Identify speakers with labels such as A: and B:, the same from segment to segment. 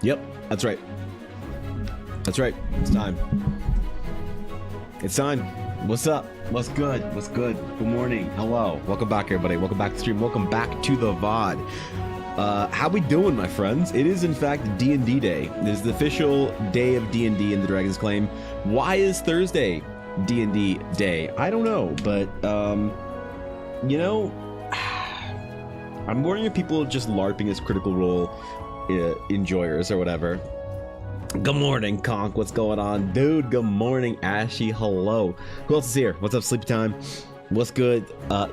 A: Yep, that's right. That's right. It's time. It's time. What's up? What's good? What's good? Good morning. Hello. Welcome back, everybody. Welcome back to the stream. Welcome back to the VOD. How we doing, my friends? It is, in fact, D&D Day. It is the official day of D&D in the Dragon's Claim. Why is Thursday D&D Day? I don't know, but, you know, I'm wondering if people are just LARPing as Critical Role enjoyers or whatever. Good morning, Conk. What's going on, dude? Good morning, Ashy. Hello. Who else is here? What's up, Sleepy Time? What's good?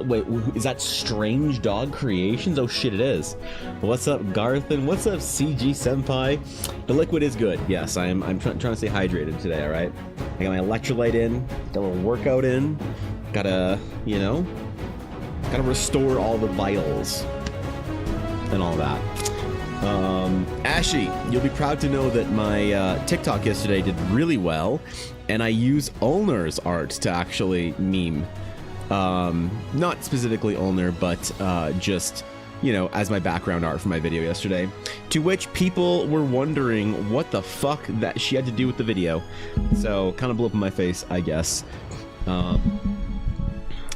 A: Wait, is that Strange Dog Creations? Oh shit, it is. What's up, Garthan? What's up, CG Senpai? The liquid is good. Yes, I'm trying to stay hydrated today. All right. I got my electrolyte in. Got a little workout in. Gotta, you know, gotta restore all the vitals and all that. Ashy, you'll be proud to know that my TikTok yesterday did really well, and I use Ulnar's art to actually meme. Not specifically Ulnar, but just, you know, as my background art for my video yesterday. To which people were wondering what the fuck that she had to do with the video. So kind of blew up in my face, I guess.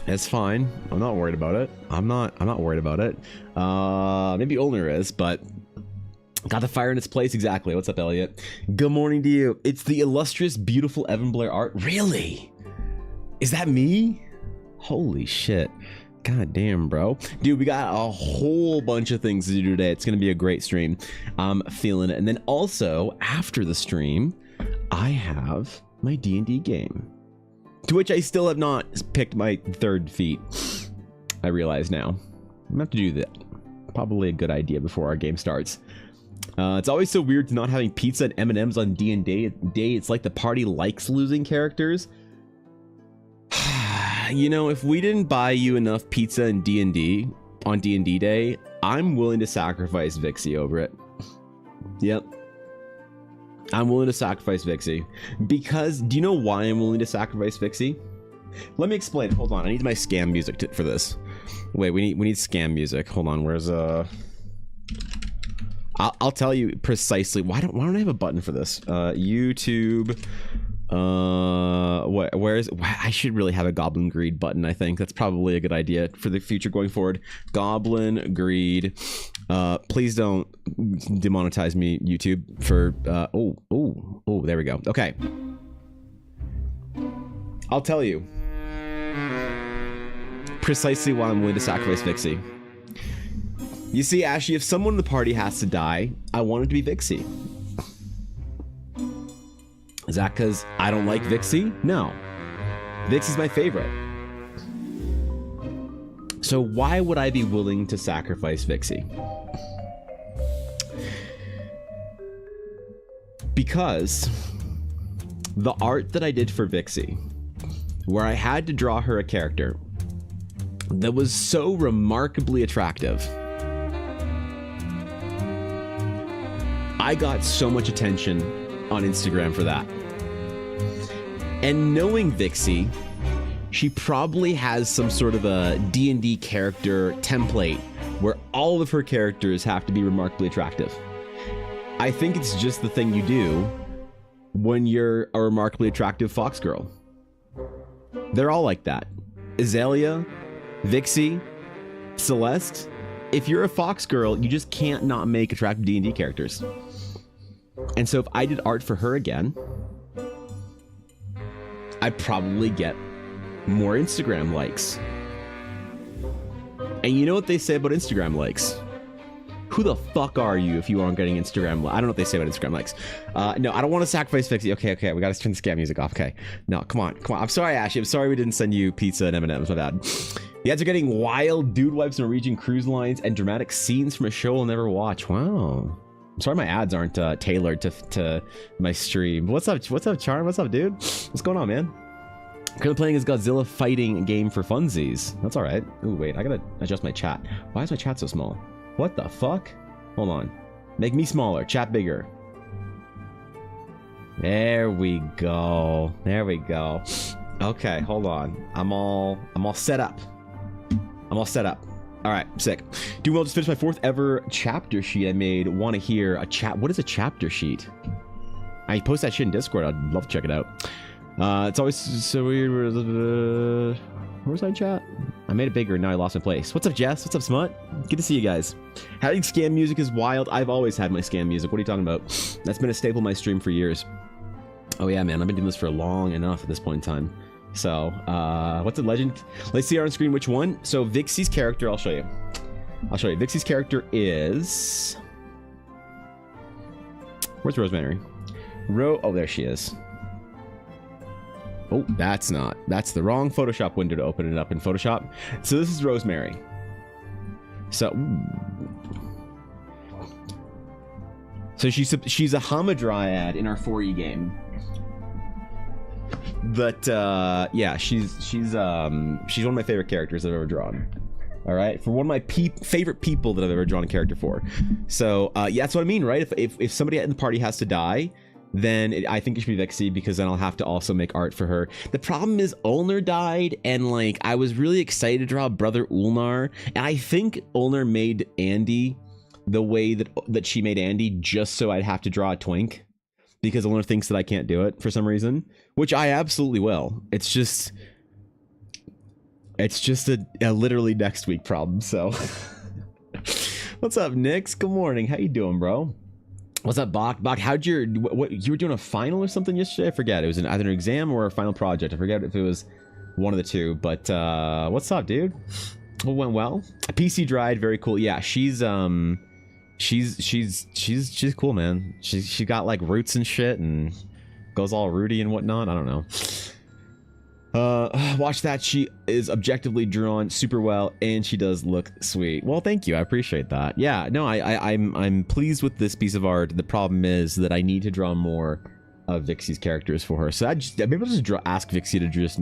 A: It's fine. I'm not worried about it. I'm not worried about it. Maybe Ulnar is, but got the fire in its place. Exactly. What's up, Elliot? Good morning to you. It's the illustrious, beautiful Evan Blair art. Really? Is that me? Holy shit. God damn, bro. Dude, we got a whole bunch of things to do today. It's going to be a great stream. I'm feeling it. And then also, after the stream, I have my D&D game. To which I still have not picked my third feat. I realize now. I'm going to have to do that. Probably a good idea before our game starts. It's always so weird not having pizza and M&Ms on D&D Day. It's like the party likes losing characters. You know, if we didn't buy you enough pizza and D&D on D&D Day, I'm willing to sacrifice Vixie over it. Yep. I'm willing to sacrifice Vixie. Because, do you know why I'm willing to sacrifice Vixie? Let me explain. Hold on, I need my scam music for this. Wait, we need scam music. Hold on, where's I'll tell you precisely. Why don't I have a button for this? YouTube. Where's I should really have a Goblin Greed button. I think that's probably a good idea for the future going forward. Goblin Greed. Please don't demonetize me, YouTube, for oh, there we go. Okay, I'll tell you precisely why I'm willing to sacrifice Vixie. You see, Ashley, if someone in the party has to die, I want it to be Vixie. Is that because I don't like Vixie? No. Vixie's my favorite. So why would I be willing to sacrifice Vixie? Because the art that I did for Vixie, where I had to draw her a character that was so remarkably attractive, I got so much attention on Instagram for that. And knowing Vixie, she probably has some sort of a D&D character template where all of her characters have to be remarkably attractive. I think it's just the thing you do when you're a remarkably attractive fox girl. They're all like that. Azalea, Vixie, Celeste. If you're a fox girl, you just can't not make attractive D&D characters. And so if I did art for her again, I'd probably get more Instagram likes. And you know what they say about Instagram likes? Who the fuck are you if you aren't getting Instagram likes? I don't know what they say about Instagram likes. No, I don't want to sacrifice Vixie. Okay, we gotta turn the scam music off. Okay, no, come on. I'm sorry, Ashley. I'm sorry we didn't send you pizza and M&M's. My bad. The ads are getting wild. Dude wipes Norwegian cruise lines and dramatic scenes from a show we'll never watch. Wow. I'm sorry my ads aren't tailored to my stream. What's up, Charm? What's up, dude? What's going on, man? Currently playing his Godzilla fighting game for funsies. That's all right. Ooh, wait, I gotta adjust my chat. Why is my chat so small? What the fuck? Hold on. Make me smaller. Chat bigger. There we go. There we go. Okay, hold on. I'm all set up. I'm all set up. All right, sick. Doing well. Just finished my 4th ever chapter sheet I made. Want to hear a chat? What is a chapter sheet? I post that shit in Discord. I'd love to check it out. It's always so weird. Where's my chat? I made it bigger and now I lost my place. What's up, Jess? What's up, Smut? Good to see you guys. Having scam music is wild. I've always had my scam music. What are you talking about? That's been a staple of my stream for years. Oh yeah, man. I've been doing this for long enough at this point in time. So, what's the legend? Let's see on screen which one. So, Vixie's character, I'll show you. Vixie's character is... Where's Rosemary? Oh, there she is. Oh, that's the wrong Photoshop window to open it up in Photoshop. So, this is Rosemary. So, she's a Hamadryad in our 4E game. But yeah, she's one of my favorite characters I've ever drawn. All right, for one of my favorite people that I've ever drawn a character for. So yeah, that's what I mean, right? If somebody in the party has to die, then I think it should be Vixie, because then I'll have to also make art for her. The problem is Ulnar died, and like I was really excited to draw Brother Ulnar, and I think Ulnar made Andy the way that she made Andy just so I'd have to draw a twink, because Ulnar thinks that I can't do it for some reason, which I absolutely will. It's just a literally next week problem. So what's up, Nix? Good morning. How you doing, bro? What's up, Bach? Bach, how'd what you were doing a final or something yesterday? I forget. It was either an exam or a final project. I forget if it was one of the two, but what's up, dude? What went well? PC dried, very cool. Yeah, she's cool, man. She got like roots and shit and goes all rooty and whatnot. I don't know. Watch that. She is objectively drawn super well and she does look sweet. Well, thank you. I appreciate that. Yeah, no, I'm pleased with this piece of art. The problem is that I need to draw more of Vixie's characters for her. So maybe I'll just ask Vixie to just,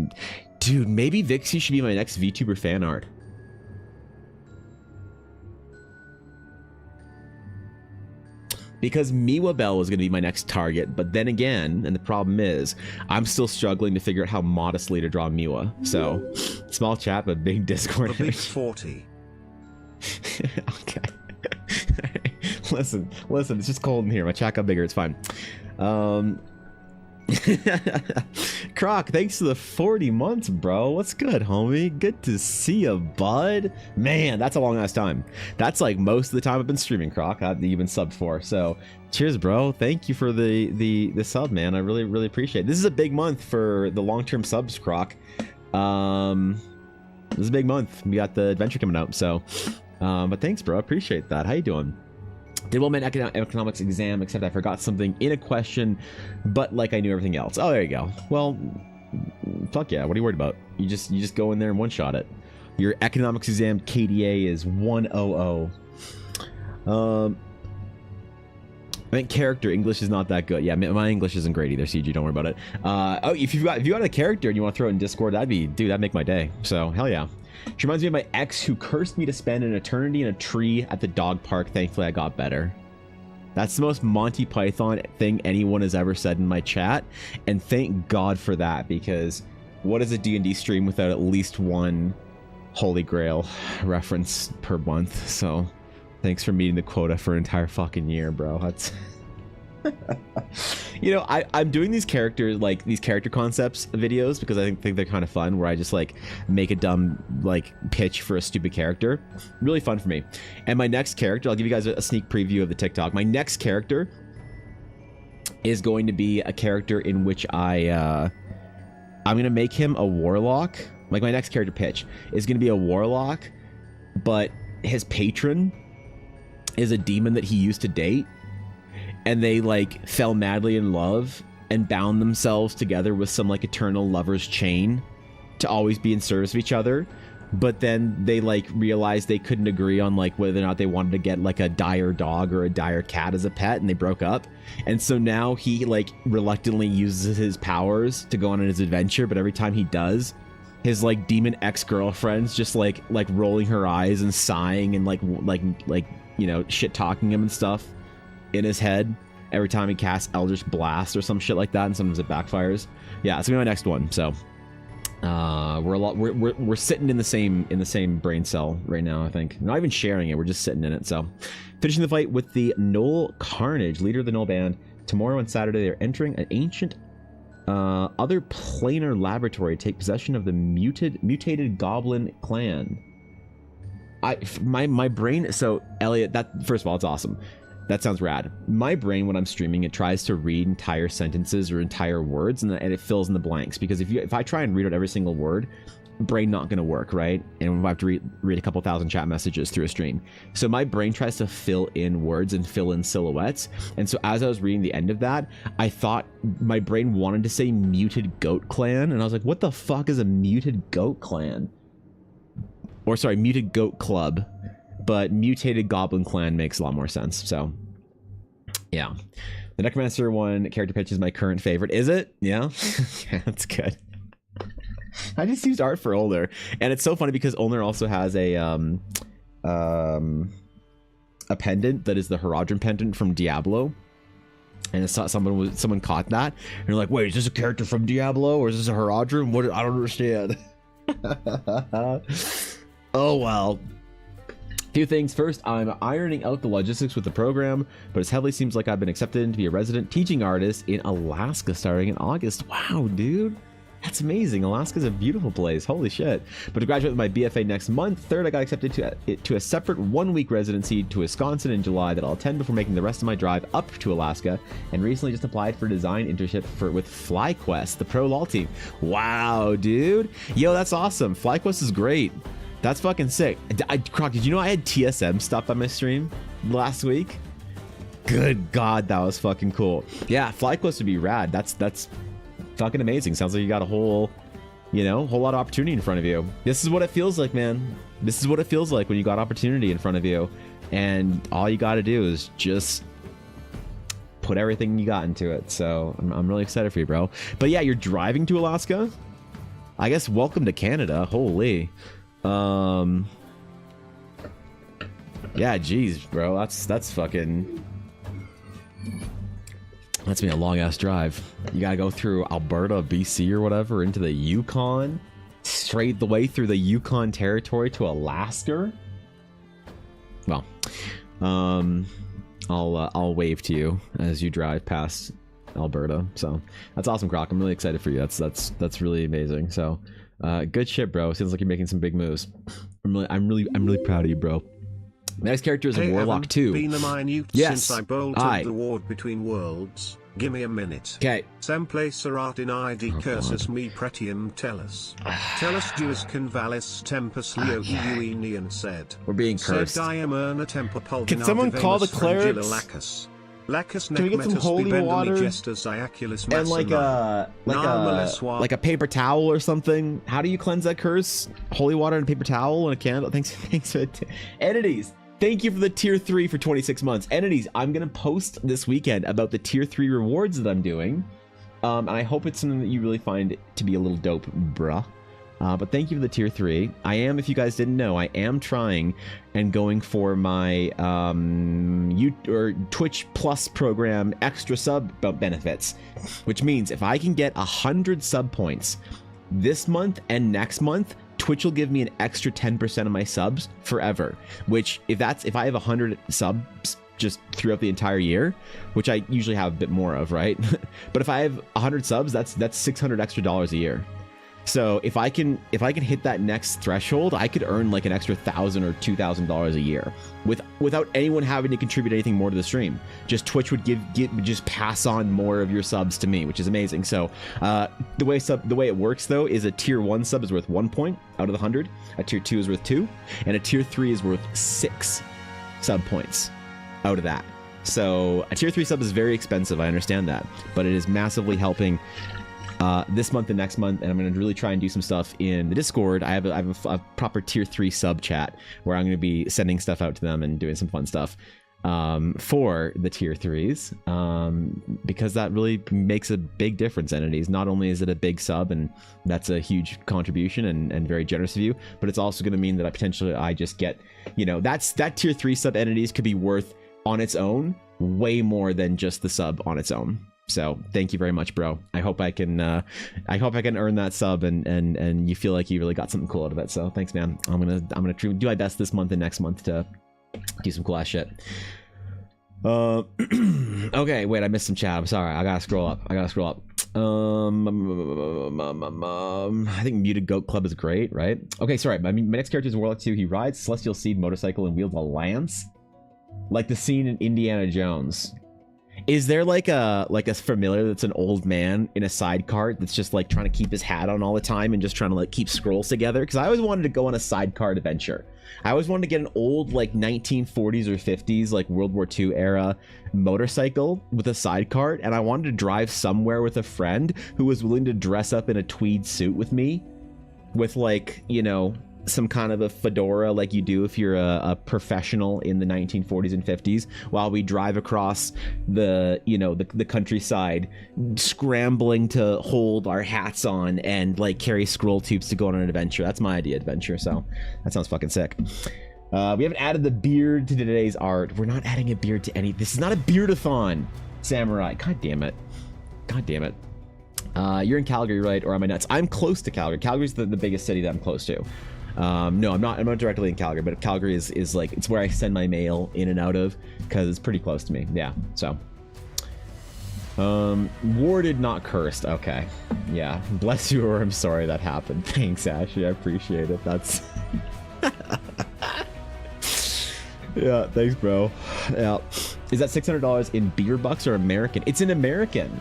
A: dude, maybe Vixie should be my next VTuber fan art. Because Miwa Bell was going to be my next target, but then again, and the problem is, I'm still struggling to figure out how modestly to draw Miwa. So, small chat, but big Discord.
B: The big 40.
A: Okay. Listen, it's just cold in here. My chat got bigger, it's fine. Croc, thanks to the 40 months, bro. What's good, homie? Good to see you, bud. Man, that's a long ass time. That's like most of the time I've been streaming, Croc, that you've been subbed for. So cheers, bro. Thank you for the sub, man. I really appreciate it. This is a big month for the long-term subs, Croc. This is a big month. We got the adventure coming out, so but thanks, bro. I appreciate that. How you doing? Did well in my economics exam, except I forgot something in a question, but like I knew everything else. Oh, there you go. Well, fuck yeah. What are you worried about? You just go in there and one-shot it. Your economics exam KDA is 100. I think character English is not that good. Yeah, my English isn't great either, CG. Don't worry about it. Oh, if you got a character and you want to throw it in Discord, that'd make my day. So hell yeah. She reminds me of my ex who cursed me to spend an eternity in a tree at the dog park. Thankfully, I got better. That's the most Monty Python thing anyone has ever said in my chat. And thank God for that, because what is a D&D stream without at least one Holy Grail reference per month? So thanks for meeting the quota for an entire fucking year, bro. That's... You know, I'm doing these character concepts videos because I think they're kind of fun, where I just like make a dumb like pitch for a stupid character. Really fun for me. And my next character, I'll give you guys a sneak preview of the TikTok. My next character is going to be a character in which I'm gonna make him a warlock. Like my next character pitch is gonna be a warlock, but his patron is a demon that he used to date. And they like fell madly in love and bound themselves together with some like eternal lover's chain to always be in service of each other. But then they like realized they couldn't agree on like whether or not they wanted to get like a dire dog or a dire cat as a pet, and they broke up. And so now he like reluctantly uses his powers to go on his adventure, but every time he does, his like demon ex-girlfriend's just like rolling her eyes and sighing and like you know, shit talking him and stuff in his head every time he casts Eldritch Blast or some shit like that, and sometimes it backfires. Yeah, it's gonna be my next one. So We're sitting in the same brain cell right now. I think not even sharing it. We're just sitting in it. So, finishing the fight with the Knoll Carnage, leader of the Knoll Band. Tomorrow and Saturday, they're entering an ancient other planar laboratory to take possession of the mutated goblin clan. My brain. So Elliot, that first of all, it's awesome. That sounds rad. My brain, when I'm streaming, it tries to read entire sentences or entire words, and it fills in the blanks. Because if I try and read out every single word, brain not going to work, right? And I have to read a couple thousand chat messages through a stream. So my brain tries to fill in words and fill in silhouettes. And so as I was reading the end of that, I thought my brain wanted to say muted goat clan, and I was like, what the fuck is a muted goat clan? Or sorry, muted goat club. But mutated goblin clan makes a lot more sense. So yeah, the Necromancer one character pitch is my current favorite. Is it? Yeah. Yeah, that's good. I just used art for Ulner, and it's so funny because Ulner also has a pendant that is the Haradrim pendant from Diablo, and it's someone caught that, and they're like, wait, is this a character from Diablo or is this a Haradrim? What? I don't understand. Oh well. Few things. First, I'm ironing out the logistics with the program, but it heavily seems like I've been accepted to be a resident teaching artist in Alaska starting in August. Wow, dude. That's amazing. Alaska's a beautiful place. Holy shit. But to graduate with my BFA next month. Third, I got accepted to a separate 1-week residency to Wisconsin in July that I'll attend before making the rest of my drive up to Alaska. And recently just applied for a design internship with FlyQuest, the pro LOL team. Wow, dude. Yo, that's awesome. FlyQuest is great. That's fucking sick. Croc, did you know I had TSM stuff on my stream last week? Good God, that was fucking cool. Yeah, FlyQuest would be rad. That's fucking amazing. Sounds like you got a whole lot of opportunity in front of you. This is what it feels like, man. This is what it feels like when you got opportunity in front of you, and all you got to do is just put everything you got into it. So I'm really excited for you, bro. But yeah, you're driving to Alaska. I guess welcome to Canada. Holy. Yeah, geez, bro. That's fucking. That's been a long ass drive. You gotta go through Alberta, BC, or whatever, into the Yukon, straight the way through the Yukon territory to Alaska. Well, I'll wave to you as you drive past Alberta. So that's awesome, Croc. I'm really excited for you. That's really amazing. So, good shit, bro. Seems like you're making some big moves. I'm really proud of you, bro. Next character is a Warlock too.
B: Been a minute
A: yes.
B: Since I bolted the ward between worlds. Give me a minute.
A: Okay.
B: Semple serat in ID cursus me pretium tellus. Tellus duus convalis tempus leo euenian said.
A: We're being cursed.
B: Can
A: someone call the clerics? Can we get some holy water and like a paper towel or something? How do you cleanse that curse? Holy water and paper towel and a candle. Thanks for entities. Thank you for the tier 3 for 26 months. Entities, I'm gonna post this weekend about the tier 3 rewards that I'm doing, and I hope it's something that you really find to be a little dope, bruh. But thank you for the tier 3. I am, if you guys didn't know, I am trying and going for my Twitch Plus program extra sub benefits, which means if I can get 100 sub points this month and next month, Twitch will give me an extra 10% of my subs forever. Which if I have 100 subs just throughout the entire year, which I usually have a bit more of, right? But if I have 100 subs, that's $600 extra a year. So if I can hit that next threshold, I could earn like an extra $1,000 or $2,000 a year without anyone having to contribute anything more to the stream. Just Twitch would just pass on more of your subs to me, which is amazing. So the way it works though is a tier 1 sub is worth 1 point out of the 100, a tier 2 is worth 2, and a tier 3 is worth 6 sub points out of that. So a tier 3 sub is very expensive, I understand that, but it is massively helping this month and next month, and I'm going to really try and do some stuff in the Discord. I have a proper tier 3 sub chat where I'm going to be sending stuff out to them and doing some fun stuff for the tier 3s, because that really makes a big difference. Entities, not only is it a big sub, and that's a huge contribution and very generous of you, but it's also going to mean that I just get, that tier 3 sub entities could be worth on its own way more than just the sub on its own. So thank you very much, bro. I hope I can earn that sub and you feel like you really got something cool out of it. So thanks, man. I'm gonna do my best this month and next month to do some cool ass shit. Okay, wait, I missed some chat. I'm sorry. I gotta scroll up. I think Muted Goat Club is great, right? Okay, sorry. I mean, my next character is Warlock 2. He rides Celestial Seed motorcycle and wields a lance, like the scene in Indiana Jones. Is there like a familiar that's an old man in a side cart that's just like trying to keep his hat on all the time and just trying to like keep scrolls together? Because I always wanted to go on a sidecar adventure. I always wanted to get an old like 1940s or 50s like World War II era motorcycle with a sidecar, and I wanted to drive somewhere with a friend who was willing to dress up in a tweed suit with me, with like, you know, some kind of a fedora like you do if you're a professional in the 1940s and 50s, while we drive across the, you know, the countryside, scrambling to hold our hats on and like carry scroll tubes to go on an adventure. That's my idea of adventure, so that sounds fucking sick. We haven't added the beard to today's art. We're not adding a beard to any. This is not a beardathon, Samurai. God damn it. You're in Calgary, right? Or am I nuts? I'm close to Calgary. Calgary's the biggest city that I'm close to. No, I'm not directly in Calgary, but Calgary is like, it's where I send my mail in and out of, because it's pretty close to me. Yeah, so warded, not cursed. Okay, yeah, bless you, or I'm sorry that happened. Thanks, Ashley, I appreciate it. That's yeah, thanks, bro. Yeah, is that $600 in beer bucks or American? It's in American.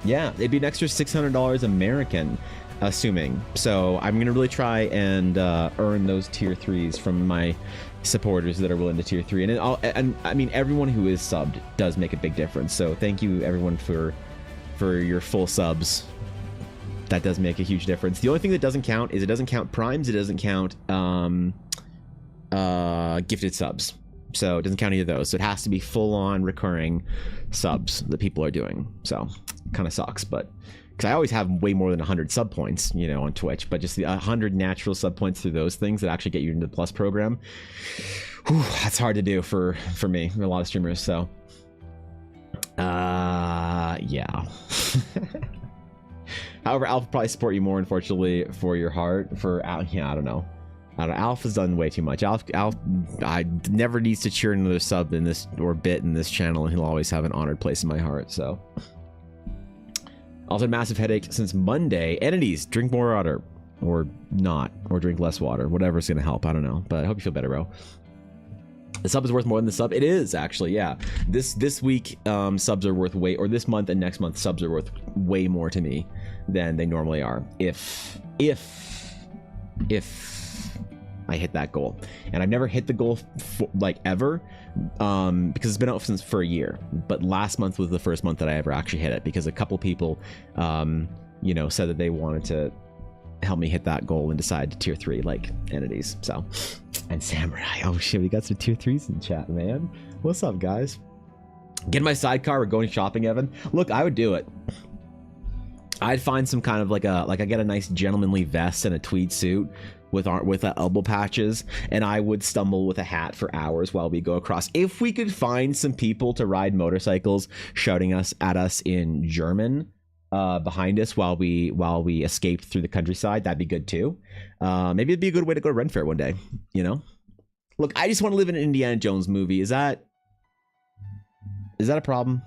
A: Yeah, it'd be an extra $600 American, assuming. So I'm gonna really try and earn those tier 3s from my supporters that are willing to tier 3, and I mean, everyone who is subbed does make a big difference. So thank you everyone for your full subs. That does make a huge difference. The only thing that doesn't count is it doesn't count primes, it doesn't count gifted subs. So it doesn't count either of those. So it has to be full-on recurring subs that people are doing. So kind of sucks, but because I always have way more than 100 sub points, you know, on Twitch, but just the 100 natural sub points through those things that actually get you into the plus program, whew, that's hard to do for me and a lot of streamers. So yeah. However, Alpha probably support you more, unfortunately, for your heart. Yeah, I don't know. Alpha's done way too much. Alpha never needs to cheer another sub in this or bit in this channel, and he'll always have an honored place in my heart. So, also massive headache since Monday. Entities, drink more water, or not, or drink less water. Whatever's gonna help. I don't know, but I hope you feel better, bro. The sub is worth more than the sub. It is actually, yeah. This week, subs are worth way, or this month and next month, subs are worth way more to me than they normally are. If I hit that goal, and I've never hit the goal like ever, because it's been out for a year. But last month was the first month that I ever actually hit it, because a couple people, you know, said that they wanted to help me hit that goal and decide to tier 3 like entities. So, and Samurai, oh shit, we got some tier 3s in chat, man. What's up, guys? Get my sidecar or going shopping, Evan. Look, I would do it. I'd find some kind of like I get a nice gentlemanly vest and a tweed suit with elbow patches, and I would stumble with a hat for hours while we go across. If we could find some people to ride motorcycles shouting at us in German behind us while we escaped through the countryside, that'd be good too. Maybe it'd be a good way to go to Ren Fair one day, you know? Look, I just want to live in an Indiana Jones movie. Is that a problem?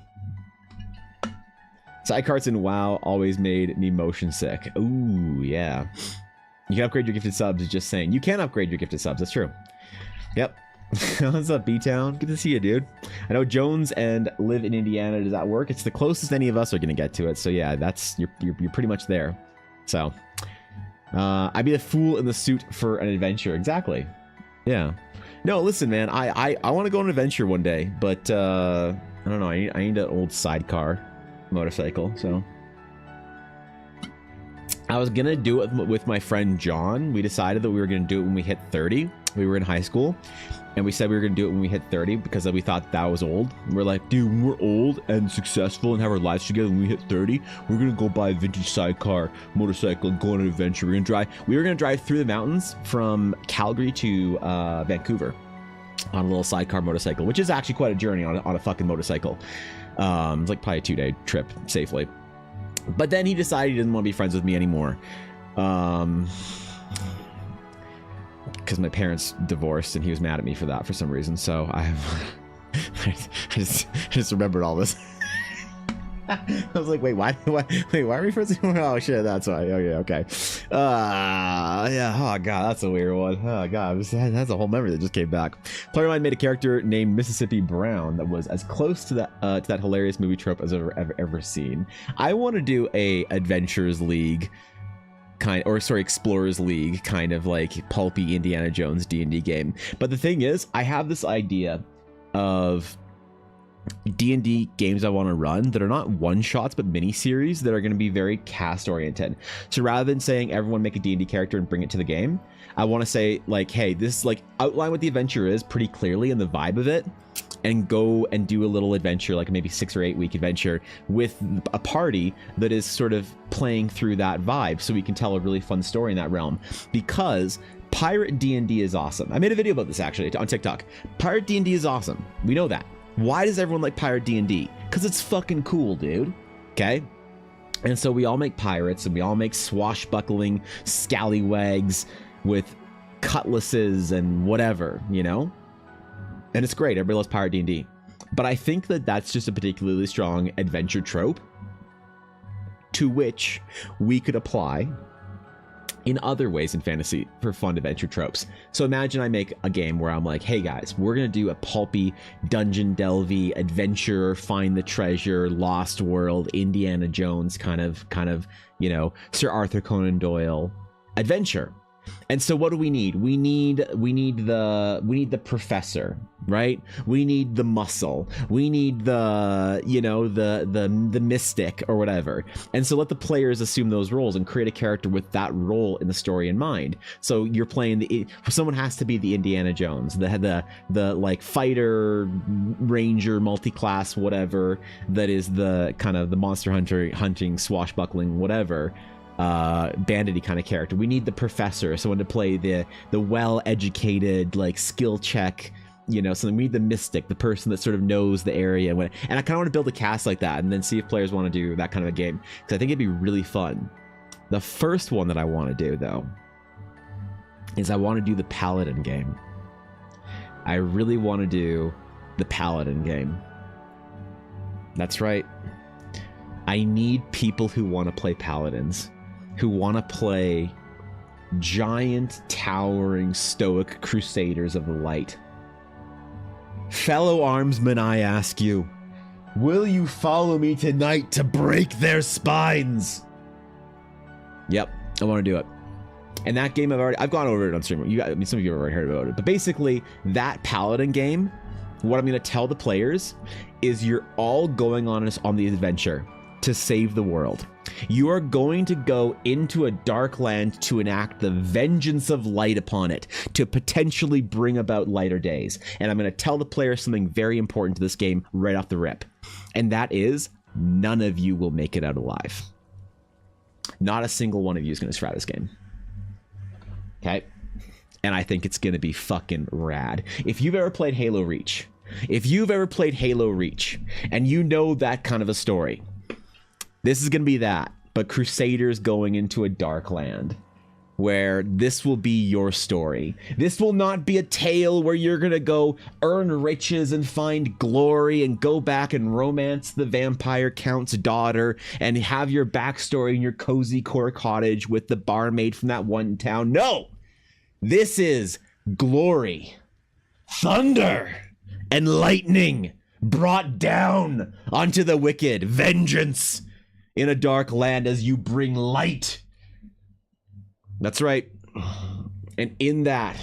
A: Sidecarts in WoW always made me motion sick. Ooh, yeah. You can upgrade your gifted subs, is just saying. You can upgrade your gifted subs, that's true. Yep. What's up, B-Town? Good to see you, dude. I know Jones and live in Indiana. Does that work? It's the closest any of us are going to get to it. So yeah, that's you're pretty much there. So I'd be the fool in the suit for an adventure. Exactly. Yeah. No, listen, man. I want to go on an adventure one day, but I don't know. I need an old sidecar motorcycle. So I was gonna do it with my friend John. We decided that we were gonna do it when we hit 30. We were in high school, and we said we were gonna do it when we hit 30 because we thought that was old. We're like, dude, when we're old and successful and have our lives together, when we hit 30, we're gonna go buy a vintage sidecar motorcycle and go on an adventure. We were gonna drive through the mountains from Calgary to Vancouver on a little sidecar motorcycle, which is actually quite a journey on a fucking motorcycle. It's like probably a 2-day trip safely. But then he decided he didn't want to be friends with me anymore. Because my parents divorced and he was mad at me for that for some reason. So I just remembered all this. I was like, wait, why are we friends anymore? Oh shit, that's why. Okay. Yeah, oh god, that's a weird one. Oh god, that's a whole memory that just came back. Player of mine made a character named Mississippi Brown that was as close to that hilarious movie trope as I've ever seen. I want to do a Adventures League Explorers League kind of like pulpy Indiana Jones D&D game. But the thing is, I have this idea of D&D games I want to run that are not one-shots but mini-series that are going to be very cast-oriented. So rather than saying everyone make a D&D character and bring it to the game, I want to say like, hey, this is like outline what the adventure is pretty clearly and the vibe of it, and go and do a little adventure, like maybe 6 or 8 week adventure with a party that is sort of playing through that vibe, so we can tell a really fun story in that realm. Because pirate D&D is awesome. I made a video about this actually on TikTok. Pirate D&D is awesome. We know that. Why does everyone like pirate D&D? Because it's fucking cool, dude. Okay? And so we all make pirates and we all make swashbuckling scallywags with cutlasses and whatever, you know? And it's great. Everybody loves pirate D&D. But I think that that's just a particularly strong adventure trope to which we could apply in other ways in fantasy for fun adventure tropes. So imagine I make a game where I'm like, hey guys, we're gonna do a pulpy dungeon delvey adventure, find the treasure, Lost World, Indiana Jones kind of, you know, Sir Arthur Conan Doyle adventure. And so what do we need? We need the professor, right? We need the muscle. We need the, you know, the mystic or whatever. And so let the players assume those roles and create a character with that role in the story in mind. So you're playing someone has to be the Indiana Jones, the like fighter, ranger, multi-class, whatever, that is the kind of the monster hunting, swashbuckling, whatever. Bandity kind of character. We need the professor, someone to play the well-educated, like skill check, you know, something. We need the mystic, the person that sort of knows the area. And I kind of want to build a cast like that and then see if players want to do that kind of a game, because I think it'd be really fun. The first one that I want to do though is I want to do the paladin game. I really want to do the paladin game. That's right. I need people who want to play paladins, who want to play giant, towering, stoic crusaders of the light. Fellow armsmen, I ask you, will you follow me tonight to break their spines? Yep, I want to do it. And that game I've gone over it on stream. Some of you have already heard about it. But basically, that paladin game, what I'm going to tell the players is you're all going on the adventure to save the world. You are going to go into a dark land to enact the vengeance of light upon it, to potentially bring about lighter days. And I'm going to tell the players something very important to this game right off the rip. And that is, none of you will make it out alive. Not a single one of you is going to survive this game. Okay? And I think it's going to be fucking rad. If you've ever played Halo Reach, and you know that kind of a story, this is going to be that, but Crusaders going into a dark land where this will be your story. This will not be a tale where you're going to go earn riches and find glory and go back and romance the vampire count's daughter and have your backstory in your cozy core cottage with the barmaid from that one town. No! This is glory, thunder, and lightning brought down onto the wicked, vengeance in a dark land as you bring light. That's right. And in that,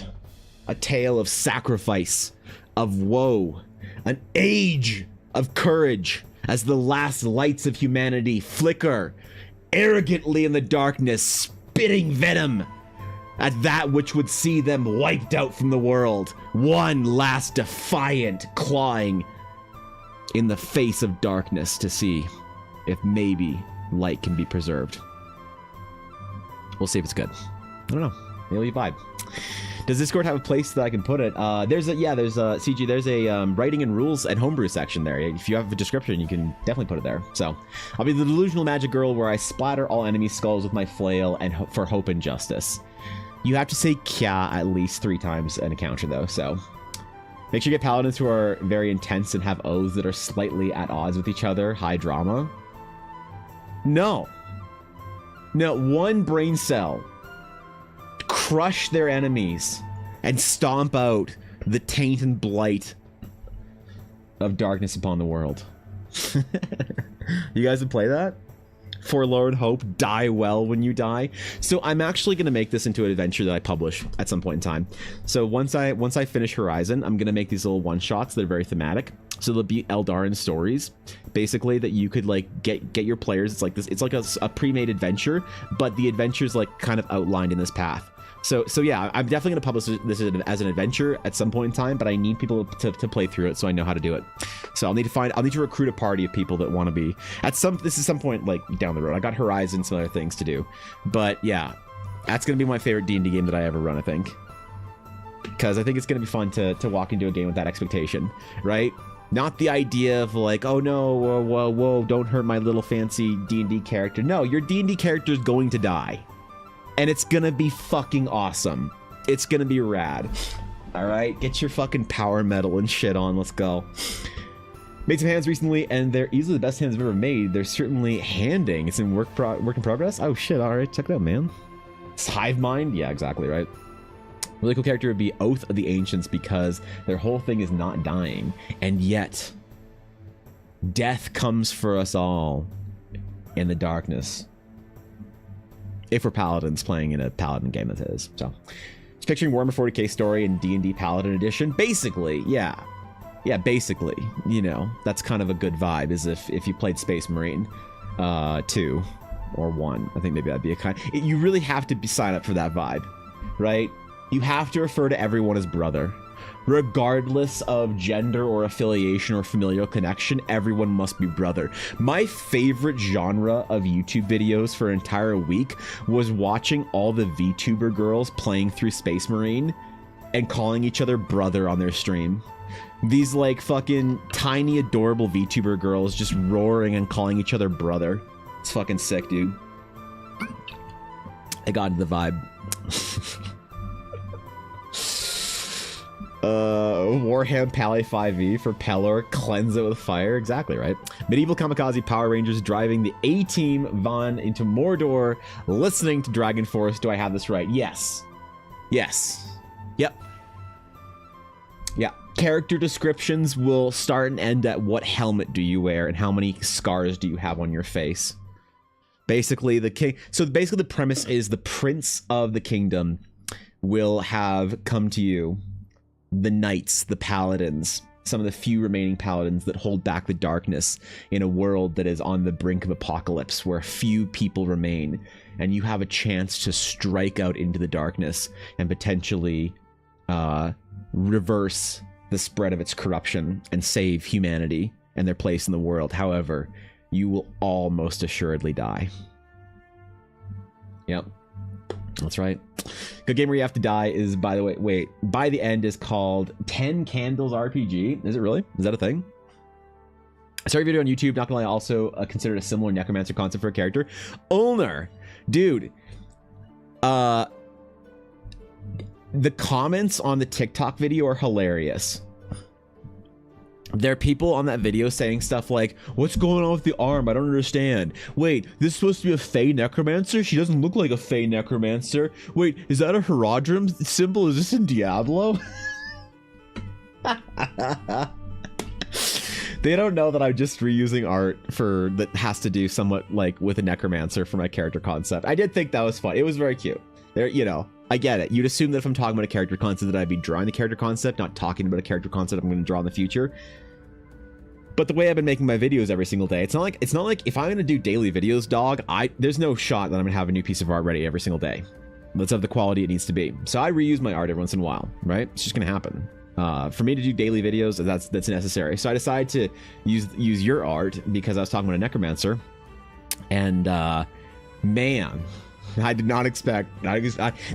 A: a tale of sacrifice, of woe, an age of courage as the last lights of humanity flicker arrogantly in the darkness, spitting venom at that which would see them wiped out from the world. One last defiant clawing in the face of darkness to see if maybe light can be preserved. We'll see if it's good. I don't know. Maybe vibe. Does Discord have a place that I can put it? There's a CG. There's a writing and rules and homebrew section there. If you have a description, you can definitely put it there. So I'll be the delusional magic girl where I splatter all enemy skulls with my flail and for hope and justice. You have to say kya at least 3 times in a counter though. So make sure you get paladins who are very intense and have oaths that are slightly at odds with each other. High drama. No. One brain cell. Crush their enemies and stomp out the taint and blight of darkness upon the world. You guys would play that? Forlorn hope, die well when you die. So I'm actually going to make this into an adventure that I publish at some point in time. So once I finish Horizon, I'm going to make these little one-shots that are very thematic. So they'll be Eldarin stories, basically, that you could like get your players. It's like this. It's like a pre-made adventure, but the adventure's like kind of outlined in this path. So yeah, I'm definitely going to publish this as an adventure at some point in time, but I need people to play through it so I know how to do it. So I'll need to recruit a party of people that want to be this is some point like down the road. I got Horizon, some other things to do, but yeah, that's going to be my favorite D&D game that I ever run, I think, because I think it's going to be fun to walk into a game with that expectation, right? Not the idea of like, oh no, whoa, don't hurt my little fancy D&D character. No, your D&D character is going to die. And it's gonna be fucking awesome. It's gonna be rad. Alright, get your fucking power metal and shit on, let's go. Made some hands recently, and they're easily the best hands I've ever made. They're certainly handing. It's in work in progress? Oh shit, alright, check that out, man. It's Hive Mind? Yeah, exactly, right? Really cool character would be Oath of the Ancients, because their whole thing is not dying. And yet, death comes for us all in the darkness. If we're paladins playing in a paladin game that is. So just picturing Warhammer 40k story in D&D Paladin Edition. Basically, yeah, basically, you know, that's kind of a good vibe, as if you played Space Marine 2 or 1. I think maybe that'd be a kind. You really have to sign up for that vibe, right? You have to refer to everyone as brother. Regardless of gender or affiliation or familial connection, everyone must be brother. My favorite genre of YouTube videos for an entire week was watching all the VTuber girls playing through Space Marine and calling each other brother on their stream. These like fucking tiny adorable VTuber girls just roaring and calling each other brother. It's fucking sick, dude. I got into the vibe. Warham Pally 5e for Pelor, cleanse it with fire. Exactly right. Medieval Kamikaze Power Rangers driving the A-Team Von into Mordor, listening to Dragon Force. Do I have this right? Yes. Yes. Yep. Yeah. Character descriptions will start and end at what helmet do you wear and how many scars do you have on your face. Basically, the king. So basically, the premise is the prince of the kingdom will have come to you. The knights, the paladins, some of the few remaining paladins that hold back the darkness in a world that is on the brink of apocalypse, where few people remain, and you have a chance to strike out into the darkness and potentially reverse the spread of its corruption and save humanity and their place in the world. However, you will all most assuredly die. Yep. That's right. Good game where you have to die is, by the way, wait, by the end is called 10 Candles RPG. Is it really? Is that a thing? I started a video on YouTube, not gonna lie, also considered a similar necromancer concept for a character. Ulnar, dude, the comments on the TikTok video are hilarious. There are people on that video saying stuff like, what's going on with the arm? I don't understand. Wait, this is supposed to be a Fey Necromancer? She doesn't look like a Fey Necromancer. Wait, is that a Herodrum symbol? Is this in Diablo? They don't know that I'm just reusing art that has to do somewhat like with a Necromancer for my character concept. I did think that was fun. It was very cute. There, you know, I get it. You'd assume that if I'm talking about a character concept that I'd be drawing the character concept, not talking about a character concept I'm going to draw in the future. But the way I've been making my videos every single day, it's not like if I'm going to do daily videos, dog, there's no shot that I'm going to have a new piece of art ready every single day. That's of the quality it needs to be. So I reuse my art every once in a while, right? It's just going to happen. For me to do daily videos, that's necessary. So I decided to use your art because I was talking about a Necromancer. And man, I did not expect.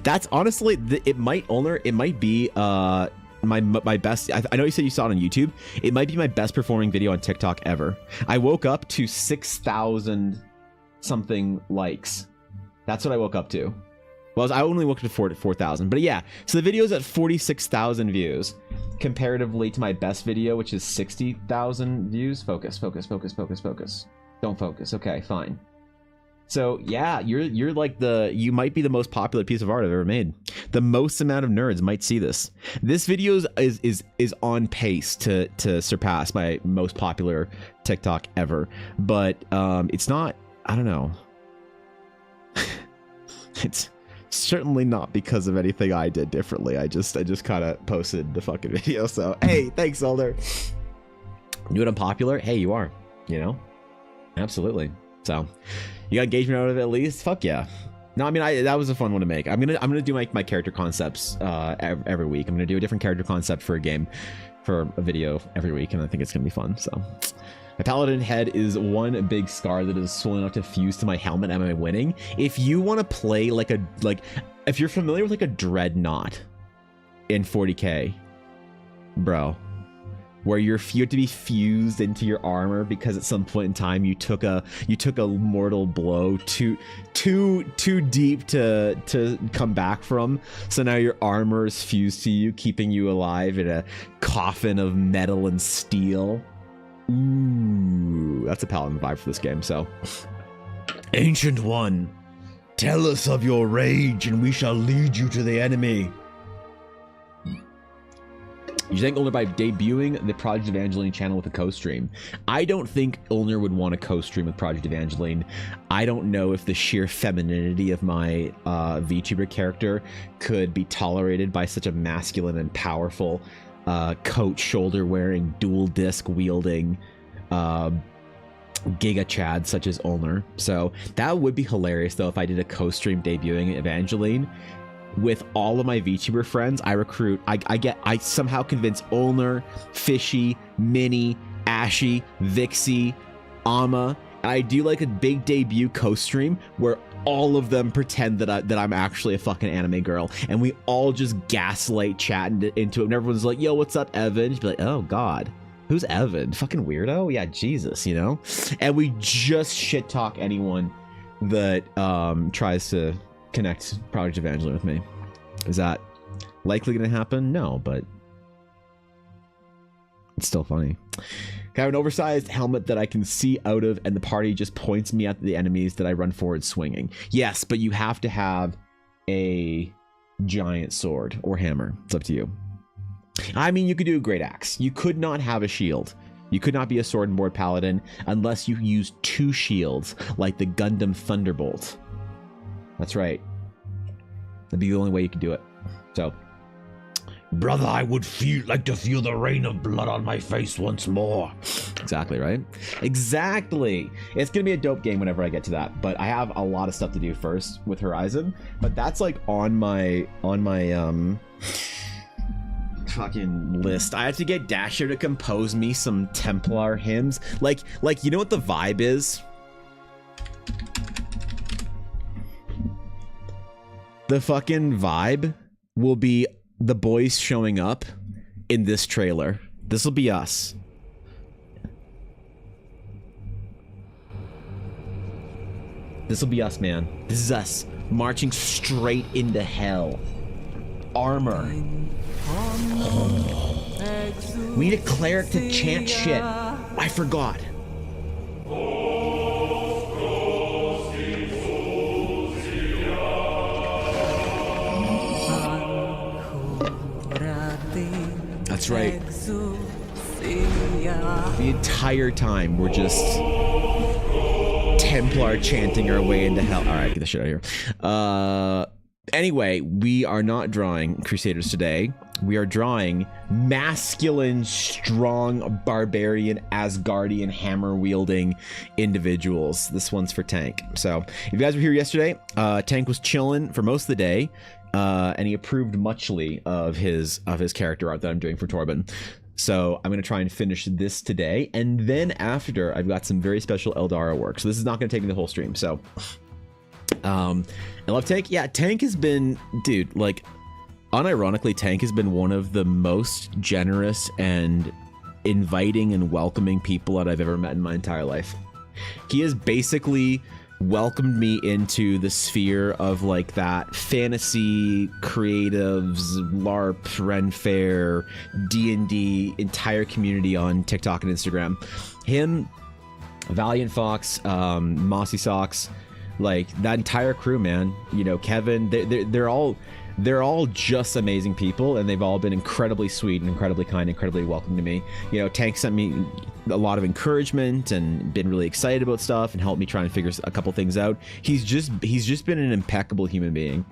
A: That's honestly, it might be my best. I know you said you saw it on YouTube. It might be my best performing video on TikTok ever. I woke up to 6,000 something likes. That's what I woke up to. Well, I only woke up to 4,000, but yeah. So the video's at 46,000 views, comparatively to my best video, which is 60,000 views. Focus. Don't focus. Okay, fine. So yeah, you're like you might be the most popular piece of art I've ever made. The most amount of nerds might see this. This video is on pace to surpass my most popular TikTok ever. But it's not. I don't know. It's certainly not because of anything I did differently. I just kind of posted the fucking video. So hey, thanks, Elder. New and unpopular? Hey, you are. You know, absolutely. So you got engagement out of it at least? Fuck yeah. No, I mean, that was a fun one to make. I'm gonna do my character concepts every week. I'm gonna do a different character concept for a game, for a video every week, and I think it's gonna be fun. So my paladin head is one big scar that is swollen enough to fuse to my helmet. Am I winning? If you want to play if you're familiar with like a dreadnought in 40k, bro, where you have to be fused into your armor because at some point in time you took a mortal blow too deep to come back from. So now your armor is fused to you, keeping you alive in a coffin of metal and steel. Ooh, that's a paladin vibe for this game. So, Ancient One, tell us of your rage and we shall lead you to the enemy. You thank Ulner by debuting the Project Evangeline channel with a co-stream. I don't think Ulner would want to co-stream with Project Evangeline. I don't know if the sheer femininity of my VTuber character could be tolerated by such a masculine and powerful coat shoulder wearing, dual disc wielding Giga Chad such as Ulner. So that would be hilarious though if I did a co-stream debuting Evangeline with all of my VTuber friends. I somehow convince Ulner, Fishy, Minnie, Ashy, Vixie, Ama, and I do like a big debut co-stream where all of them pretend that I'm actually a fucking anime girl, and we all just gaslight chat into it, and everyone's like, yo, what's up, Evan? Just be like, oh god, who's Evan? Fucking weirdo? Yeah, Jesus, you know? And we just shit talk anyone that tries to connect Project Evangeline with me. Is that likely gonna happen? No, but it's still funny. I have an oversized helmet that I can see out of, and the party just points me at the enemies that I run forward swinging. Yes, but you have to have a giant sword or hammer. It's up to you. I mean, you could do a great axe. You could not have a shield. You could not be a sword and board paladin unless you use 2 shields like the Gundam Thunderbolt. That's right. That'd be the only way you could do it. So, brother, I would like to feel the rain of blood on my face once more. Exactly, right? Exactly. It's gonna be a dope game whenever I get to that, but I have a lot of stuff to do first with Horizon. But that's like on my fucking list. I have to get Dasher to compose me some Templar hymns. Like you know what the vibe is? The fucking vibe will be the boys showing up in this trailer. This will be us. This will be us, man. This is us marching straight into hell. Armor. Oh. We need a cleric to chant shit. I forgot. That's right. The entire time we're just Templar chanting our way into hell. All right, get the shit out of here. Anyway, we are not drawing Crusaders today. We are drawing masculine, strong, barbarian, Asgardian, hammer-wielding individuals. This one's for Tank. So, if you guys were here yesterday, Tank was chilling for most of the day. And he approved muchly of his character art that I'm doing for Torben. So I'm going to try and finish this today. And then after, I've got some very special Eldara work. So this is not going to take me the whole stream. So I love Tank. Yeah, Tank has been, dude, like, unironically, Tank has been one of the most generous and inviting and welcoming people that I've ever met in my entire life. He has basically welcomed me into the sphere of like that fantasy creatives, LARP, Ren Fair, D&D entire community on TikTok and Instagram. Him, Valiant Fox, Mossy Socks, like that entire crew, man. You know, Kevin, they're all just amazing people, and they've all been incredibly sweet and incredibly kind, incredibly welcome to me. You know, Tank sent me a lot of encouragement and been really excited about stuff and helped me try and figure a couple things out. He's just been an impeccable human being,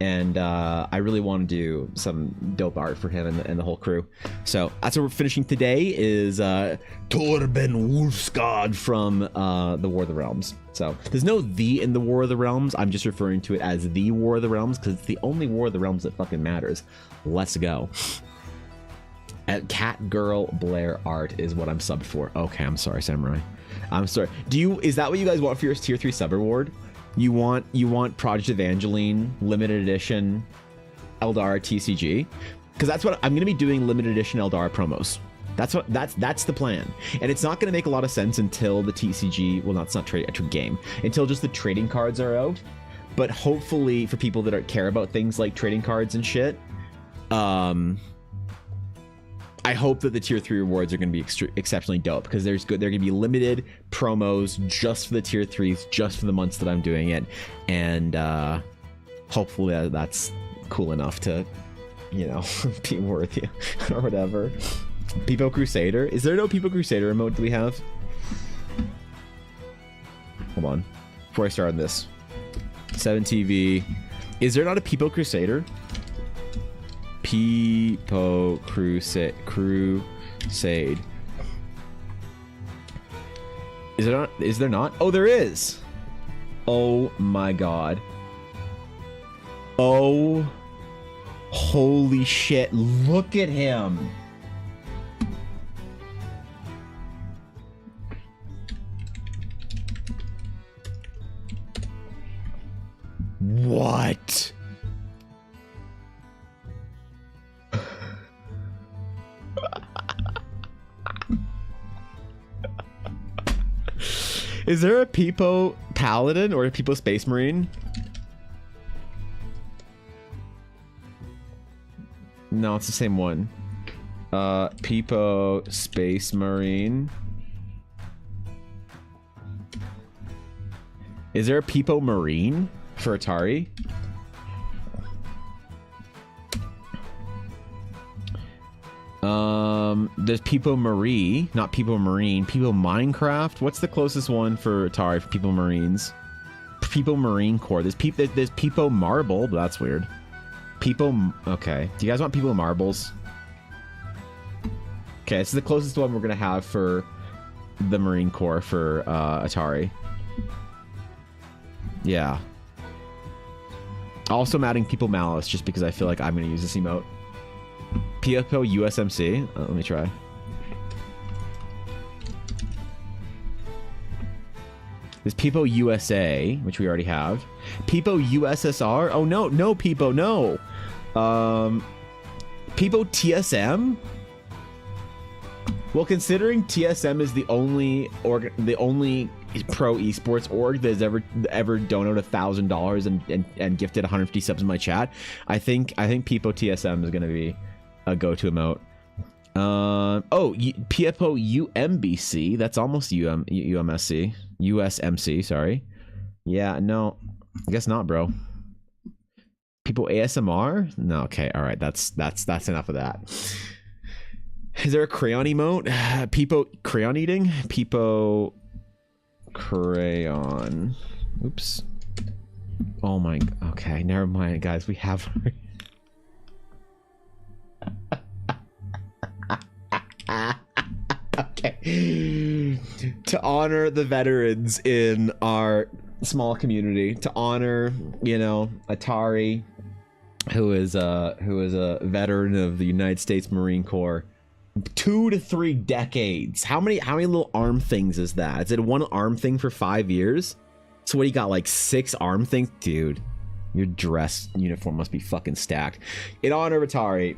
A: and I really want to do some dope art for him and the whole crew. So that's what we're finishing today is Torben Wolfsgard from the War of the Realms. So there's no "the" in the War of the Realms. I'm just referring to it as the War of the Realms because it's the only War of the Realms that fucking matters. Let's go. At Cat Girl Blair Art is what I'm subbed for. Okay, I'm sorry, Samurai. I'm sorry. Is that what you guys want for your tier 3 sub reward? You want Project Evangeline limited edition Eldar TCG? Because that's what I'm gonna be doing, limited edition Eldar promos. That's the plan. And it's not gonna make a lot of sense until the TCG, well, it's not a game, until just the trading cards are out. But hopefully for people that care about things like trading cards and shit, I hope that the tier 3 rewards are going to be exceptionally dope because they're going to be limited promos just for the tier 3s, just for the months that I'm doing it, and hopefully that's cool enough to, you know, be worthy or whatever. Peepo Crusader, is there no Peepo Crusader emote do we have? Hold on, before I start on this, 7TV, is there not a Peepo Crusader? Peepo Crusade. Is there not? Is there not? Oh, there is. Oh my god. Oh, holy shit! Look at him. What? Is there a Peepo Paladin or a Peepo Space Marine? No, it's the same one. Peepo Space Marine. Is there a Peepo Marine for Atari? There's Peepo Marie, not Peepo Marine, Peepo Minecraft. What's the closest one for Atari for Peepo Marines? Peepo Marine Corps. There's Peepo Marble, but that's weird. Peepo, okay. Do you guys want Peepo Marbles? Okay, this is the closest one we're gonna have for the Marine Corps for Atari. Yeah. Also, I'm adding Peepo Malice just because I feel like I'm gonna use this emote. Peepo USMC. Let me try. There's Peepo USA, which we already have. Peepo USSR. Oh no, no Peepo, no. Peepo TSM. Well, considering TSM is the only pro esports org that has ever donated $1,000 and gifted 150 subs in my chat, I think Peepo TSM is gonna be a go-to emote. Peepo UMBC. That's almost UMSC. USMC. Sorry. Yeah. No. I guess not, bro. People ASMR. No. Okay. All right. That's enough of that. Is there a crayon emote? Peepo crayon eating? Peepo crayon. Oops. Oh my. Okay. Never mind, guys. We have. Okay. To honor the veterans in our small community, to honor, you know, Atari, who is a veteran of the United States Marine Corps, 2 to 3 decades. How many little arm things is that? Is it one arm thing for 5 years? So what, you got like 6 arm things? Dude, your dress uniform must be fucking stacked. In honor of Atari,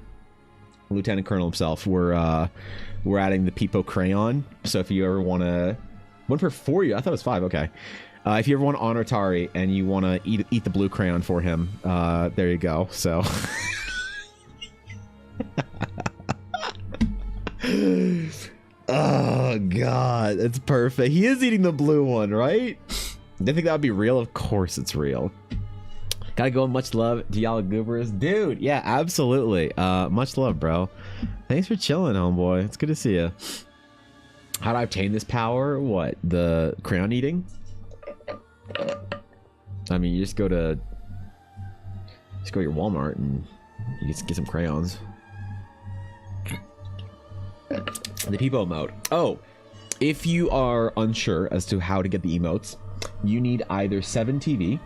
A: Lieutenant Colonel himself, we're adding the Peepo crayon. So if you ever want to... 1 for 4? I thought it was 5. Okay. If you ever want to honor Atari and you want to eat the blue crayon for him, there you go. So... Oh god, it's perfect. He is eating the blue one, right? Didn't think that would be real. Of course it's real. Gotta go. Much love to y'all goobers, dude. Yeah, absolutely. Much love, bro. Thanks for chilling, homeboy. It's good to see you. How do I obtain this power? What, the crayon eating? I mean, you just go to your Walmart and you just get some crayons. The Peepo emote. Oh, if you are unsure as to how to get the emotes, you need either 7TV,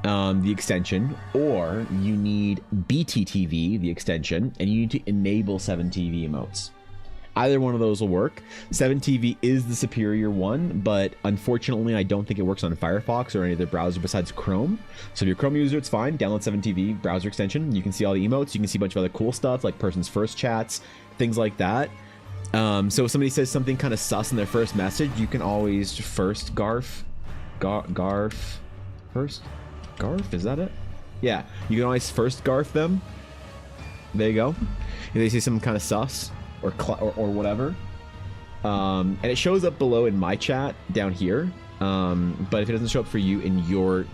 A: the extension, or you need BTTV, the extension, and you need to enable 7TV emotes. Either one of those will work. 7TV is the superior one, but unfortunately I don't think it works on Firefox or any other browser besides Chrome. So if you're a Chrome user, it's fine. Download 7TV browser extension. You can see all the emotes. You can see a bunch of other cool stuff like person's first chats, things like that. So if somebody says something kind of sus in their first message, you can always first garf, is that it? Yeah, you can always first garf them. There you go. If they say something kind of sus or whatever, and it shows up below in my chat down here. But if it doesn't show up for you in your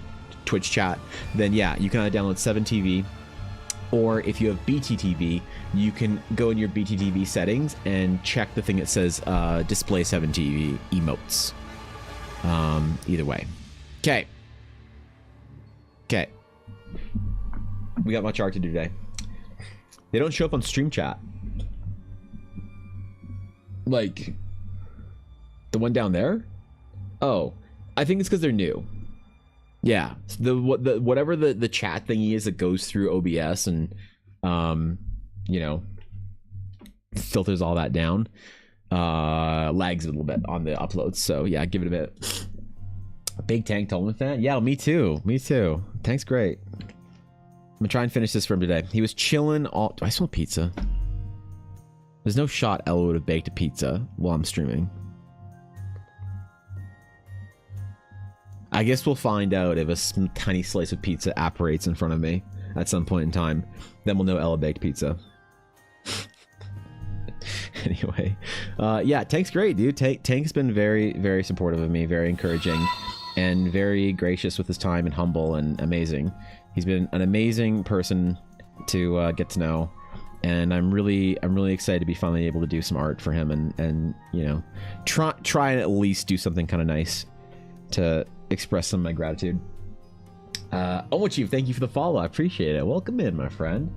A: Twitch chat, then yeah, you can either download 7TV, or if you have BTTV, you can go in your BTTV settings and check the thing that says display 7TV emotes. Either way. Okay. We got much art to do today. They don't show up on stream chat. Like the one down there? Oh, I think it's because they're new. Yeah, whatever the chat thingy is that goes through OBS and you know, filters all that down, lags a little bit on the uploads. So yeah, give it a bit. A big Tank Tolman fan? Yeah, me too. Tank's great. I'm gonna try and finish this for him today. He was chilling all... Do I smell pizza? There's no shot Ella would have baked a pizza while I'm streaming. I guess we'll find out if a tiny slice of pizza apparates in front of me at some point in time. Then we'll know Ella baked pizza. Anyway, yeah, Tank's great, dude. Tank's been very, very supportive of me, very encouraging, and very gracious with his time and humble and amazing. He's been an amazing person to get to know, and I'm really excited to be finally able to do some art for him and you know, try and at least do something kind of nice to express some of my gratitude. Chief, thank you for the follow. I appreciate it. Welcome in, my friend.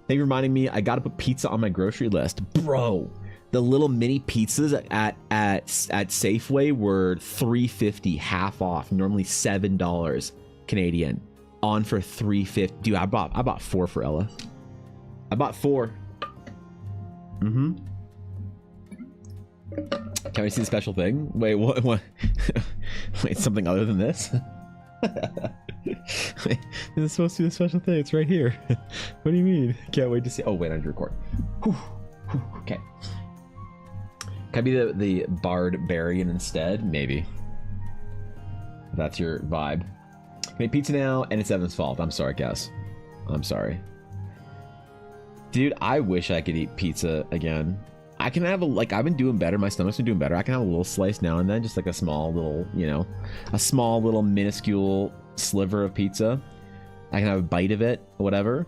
A: Thank you for reminding me. I gotta put pizza on my grocery list, bro. The little mini pizzas at Safeway were $3.50, half off. Normally $7 Canadian. On for $3.50. Dude, I bought 4 for Ella. I bought 4. Mm-hmm. Can we see the special thing? Wait, what? Wait, something other than this? Wait, this is supposed to be the special thing. It's right here. What do you mean? Can't wait to see. Oh, wait, I need to record. Okay. Can I be the barbarian instead? Maybe. If that's your vibe. Make pizza now, and it's Evan's fault. I'm sorry, Cass. I'm sorry. Dude, I wish I could eat pizza again. I can have I've been doing better. My stomach's been doing better. I can have a little slice now and then, just like a small little, you know, a small little minuscule sliver of pizza. I can have a bite of it, whatever.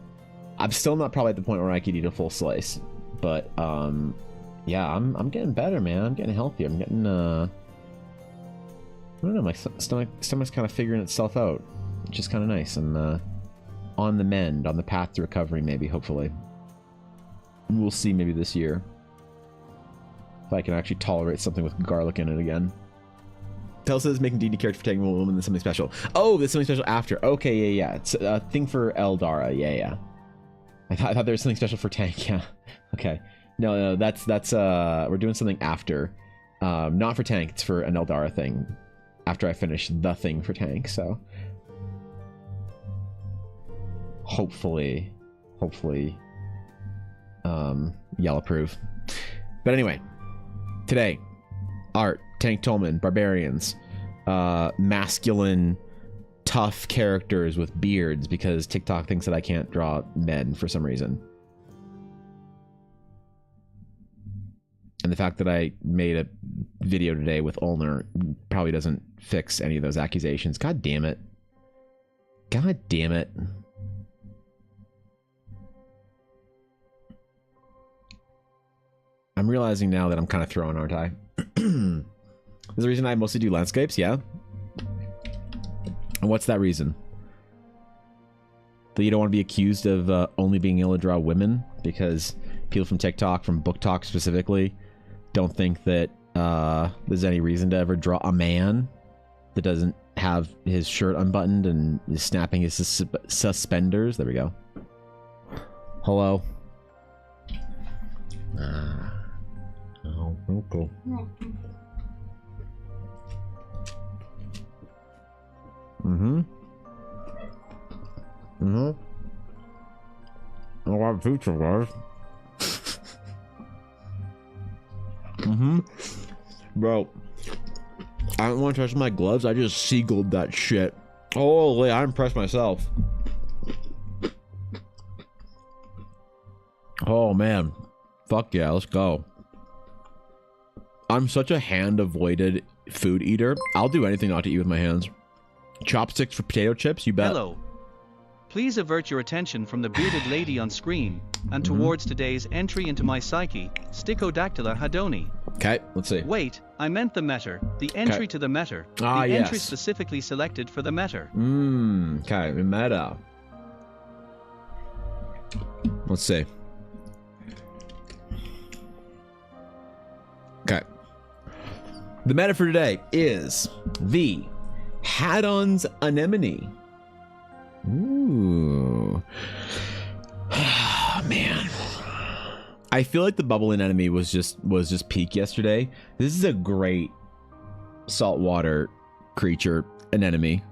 A: I'm still not probably at the point where I could eat a full slice, but yeah, I'm getting better, man. I'm getting healthier. I'm getting I don't know, my stomach's kind of figuring itself out, which is kind of nice. I'm on the mend, on the path to recovery, maybe, hopefully. We'll see, maybe this year, if I can actually tolerate something with garlic in it again. Tell says making D&D character for taking a woman is something special. Oh, there's something special after. Okay, yeah. It's a thing for Eldara. Yeah. I thought there was something special for Tank. Yeah. Okay. No, that's we're doing something after. Not for Tank. It's for an Eldara thing. after I finish the thing for tank, so hopefully y'all approve. But anyway, today, art, tank Tolman, barbarians, masculine, tough characters with beards, because TikTok thinks that I can't draw men for some reason. And the fact that I made a video today with Ulner probably doesn't fix any of those accusations. God damn it. God damn it. I'm realizing now that I'm kind of throwing, aren't I? There's a reason I mostly do landscapes, yeah? And what's that reason? That you don't want to be accused of only being able to draw women? Because people from TikTok, from Book Talk specifically, don't think that there's any reason to ever draw a man that doesn't have his shirt unbuttoned and is snapping his suspenders. There we go. Hello. Oh, okay. A lot of pizza, guys. Bro, I don't want to touch my gloves. I just seagulled that shit. Holy, I impressed myself. Oh man, fuck yeah, let's go. I'm such a hand-avoided food eater. I'll do anything not to eat with my hands. Chopsticks for potato chips, you bet.
C: Hello. Please avert your attention from the bearded lady on screen and towards today's entry into my psyche, Sticodactyla hadoni.
A: Okay, let's see.
C: Wait, I meant the meter. The entry to the meter.
A: Ah,
C: the
A: yes.
C: entry specifically selected for the meter.
A: Okay, meta. Let's see. Okay. The meta for today is the Hadon's Anemone. Ooh. Man. I feel like the bubble anemone was just peak yesterday. This is a great saltwater creature anemone.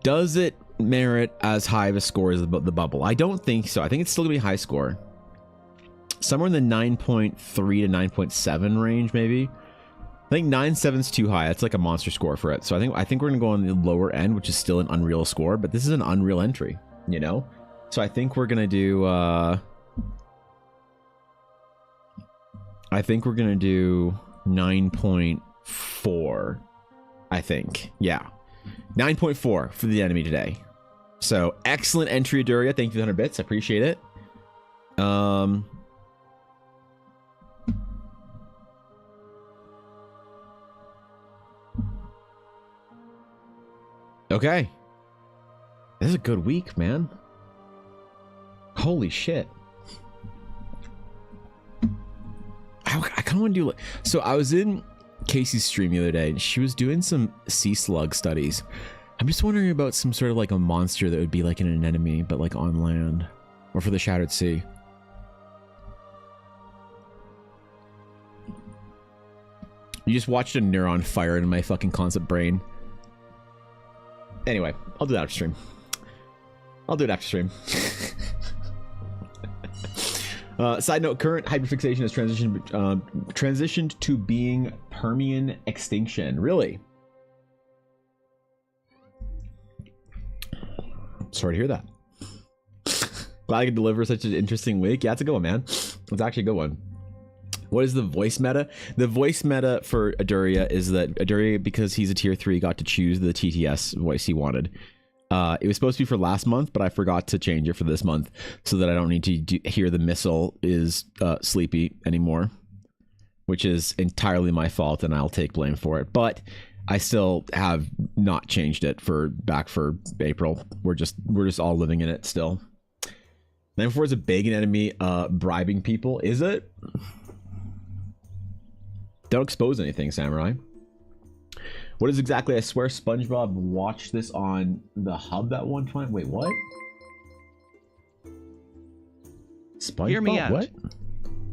A: Does it merit as high of a score as the bubble? I don't think so. I think it's still gonna be high score. Somewhere in the 9.3 to 9.7 range, maybe. I think 9.7's too high. That's like a monster score for it. So I think we're gonna go on the lower end, which is still an Unreal score, but this is an Unreal entry, you know? So I think we're gonna do 9.4. I think. Yeah. 9.4 for the enemy today. So excellent entry, Aduria. Thank you for the 100 bits. I appreciate it. Okay. This is a good week, man. Holy shit. I kind of want to do... So I was in Casey's stream the other day, and she was doing some sea slug studies. I'm just wondering about some sort of like a monster that would be like an anemone, but like on land. Or for the Shattered Sea. You just watched a neuron fire in my fucking concept brain. Anyway, I'll do that after stream. I'll do it after stream. Side note, current hyperfixation has transitioned to being Permian extinction. Really? Sorry to hear that. Glad I could deliver such an interesting week. Yeah, it's a good one, man. It's actually a good one. What is the voice meta? The voice meta for Aduria is that Aduria, because he's a tier 3, got to choose the TTS voice he wanted. It was supposed to be for last month, but I forgot to change it for this month so that I don't need to hear the missile is sleepy anymore, which is entirely my fault, and I'll take blame for it. But I still have not changed it back for April. We're just all living in it still. 9.4 is a big enemy bribing people. Is it? Don't expose anything, Samurai. What is exactly? I swear SpongeBob watched this on the hub at one time. Wait, what? SpongeBob?
C: Hear me out.
A: What?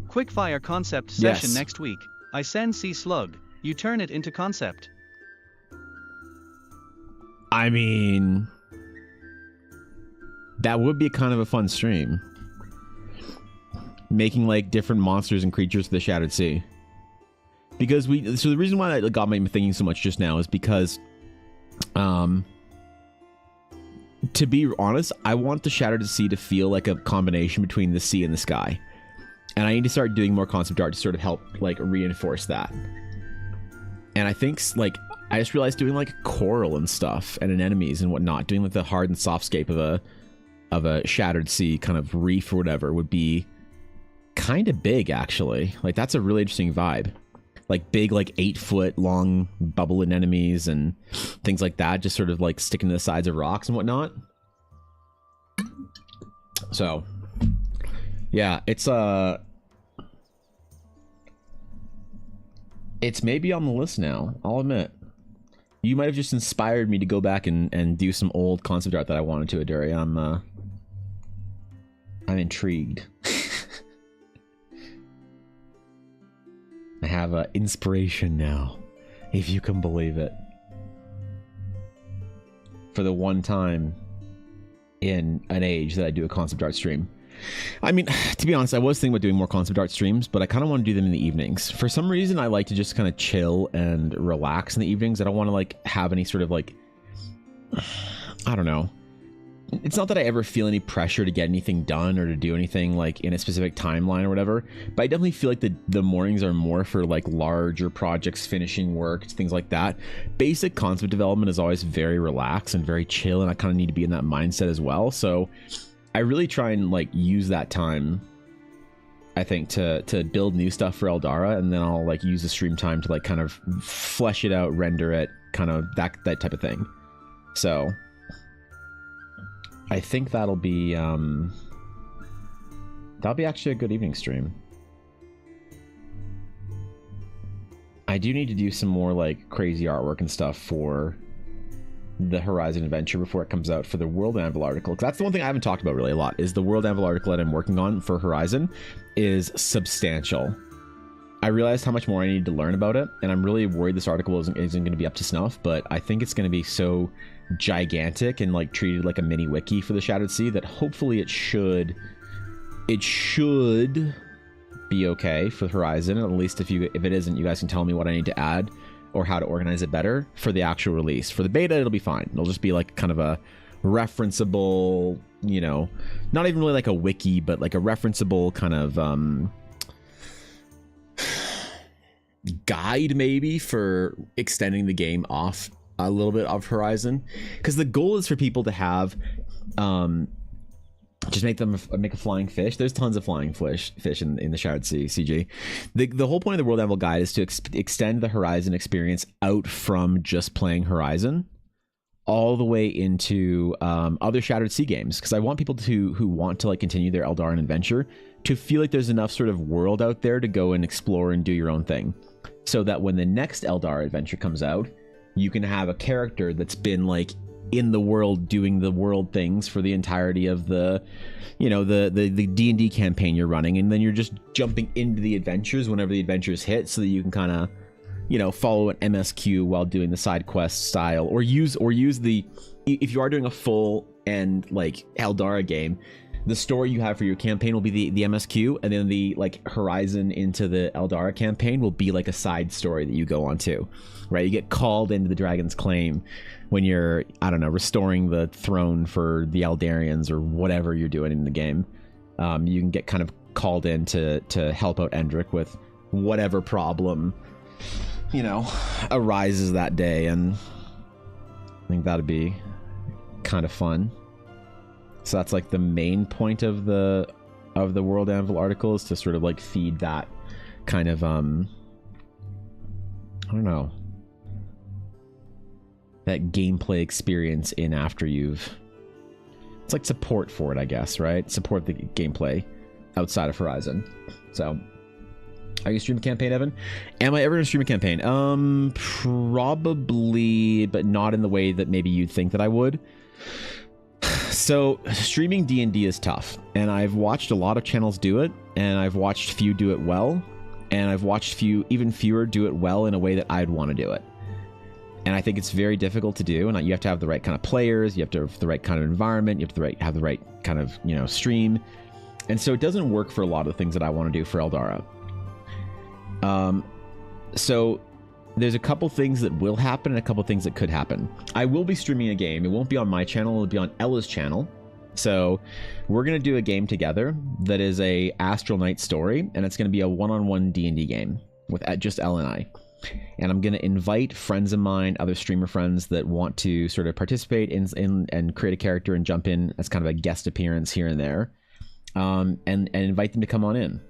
C: Quickfire concept session next week. I send C slug, you turn it into concept.
A: I mean, that would be kind of a fun stream. Making like different monsters and creatures of the Shattered Sea. Because so the reason why that got me thinking so much just now is because, to be honest, I want the Shattered Sea to feel like a combination between the sea and the sky. And I need to start doing more concept art to sort of help like reinforce that. And I think like I just realized doing like coral and stuff and anemones and whatnot, doing like the hard and soft scape of a Shattered Sea kind of reef or whatever would be kind of big, actually. Like that's a really interesting vibe. Like big, like 8-foot long bubble anemones and things like that, just sort of like sticking to the sides of rocks and whatnot. So, yeah, it's maybe on the list now, I'll admit. You might have just inspired me to go back and do some old concept art that I wanted to, Aduri. I'm intrigued. I have inspiration now, if you can believe it. For the one time in an age that I do a concept art stream. I mean, to be honest, I was thinking about doing more concept art streams, but I kind of want to do them in the evenings. For some reason, I like to just kind of chill and relax in the evenings. I don't want to like have any sort of like, I don't know. It's not that I ever feel any pressure to get anything done or to do anything like in a specific timeline or whatever, but I definitely feel like the mornings are more for like larger projects, finishing work, things like that. Basic concept development is always very relaxed and very chill, and I kind of need to be in that mindset as well. So I really try and like use that time, I think, to build new stuff for Eldara, and then I'll like use the stream time to like kind of flesh it out, render it, kind of that type of thing. So I think that'll be actually a good evening stream. I do need to do some more like crazy artwork and stuff for the Horizon adventure before it comes out for the World Anvil article, because that's the one thing I haven't talked about really a lot, is the World Anvil article that I'm working on for Horizon is substantial. I realized how much more I need to learn about it, and I'm really worried this article isn't going to be up to snuff, but I think it's going to be so gigantic and like treated like a mini wiki for the Shattered Sea that hopefully it should be okay for Horizon. At least if it isn't, you guys can tell me what I need to add or how to organize it better for the actual release. For the beta, it'll be fine. It'll just be like kind of a referenceable, you know, not even really like a wiki, but like a referenceable kind of guide maybe for extending the game off a little bit of Horizon, because the goal is for people to have just make a flying fish. There's tons of flying fish in the Shattered Sea CG. The whole point of the World Anvil guide is to extend the Horizon experience out from just playing Horizon all the way into other Shattered Sea games, because I want people who want to like continue their Eldarin adventure to feel like there's enough sort of world out there to go and explore and do your own thing, so that when the next Eldar adventure comes out, you can have a character that's been like in the world doing the world things for the entirety of the, you know, the D&D campaign you're running, and then you're just jumping into the adventures whenever the adventures hit, so that you can kind of, you know, follow an MSQ while doing the side quest style, or use the, if you are doing a full and like Eldara game, the story you have for your campaign will be the MSQ, and then the like Horizon into the Eldara campaign will be like a side story that you go on to, right? You get called into the Dragon's Claim when you're, I don't know, restoring the throne for the Eldarians or whatever you're doing in the game. You can get kind of called in to help out Endrick with whatever problem, you know, arises that day, and I think that'd be kind of fun. So that's like the main point of the World Anvil article, is to sort of like feed that kind of I don't know, that gameplay experience in after it's like support for it, I guess, right? Support the gameplay outside of Horizon. So are you streaming a campaign, Evan? Am I ever gonna stream a campaign? Probably, but not in the way that maybe you'd think that I would. So streaming D&D is tough, and I've watched a lot of channels do it, and I've watched few do it well. and I've watched even fewer do it well in a way that I'd want to do it. And I think it's very difficult to do, and you have to have the right kind of players, you have to have the right kind of environment, you have to have the right kind of, stream. And so it doesn't work for a lot of the things that I want to do for Eldara. So there's a couple things that will happen and a couple things that could happen. I will be streaming a game. It won't be on my channel, it'll be on Ella's channel. So we're going to do a game together that is a Astral Knight story, and it's going to be a one-on-one D&D game with just Ella and I. And I'm going to invite friends of mine, other streamer friends that want to sort of participate in and create a character and jump in as kind of a guest appearance here and there, and invite them to come on in.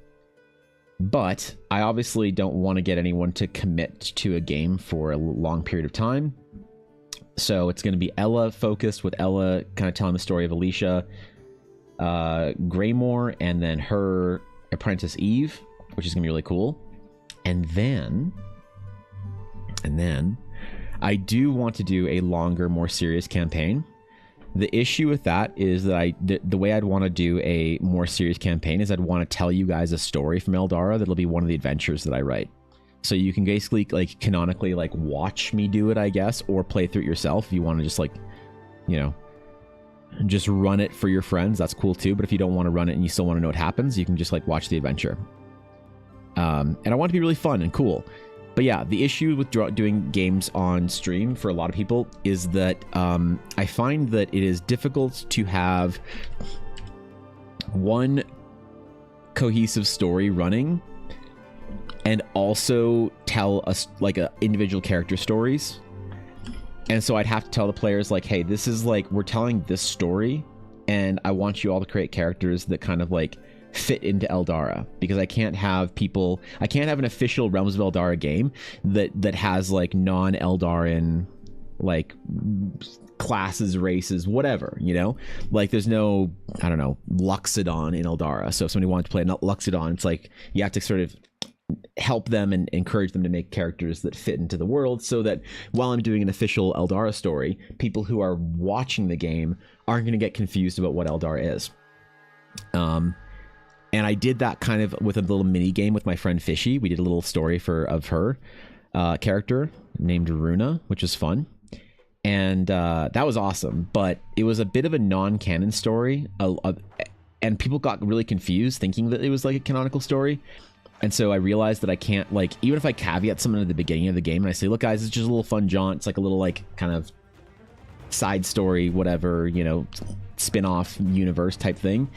A: But I obviously don't want to get anyone to commit to a game for a long period of time. So it's going to be Ella focused, with Ella kind of telling the story of Alicia, Greymore, and then her apprentice Eve, which is going to be really cool. And then I do want to do a longer, more serious campaign. The issue with that is that the way I'd want to do a more serious campaign is I'd want to tell you guys a story from Eldara that'll be one of the adventures that I write. So you can basically, like, canonically, like, watch me do it, I guess, or play through it yourself. If you want to just, like, just run it for your friends, that's cool too. But if you don't want to run it and you still want to know what happens, you can just, like, watch the adventure. And I want it to be really fun and cool. But yeah, the issue with doing games on stream for a lot of people is that I find that it is difficult to have one cohesive story running and also tell us like individual character stories. And so I'd have to tell the players, like, hey, this is like, we're telling this story, and I want you all to create characters that kind of like fit into Eldara, because I can't have an official Realms of Eldara game that has like non-Eldaran like classes, races, whatever, like there's no, I don't know, Luxodon in Eldara. So if somebody wanted to play Luxodon, it's like you have to sort of help them and encourage them to make characters that fit into the world, so that while I'm doing an official Eldara story, people who are watching the game aren't going to get confused about what Eldara is. And I did that kind of with a little mini game with my friend Fishy. We did a little story of her character named Runa, which was fun. And that was awesome. But it was a bit of a non-canon story. And people got really confused thinking that it was like a canonical story. And so I realized that I can't, like, even if I caveat someone at the beginning of the game and I say, look, guys, it's just a little fun jaunt. It's like a little, like, kind of side story, whatever, spin-off universe type thing.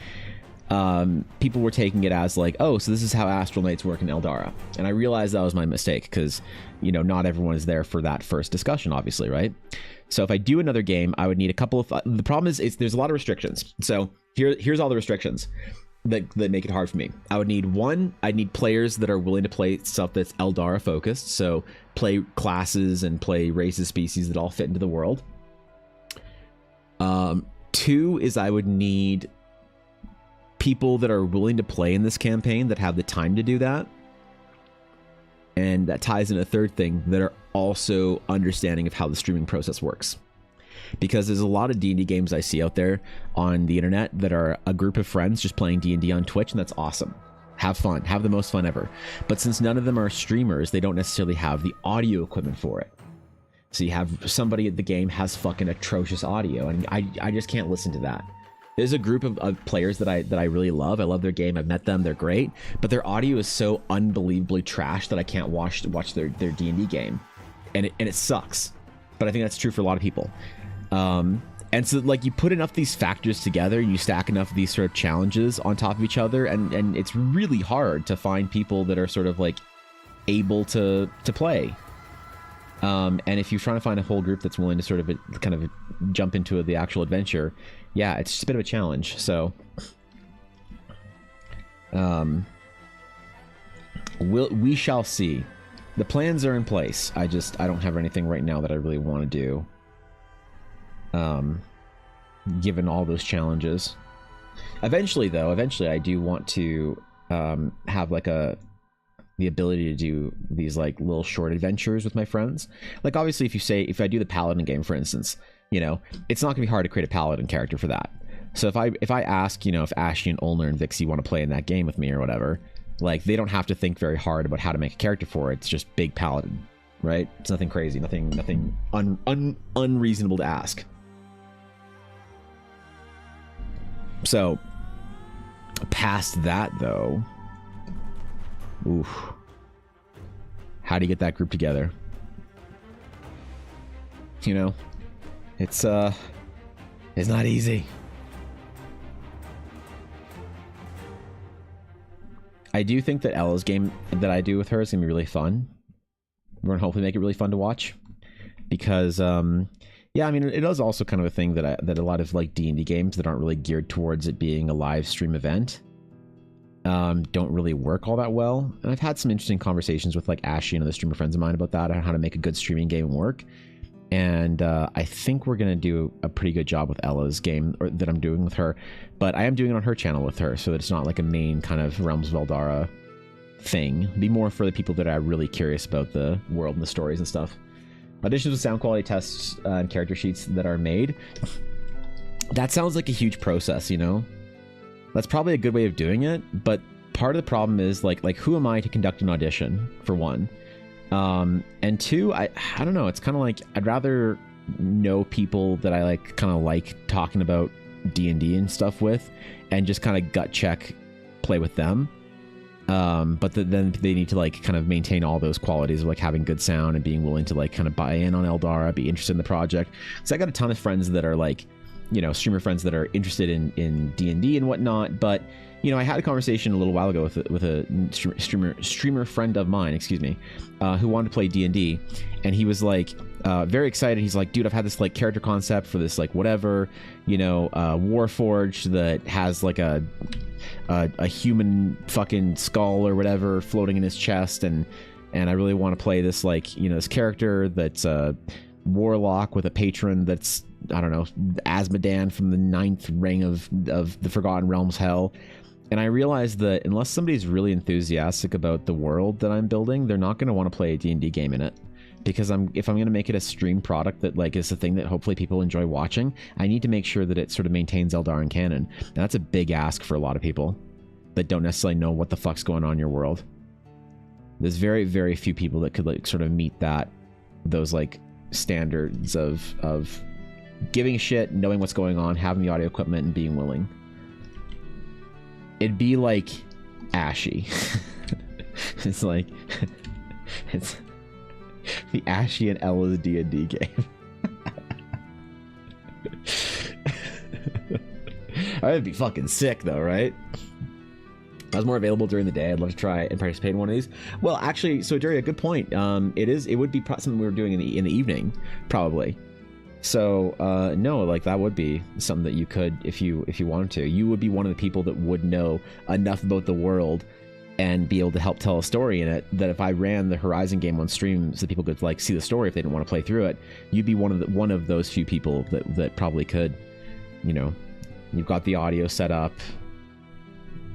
A: People were taking it as like, oh, so this is how Astral Knights work in Eldara. And I realized that was my mistake, because, not everyone is there for that first discussion, obviously, right? So if I do another game, I would need a couple of... The problem is there's a lot of restrictions. So here's all the restrictions that make it hard for me. I'd need players that are willing to play stuff that's Eldara focused. So play classes and play races, species that all fit into the world. 2 is I would need people that are willing to play in this campaign that have the time to do that. And that ties in a third thing, that are also understanding of how the streaming process works. Because there's a lot of D&D games I see out there on the internet that are a group of friends just playing D&D on Twitch, and that's awesome. Have fun. Have the most fun ever. But since none of them are streamers, they don't necessarily have the audio equipment for it. So you have somebody at the game has fucking atrocious audio, and I just can't listen to that. There's a group of players that I really love. I love their game. I've met them. They're great. But their audio is so unbelievably trash that I can't watch their D&D game. And it sucks. But I think that's true for a lot of people. And so, like, you put enough of these factors together, you stack enough of these sort of challenges on top of each other, and it's really hard to find people that are sort of, like, able to play. And if you're trying to find a whole group that's willing to sort of kind of jump into the actual adventure, yeah, it's just a bit of a challenge. So, we shall see. The plans are in place. I don't have anything right now that I really want to do. Given all those challenges. Eventually I do want to have like the ability to do these like little short adventures with my friends. Like, obviously, if I do the Paladin game, for instance, it's not gonna be hard to create a Paladin character for that. So if I ask, if Ashley and Olner and Vixie want to play in that game with me or whatever, Like, they don't have to think very hard about how to make a character for it. It's just big paladin, right? It's nothing crazy, nothing unreasonable to ask. So, past that though, oof, how do you get that group together? You know, it's not easy. I do think that Ella's game that I do with her is gonna be really fun. We're gonna hopefully make it really fun to watch, because yeah, I mean, it is also kind of a thing that a lot of like D&D games that aren't really geared towards it being a live stream event don't really work all that well. And I've had some interesting conversations with like Ashy and other streamer friends of mine about that, on how to make a good streaming game work. And I think we're gonna do a pretty good job with Ella's game, or that I'm doing with her, but I am doing it on her channel with her, so that it's not like a main kind of Realms of Eldara thing. It'd be more for the people that are really curious about the world and the stories and stuff. Auditions with sound quality tests and character sheets that are made. That sounds like a huge process, you know? That's probably a good way of doing it, but part of the problem is like who am I to conduct an audition, for one? And two, I don't know, it's kind of like I'd rather know people that I like talking about D&D and stuff with, and just kind of gut check play with them. But then they need to like kind of maintain all those qualities of like having good sound and being willing to like kind of buy in on Eldara, be interested in the project. So I got a ton of friends that are like, you know, streamer friends that are interested in D&D and whatnot, but you know, I had a conversation a little while ago with a streamer friend of mine, excuse me, who wanted to play D&D, and he was like very excited. He's like, dude, I've had this like character concept for this like whatever, you know, Warforged that has like a human fucking skull or whatever floating in his chest, and I really want to play this like, you know, this character that's a warlock with a patron that's, I don't know, Asmodan from the 9th ring of the Forgotten Realms hell. And I realized that unless somebody's really enthusiastic about the world that I'm building, they're not going to want to play a D&D game in it. Because if I'm going to make it a stream product that like is a thing that hopefully people enjoy watching, I need to make sure that it sort of maintains Eldarin canon. And that's a big ask for a lot of people that don't necessarily know what the fuck's going on in your world. There's very, very few people that could like sort of meet those like standards of giving a shit, knowing what's going on, having the audio equipment, and being willing. It'd be like Ashy. It's like it's the Ashy and Ella's D&D game. That'd be fucking sick though, right? If I was more available during the day, I'd love to try and participate in one of these. Well, actually, so Jerry, a good point. It would be something we were doing in the evening, probably. So no, like that would be something that you could, if you wanted to. You would be one of the people that would know enough about the world and be able to help tell a story in it, that if I ran the Horizon game on stream so people could like see the story if they didn't want to play through it, you'd be one of those few people that probably could. You know, you've got the audio set up,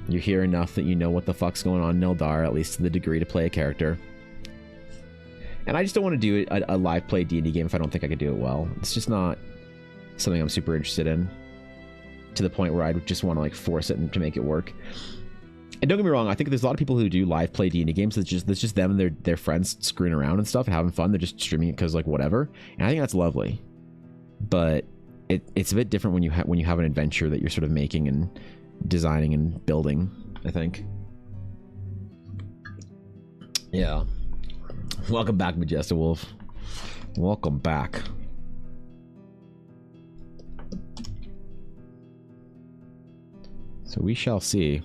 A: you hear enough that you know what the fuck's going on in Eldar, at least to the degree to play a character. And I just don't want to do a live play D&D game if I don't think I could do it well. It's just not something I'm super interested in, to the point where I'd just want to like force it to make it work. And don't get me wrong, I think there's a lot of people who do live play D&D games that's just them and their friends screwing around and stuff and having fun. They're just streaming it because like whatever. And I think that's lovely. But it's a bit different when you have an adventure that you're sort of making and designing and building, I think. Yeah. Welcome back, Majesta Wolf. Welcome back. So we shall see.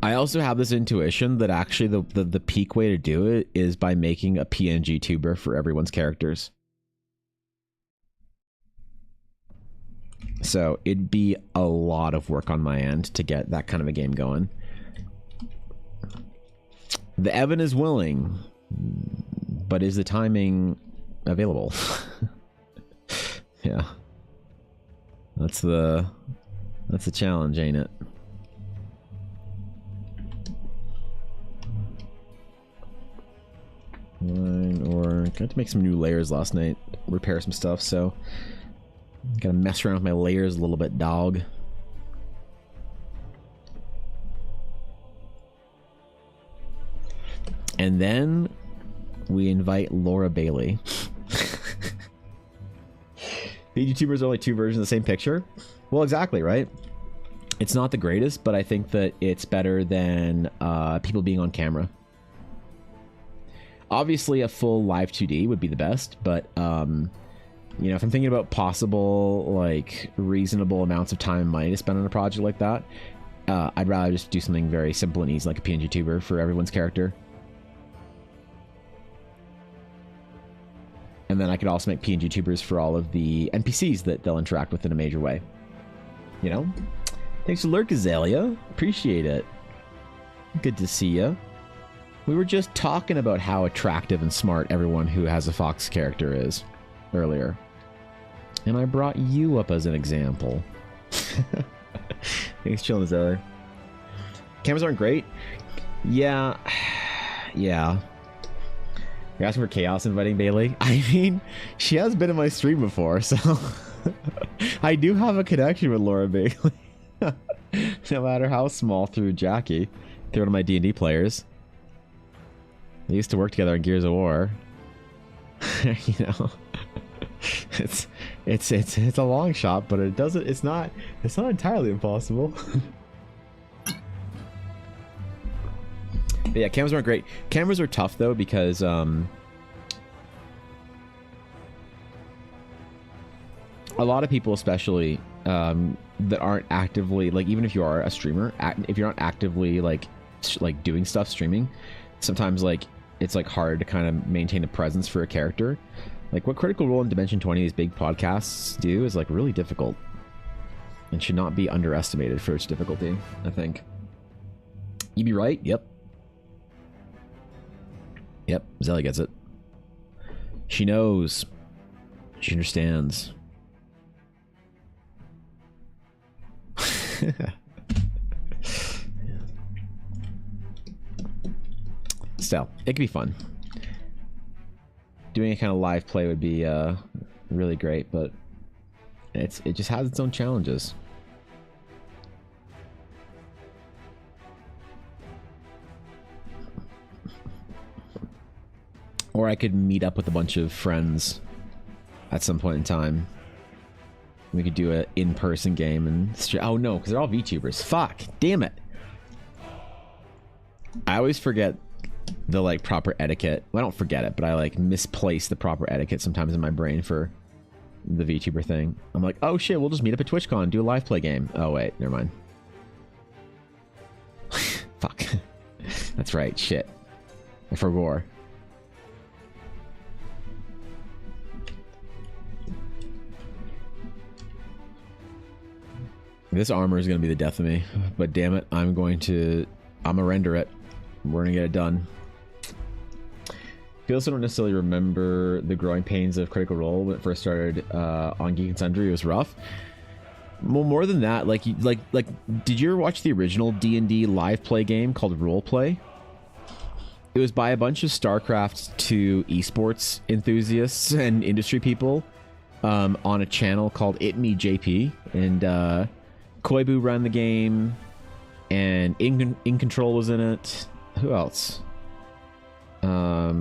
A: I also have this intuition that actually the peak way to do it is by making a PNG tuber for everyone's characters. So it'd be a lot of work on my end to get that kind of a game going. The Evan is willing, but is the timing available? Yeah. That's the challenge, ain't it? Or got to make some new layers last night, repair some stuff, so gotta mess around with my layers a little bit, dog. And then we invite Laura Bailey. The YouTubers are only 2 versions of the same picture. Well, exactly, right? It's not the greatest, but I think that it's better than people being on camera. Obviously, a full live 2D would be the best, but you know, if I'm thinking about possible, like, reasonable amounts of time and money to spend on a project like that, I'd rather just do something very simple and easy, like a PNG tuber for everyone's character. And then I could also make PNG tubers for all of the NPCs that they'll interact with in a major way. You know? Thanks for lurk, Azalea. Appreciate it. Good to see ya. We were just talking about how attractive and smart everyone who has a fox character is earlier. And I brought you up as an example. Thanks, chilling, Azalea. Cameras aren't great. Yeah. Yeah. You're asking for chaos inviting Bailey? I mean, she has been in my stream before, so I do have a connection with Laura Bailey. No matter how small, through Jackie. Through one of my D&D players. They used to work together on Gears of War. You know. It's a long shot, but it's not entirely impossible. But yeah, cameras weren't great. Cameras are tough though, because a lot of people, especially that aren't actively, like, even if you are a streamer, if you're not actively like doing stuff streaming, sometimes like it's like hard to kind of maintain a presence for a character. Like what Critical Role and Dimension 20, these big podcasts, do is like really difficult and should not be underestimated for its difficulty, I think. You be right? Yep. Yep, Zelly gets it. She knows. She understands. Still, it could be fun. Doing a kind of live play would be really great, but it just has its own challenges. Or I could meet up with a bunch of friends at some point in time. We could do an in-person game and... Oh no, because they're all VTubers. Fuck! Damn it! I always forget the, like, proper etiquette. Well, I don't forget it, but I, like, misplace the proper etiquette sometimes in my brain for the VTuber thing. I'm like, oh shit, we'll just meet up at TwitchCon and do a live play game. Oh wait, never mind. Fuck. That's right, shit. I forgot. This armor is going to be the death of me, but damn it, I'm gonna render it. We're gonna get it done. I also don't necessarily remember the growing pains of Critical Role when it first started on Geek and Sundry. It was rough. Well, more than that, like, did you ever watch the original D&D live play game called Roleplay? It was by a bunch of StarCraft 2 esports enthusiasts and industry people on a channel called It Me JP, and Koibu ran the game, and In Control was in it. Who else? I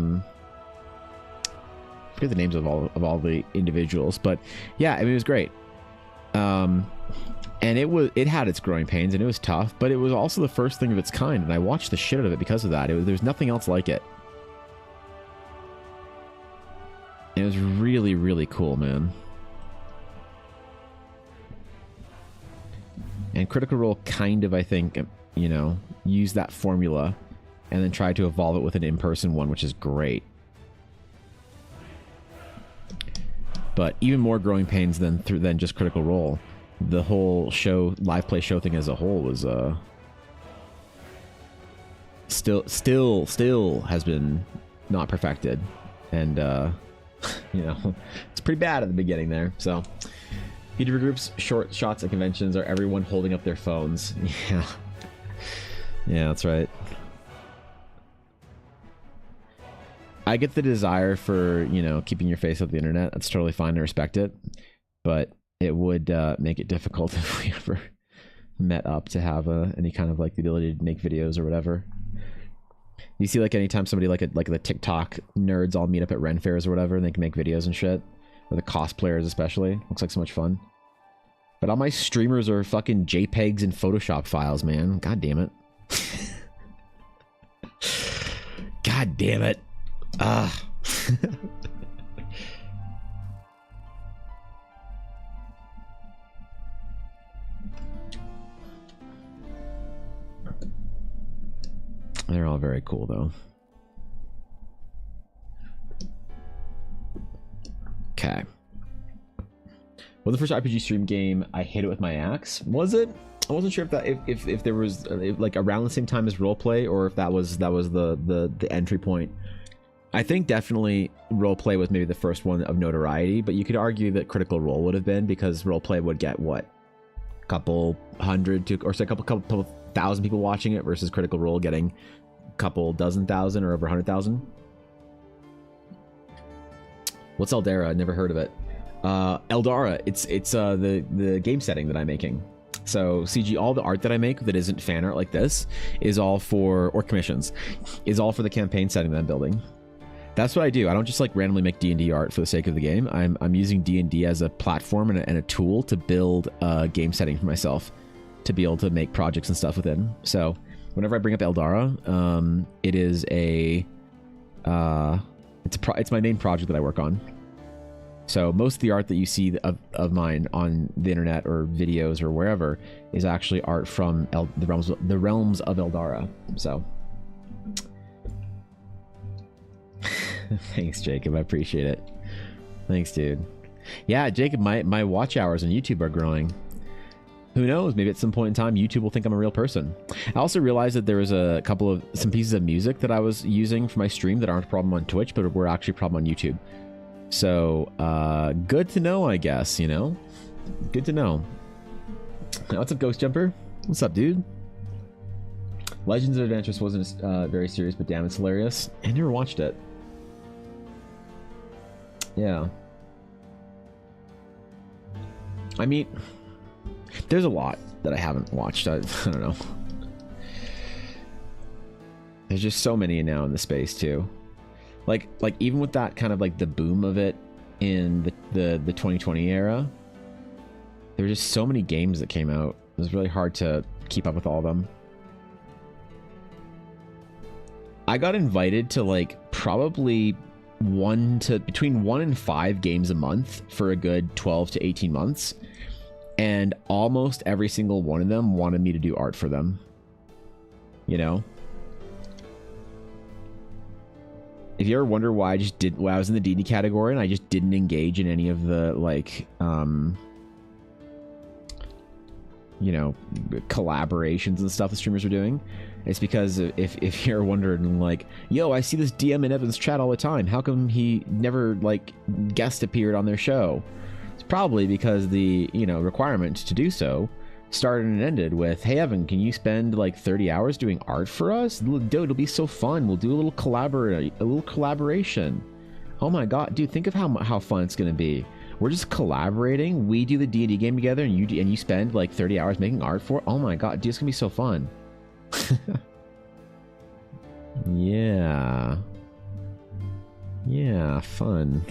A: forget the names of all the individuals, but yeah, I mean, it was great. And it had its growing pains, and it was tough, but it was also the first thing of its kind, and I watched the shit out of it because of that. There's nothing else like it. It was really, really cool, man. And Critical Role kind of, I think, you know, used that formula and then tried to evolve it with an in-person one, which is great. But even more growing pains than just Critical Role. The whole show, live play show thing as a whole was still has been not perfected, and you know, it's pretty bad at the beginning there. So VTuber groups, short shots at conventions are everyone holding up their phones. Yeah. Yeah, that's right. I get the desire for, you know, keeping your face off the internet. That's totally fine. I respect it. But it would make it difficult if we ever met up to have any kind of, like, the ability to make videos or whatever. You see, like, anytime somebody like the TikTok nerds all meet up at Ren fairs or whatever, and they can make videos and shit, or the cosplayers especially. Looks like so much fun. But all my streamers are fucking JPEGs and Photoshop files, man. God damn it. God damn it. Ah. They're all very cool, though. Okay. Well, the first RPG stream game, I hit it with my axe. Was it? I wasn't sure if that if there was like around the same time as roleplay, or if that was the entry point. I think definitely roleplay was maybe the first one of notoriety, but you could argue that Critical Role would have been, because roleplay would get what, a couple hundred to, or say a couple thousand people watching it, versus Critical Role getting a couple dozen thousand or over 100,000. What's Eldara? I never heard of it. Eldara, it's the game setting that I'm making. So CG, all the art that I make that isn't fan art like this is all for, or commissions, is all for the campaign setting that I'm building. That's what I do. I don't just like randomly make D&D art for the sake of the game. I'm using D&D as a platform and a tool to build a game setting for myself, to be able to make projects and stuff within. So whenever I bring up Eldara, it is it's my main project that I work on. So most of the art that you see of mine on the internet or videos or wherever is actually art from the realms of Eldara. So thanks, Jacob. I appreciate it. Thanks, dude. Yeah, Jacob, my watch hours on YouTube are growing. Who knows? Maybe at some point in time, YouTube will think I'm a real person. I also realized that there was some pieces of music that I was using for my stream that aren't a problem on Twitch, but were actually a problem on YouTube. So, good to know, I guess, you know? Good to know. What's up, Ghost Jumper? What's up, dude? Legends of Adventures wasn't very serious, but damn, it's hilarious. I never watched it. Yeah. I mean, there's a lot that I haven't watched. I don't know. There's just so many now in the space, too. Like even with that kind of like the boom of it in the 2020 era, there were just so many games that came out. It was really hard to keep up with all of them. I got invited to like probably between 1 and 5 games a month for a good 12 to 18 months. And almost every single one of them wanted me to do art for them. You know? If you ever wonder why I was in the D&D category and I just didn't engage in any of the like, you know, collaborations and stuff the streamers were doing, it's because if you're wondering like, yo, I see this DM in Evan's chat all the time, how come he never like guest appeared on their show? It's probably because the, you know, requirement to do so started and ended with, hey Evan, can you spend like 30 hours doing art for us? Dude, it'll be so fun. We'll do a little collaboration. Oh my god, dude, think of how fun it's gonna be. We're just collaborating. We do the D&D game together, and you spend like 30 hours making art for it. Oh my god, dude, it's gonna be so fun. Yeah, fun.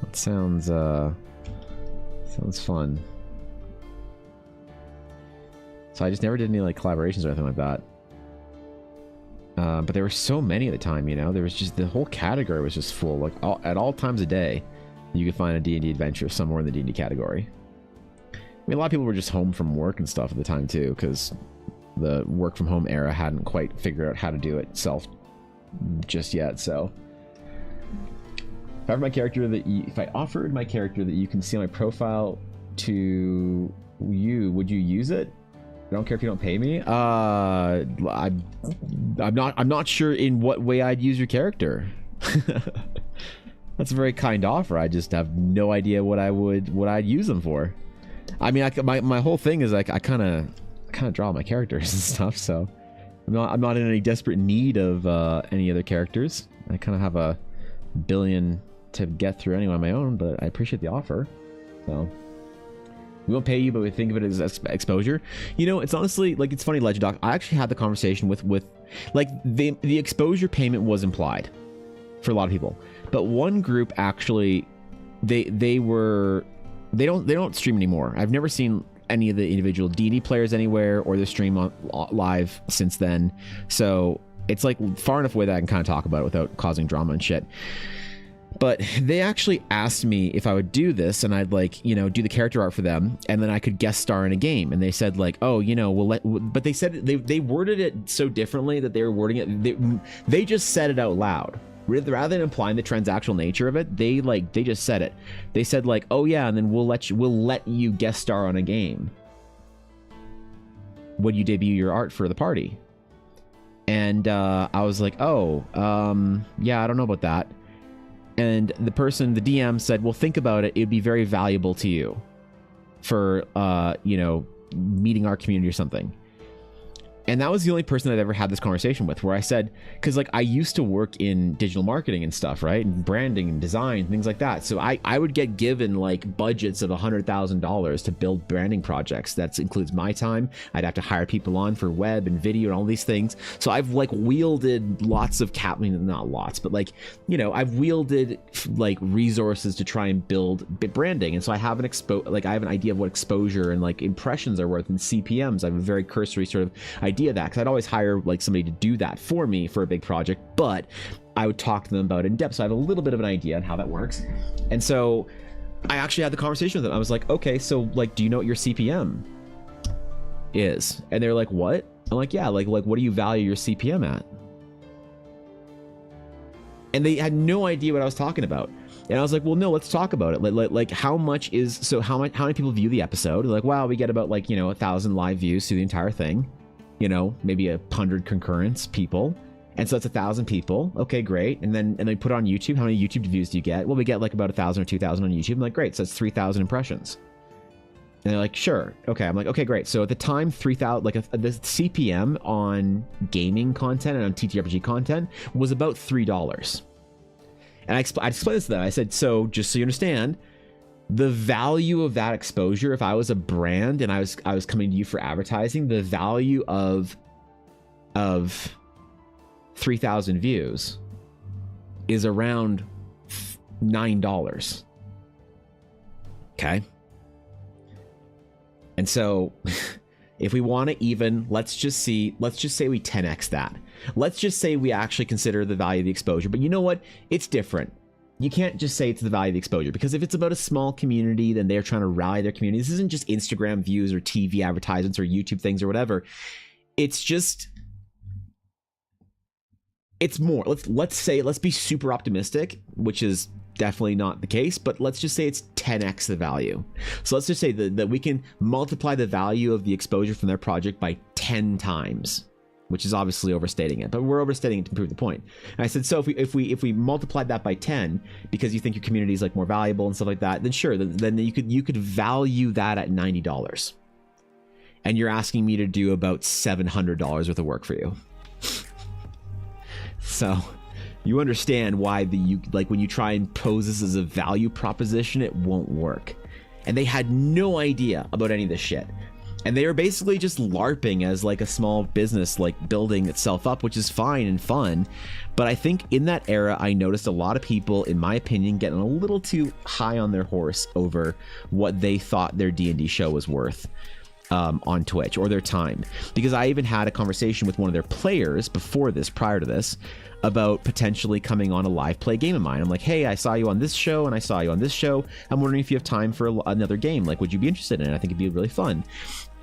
A: That sounds fun. So I just never did any like collaborations or anything like that. But there were so many at the time, you know. There was just, the whole category was just full. Like at all times of day, you could find a D&D adventure somewhere in the D&D category. I mean, a lot of people were just home from work and stuff at the time too, because the work from home era hadn't quite figured out how to do it itself just yet. So if I offered my character that you can see on my profile to you, would you use it? I don't care if you don't pay me. I'm not sure in what way I'd use your character. That's a very kind offer. I just have no idea what I'd use them for. I mean, my whole thing is like I kind of draw my characters and stuff, so I'm not in any desperate need of any other characters. I kind of have a billion to get through anyway on my own, but I appreciate the offer. So We won't pay you, but we think of it as exposure. You know, it's honestly, like, it's funny, Legend Doc. I actually had the conversation with like, the exposure payment was implied for a lot of people. But one group actually, they don't stream anymore. I've never seen any of the individual D&D players anywhere or their stream on live since then. So it's like far enough away that I can kind of talk about it without causing drama and shit. But they actually asked me if I would do this, and I'd, like, you know, do the character art for them, and then I could guest star in a game. And they said, like, oh, you know, but they said they worded it so differently that they were wording it. They just said it out loud. Rather than implying the transactional nature of it, they just said it. They said, like, oh yeah, and then we'll let you guest star on a game when you debut your art for the party. And I was like, oh, yeah, I don't know about that. And the DM said, well, think about it. It'd be very valuable to you for, you know, meeting our community or something. And that was the only person I've ever had this conversation with, where I said, because, like, I used to work in digital marketing and stuff, right? And branding and design, things like that. So I would get given, like, budgets of $100,000 to build branding projects. That includes my time. I'd have to hire people on for web and video and all these things. So I've, like, wielded lots of not lots, but, like, you know, I've wielded, like, resources to try and build branding. And so I have I have an idea of what exposure and, like, impressions are worth in CPMs. I have a very cursory sort of idea of that, because I'd always hire, like, somebody to do that for me for a big project, but I would talk to them about it in depth, so I have a little bit of an idea on how that works. And so I actually had the conversation with them. I was like, okay, so, like, do you know what your CPM is? And they're like, what? I'm like, yeah, like what do you value your CPM at? And they had no idea what I was talking about. And I was like, well, no, let's talk about it. Like how many people view the episode? They're like, wow, we get about, like, you know, 1,000 live views through the entire thing. You know, maybe 100 concurrence people. And so that's 1,000 people. Okay, great. And then put it on YouTube. How many YouTube views do you get? Well, we get, like, about 1,000 or 2,000 on YouTube. I'm like, great. So that's 3,000 impressions. And they're like, sure. Okay. I'm like, okay, great. So at the time, 3,000, like, the CPM on gaming content and on TTRPG content was about $3. And I explained this to them. I said, so just so you understand, the value of that exposure, if I was a brand and I was coming to you for advertising, the value of 3,000 views is around $9. Okay. And so if we want to even, let's just say we 10x that. Let's just say we actually consider the value of the exposure. But you know what? It's different. You can't just say it's the value of the exposure, because if it's about a small community, then they're trying to rally their community. This isn't just Instagram views or TV advertisements or YouTube things or whatever. It's just, it's more. Let's be super optimistic, which is definitely not the case, but let's just say it's 10x the value. So let's just say that we can multiply the value of the exposure from their project by 10 times. Which is obviously overstating it, but we're overstating it to prove the point. And I said, so if we multiplied that by 10, because you think your community is, like, more valuable and stuff like that, then sure, then you could value that at $90. And you're asking me to do about $700 worth of work for you. So you understand why when you try and pose this as a value proposition, it won't work. And they had no idea about any of this shit. And they are basically just LARPing as, like, a small business, like, building itself up, which is fine and fun. But I think in that era, I noticed a lot of people, in my opinion, getting a little too high on their horse over what they thought their D&D show was worth on Twitch, or their time. Because I even had a conversation with one of their players prior to this, about potentially coming on a live play game of mine. I'm like, hey, I saw you on this show and I saw you on this show. I'm wondering if you have time for another game. Like, would you be interested in it? I think it'd be really fun.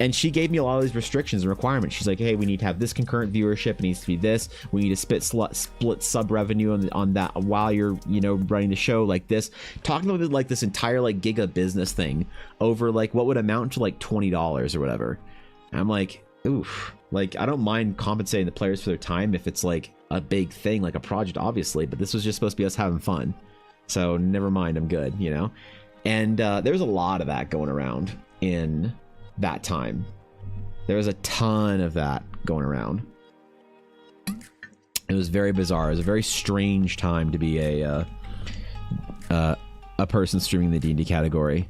A: And she gave me a lot of these restrictions and requirements. She's like, hey, we need to have this concurrent viewership. It needs to be this. We need to split sub revenue on that while you're, you know, running the show, like this. Talking about, like, this entire, like, giga business thing over, like, what would amount to, like, $20 or whatever. And I'm like, oof. Like, I don't mind compensating the players for their time if it's, like, a big thing, like a project, obviously, but this was just supposed to be us having fun. So never mind, I'm good, you know? And there's a lot of that going around in that time. There was a ton of that going around. It was very bizarre. It was a very strange time to be a person streaming the D&D category.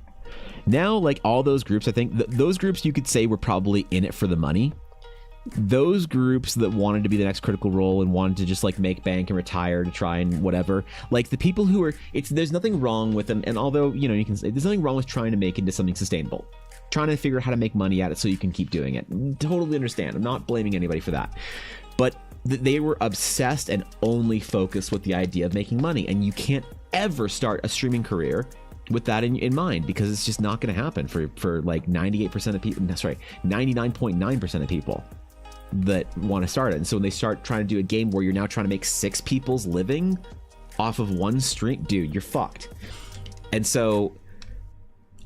A: Now, like all those groups, I think those groups you could say were probably in it for the money. Those groups that wanted to be the next Critical Role and wanted to just like make bank and retire to try and whatever, like the people who are, there's nothing wrong with them. And although, you know, you can say there's nothing wrong with trying to make it into something sustainable, trying to figure out how to make money at it so you can keep doing it. Totally understand. I'm not blaming anybody for that. But they were obsessed and only focused with the idea of making money. And you can't ever start a streaming career with that in mind, because it's just not going to happen for like 98% of people. Sorry, 99.9% of people that want to start it. And so when they start trying to do a game where you're now trying to make 6 people's living off of one stream, dude, you're fucked. And so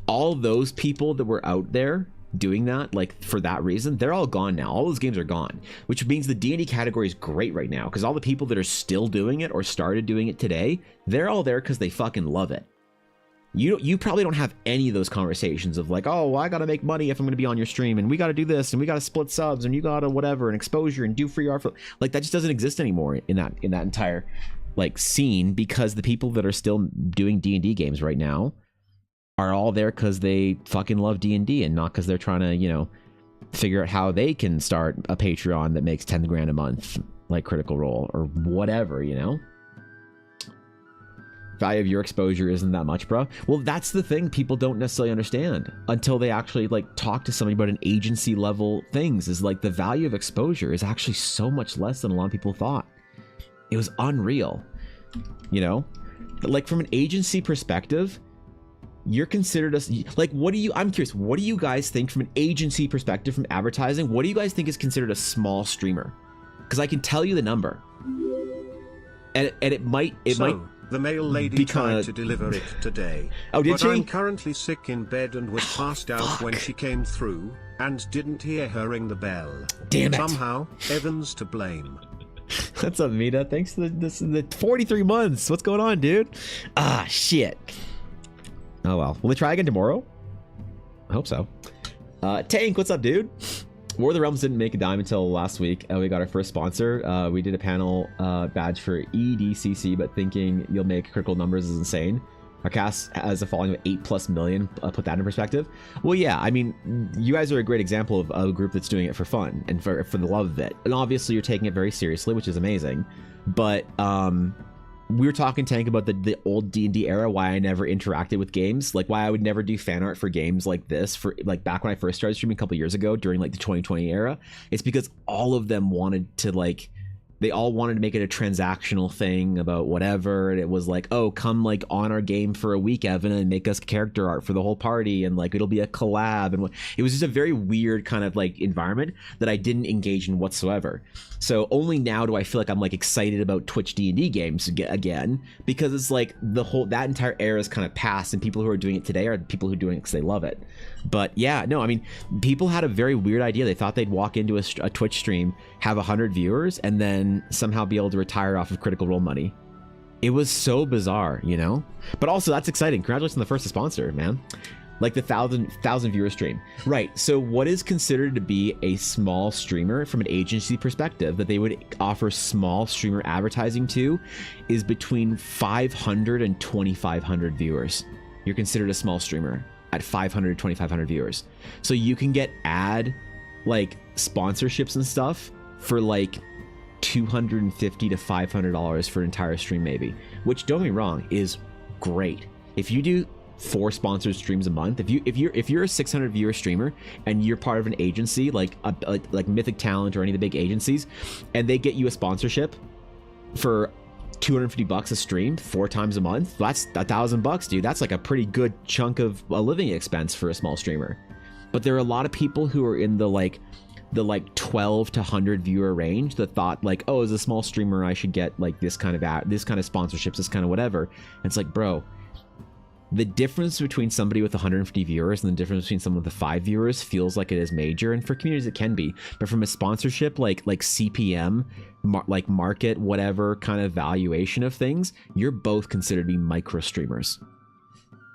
A: all those people that were out there doing that, like for that reason, they're all gone now. All those games are gone, which means the D&D category is great right now, because all the people that are still doing it or started doing it today, they're all there because they fucking love it. You probably don't have any of those conversations of like, oh, well, I gotta make money if I'm gonna be on your stream, and we gotta do this, and we gotta split subs, and you gotta whatever, and exposure, and do free art. Like that just doesn't exist anymore in that entire like scene, because the people that are still doing D&D games right now are all there because they fucking love D&D, and not because they're trying to, you know, figure out how they can start a Patreon that makes 10 grand a month, like Critical Role or whatever, you know. Value of your exposure isn't that much, bro. Well, that's the thing people don't necessarily understand until they actually like talk to somebody about an agency level things, is like the value of exposure is actually so much less than a lot of people thought. It was unreal, you know. But like from an agency perspective, you're considered like, I'm curious, what do you guys think from an agency perspective, from advertising, what do you guys think is considered a small streamer? Because I can tell you the number, and it might
B: the mail lady tried to deliver it today.
A: Oh, did
B: but
A: she?
B: I'm currently sick in bed and was passed out when she came through, and didn't hear her ring the bell.
A: Damn it.
B: Somehow, Evan's to blame.
A: What's up, Mita? Thanks for the 43 months. What's going on, dude? Ah, shit. Oh, well. Will they try again tomorrow? I hope so. Tank, what's up, dude? War of the Realms didn't make a dime until last week. We got our first sponsor. We did a panel badge for EDCC, but thinking you'll make critical numbers is insane. Our cast has a following of 8+ million. Put that in perspective. Well, yeah, I mean, you guys are a great example of a group that's doing it for fun and for the love of it. And obviously you're taking it very seriously, which is amazing. But we were talking, Tank, about the old D&D era, why I never interacted with games, like why I would never do fan art for games like this, for like back when I first started streaming a couple years ago during like the 2020 era. It's because all of them wanted to like, they all wanted to make it a transactional thing about whatever. And it was like, oh, come like on our game for a week, Evan, and make us character art for the whole party. And like, it'll be a collab. And it was just a very weird kind of like environment that I didn't engage in whatsoever. So only now do I feel like I'm like excited about Twitch D&D games again, because it's like that entire era is kind of past, and people who are doing it today are the people who are doing it because they love it. But yeah, no, I mean, people had a very weird idea. They thought they'd walk into a Twitch stream, have 100 viewers, and then somehow be able to retire off of Critical Role money. It was so bizarre, you know? But also, that's exciting. Congratulations on the first sponsor, man. Like the 1,000 viewer stream. Right, so what is considered to be a small streamer from an agency perspective that they would offer small streamer advertising to is between 500 and 2,500 viewers. You're considered a small streamer at 500 to 2,500 viewers. So you can get like sponsorships and stuff for like $250 to $500 for an entire stream maybe, which, don't get me wrong, is great. If you do 4 sponsored streams a month, if you're a 600 viewer streamer and you're part of an agency like Mythic Talent or any of the big agencies, and they get you a sponsorship for $250 a stream 4 times a month, that's $1,000, dude. That's like a pretty good chunk of a living expense for a small streamer. But there are a lot of people who are in the 12 to 100 viewer range that thought like, oh, as a small streamer I should get like this kind of sponsorships, this kind of whatever. And it's like, bro, the difference between somebody with 150 viewers and the difference between someone with 5 viewers feels like it is major, and for communities it can be, but from a sponsorship like CPM, like market whatever kind of valuation of things, you're both considered to be micro streamers.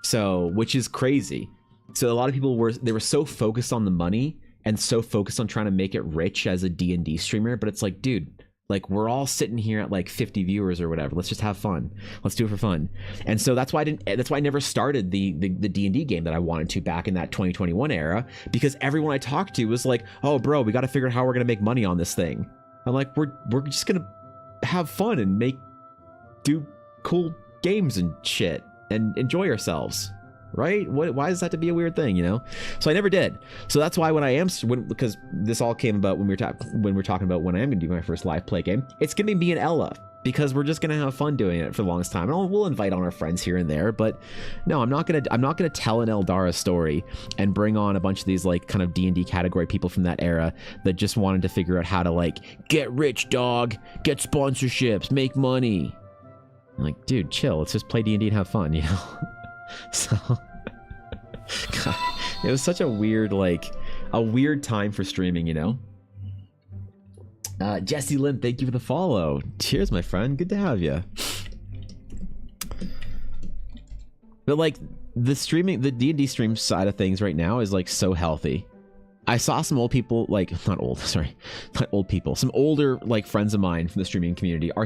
A: So, which is crazy. So a lot of people were so focused on the money and so focused on trying to make it rich as a D&D streamer, but it's like, dude, Like, we're all sitting here at like 50 viewers or whatever. Let's just have fun. Let's do it for fun. And so that's why I never started the D&D game that I wanted to back in that 2021 era, because everyone I talked to was like, oh bro, we got to figure out how we're going to make money on this thing. I'm like, we're just going to have fun and do cool games and shit and enjoy ourselves. Right? Why does that have to be a weird thing, you know? So I never did. So that's why because this all came about when we were talking about when I am going to do my first live play game, it's going to be me and Ella, because we're just going to have fun doing it for the longest time. And we'll invite on our friends here and there, but no, I'm not going to tell an Eldara story and bring on a bunch of these like kind of D&D category people from that era that just wanted to figure out how to like get rich, dog, get sponsorships, make money. I'm like, dude, chill. Let's just play D&D and have fun, you know? So God, it was such a weird time for streaming, you know. Jesse Lynn, thank you for the follow. Cheers, my friend. Good to have you. But like the D&D stream side of things right now is like so healthy. I saw some old people, like not old people, some older like friends of mine from the streaming community are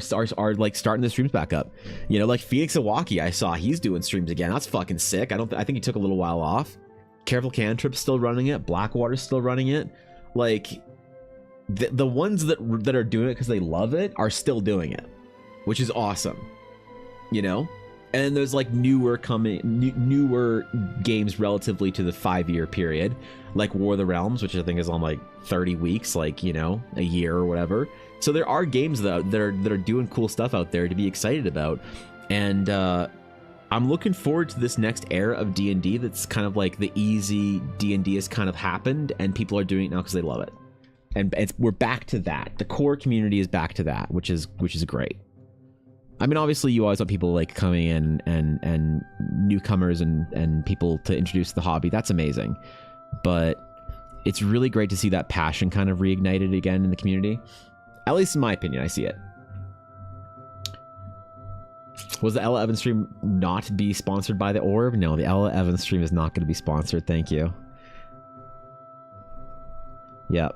A: like starting the streams back up. You know, like Phoenix Iwaki, I saw he's doing streams again. That's fucking sick. I think he took a little while off. Careful Cantrip's still running it. Blackwater's still running it. Like the ones that are doing it because they love it are still doing it, which is awesome. You know. And then there's like newer games relatively to the 5-year period, like War of the Realms, which I think is on like 30 weeks, like, you know, a year or whatever. So there are games that are doing cool stuff out there to be excited about. And I'm looking forward to this next era of D&D that's kind of like the easy D&D has kind of happened and people are doing it now because they love it. And we're back to that. The core community is back to that, which is great. I mean, obviously, you always want people like coming in and newcomers and people to introduce the hobby. That's amazing. But it's really great to see that passion kind of reignited again in the community. At least in my opinion, I see it. Was the Ella Evans stream not be sponsored by the Orb? No, the Ella Evans stream is not going to be sponsored. Thank you. Yep.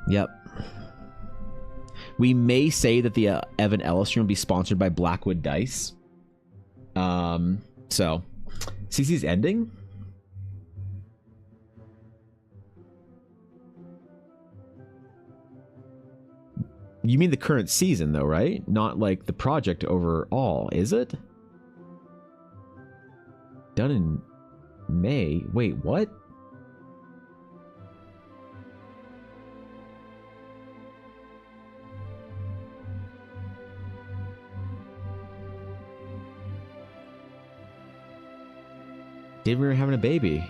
A: Yep. We may say that the Evan Ellis stream will be sponsored by Blackwood Dice. So, CC's ending? You mean the current season, though, right? Not like the project overall, is it? Done in May? Wait, what? Didn't we were having a baby?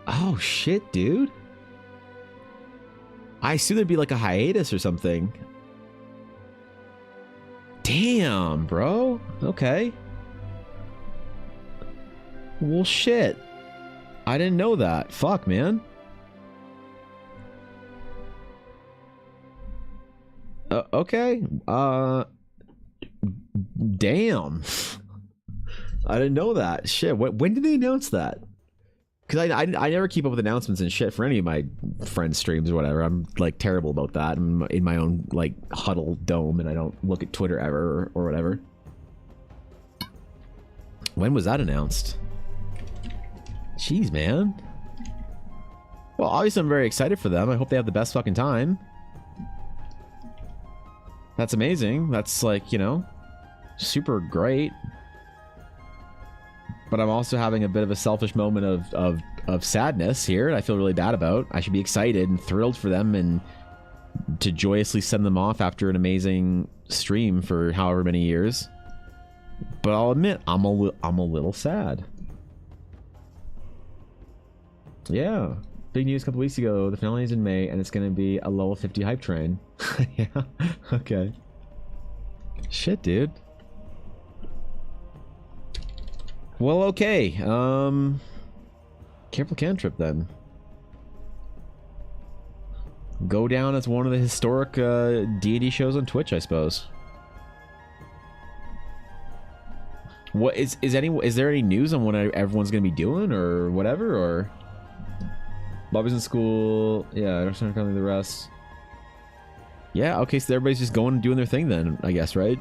A: Oh shit, dude. I assume there'd be like a hiatus or something. Damn, bro. Okay. Well, shit. I didn't know that. Fuck, man. Okay. Damn. I didn't know that. Shit. When did they announce that? Because I never keep up with announcements and shit for any of my friends' streams or whatever. I'm like terrible about that. I'm in my own like huddle dome and I don't look at Twitter ever or whatever. When was that announced? Jeez, man. Well, obviously I'm very excited for them. I hope they have the best fucking time. That's amazing. That's like, you know, super great. But I'm also having a bit of a selfish moment of sadness here. I feel really bad about. I should be excited and thrilled for them and to joyously send them off after an amazing stream for however many years. But I'll admit, I'm a little sad. Yeah. Big news a couple weeks ago. The finale is in May and it's going to be a level 50 hype train. Yeah. Okay. Shit, dude. Well, okay. Careful Cantrip, then. Go down as one of the historic D&D shows on Twitch, I suppose. What is there any news on what everyone's gonna be doing or whatever, or Bobby's in school. Yeah, I don't understand currently the rest. Yeah, okay, so everybody's just going and doing their thing then, I guess, right?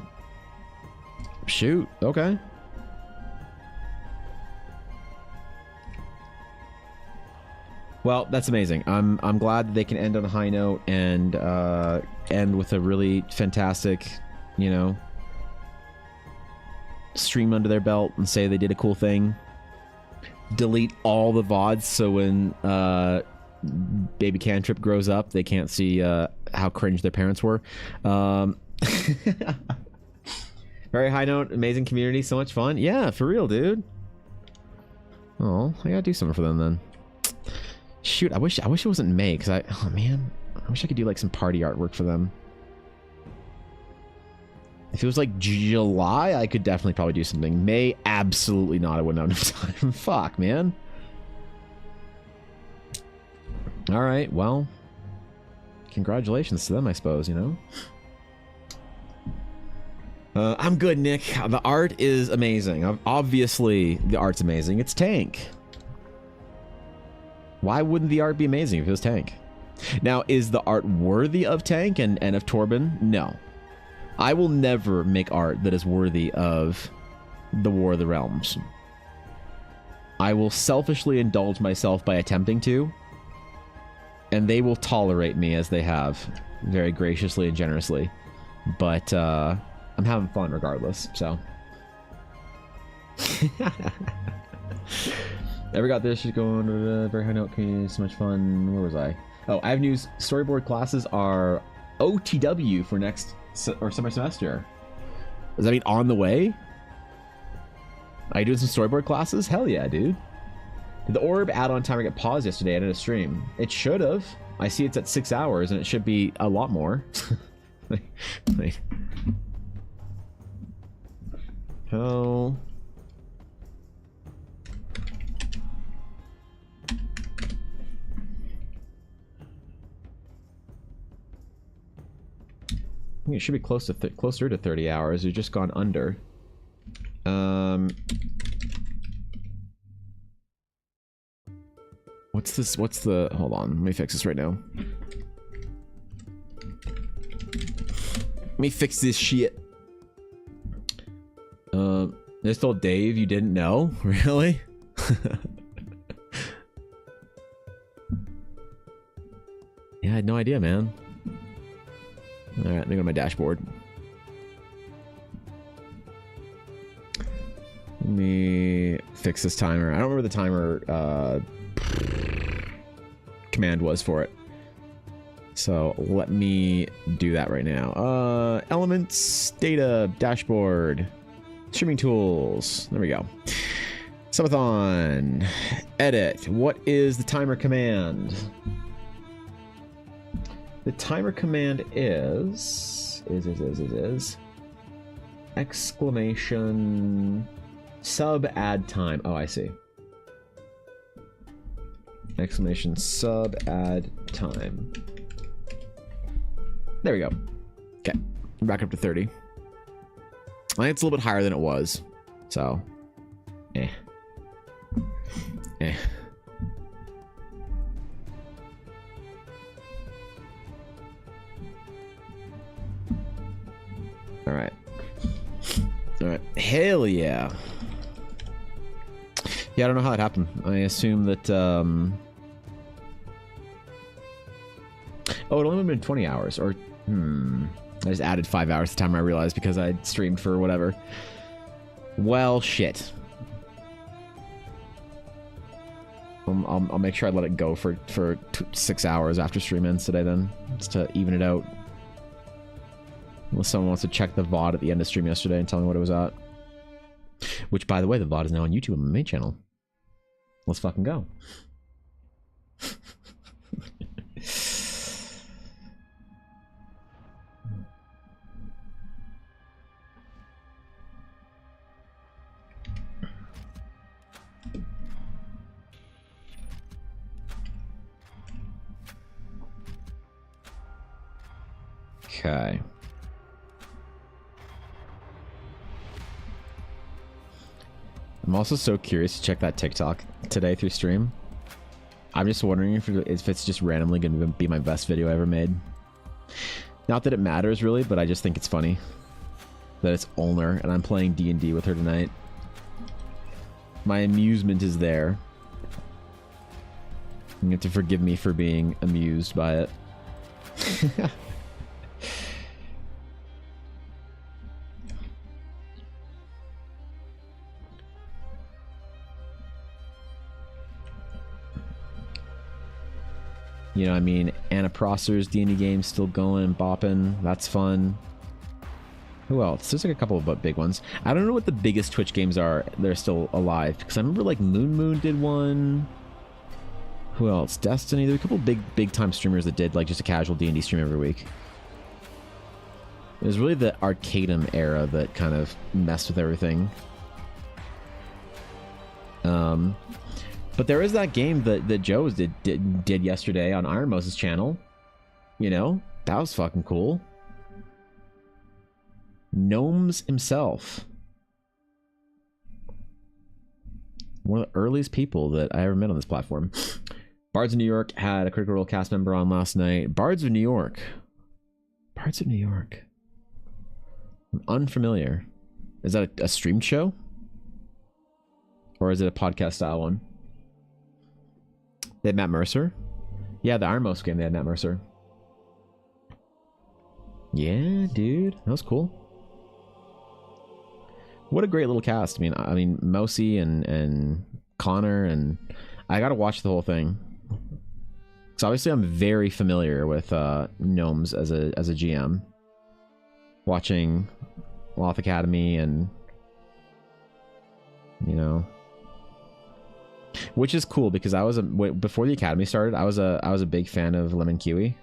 A: Shoot, okay. Well, that's amazing. I'm glad that they can end on a high note and end with a really fantastic, you know, stream under their belt and say they did a cool thing. Delete all the VODs so when Baby Cantrip grows up, they can't see how cringe their parents were. Very high note, amazing community, so much fun. Yeah, for real, dude. Oh, I gotta do something for them then. Shoot, I wish it wasn't May, because oh man, I wish I could do like some party artwork for them. If it was like July, I could definitely probably do something. May, absolutely not. I wouldn't have enough time. Fuck, man. All right, well, congratulations to them, I suppose, you know? I'm good, Nick. The art is amazing. Obviously, the art's amazing. It's Tank. Why wouldn't the art be amazing if it was Tank? Now, is the art worthy of Tank and of Torben? No. I will never make art that is worthy of the War of the Realms. I will selfishly indulge myself by attempting to, and they will tolerate me as they have, very graciously and generously. But I'm having fun regardless, so. Ever got this? She's going to a very high note. So much fun. Where was I? Oh, I have news. Storyboard classes are OTW for next or summer semester. Does that mean on the way? Are you doing some storyboard classes? Hell yeah, dude. Did the orb add-on timer get paused yesterday? I did a stream. It should have. I see it's at 6 hours, and it should be a lot more. Wait. Oh. I think it should be closer to 30 hours. You've just gone under. What's this? What's the... Hold on. Let me fix this right now. Let me fix this shit. This told Dave you didn't know? Really? Yeah, I had no idea, man. Alright, let me go to my dashboard. Let me fix this timer. I don't remember the timer command was for it. So let me do that right now. Elements, data, dashboard, streaming tools. There we go. Subathon. Edit. What is the timer command? The timer command is exclamation sub add time. Oh, I see. Exclamation sub add time. There we go. Okay, back up to 30. I think it's a little bit higher than it was. So, eh. Alright. Alright. Hell yeah. Yeah, I don't know how that happened. I assume that, oh, it only would have been 20 hours, or, I just added 5 hours to the timer, I realized, because I streamed for whatever. Well, shit. I'll make sure I let it go for 6 hours after stream ends today then, just to even it out. Unless someone wants to check the VOD at the end of stream yesterday and tell me what it was at. Which, by the way, the VOD is now on YouTube on my main channel. Let's fucking go. Okay. I'm also so curious to check that TikTok today through stream. I'm just wondering if it's just randomly going to be my best video I ever made. Not that it matters really, but I just think it's funny that it's Ulner and I'm playing D&D with her tonight. My amusement is there. You have to forgive me for being amused by it. You know, I mean, Anna Prosser's D&D game still going, bopping. That's fun. Who else? There's like a couple of big ones. I don't know what the biggest Twitch games are that are still alive, because I remember like Moon did one. Who else? Destiny. There were a couple big time streamers that did like just a casual D&D stream every week. It was really the Arcadum era that kind of messed with everything. But there is that game that Joe's did yesterday on Iron Moses' channel. You know, that was fucking cool. Gnomes himself. One of the earliest people that I ever met on this platform. Bards of New York had a Critical Role cast member on last night. Bards of New York. Bards of New York. I'm unfamiliar. Is that a streamed show? Or is it a podcast style one? They had Matt Mercer? Yeah, the Iron Most game, they had Matt Mercer. Yeah, dude. That was cool. What a great little cast. I mean, Mousy and Connor, and I gotta watch the whole thing. So obviously I'm very familiar with Gnomes as a GM. Watching Loth Academy and, you know, which is cool because I was before the Academy started, I was a big fan of Lemon Kiwi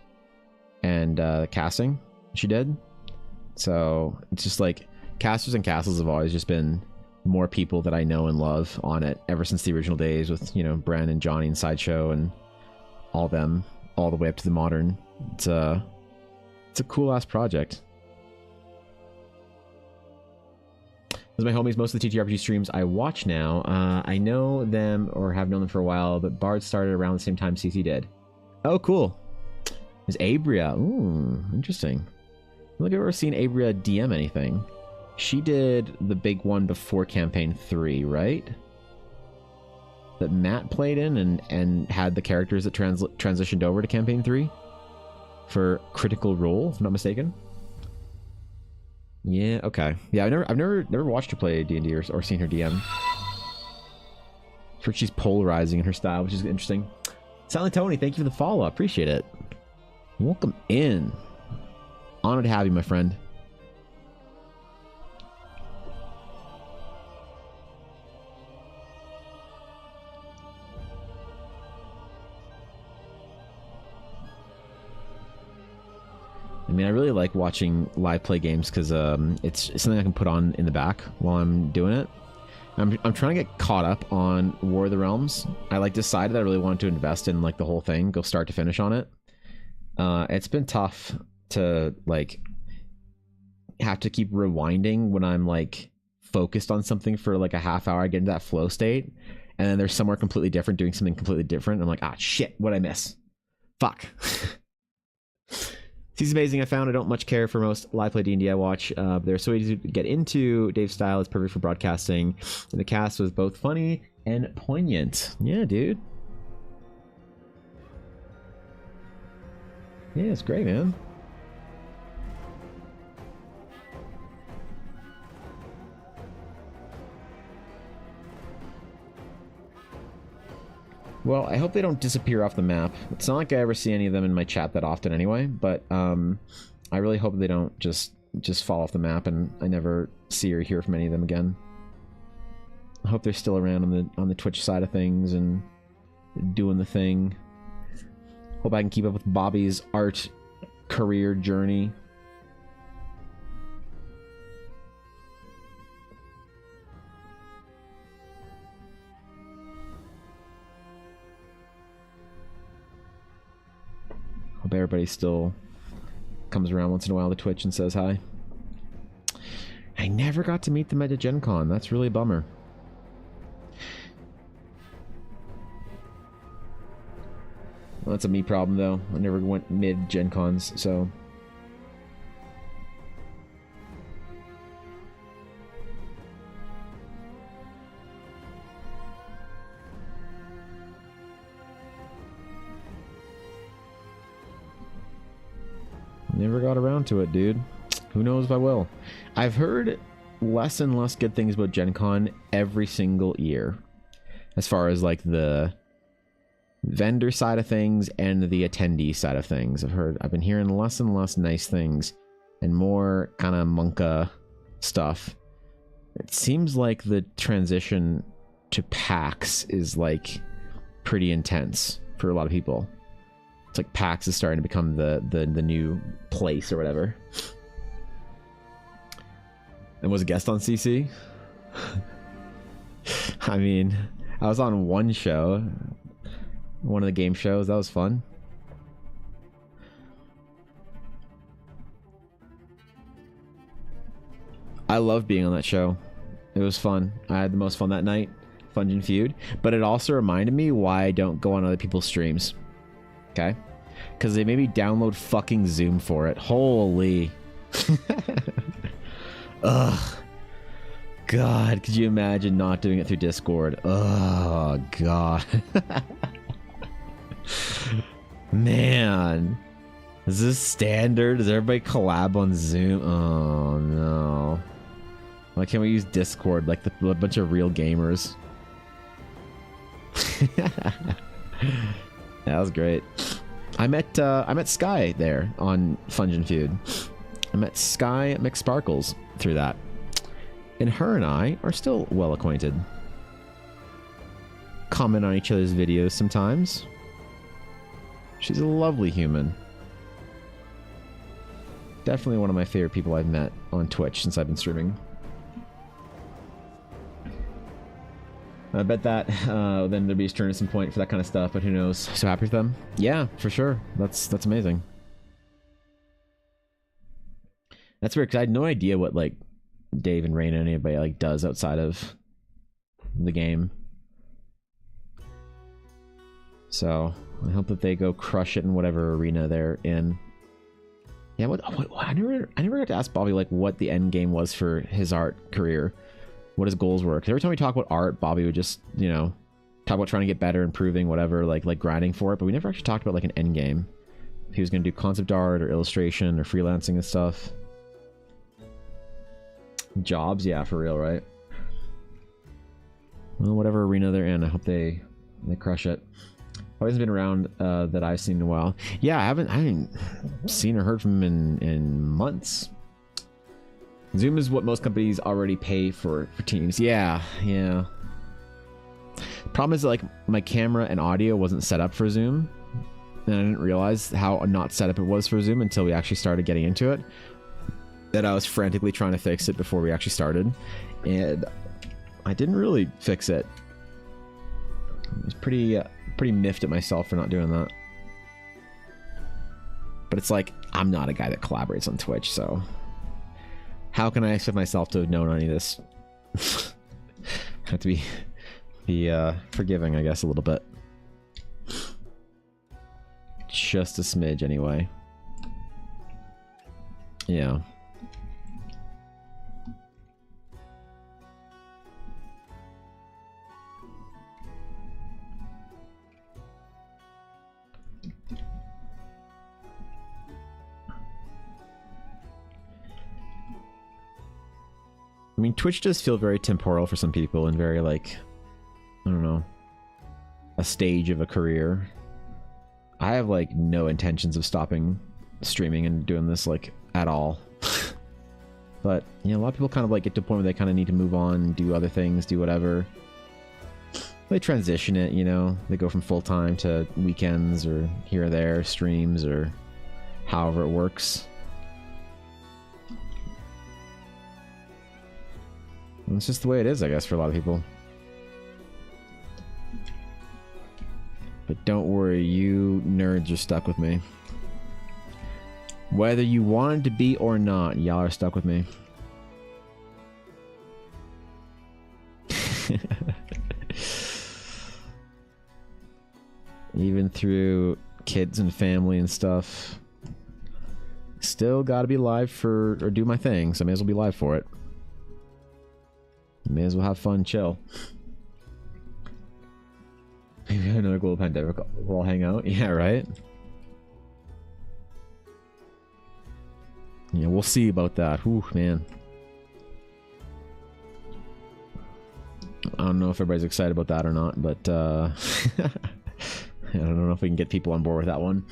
A: and casting she did. So it's just like Casters and Castles have always just been more people that I know and love on it ever since the original days with, you know, Bren and Johnny and Sideshow and all them, all the way up to the modern. It's a cool ass project. Those are my homies. Most of the TTRPG streams I watch now. I know them or have known them for a while, but Bard started around the same time CC did. Oh, cool. There's Abria. Ooh, interesting. I don't think I've ever seen Abria DM anything. She did the big one before Campaign 3, right? That Matt played in and had the characters that transitioned over to Campaign 3 for Critical Role, if I'm not mistaken. Yeah, okay. Yeah, I've never watched her play D&D or seen her DM. For she's polarizing in her style, which is interesting. Silent Tony, thank you for the follow. Appreciate it. Welcome in. Honored to have you, my friend. I mean, I really like watching live play games because it's something I can put on in the back while I'm doing it. I'm trying to get caught up on War of the Realms. I like decided I really wanted to invest in like the whole thing, go start to finish on it. It's been tough to like have to keep rewinding when I'm like focused on something for like a half hour. I get into that flow state, and then there's somewhere completely different doing something completely different. I'm like, ah, shit, what'd I miss? Fuck. He's amazing. I found I don't much care for most live play D&D I watch. But they're so easy to get into. Dave's style is perfect for broadcasting. And the cast was both funny and poignant. Yeah, dude. Yeah, it's great, man. Well, I hope they don't disappear off the map. It's not like I ever see any of them in my chat that often anyway, but I really hope they don't just fall off the map and I never see or hear from any of them again. I hope they're still around on the Twitch side of things and doing the thing. Hope I can keep up with Bobby's art career journey. Hope everybody still comes around once in a while to Twitch and says hi. I never got to meet them at a Gen Con. That's really a bummer. Well, that's a me problem though. I never went mid Gen Cons, so. Never got around to it, dude. Who knows if I will. I've heard less and less good things about Gen Con every single year. As far as like the vendor side of things and the attendee side of things. I've been hearing less and less nice things and more kind of monka stuff. It seems like the transition to PAX is like pretty intense for a lot of people. It's like PAX is starting to become the new place or whatever. And was a guest on CC. I mean, I was on one show, one of the game shows. That was fun. I love being on that show. It was fun. I had the most fun that night. Fun and Feud. But it also reminded me why I don't go on other people's streams. Okay? Because they made me download fucking Zoom for it. Holy. Ugh. God, could you imagine not doing it through Discord? Oh, God. Man. Is this standard? Does everybody collab on Zoom? Oh, no. Why can't we use Discord like a bunch of real gamers? That was great. I met Sky there on Fungin Feud. I met Sky McSparkles through that. And her and I are still well acquainted. Comment on each other's videos sometimes. She's a lovely human. Definitely one of my favorite people I've met on Twitch since I've been streaming. I bet that then there'd be a turning point for that kind of stuff, but who knows? So happy with them? Yeah, for sure. That's amazing. That's weird because I had no idea what like Dave and Raina and anybody like does outside of the game. So I hope that they go crush it in whatever arena they're in. Yeah, I never got to ask Bobby like what the end game was for his art career. What his goals were, because every time we talk about art, Bobby would just, you know, talk about trying to get better, improving, whatever, like grinding for it, but we never actually talked about like an end game. If he was going to do concept art or illustration or freelancing and stuff. Jobs, yeah, for real, right? Well, whatever arena they're in, I hope they crush it. Always been around that I've seen in a while. Yeah, I haven't seen or heard from him in months. Zoom is what most companies already pay for teams. Yeah. Problem is that, like, my camera and audio wasn't set up for Zoom, and I didn't realize how not set up it was for Zoom until we actually started getting into it. That I was frantically trying to fix it before we actually started, and I didn't really fix it. I was pretty miffed at myself for not doing that. But it's like, I'm not a guy that collaborates on Twitch, so how can I expect myself to have known any of this? I have to be forgiving, I guess, a little bit. Just a smidge, anyway. Yeah. I mean, Twitch does feel very temporal for some people and very, like, I don't know, a stage of a career. I have, like, no intentions of stopping streaming and doing this, like, at all. But, you know, a lot of people kind of, like, get to a point where they kind of need to move on, do other things, do whatever. They transition it, you know? They go from full-time to weekends or here or there, streams, or however it works. It's just the way it is, I guess, for a lot of people. But don't worry, you nerds are stuck with me. Whether you wanted to be or not, y'all are stuck with me. Even through kids and family and stuff. Still got to be live or do my thing, so I may as well be live for it. May as well have fun, chill. Maybe another global pandemic, we'll all hang out. Yeah, right? Yeah, we'll see about that. Whew, man. I don't know if everybody's excited about that or not, but I don't know if we can get people on board with that one.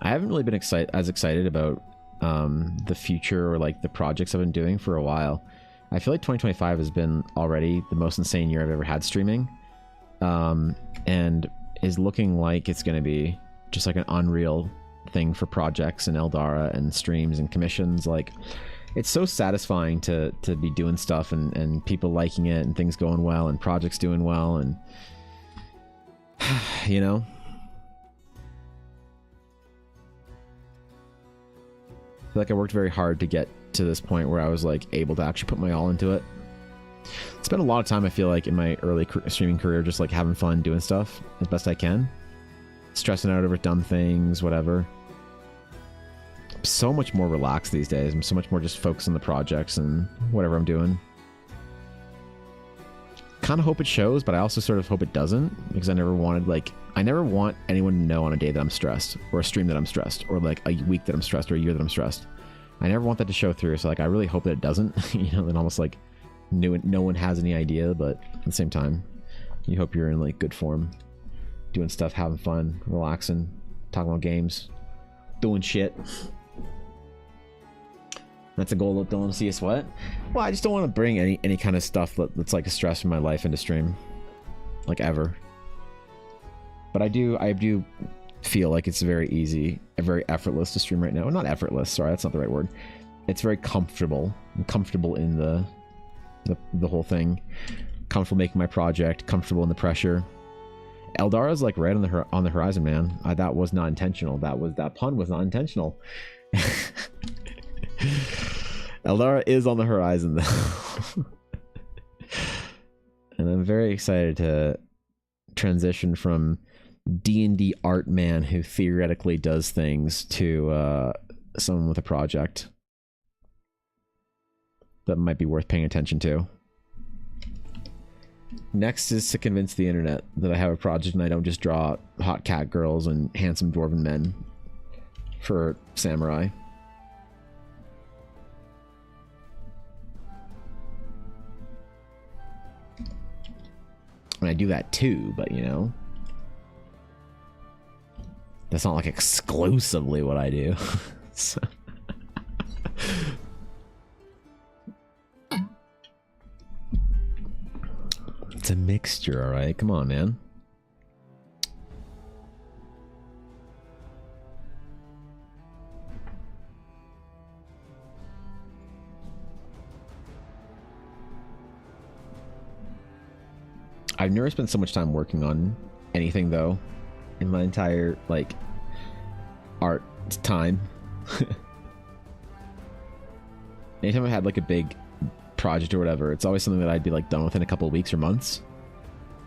A: I haven't really been as excited about the future or like the projects I've been doing for a while. I feel like 2025 has been already the most insane year I've ever had streaming, and is looking like it's going to be just like an unreal thing for projects and Eldara and streams and commissions. Like, it's so satisfying to be doing stuff and people liking it and things going well and projects doing well, and you know. I feel like I worked very hard to get to this point where I was like able to actually put my all into it. Spent a lot of time, I feel like, in my early streaming career just like having fun doing stuff as best I can, stressing out over dumb things, whatever. I'm so much more relaxed these days. I'm so much more just focused on the projects and whatever I'm doing. Kind of hope it shows, but I also sort of hope it doesn't, because I never want anyone to know on a day that I'm stressed, or a stream that I'm stressed, or like a week that I'm stressed, or a year that I'm stressed. I never want that to show through, so like I really hope that it doesn't. You know, then almost like no one has any idea, but at the same time, you hope you're in like good form, doing stuff, having fun, relaxing, talking about games, doing shit. That's a goal. Don't want to see us sweat. Well, I just don't want to bring any kind of stuff that's like a stress in my life into stream, like ever. But I do feel like it's very easy, very effortless to stream right now. Not effortless, sorry, that's not the right word. It's very comfortable. I'm comfortable in the whole thing. Comfortable making my project. Comfortable in the pressure. Eldara's like right on the horizon, man. That was not intentional. That pun was not intentional. Eldara is on the horizon, though. And I'm very excited to transition from D&D Art man who theoretically does things to someone with a project that might be worth paying attention to. Next is to convince the internet that I have a project and I don't just draw hot cat girls and handsome dwarven men for samurai. And I do that too, but you know, that's not like exclusively what I do. So. It's a mixture, all right? Come on, man. I've never spent so much time working on anything, though, in my entire, like, art time. Anytime I had, like, a big project or whatever, it's always something that I'd be, like, done within a couple of weeks or months.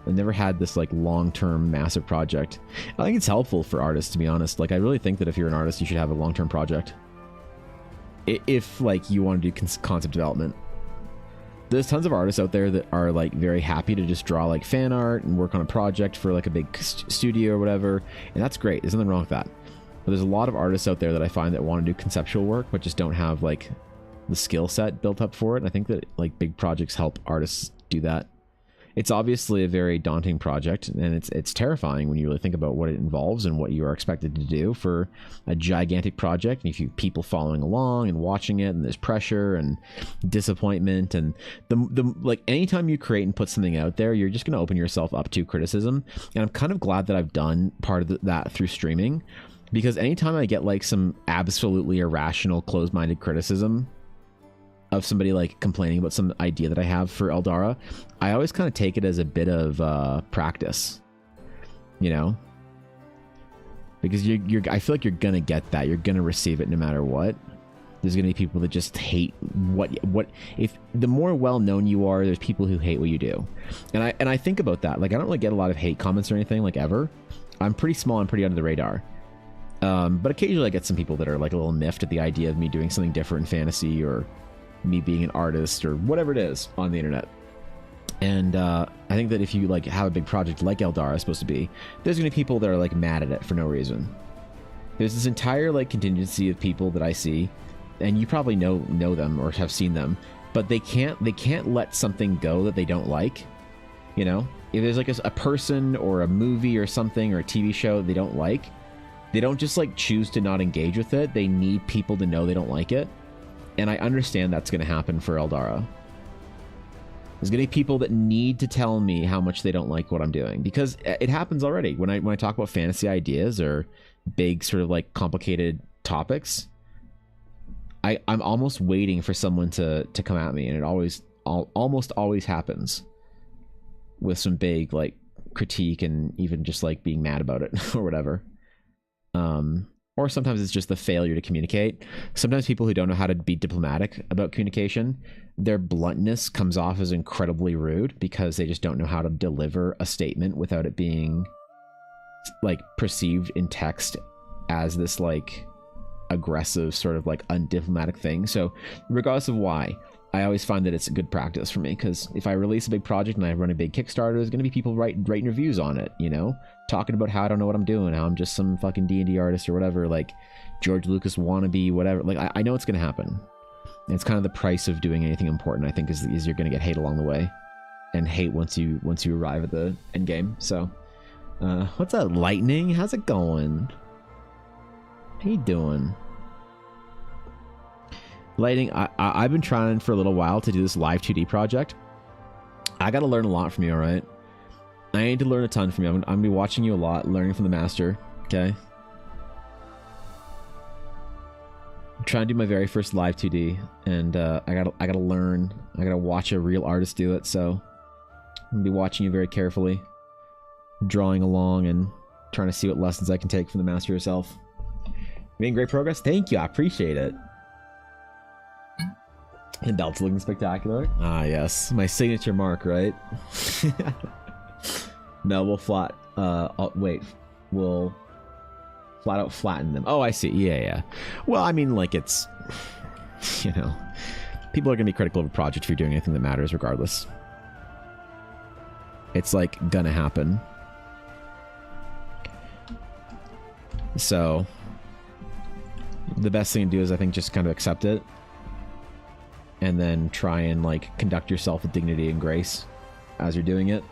A: I never had this, like, long-term massive project. I think it's helpful for artists, to be honest. Like, I really think that if you're an artist, you should have a long-term project. If, like, you want to do concept development. There's tons of artists out there that are like very happy to just draw like fan art and work on a project for like a big studio or whatever, and that's great. There's nothing wrong with that. But there's a lot of artists out there that I find that want to do conceptual work but just don't have like the skill set built up for it. And I think that like big projects help artists do that. It's obviously a very daunting project, and it's terrifying when you really think about what it involves and what you are expected to do for a gigantic project. And if you have people following along and watching it, and there's pressure and disappointment, and the like, anytime you create and put something out there, you're just going to open yourself up to criticism. And I'm kind of glad that I've done part of that through streaming, because anytime I get like some absolutely irrational, closed-minded criticism of somebody like complaining about some idea that I have for Eldara, I always kind of take it as a bit of practice, you know, because I feel like you're gonna get that, you're gonna receive it no matter what. There's going to be people that just hate what if the more well known you are, there's people who hate what you do. And I think about that. Like, I don't really get a lot of hate comments or anything, like, ever. I'm pretty small and pretty under the radar. But occasionally I get some people that are like a little miffed at the idea of me doing something different in fantasy, or me being an artist, or whatever it is on the internet. And I think that if you like have a big project like Eldara is supposed to be, there's going to be people that are like mad at it for no reason. There's this entire like contingency of people that I see, and you probably know them or have seen them, but they can't let something go that they don't like. You know, if there's like a person or a movie or something or a TV show that they don't like, they don't just like choose to not engage with it. They need people to know they don't like it. And I understand that's going to happen for Eldara. There's going to be people that need to tell me how much they don't like what I'm doing, because it happens already. When I talk about fantasy ideas or big sort of like complicated topics, I'm almost waiting for someone to come at me, and it almost always happens with some big like critique and even just like being mad about it or whatever. Or sometimes it's just the failure to communicate. Sometimes people who don't know how to be diplomatic about communication, their bluntness comes off as incredibly rude because they just don't know how to deliver a statement without it being like perceived in text as this like aggressive sort of like undiplomatic thing. So regardless of why, I always find that it's a good practice for me, because if I release a big project and I run a big Kickstarter, there's going to be people writing reviews on it, you know, talking about how I don't know what I'm doing, how I'm just some fucking D&D artist or whatever, like George Lucas wannabe, whatever. Like, I know it's going to happen. And it's kind of the price of doing anything important, I think, is you're going to get hate along the way, and hate once you arrive at the end game. So, what's up, Lightning? How's it going? How you doing? Lightning, I've been trying for a little while to do this live 2D project. I got to learn a lot from you, all right? I need to learn a ton from you. I'm going to be watching you a lot, learning from the master, okay? I'm trying to do my very first live 2D, and I gotta learn. I gotta watch a real artist do it, so I'm going to be watching you very carefully, drawing along and trying to see what lessons I can take from the master herself. Making great progress? Thank you, I appreciate it. And belt's looking spectacular. Ah, yes. My signature mark, right? No, we'll flat... we'll flat out flatten them. Oh, I see. Yeah. Well, I mean, like, it's... You know... People are going to be critical of a project if you're doing anything that matters, regardless. It's, like, gonna happen. So... The best thing to do is, I think, just kind of accept it. And then try and like conduct yourself with dignity and grace as you're doing it.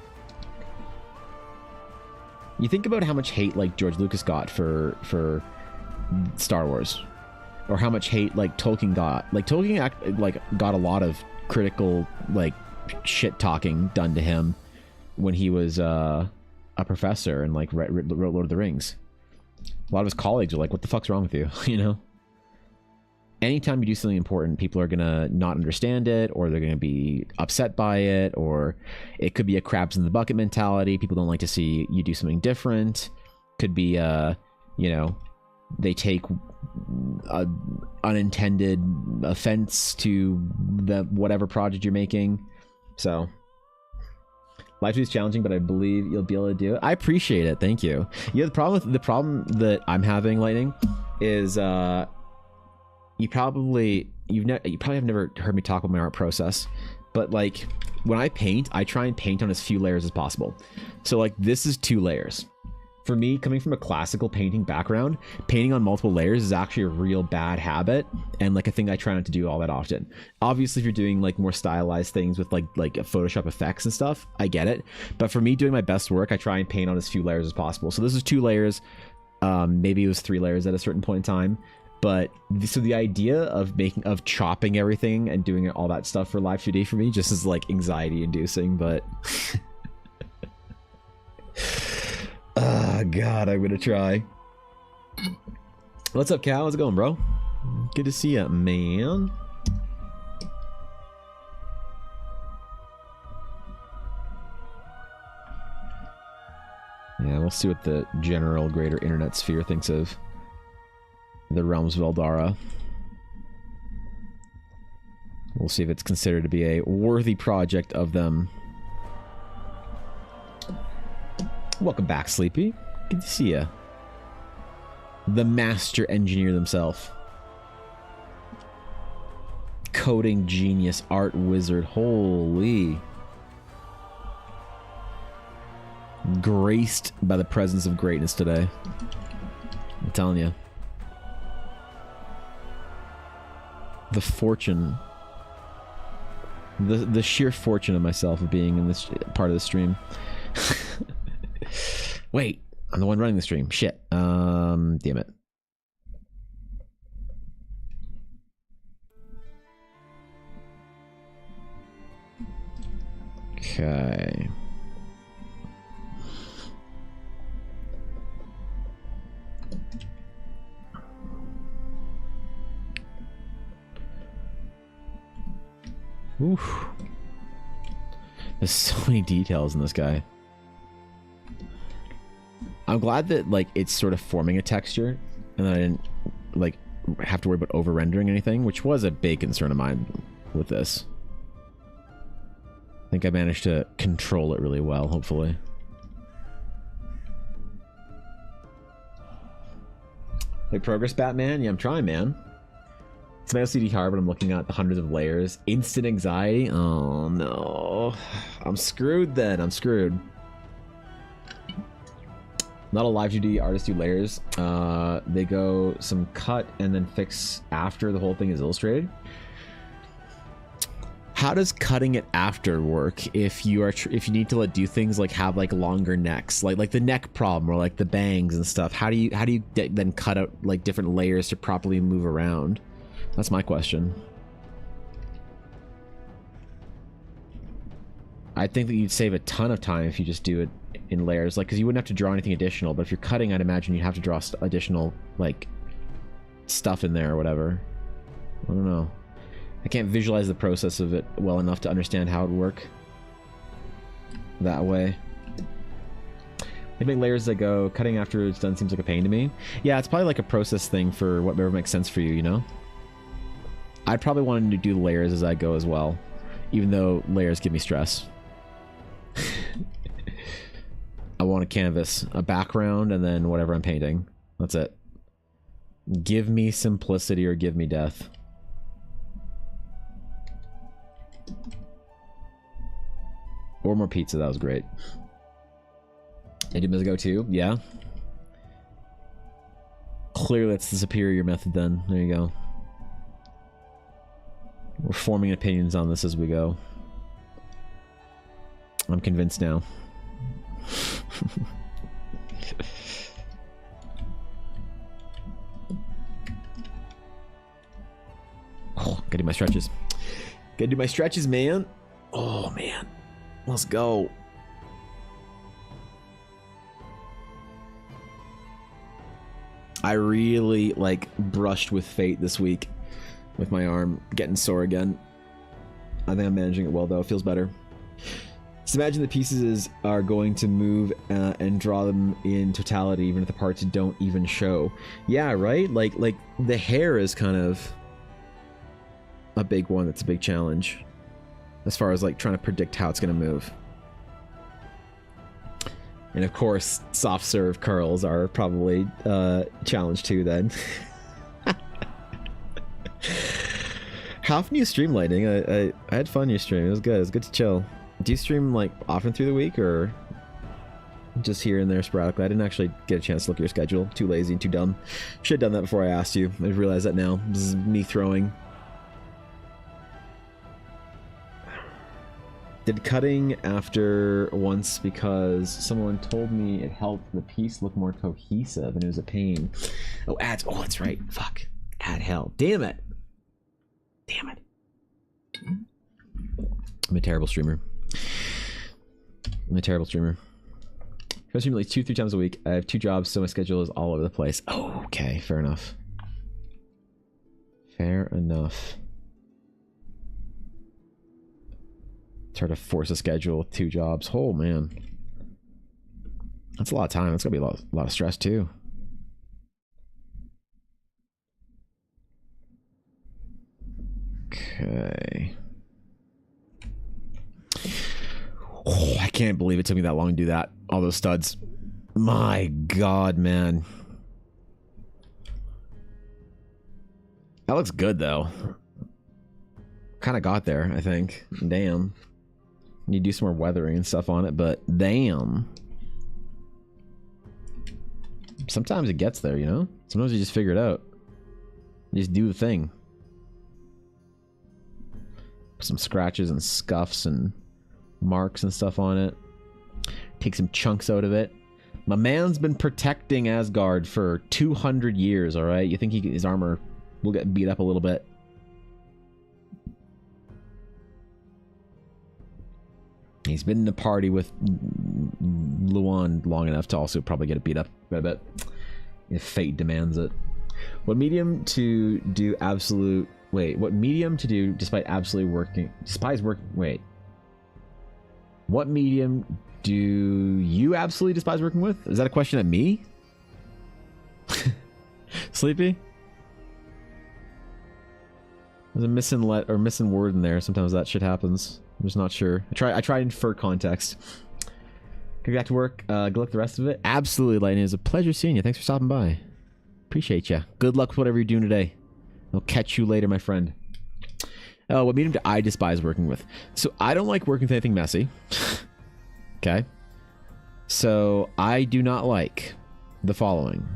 A: You think about how much hate like George Lucas got for Star Wars, or how much hate like Tolkien got. Like Tolkien got a lot of critical like shit talking done to him when he was a professor and like wrote Lord of the Rings. A lot of his colleagues are like, "What the fuck's wrong with you?" You know. Anytime you do something important, people are going to not understand it, or they're going to be upset by it, or it could be a crabs in the bucket mentality. People don't like to see you do something different. Could be, you know, they take unintended offense to the whatever project you're making. So, life is challenging, but I believe you'll be able to do it. I appreciate it. Thank you. Yeah, the problem that I'm having, Lightning, is you probably have never heard me talk about my art process, but like when I paint, I try and paint on as few layers as possible. So like this is 2 layers. For me, coming from a classical painting background, painting on multiple layers is actually a real bad habit, and like a thing I try not to do all that often. Obviously, if you're doing like more stylized things with like Photoshop effects and stuff, I get it. But for me, doing my best work, I try and paint on as few layers as possible. So this is 2 layers. Maybe it was 3 layers at a certain point in time. But so the idea of chopping everything and doing all that stuff for live 2D for me just is like anxiety inducing, but oh god, I'm gonna try. What's up, Cal? How's it going, bro? Good to see you, man. Yeah, we'll see what the general greater internet sphere thinks of the realms of Eldara. We'll see if it's considered to be a worthy project of them. Welcome back, Sleepy. Good to see ya. The master engineer themselves. Coding genius, art wizard. Holy. Graced by the presence of greatness today. I'm telling you. The fortune. The sheer fortune of myself of being in this part of the stream. Wait, I'm the one running the stream. Shit. Damn it. Okay. Oof. There's so many details in this guy. I'm glad that, like, it's sort of forming a texture and that I didn't, like, have to worry about over-rendering anything, which was a big concern of mine with this. I think I managed to control it really well, hopefully. Like, progress, Batman? Yeah, I'm trying, man. It's my OCD hard, but I'm looking at the hundreds of layers. Instant anxiety? Oh, no. I'm screwed then. I'm screwed. Not a live 2D artist do layers. They go some cut and then fix after the whole thing is illustrated. How does cutting it after work if you are if you need to do things like have like longer necks, like the neck problem or like the bangs and stuff? How do you then cut out like different layers to properly move around? That's my question. I think that you'd save a ton of time if you just do it in layers, like, because you wouldn't have to draw anything additional. But if you're cutting, I'd imagine you'd have to draw additional like stuff in there or whatever. I don't know. I can't visualize the process of it well enough to understand how it would work that way. I make layers that go, cutting after it's done seems like a pain to me. Yeah, it's probably like a process thing for whatever makes sense for you, you know? I'd probably want to do layers as I go as well, even though layers give me stress. I want a canvas, a background, and then whatever I'm painting. That's it. Give me simplicity or give me death. Or more pizza, that was great. Idioms go too, yeah. Clearly that's the superior method then. There you go. We're forming opinions on this as we go. I'm convinced now. Oh, gotta do my stretches. Gotta do my stretches, man. Oh, man. Let's go. I really, like, brushed with fate this week with my arm getting sore again. I think I'm managing it well, though. It feels better. Just imagine the pieces are going to move and draw them in totality, even if the parts don't even show. Yeah, right? Like the hair is kind of a big one. That's a big challenge as far as like trying to predict how it's going to move. And of course, soft serve curls are probably a challenge too then. How often do you stream, Lightning? I had fun your stream. It was good. It was good to chill. Do you stream like often through the week or just here and there sporadically? I didn't actually get a chance to look at your schedule. Too lazy and too dumb. Should have done that before I asked you. I realize that now. This is me throwing. Did cutting after once because someone told me it helped the piece look more cohesive and it was a pain. Oh, ads. Oh, that's right. Fuck. Ad hell. Damn it. Damn it. I'm a terrible streamer. I stream at least 2-3 times a week. I have 2 jobs, so my schedule is all over the place. Oh, okay. Fair enough. Fair enough. It's hard to force a schedule with 2 jobs. Oh, man. That's a lot of time. That's going to be a lot of stress, too. Okay. Okay. Oh, I can't believe it took me that long to do that. All those studs. My God, man. That looks good, though. Kind of got there, I think. Damn. Need to do some more weathering and stuff on it, but damn. Sometimes it gets there, you know? Sometimes you just figure it out. You just do the thing. Some scratches and scuffs and marks and stuff on it. Take some chunks out of it. My man's been protecting Asgard for 200 years, alright? You think his armor will get beat up a little bit? He's been in a party with Luan long enough to also probably get it beat up quite a bit if fate demands it. What medium to do absolute... Wait, what medium to do despite absolutely working... Despise work... Wait. What medium do you absolutely despise working with? Is that a question at me? Sleepy? There's a missing missing word in there. Sometimes that shit happens. I'm just not sure. I try to infer context. Can you back to work? Good luck with the rest of it. Absolutely, Lightning. It was a pleasure seeing you. Thanks for stopping by. Appreciate you. Good luck with whatever you're doing today. I'll catch you later, my friend. Oh, what medium do I despise working with? So I don't like working with anything messy. Okay. So I do not like the following: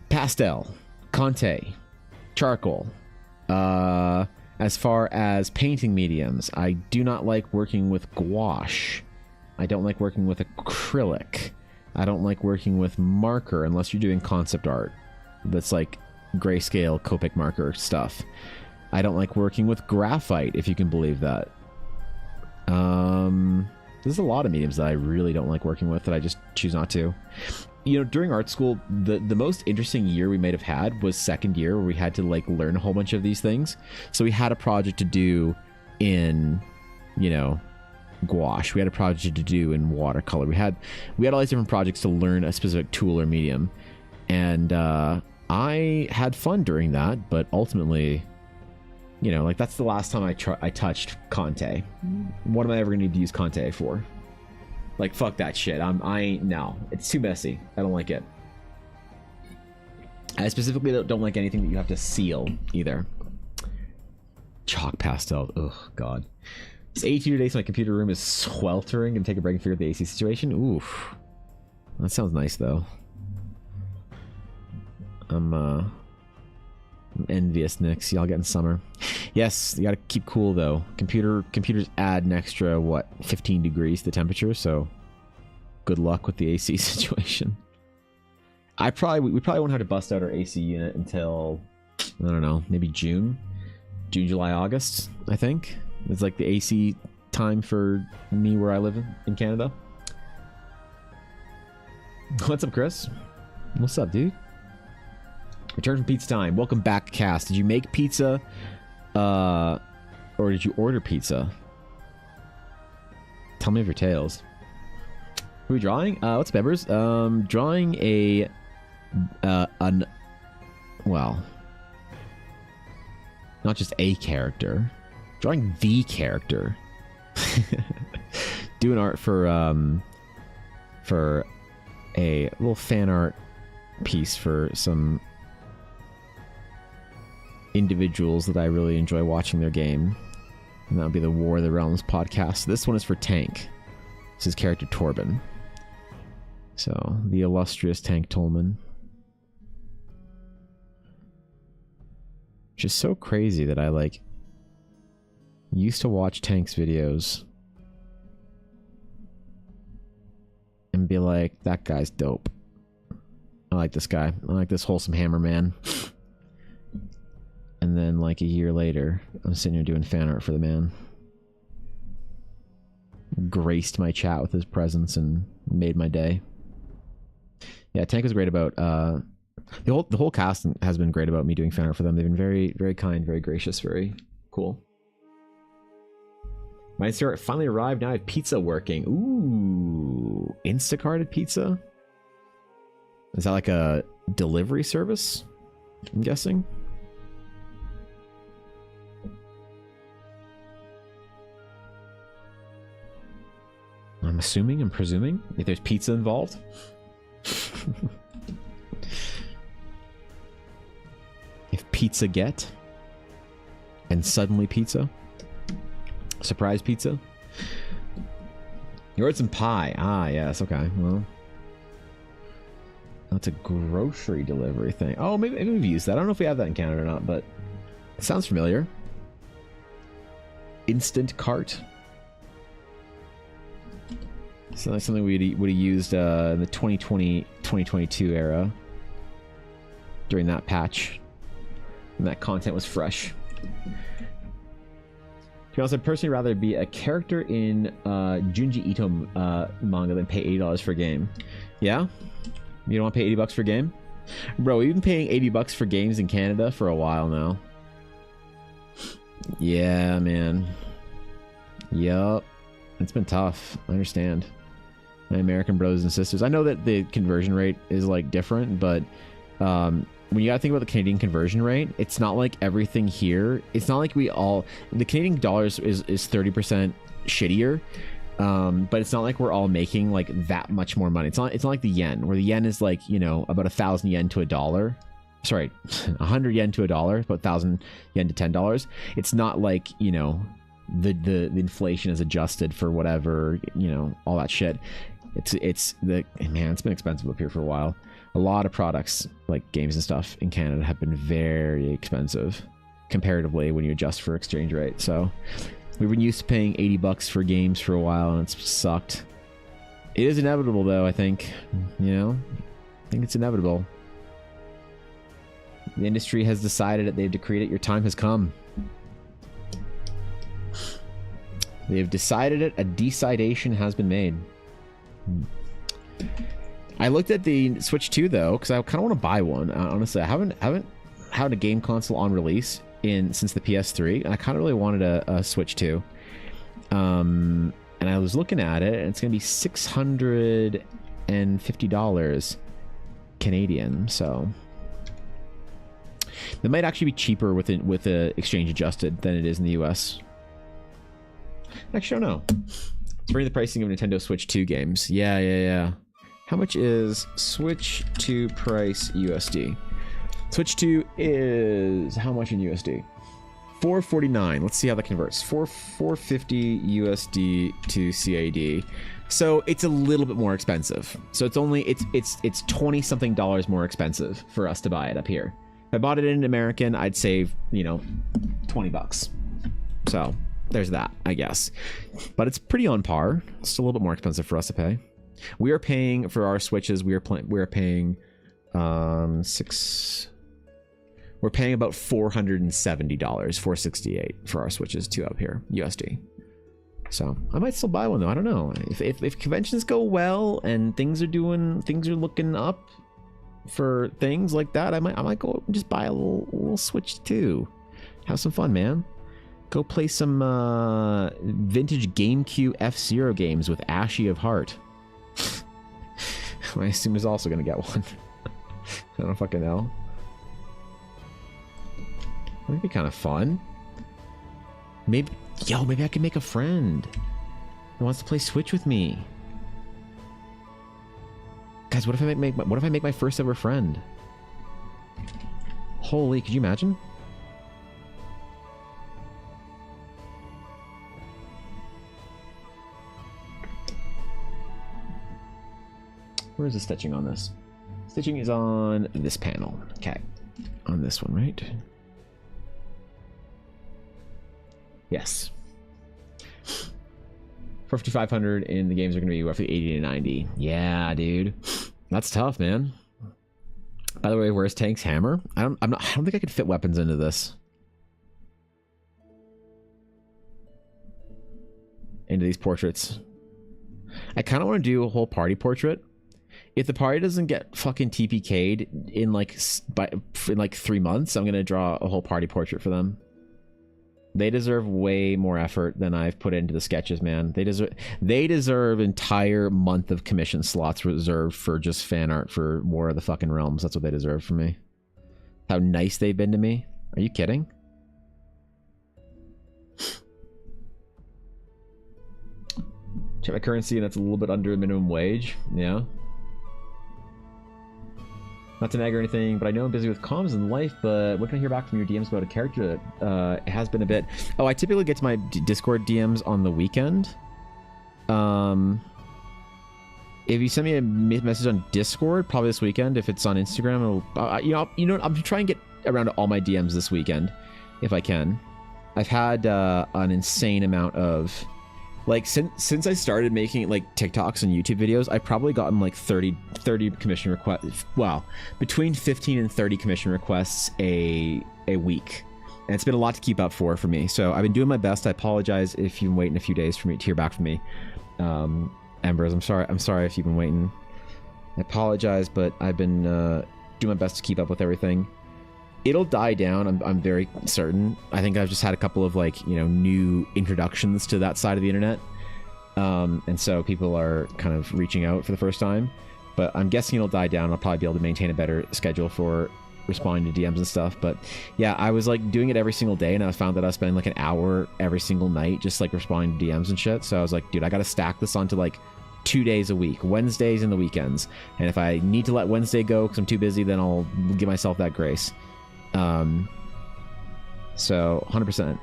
A: pastel, Conte, charcoal. As far as painting mediums, I do not like working with gouache. I don't like working with acrylic. I don't like working with marker unless you're doing concept art. That's like grayscale Copic marker stuff. I don't like working with graphite, if you can believe that. There's a lot of mediums that I really don't like working with that I just choose not to. You know, during art school, the most interesting year we might have had was second year, where we had to like learn a whole bunch of these things. So we had a project to do in, you know, gouache. We had a project to do in watercolor. We had all these different projects to learn a specific tool or medium. And I had fun during that, but ultimately, you know, like that's the last time I touched Conte. What am I ever going to need to use Conte for? Like, fuck that shit. No. It's too messy. I don't like it. I specifically don't like anything that you have to seal, either. Chalk pastel. Ugh, God. It's 82 today, so my computer room is sweltering. Gonna take a break and figure out the AC situation. Oof. That sounds nice, though. I'm envious, Nix. Y'all getting summer. Yes, you gotta keep cool, though. Computers add an extra, what, 15 degrees to the temperature, so good luck with the AC situation. We probably won't have to bust out our AC unit until, I don't know, maybe June, July, August, I think. It's like the AC time for me where I live in Canada. What's up, Chris? What's up, dude? Return from pizza time. Welcome back, cast. Did you make pizza? Or did you order pizza? Tell me of your tales. Who are we drawing? What's Bebbers? Drawing well, not just a character. Drawing the character. Doing art for a little fan art piece for some individuals that I really enjoy watching their game, and that would be the War of the Realms podcast. This one is for Tank. This is character Torben. So the illustrious Tank Tolman. Which is so crazy that I like used to watch Tank's videos and be like, that guy's dope. I like this guy. I like this wholesome hammer man. And then like a year later, I'm sitting here doing fan art for the man. Graced my chat with his presence and made my day. Yeah, Tank was great about the whole cast has been great about me doing fan art for them. They've been very, very kind, very gracious, very cool. My Instacart finally arrived. Now I have pizza working. Ooh, Instacarted pizza? Is that like a delivery service? I'm guessing. I'm assuming, I'm presuming, if there's pizza involved. If pizza get, and suddenly pizza, surprise pizza. You ordered some pie. Ah, yes. Okay. Well, that's a grocery delivery thing. Oh, maybe we've used that. I don't know if we have that in Canada or not, but it sounds familiar. Instant cart. So that's something we would have used in the 2020-2022 era during that patch, and that content was fresh. To be honest, I'd personally rather be a character in Junji Ito manga than pay $80 for a game. Yeah? You don't want to pay $80 for a game? Bro, we've been paying $80 for games in Canada for a while now. Yeah, man. Yup. It's been tough. I understand. My American brothers and sisters. I know that the conversion rate is like different, but when you gotta think about the Canadian conversion rate, it's not like everything here. It's not like we all... The Canadian dollars is 30% shittier. But it's not like we're all making like that much more money. It's not like the yen, where the yen is like, you know, about 1,000 yen to $1. Sorry, 100 yen to $1, about 1,000 yen to $10. It's not like, you know, the inflation is adjusted for whatever, you know, all that shit. It's man, it's been expensive up here for a while. A lot of products like games and stuff in Canada have been very expensive comparatively when you adjust for exchange rate. So we've been used to paying $80 for games for a while, and it's sucked. It is inevitable, though, I think. You know? I think it's inevitable. The industry has decided that they've decreed it. Your time has come. They've decided it. A decidation has been made. I looked at the Switch 2, though, because I kind of want to buy one. Honestly, I haven't had a game console on release since the PS3, and I kind of really wanted a Switch 2. And I was looking at it, and it's going to be $650 Canadian, so that might actually be cheaper with a exchange adjusted than it is in the US. Actually, I don't know. It's for the pricing of Nintendo Switch 2 games. Yeah. How much is Switch 2 price USD? Switch 2 is how much in USD? $449. Let's see how that converts. $450 USD to CAD. So it's a little bit more expensive. So it's 20 something dollars more expensive for us to buy it up here. If I bought it in American, I'd save, you know, $20. So there's that, I guess. But it's pretty on par. It's still a little bit more expensive for us to pay. We are paying for our Switches. We are paying we're paying about $470, $468 for our Switches 2 up here, USD. So I might still buy one though. I don't know. If conventions go well and things are looking up for things like that, I might go and just buy a little Switch 2. Have some fun, man. Go play some vintage GameCube F-Zero games with Ashy of Heart. I assume is also gonna get one. I don't fucking know. That'd be kind of fun. Maybe I can make a friend who wants to play Switch with me. Guys, what if I make my first ever friend? Holy, could you imagine? Where is the stitching on this? Stitching is on this panel. Okay. On this one, right? Yes. For 5,500 in the games are going to be roughly 80 to 90. Yeah, dude. That's tough, man. By the way, where's Tank's hammer? I don't think I could fit weapons into this. Into these portraits. I kind of want to do a whole party portrait. If the party doesn't get fucking TPK'd in like 3 months, I'm gonna draw a whole party portrait for them. They deserve way more effort than I've put into the sketches, man. They deserve entire month of commission slots reserved for just fan art for War of the fucking Realms. That's what they deserve from me. How nice they've been to me. Are you kidding? Check my currency, and that's a little bit under minimum wage. Yeah. Not to nag or anything, but I know I'm busy with comms and life, but when can I hear back from your DMs about a character? It has been a bit. Oh, I typically get to my Discord DMs on the weekend. If you send me a message on Discord, probably this weekend. If it's on Instagram, it'll, you know, I'm trying to get around to all my DMs this weekend, if I can. I've had an insane amount of, like, since I started making like TikToks and YouTube videos, I've probably gotten like 30 commission requests. Well, between 15 and 30 commission requests a week. And it's been a lot to keep up for me. So I've been doing my best. I apologize if you've been waiting a few days for me to hear back from me. Embers, I'm sorry if you've been waiting. I apologize, but I've been doing my best to keep up with everything. It'll die down, I'm very certain. I think I've just had a couple of, like, you know, new introductions to that side of the internet. And so people are kind of reaching out for the first time. But I'm guessing it'll die down. I'll probably be able to maintain a better schedule for responding to DMs and stuff. But yeah, I was like doing it every single day, and I found that I was spending like an hour every single night just like responding to DMs and shit. So I was like, dude, I gotta stack this onto like 2 days a week, Wednesdays and the weekends. And if I need to let Wednesday go because I'm too busy, then I'll give myself that grace. So 100%.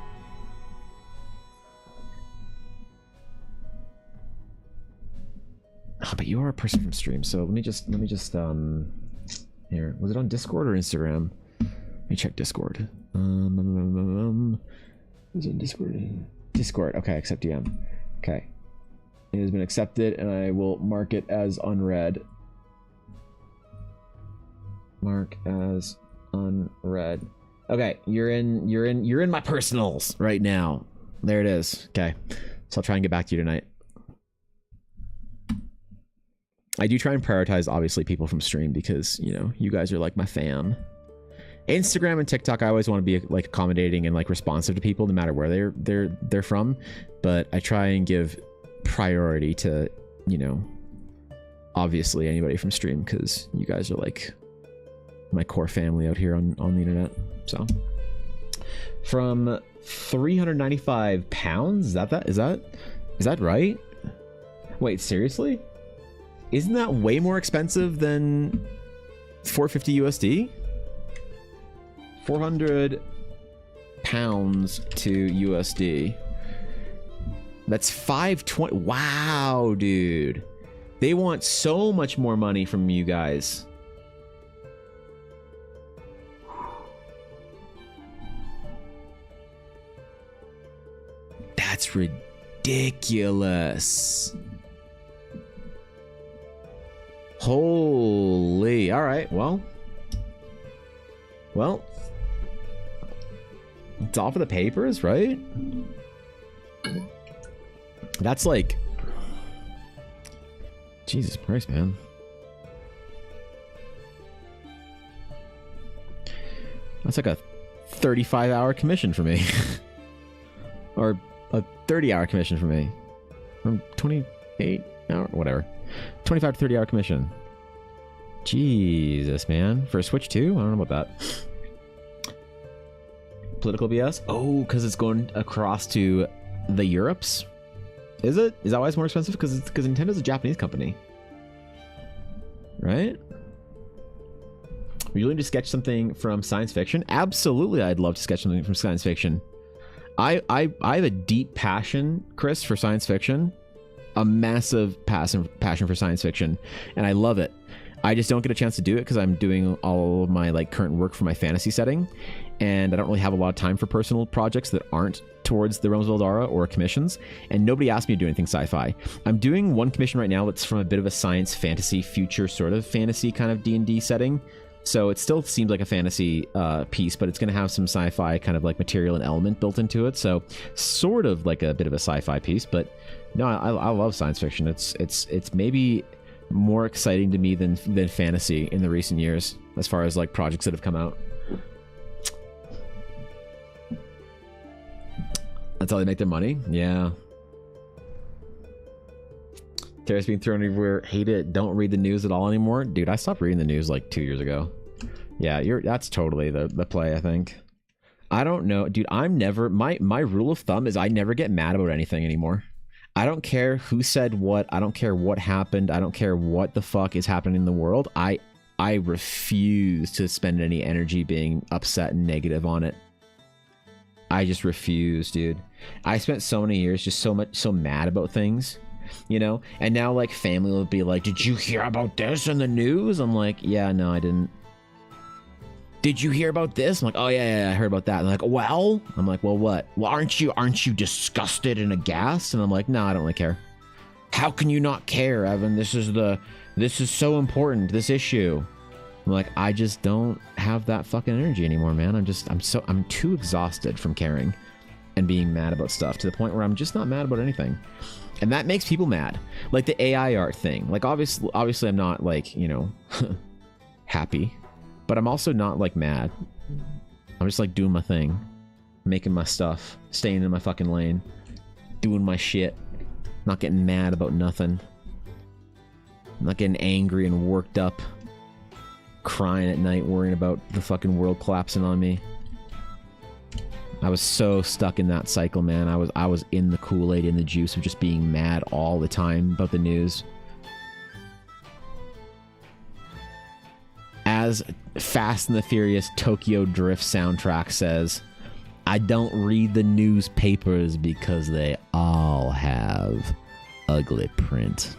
A: Oh, but you are a person from stream, so let me just here, was it on Discord or Instagram? Let me check Discord. Was it on Discord? Discord. Okay, accept DM. Okay, it has been accepted, and I will mark it as unread. Mark as unread. Okay, you're in my personals right now. There it is. Okay, so I'll try and get back to you tonight. I do try and prioritize, obviously, people from stream because, you know, you guys are like my fan. Instagram and TikTok, I always want to be like accommodating and like responsive to people no matter where they're from, but I try and give priority to, you know, obviously anybody from stream because you guys are like my core family out here on the internet. So from 395 pounds, is that right? Wait, seriously? Isn't that way more expensive than 450 USD? 400 pounds to USD. That's 520. Wow, dude. They want so much more money from you guys. That's ridiculous. Holy. All right. Well, it's off of the papers, right? That's like, Jesus Christ, man. That's like a 35-hour commission for me. Or a 30-hour commission for me. From 28 hour, whatever. 25 to 30-hour commission. Jesus, man. For a Switch 2? I don't know about that. Political BS? Oh, because it's going across to the Europes? Is it? Is that why it's more expensive? Because Nintendo's a Japanese company. Right? Are you willing to sketch something from science fiction? Absolutely, I'd love to sketch something from science fiction. I have a deep passion, Chris, for science fiction. A massive passion for science fiction, and I love it. I just don't get a chance to do it because I'm doing all of my like current work for my fantasy setting, and I don't really have a lot of time for personal projects that aren't towards the Realms of Eldara or commissions, and nobody asked me to do anything sci-fi. I'm doing one commission right now that's from a bit of a science fantasy future sort of fantasy kind of D&D setting, so it still seems like a fantasy piece, but it's going to have some sci-fi kind of like material and element built into it, so sort of like a bit of a sci-fi piece. But no, I love science fiction. It's maybe more exciting to me than fantasy in the recent years as far as like projects that have come out. That's how they make their money. Yeah. Terror's being thrown everywhere. Hate it. Don't read the news at all anymore. Dude, I stopped reading the news like 2 years ago. Yeah, that's totally the play, I think. I don't know. Dude, I'm never... My rule of thumb is I never get mad about anything anymore. I don't care who said what. I don't care what happened. I don't care what the fuck is happening in the world. I refuse to spend any energy being upset and negative on it. I just refuse, dude. I spent so many years just so mad about things, you know? And now, like, family will be like, did you hear about this in the news? I'm like, yeah, no, I didn't. Did you hear about this? I'm like, oh yeah, I heard about that. And they're like, well, I'm like, well, what? Well, aren't you disgusted and aghast? And I'm like, no, I don't really care. How can you not care, Evan? This is so important, this issue. I'm like, I just don't have that fucking energy anymore, man. I'm too exhausted from caring and being mad about stuff to the point where I'm just not mad about anything. And that makes people mad. Like the AI art thing. Like obviously I'm not like, you know, happy. But I'm also not, like, mad. I'm just, like, doing my thing. Making my stuff. Staying in my fucking lane. Doing my shit. Not getting mad about nothing. Not getting angry and worked up. Crying at night, worrying about the fucking world collapsing on me. I was so stuck in that cycle, man. I was in the Kool-Aid, in the juice of just being mad all the time about the news. As Fast and the Furious Tokyo Drift soundtrack says, I don't read the newspapers because they all have ugly print.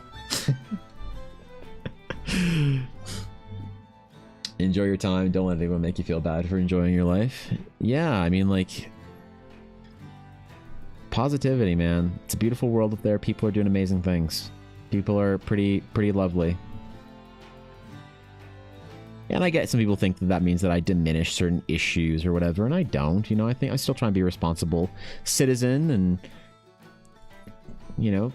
A: Enjoy your time. Don't let anyone make you feel bad for enjoying your life. Yeah, I mean, like, positivity, man. It's a beautiful world up there. People are doing amazing things. People are pretty lovely. And I get some people think that means that I diminish certain issues or whatever, and I don't. You know, I think I still try and be a responsible citizen and, you know,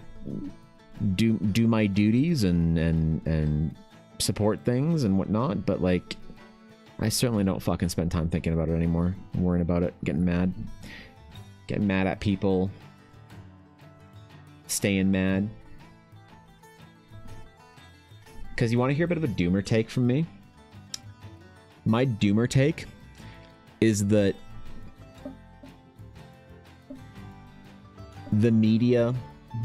A: do my duties and support things and whatnot. But like, I certainly don't fucking spend time thinking about it anymore. I'm worrying about it, getting mad at people, staying mad. Because you want to hear a bit of a doomer take from me? My doomer take is that the media,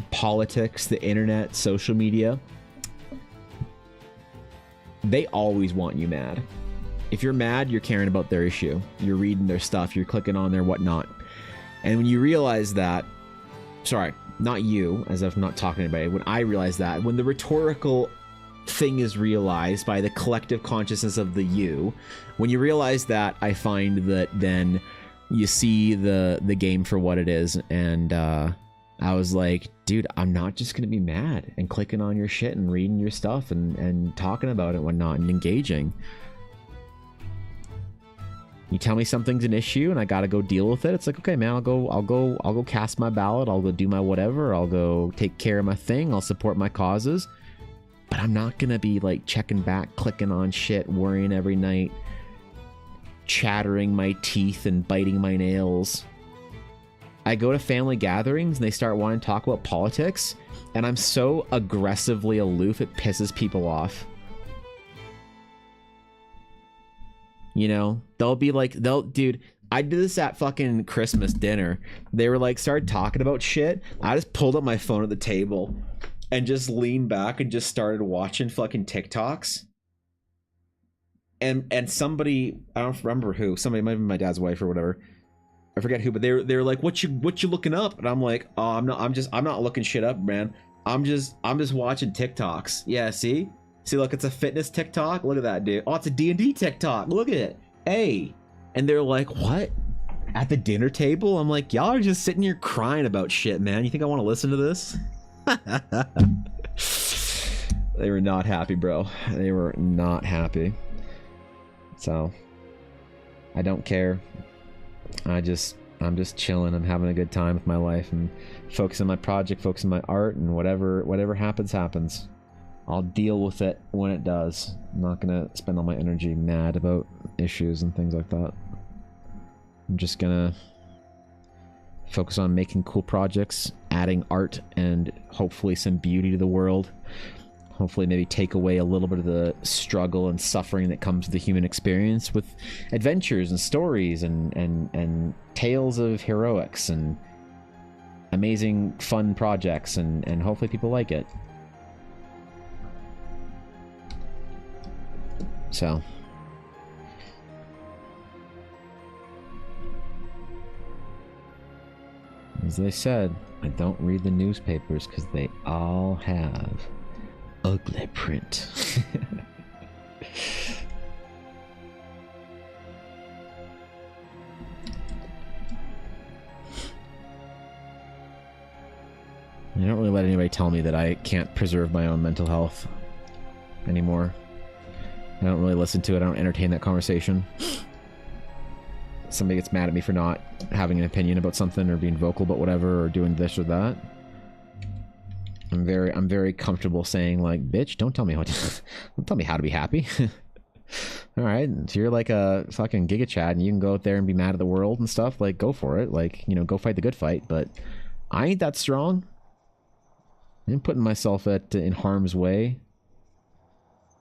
A: politics, the internet, social media, they always want you mad. If you're mad, you're caring about their issue. You're reading their stuff, you're clicking on their whatnot. And when you realize that, sorry, not you, as if I'm not talking to anybody, when I realize that, when the rhetorical thing is realized by the collective consciousness of the you, when you realize that, I find that then you see the game for what it is. And I was like, dude, I'm not just gonna be mad and clicking on your shit and reading your stuff and talking about it and whatnot and engaging. You tell me something's an issue and I gotta go deal with it. It's like, okay, man, I'll go cast my ballot. I'll go do my whatever. I'll go take care of my thing. I'll support my causes. But I'm not gonna be like checking back, clicking on shit, worrying every night, chattering my teeth and biting my nails. I go to family gatherings and they start wanting to talk about politics, and I'm so aggressively aloof, it pisses people off. You know, they'll be like, dude, I did this at fucking Christmas dinner. They were like, started talking about shit. I just pulled up my phone at the table and just leaned back and just started watching fucking TikToks. And somebody, I don't remember who, somebody, might be my dad's wife or whatever, I forget who, but they were like, what you looking up? And I'm like, oh, I'm not looking shit up, man. I'm just watching TikToks. Yeah, see, look, it's a fitness TikTok. Look at that, dude. Oh, it's a D&D TikTok. Look at it. Hey. And they're like, what? At the dinner table? I'm like, y'all are just sitting here crying about shit, man. You think I want to listen to this? They were not happy, bro. They were not happy. So I don't care. I'm just chilling. I'm having a good time with my life and focusing on my project, focusing on my art, and whatever happens. I'll deal with it when it does. I'm not gonna spend all my energy mad about issues and things like that. I'm just gonna focus on making cool projects, adding art and hopefully some beauty to the world. Hopefully maybe take away a little bit of the struggle and suffering that comes with the human experience with adventures and stories and tales of heroics and amazing, fun projects, and hopefully people like it. So. As I said, I don't read the newspapers because they all have ugly print. I don't really let anybody tell me that I can't preserve my own mental health anymore. I don't really listen to it. I don't entertain that conversation. Somebody gets mad at me for not having an opinion about something or being vocal about whatever or doing this or that. I'm very comfortable saying like, bitch, don't tell me don't tell me how to be happy. All right, so you're like a fucking Giga Chad and you can go out there and be mad at the world and stuff. Like, go for it. Like, you know, go fight the good fight. But I ain't that strong. I'm putting myself in harm's way.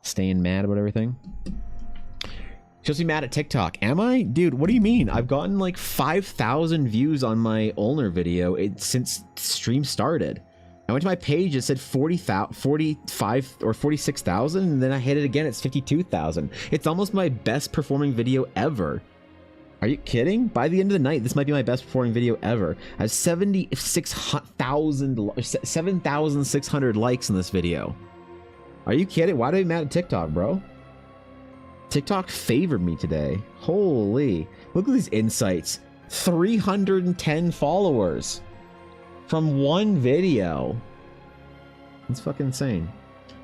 A: Staying mad about everything. Supposed to be mad at TikTok. Am I? Dude, what do you mean? I've gotten like 5,000 views on my Ulner video since stream started. I went to my page, it said 45 or 46,000, and then I hit it again, it's 52,000. It's almost my best performing video ever. Are you kidding? By the end of the night, this might be my best performing video ever. I have 7,600 likes in this video. Are you kidding? Why do I be mad at TikTok, bro? TikTok favored me today. Holy. Look at these insights. 310 followers. From one video. That's fucking insane.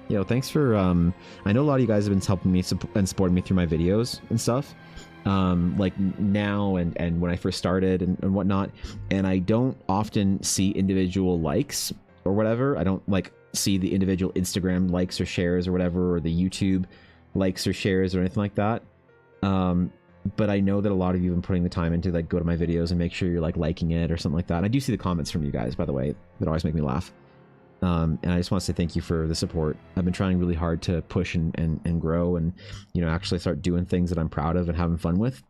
A: Yo, thanks for, I know a lot of you guys have been helping me and supporting me through my videos and stuff. Like now and when I first started and whatnot. And I don't often see individual likes or whatever. I don't like see the individual Instagram likes or shares or whatever, or the YouTube likes or shares or anything like that. But I know that a lot of you have been putting the time into like go to my videos and make sure you're like liking it or something like that. And I do see the comments from you guys, by the way, that always make me laugh. And I just want to say thank you for the support. I've been trying really hard to push and grow and, you know, actually start doing things that I'm proud of and having fun with.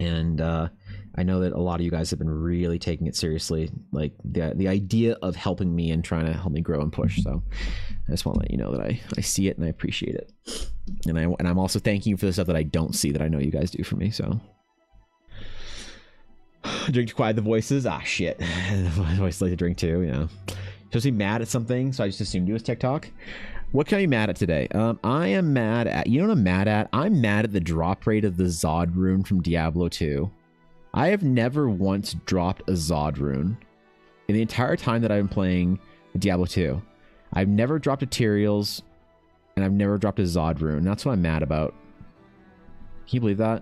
A: And I know that a lot of you guys have been really taking it seriously, like the idea of helping me and trying to help me grow and push. So I just want to let you know that I see it and I appreciate it. And I'm also thanking you for the stuff that I don't see that I know you guys do for me. So drink to quiet the voices. Ah, shit. I always like to drink too, you know. Supposed to be mad at something, so I just assumed it was TikTok. What can I be mad at today? I am mad at, you know what I'm mad at? I'm mad at the drop rate of the Zod rune from Diablo 2. I have never once dropped a Zod rune in the entire time that I've been playing Diablo 2. I've never dropped a Tyrael's, and I've never dropped a Zod rune. That's what I'm mad about. Can you believe that?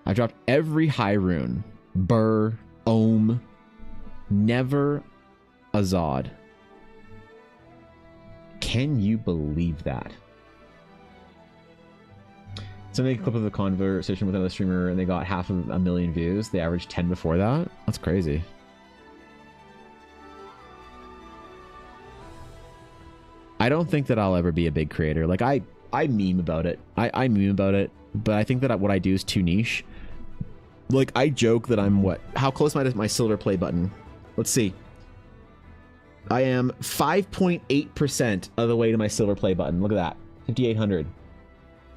A: I've dropped every high rune. Burr, Ohm, never a Zod. Can you believe that? So I made a clip of a conversation with another streamer and they got 500,000 views. They averaged 10 before that. That's crazy. I don't think that I'll ever be a big creator. Like I meme about it. I meme about it, but I think that what I do is too niche. Like I joke that I'm what? How close am I to my silver play button? Let's see. I am 5.8% of the way to my silver play button. Look at that. 5,800.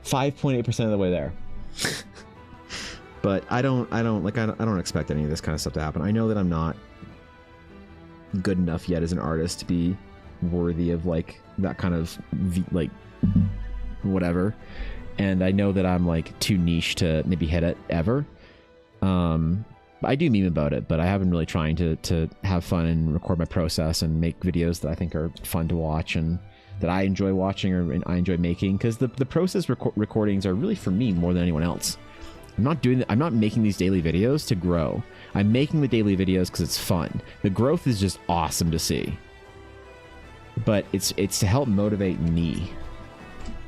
A: 5.8% of the way there. But I don't expect any of this kind of stuff to happen. I know that I'm not good enough yet as an artist to be worthy of like that kind of like whatever. And I know that I'm like too niche to maybe hit it ever. I do meme about it, but I haven't really trying to have fun and record my process and make videos that I think are fun to watch and that I enjoy watching or I enjoy making, because the process recordings are really for me more than anyone else. I'm not making these daily videos to grow. I'm making the daily videos because it's fun. The growth is just awesome to see, but it's to help motivate me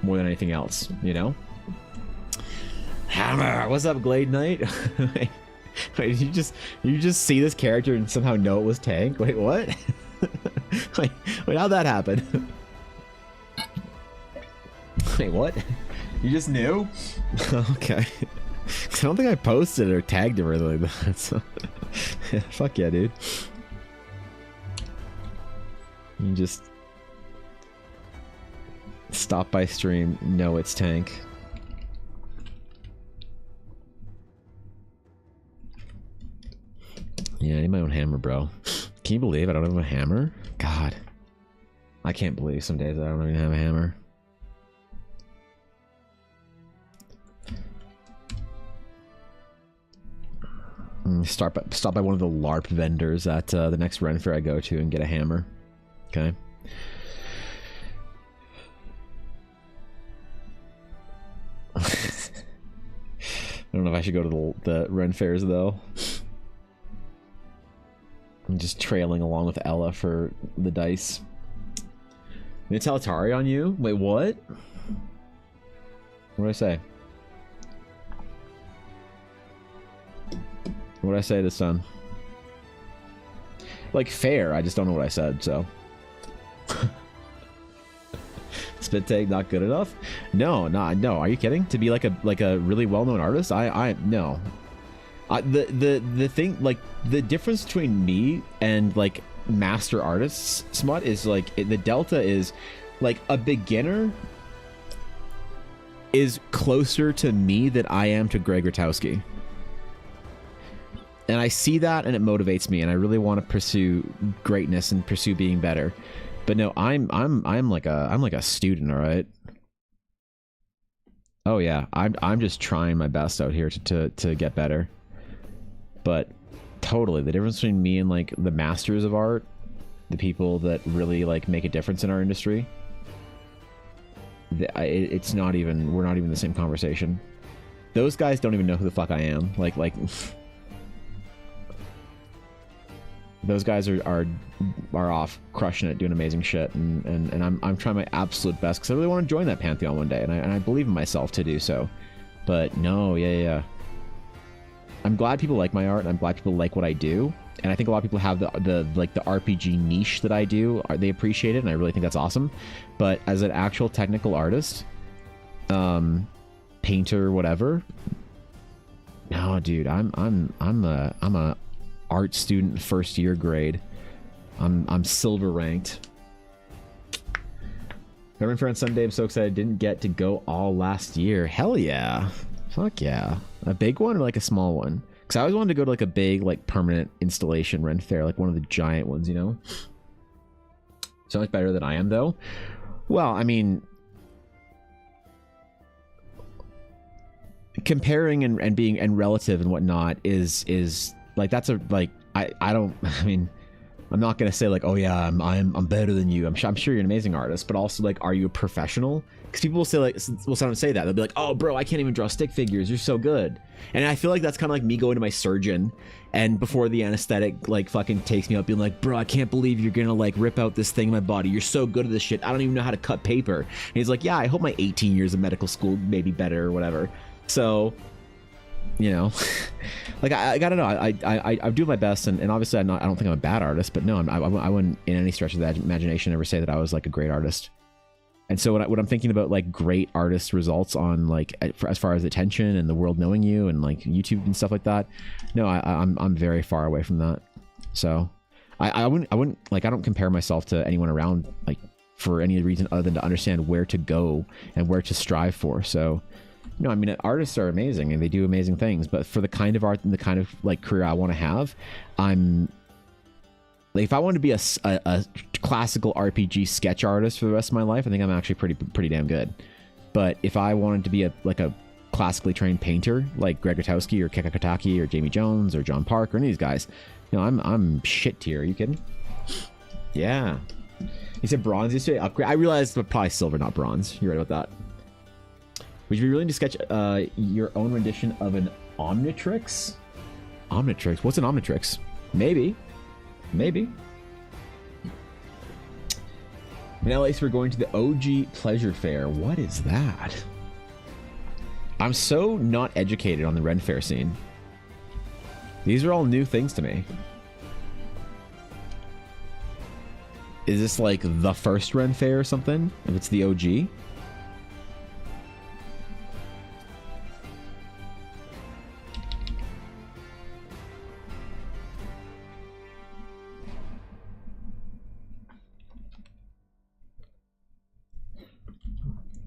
A: more than anything else, you know. Hammer, what's up, Glade Knight? Wait, did you just see this character and somehow know it was Tank? Wait, what? wait, how'd that happen? Wait, what? You just knew? Okay. I don't think I posted or tagged him or anything like that. So, yeah, fuck yeah, dude. You just stop by stream. No, it's Tank. Yeah, I need my own hammer, bro. Can you believe I don't have a hammer? God. I can't believe some days I don't even have a hammer. Stop by one of the LARP vendors at the next Ren Fair I go to and get a hammer. Okay. I don't know if I should go to the Ren Fairs though. I'm just trailing along with Ella for the dice. They tell Atari on you? Wait, what? What did I say? What did I say this time? Like fair, I just don't know what I said, so. Spit take not good enough? No, no, are you kidding? To be like a really well-known artist? No. The thing, like, the difference between me and like master artists, Smut, is like the delta is like a beginner is closer to me than I am to Greg Rotowski. And I see that and it motivates me and I really want to pursue greatness and pursue being better. But no, I'm like a student, all right? Oh yeah, I'm just trying my best out here to get better. But totally, the difference between me and like the masters of art, the people that really like make a difference in our industry, it's not even, we're not even in the same conversation. Those guys don't even know who the fuck I am. Like those guys are off crushing it, doing amazing shit, and I'm trying my absolute best because I really want to join that pantheon one day, and I believe in myself to do so. But no, yeah. I'm glad people like my art. And I'm glad people like what I do, and I think a lot of people have the RPG niche that I do. They appreciate it, and I really think that's awesome. But as an actual technical artist, painter, whatever, no, dude, I'm a art student, first year grade. I'm silver ranked. Government Fair on Sunday. I'm so excited. I didn't get to go all last year. Hell yeah. Fuck yeah. A big one or like a small one? Because I always wanted to go to like a big, like permanent installation Ren Fair, like one of the giant ones, you know? So much better than I am though. Well, I mean, comparing and being and relative and whatnot is like, that's a, like, I don't, I mean, I'm not gonna say like, oh yeah, I'm better than you. I'm sure you're an amazing artist, but also like, are you a professional? Because people will say like, will sound say that they'll be like, oh bro, I can't even draw stick figures. You're so good. And I feel like that's kind of like me going to my surgeon, and before the anesthetic like fucking takes me up, being like, bro, I can't believe you're gonna like rip out this thing in my body. You're so good at this shit. I don't even know how to cut paper. And he's like, yeah, I hope my 18 years of medical school made me better or whatever. So, you know, like I gotta know. I do my best, and obviously I don't think I'm a bad artist, but no, I wouldn't in any stretch of the imagination ever say that I was like a great artist. And so when I'm thinking about like great artist results on like as far as attention and the world knowing you and like YouTube and stuff like that, no, I'm very far away from that. So I wouldn't like, I don't compare myself to anyone around like for any reason other than to understand where to go and where to strive for. So no, I mean, artists are amazing and they do amazing things, but for the kind of art and the kind of like career I want to have, I'm like, if I wanted to be a classical RPG sketch artist for the rest of my life, I think I'm actually pretty damn good. But if I wanted to be a classically trained painter like Greg Rotowski or Keka Kataki or Jamie Jones or John Park or any of these guys, you know, I'm shit tier. Are you kidding? Yeah. You said bronze yesterday. Upgrade. I realized, but probably silver, not bronze. You're right about that. Would you be willing to sketch your own rendition of an Omnitrix? Omnitrix? What's an Omnitrix? Maybe. In LA, so we're going to the OG Pleasure Fair. What is that? I'm so not educated on the Ren Fair scene. These are all new things to me. Is this like the first Ren Fair or something? If it's the OG?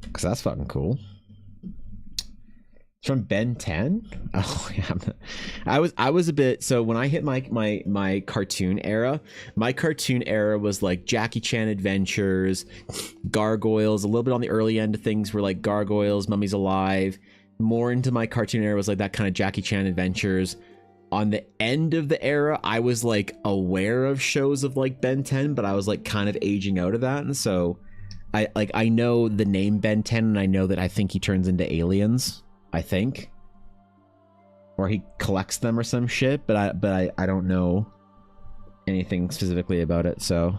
A: Because that's fucking cool. It's from Ben 10. Oh yeah, I was a bit. So when I hit my cartoon era, my cartoon era was like Jackie Chan Adventures, Gargoyles. A little bit on the early end of things were like Gargoyles, Mummies Alive. More into my cartoon era was like that kind of Jackie Chan Adventures. On the end of the era, I was like aware of shows of like Ben 10, but I was like kind of aging out of that, and so I know the name Ben 10, and I know that I think he turns into aliens. I think, or he collects them or some shit, but I don't know anything specifically about it. So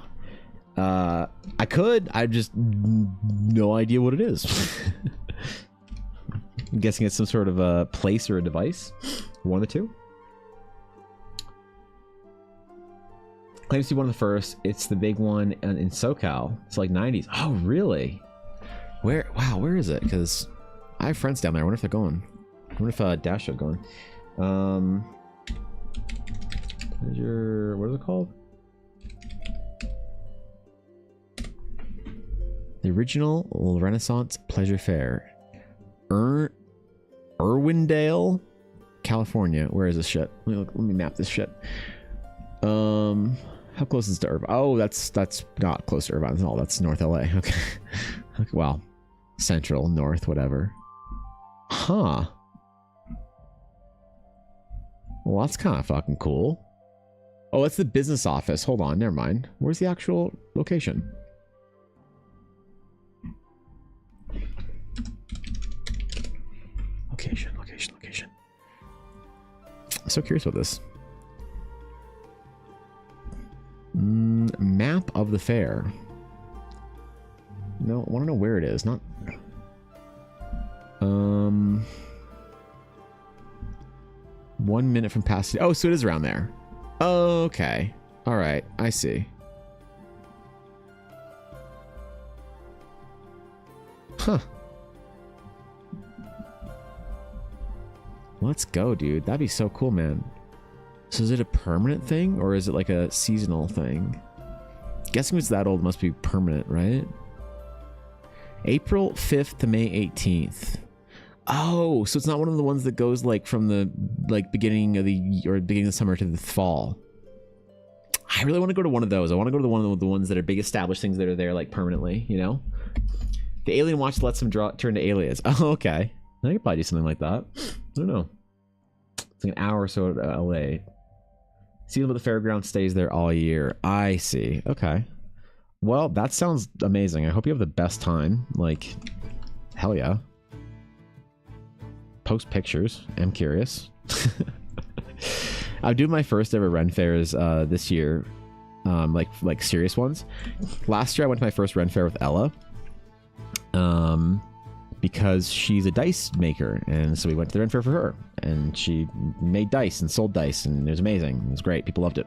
A: I just no idea what it is. I'm guessing it's some sort of a place or a device, one of the two. Claims to be one of the first. It's the big one in SoCal. It's like 90s. Oh really? Where is it? Because I have friends down there. I wonder if they're going. I wonder if Dash are going. What is it called? The original Renaissance Pleasure Fair. Irwindale, California. Where is this shit? Let me map this shit. How close is it to Irvine? Oh, that's not close to Irvine at all. That's North LA. Okay. Well, Central, North, whatever. Huh. Well, that's kind of fucking cool. Oh, that's the business office. Hold on, never mind. Where's the actual location? Location. I'm so curious about this. Map of the fair. No, I want to know where it is. Not. 1 minute from Pasadena. Oh, so it is around there. Oh, okay. All right. I see. Huh. Let's go, dude. That'd be so cool, man. So is it a permanent thing or is it like a seasonal thing? Guessing it's that old, it must be permanent, right? April 5th to May 18th. Oh, so it's not one of the ones that goes like from the beginning of the summer to the fall. I really want to go to one of those. I want to go to the ones that are big established things that are there like permanently, you know? The Alien Watch lets them turn to aliens. Oh, okay. I could probably do something like that. I don't know. It's like an hour or so to LA. Season of the fairground stays there all year. I see. Okay. Well, that sounds amazing. I hope you have the best time. Like, hell yeah. Post pictures. I'm curious. I'm doing my first ever Ren fairs this year. Like serious ones. Last year I went to my first Ren fair with Ella. Because she's a dice maker, and so we went to the Ren fair for her, and she made dice and sold dice, and it was amazing. It was great. People loved it.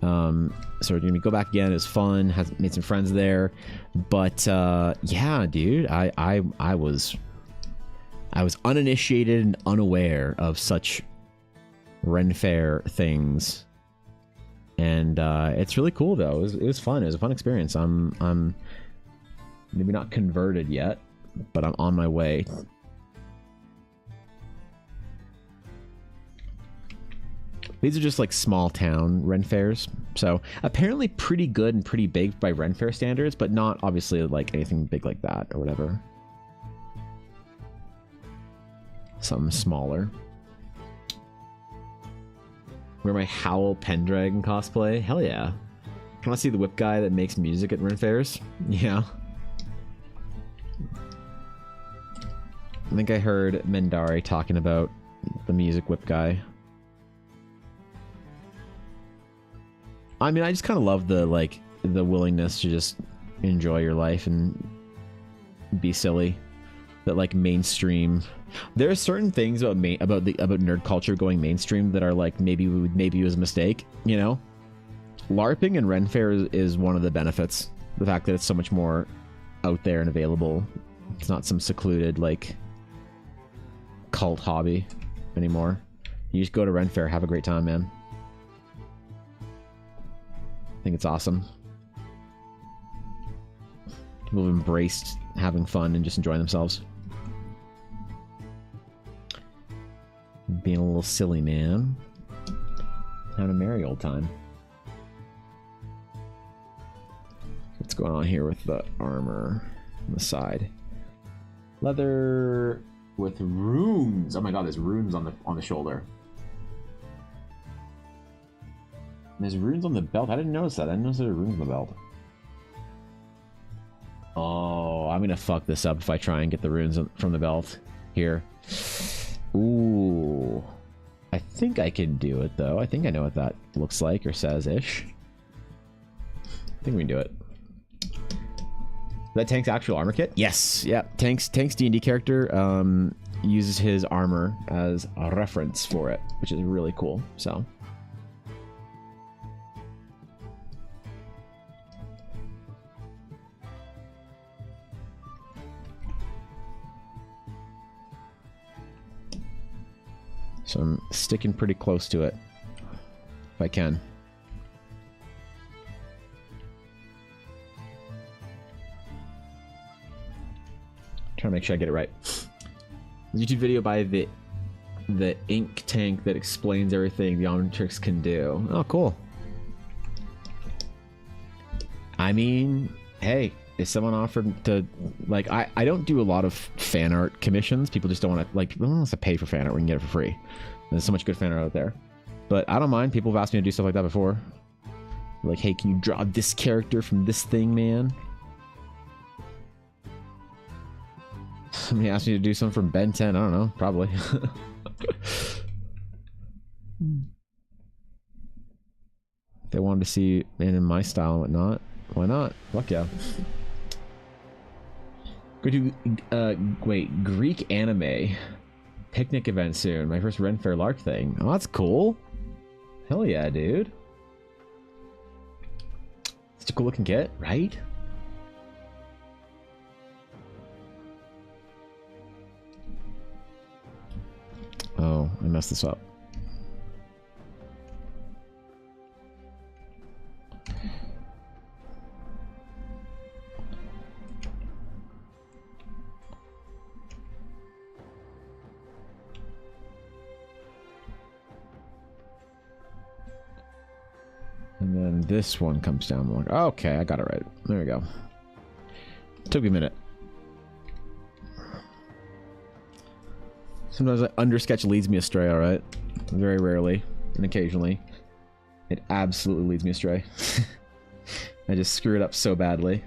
A: So we're gonna go back again. It was fun. Made some friends there, but yeah, dude, I was uninitiated and unaware of such Ren fair things, and it's really cool though. It was fun. It was a fun experience. I'm maybe not converted yet, but I'm on my way. These are just like small town Ren fairs. So apparently pretty good and pretty big by Ren fair standards, but not obviously like anything big like that or whatever. Something smaller. Wear my Howl Pendragon cosplay. Hell yeah. Can I see the whip guy that makes music at Ren fairs? Yeah. I think I heard Mendari talking about the music whip guy. I mean, I just kind of love the willingness to just enjoy your life and be silly. That like mainstream. There are certain things about nerd culture going mainstream that are like maybe it was a mistake. You know, LARPing and Ren Fair is one of the benefits. The fact that it's so much more out there and available. It's not some secluded like cult hobby anymore. You just go to Ren Fair, have a great time, man. I think it's awesome. People have embraced having fun and just enjoying themselves. Being a little silly, man. Having a merry old time. What's going on here with the armor on the side? Leather with runes. Oh my god, there's runes on the shoulder. There's runes on the belt. I didn't notice that. I didn't notice there were runes on the belt. Oh, I'm gonna fuck this up if I try and get the runes from the belt here. Ooh. I think I can do it, though. I think I know what that looks like or says-ish. I think we can do it. That Tank's actual armor kit? Yes. Yeah. Tank's D&D character uses his armor as a reference for it, which is really cool. So. So I'm sticking pretty close to it, if I can. Trying to make sure I get it right. YouTube video by the ink tank that explains everything the Omnitrix can do. Oh, cool. I mean, hey, if someone offered to, like, I don't do a lot of fan art commissions. People just don't want to, like, people don't want to pay for fan art. We can get it for free. There's so much good fan art out there. But I don't mind. People have asked me to do stuff like that before. Like, hey, can you draw this character from this thing, man? Somebody asked me to do something from Ben 10. I don't know. Probably. They wanted to see it in my style and whatnot. Why not? Fuck yeah. Go to, wait, Greek anime. Picnic event soon. My first Ren Fair LARP thing. Oh, that's cool. Hell yeah, dude. Such a cool looking kit, right? Oh, I messed this up. And then this one comes down more. Okay, I got it right. There we go. Took me a minute. Sometimes undersketch leads me astray, alright? Very rarely and occasionally. It absolutely leads me astray. I just screw it up so badly.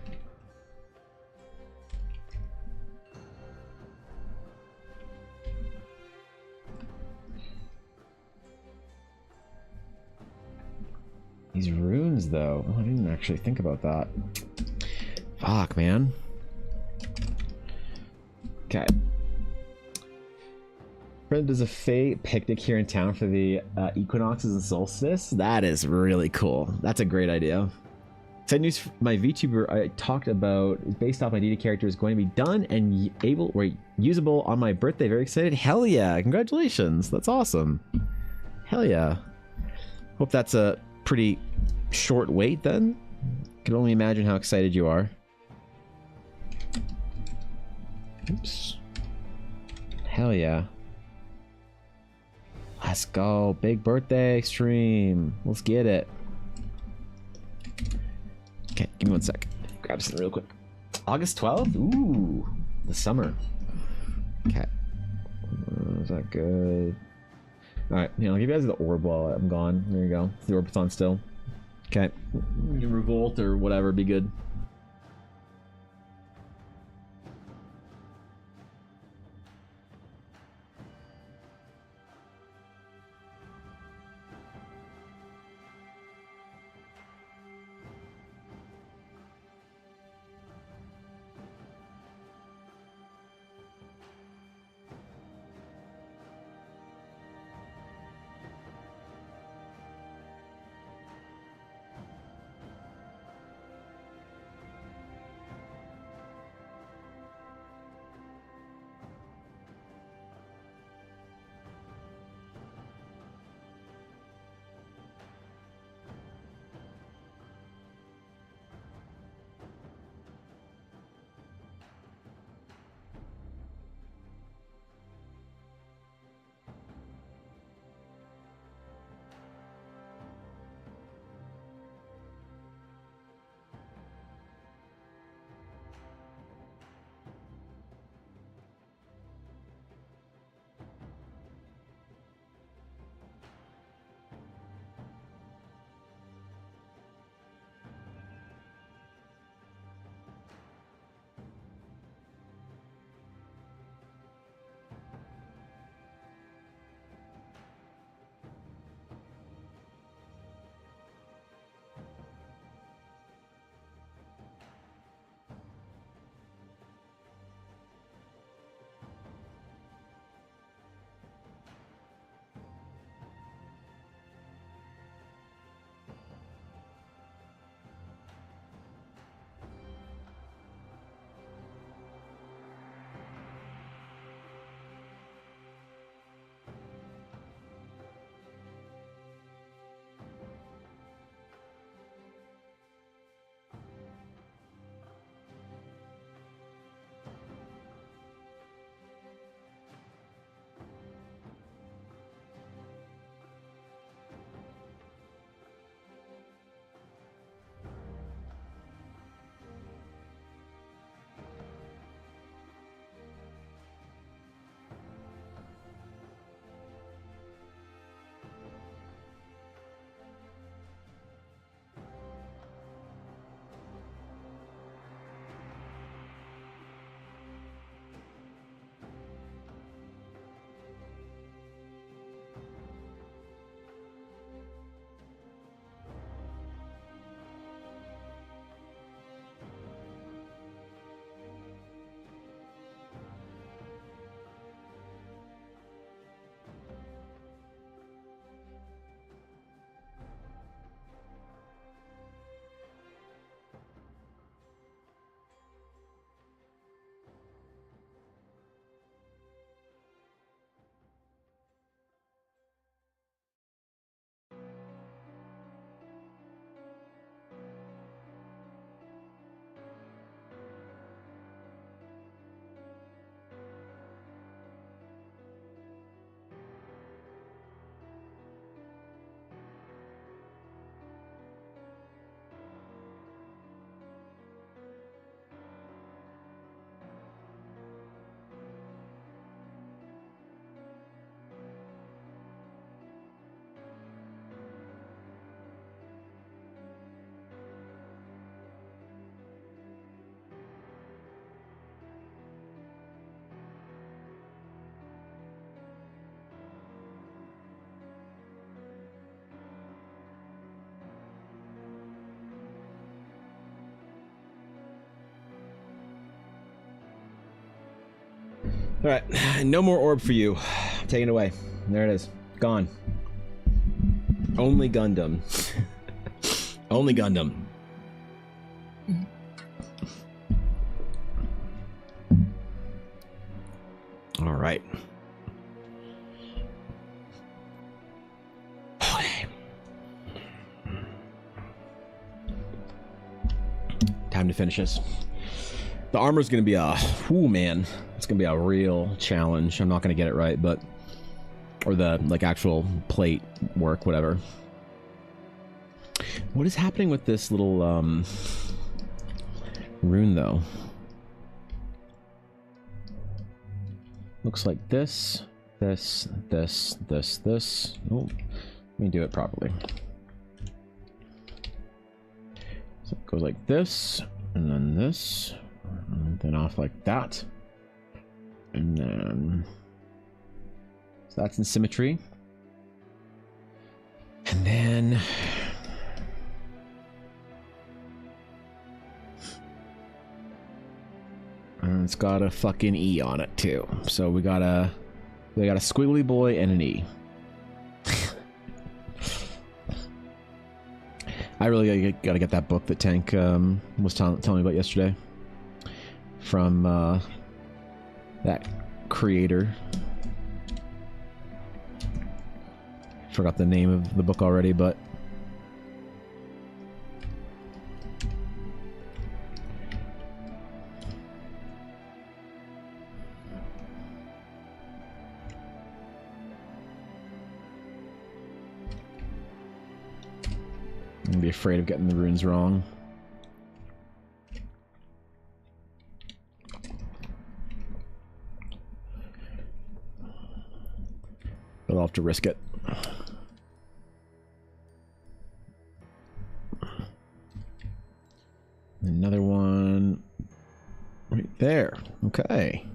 A: These runes, though. Oh, I didn't actually think about that. Fuck, man. Okay. Friend does a Fae picnic here in town for the equinoxes and solstice. That is really cool. That's a great idea. Side news, my VTuber I talked about based off my D&D character is going to be done and able or usable on my birthday. Very excited. Hell yeah. Congratulations. That's awesome. Hell yeah. Hope that's a pretty short wait then. Can only imagine how excited you are. Oops. Hell yeah. Let's go. Big birthday stream. Let's get it. Okay, give me one sec. Grab something real quick. August 12th? Ooh, the summer. Okay. Is that good? Alright, yeah, I'll give you guys the orb while I'm gone. There you go. The orb's on still. Okay. You can revolt or whatever, be good. Alright, no more orb for you. Take it away. There it is. Gone. Only Gundam. Only Gundam. Alright. Okay. Time to finish this. The armor's gonna be a... Ooh, man. It's gonna be a real challenge. I'm not gonna get it right, but... Or the, like, actual plate work, whatever. What is happening with this little, rune, though? Looks like this, this, this, this, this. Oh, let me do it properly. So it goes like this, and then this, and then off like that. And then... So that's in symmetry. And then... And it's got a fucking E on it too. So we got a squiggly boy and an E. I really gotta get that book that Tank was telling me about yesterday. From that creator. Forgot the name of the book already, but I'm gonna be afraid of getting the runes wrong. But I'll have to risk it. Another one right there. Okay.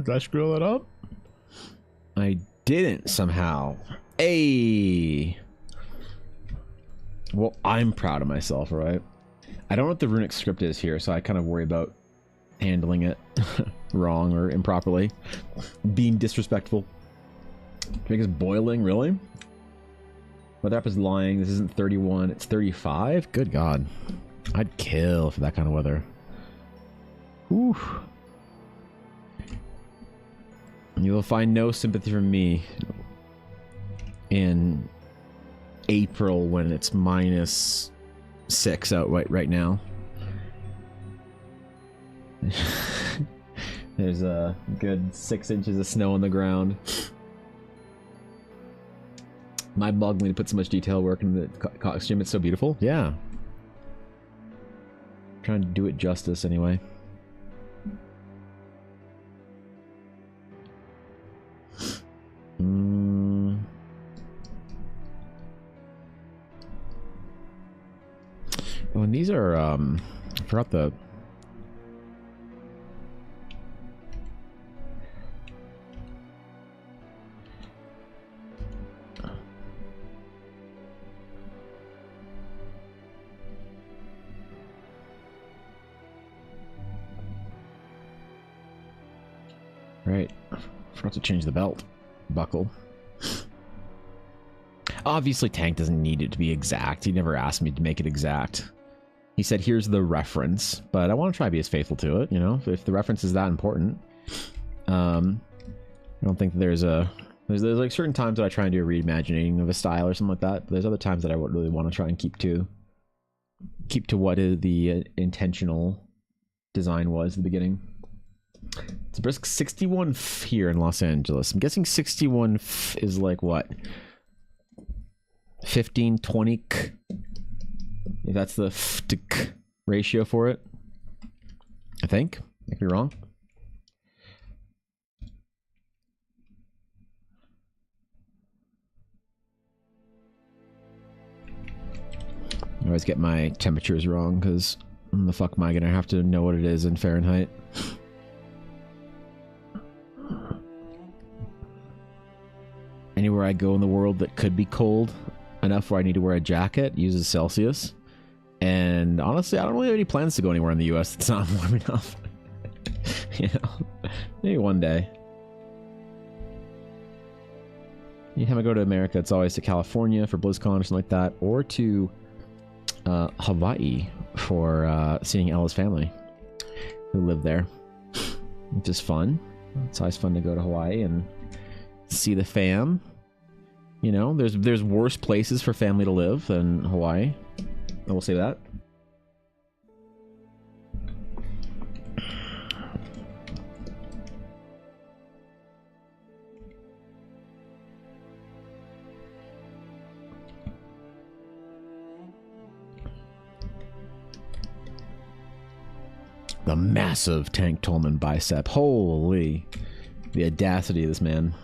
A: Did I screw that up? I didn't somehow. Hey. Well, I'm proud of myself, right? I don't know what the runic script is here, so I kind of worry about handling it wrong or improperly. Being disrespectful. Make us boiling, really? Weather app is lying. This isn't 31, it's 35? Good God. I'd kill for that kind of weather. Whew. You will find no sympathy from me in April when it's -6 out right now. There's a good 6 inches of snow on the ground. My bug me to put so much detail work in the costume. It's so beautiful. Yeah. I'm trying to do it justice anyway. Oh, and these are, I forgot the... Right. Forgot to change the belt buckle. Obviously, Tank doesn't need it to be exact. He never asked me to make it exact. He said, here's the reference, but I want to try to be as faithful to it, you know, if the reference is that important. I don't think there's like certain times that I try and do a reimagining of a style or something like that, but there's other times that I would really want to try and keep to what is the intentional design was at the beginning. It's a brisk 61 here in Los Angeles. I'm guessing 61 is like what? 15, 20 k? If that's the ratio for it. I think. I could be wrong. I always get my temperatures wrong because the fuck am I gonna have to know what it is in Fahrenheit? Anywhere where I go in the world that could be cold enough where I need to wear a jacket uses Celsius. And honestly, I don't really have any plans to go anywhere in the US that's not warm enough. You know, maybe one day. Anytime I go to America, it's always to California for BlizzCon or something like that, or to Hawaii for seeing Ella's family who live there, which is fun. It's always fun to go to Hawaii and see the fam. You know, there's worse places for family to live than Hawaii. I will say that. The massive Tank Tolman bicep. Holy. The audacity of this man.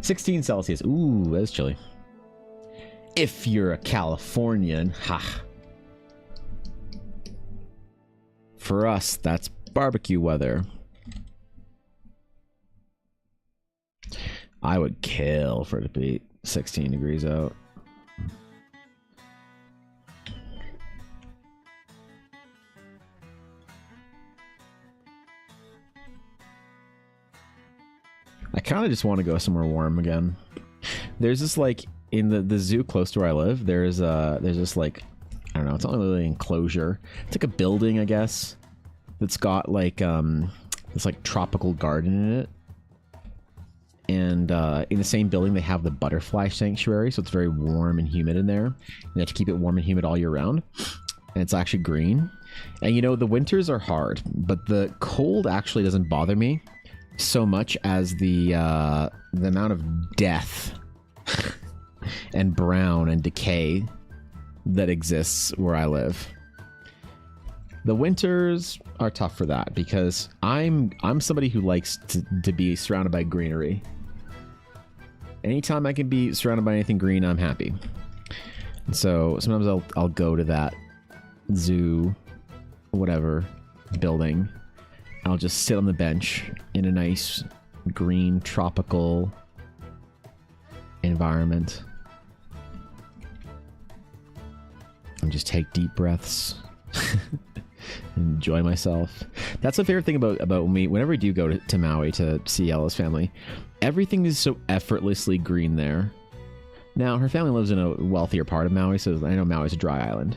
A: 16 Celsius. Ooh, that's chilly. If you're a Californian, ha. For us, that's barbecue weather. I would kill for it to be 16 degrees out. I kind of just want to go somewhere warm again. There's this, like, in the zoo close to where I live, there's this, like, I don't know, it's not really an enclosure. It's like a building, I guess, that's got, like, this, like, tropical garden in it. And in the same building, they have the butterfly sanctuary, so it's very warm and humid in there. You have to keep it warm and humid all year round. And it's actually green. And, you know, the winters are hard, but the cold actually doesn't bother me so much as the amount of death and brown and decay that exists where I live. The winters are tough for that because I'm somebody who likes to be surrounded by greenery. Anytime I can be surrounded by anything green, I'm happy. And so sometimes I'll go to that zoo, whatever, building. I'll just sit on the bench in a nice green tropical environment and just take deep breaths. Enjoy myself. That's the favorite thing about me. Whenever I do go to Maui to see Ella's family, everything is so effortlessly green there. Now, her family lives in a wealthier part of Maui, so I know Maui's a dry island.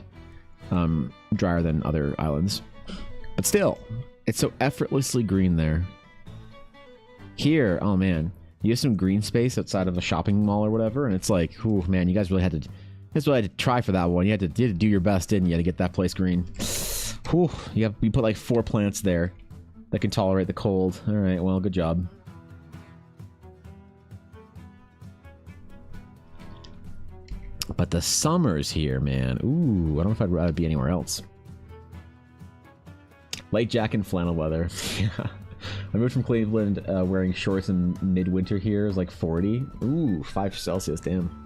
A: Drier than other islands. But still, it's so effortlessly green there. Here, oh man, you have some green space outside of a shopping mall or whatever, and it's like, oh man, you guys really had to try for that one. You had to do your best, didn't you, to get that place green. Whew, you put like 4 plants there that can tolerate the cold. All right, well, good job. But the summers here, man. Ooh, I don't know if I'd rather be anywhere else. Light jacket and flannel weather. Yeah. I moved from Cleveland wearing shorts in midwinter here. It was like 40. Ooh, 5 Celsius, damn.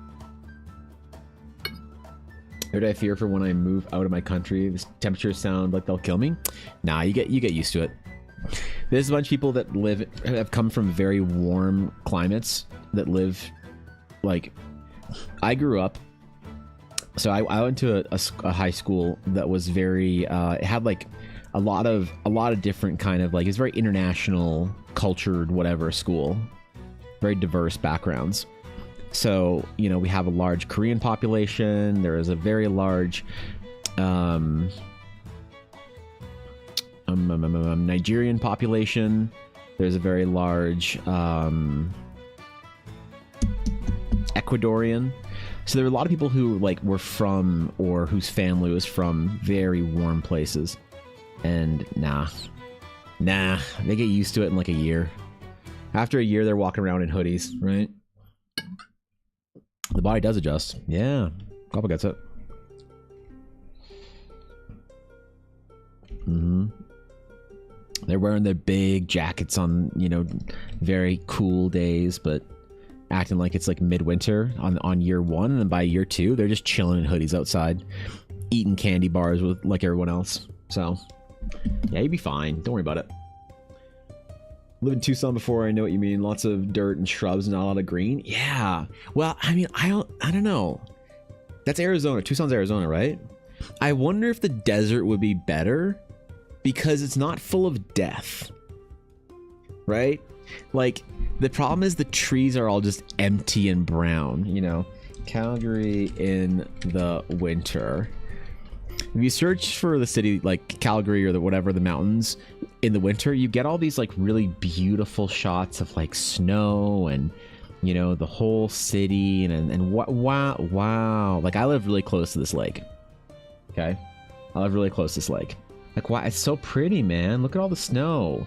A: Or do I fear for when I move out of my country? The temperatures sound like they'll kill me. Nah, you get used to it. There's a bunch of people that have come from very warm climates that live, like, I grew up. So I went to a high school that was very, it had like a lot of different kind of, like, it's very international, cultured, whatever school, very diverse backgrounds. So, you know, we have a large Korean population. There is a very large Nigerian population. There's a very large Ecuadorian. So there were a lot of people who, like, were from, or whose family was from, very warm places. And nah, they get used to it in like a year. After a year, they're walking around in hoodies, right? The body does adjust. Yeah, couple gets it. They're wearing their big jackets on, you know, very cool days, but acting like it's like midwinter on year 1, and then by year 2, they're just chilling in hoodies outside, eating candy bars with like everyone else. So yeah, you'd be fine. Don't worry about it. Lived in Tucson before. I know what you mean. Lots of dirt and shrubs, not a lot of green. Yeah. Well, I mean, I don't know. That's Arizona. Tucson's Arizona, right? I wonder if the desert would be better because it's not full of death, right? Like, the problem is the trees are all just empty and brown, you know? Calgary in the winter. If you search for the city, like Calgary or the whatever, the mountains in the winter, you get all these like really beautiful shots of like snow and, you know, the whole city and wow. Like, I live really close to this lake. Okay? I live really close to this lake. Like, wow, it's so pretty, man. Look at all the snow.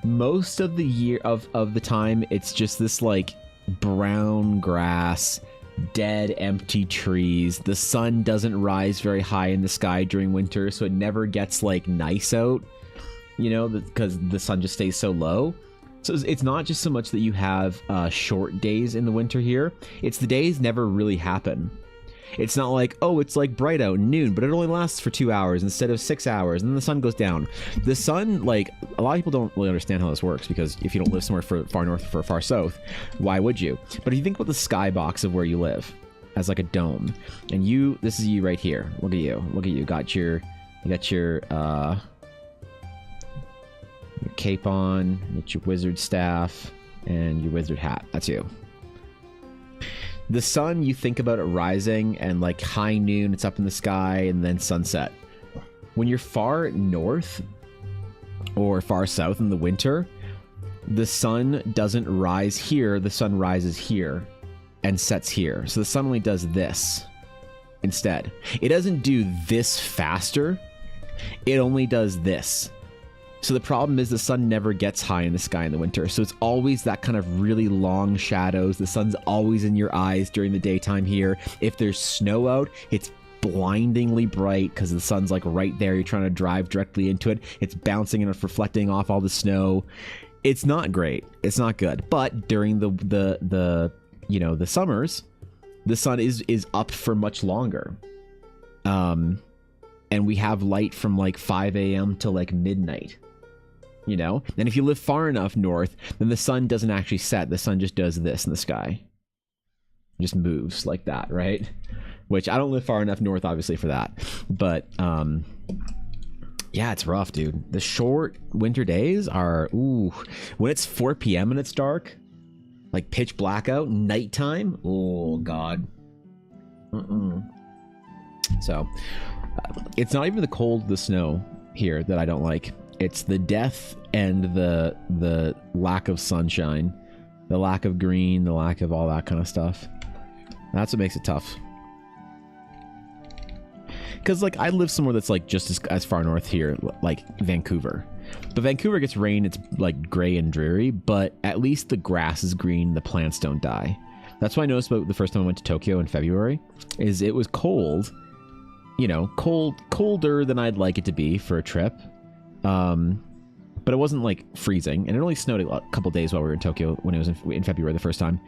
A: Most of the year of the time, it's just this like brown grass, dead, empty trees. The sun doesn't rise very high in the sky during winter, so it never gets like nice out, you know, because the sun just stays so low. So it's not just so much that you have short days in the winter here. It's the days never really happen. It's not like, oh, it's like bright out noon, but it only lasts for 2 hours instead of 6 hours, and then the sun goes down. The sun, like, a lot of people don't really understand how this works, because if you don't live somewhere far north or far south, why would you? But if you think about the skybox of where you live as like a dome, and this is you right here. Look at you. You got your cape on, you got your wizard staff, and your wizard hat. That's you. The sun, you think about it rising and like high noon, it's up in the sky, and then sunset. When you're far north or far south in the winter, the sun doesn't rise here, the sun rises here and sets here. So the sun only does this instead. It doesn't do this faster, it only does this. So the problem is the sun never gets high in the sky in the winter. So it's always that kind of really long shadows. The sun's always in your eyes during the daytime here. If there's snow out, it's blindingly bright because the sun's like right there. You're trying to drive directly into it. It's bouncing and reflecting off all the snow. It's not great. It's not good. But during the you know, the summers, the sun is up for much longer. And we have light from like 5 a.m. to like midnight. You know, and if you live far enough north, then the sun doesn't actually set. The sun just does this in the sky. It just moves like that, right? Which I don't live far enough north, obviously, for that. But yeah, it's rough, dude. The short winter days are, ooh, when it's 4 p.m. and it's dark, like pitch blackout, nighttime. Oh God. So it's not even the cold, the snow here that I don't like. It's the death and the lack of sunshine, the lack of green, the lack of all that kind of stuff. That's what makes it tough. Because like I live somewhere that's like just as far north here, like Vancouver. But Vancouver gets rain, it's like gray and dreary, but at least the grass is green, the plants don't die. That's what I noticed about the first time I went to Tokyo in February, is it was cold, you know, colder than I'd like it to be for a trip. But it wasn't like freezing, and it only snowed a couple days while we were in Tokyo when it was in February the first time.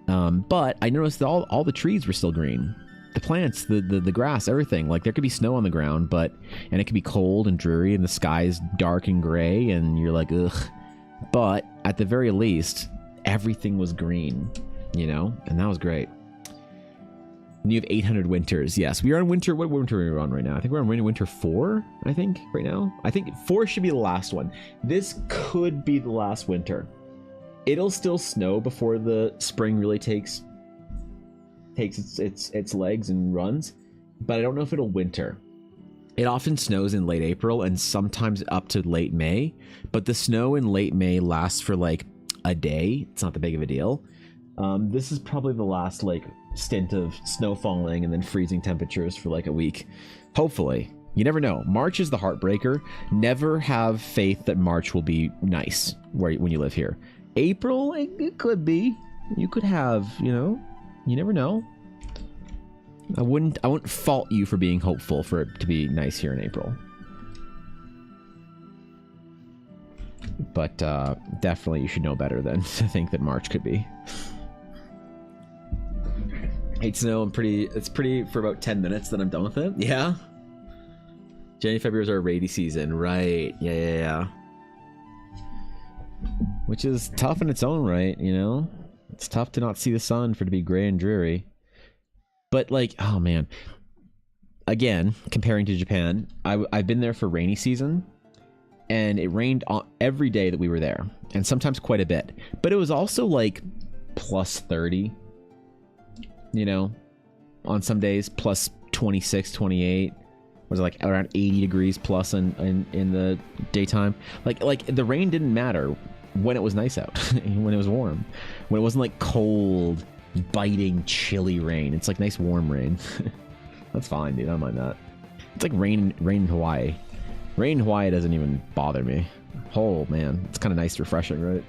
A: But I noticed that all the trees were still green, the plants, the grass, everything. Like there could be snow on the ground, and it could be cold and dreary, and the sky is dark and gray, and you're like, ugh. But at the very least, everything was green, you know, and that was great. And you have 800 winters. Yes, we are in winter. What winter are we on right now? I think we're on winter 4, I think, right now. I think 4 should be the last one. This could be the last winter. It'll still snow before the spring really takes its legs and runs, but I don't know if it'll winter. It often snows in late April and sometimes up to late May, but the snow in late May lasts for like a day. It's not that big of a deal. This is probably the last like stint of snow falling and then freezing temperatures for like a week. Hopefully. You never know. March is the heartbreaker. Never have faith that March will be nice when you live here. April, it could be. You could have, you know, you never know. I wouldn't fault you for being hopeful for it to be nice here in April. But definitely you should know better than to think that March could be. Hate snow. It's pretty for about 10 minutes, then I'm done with it. Yeah. January, February is our rainy season, right? Yeah. which is tough in its own right, you know? It's tough to not see the sun for it to be gray and dreary. But like, oh man. Again, comparing to Japan, I've been there for rainy season, and it rained every day that we were there, and sometimes quite a bit. But it was also like plus 30, you know, on some days, plus 26, 28. Was it like around 80 degrees plus in the daytime? Like the rain didn't matter when it was nice out, when it was warm, when it wasn't like cold, biting, chilly rain. It's like nice warm rain. That's fine, dude. I don't mind that. It's like rain in Hawaii. Rain in Hawaii doesn't even bother me. Oh man, it's kind of nice, refreshing, right?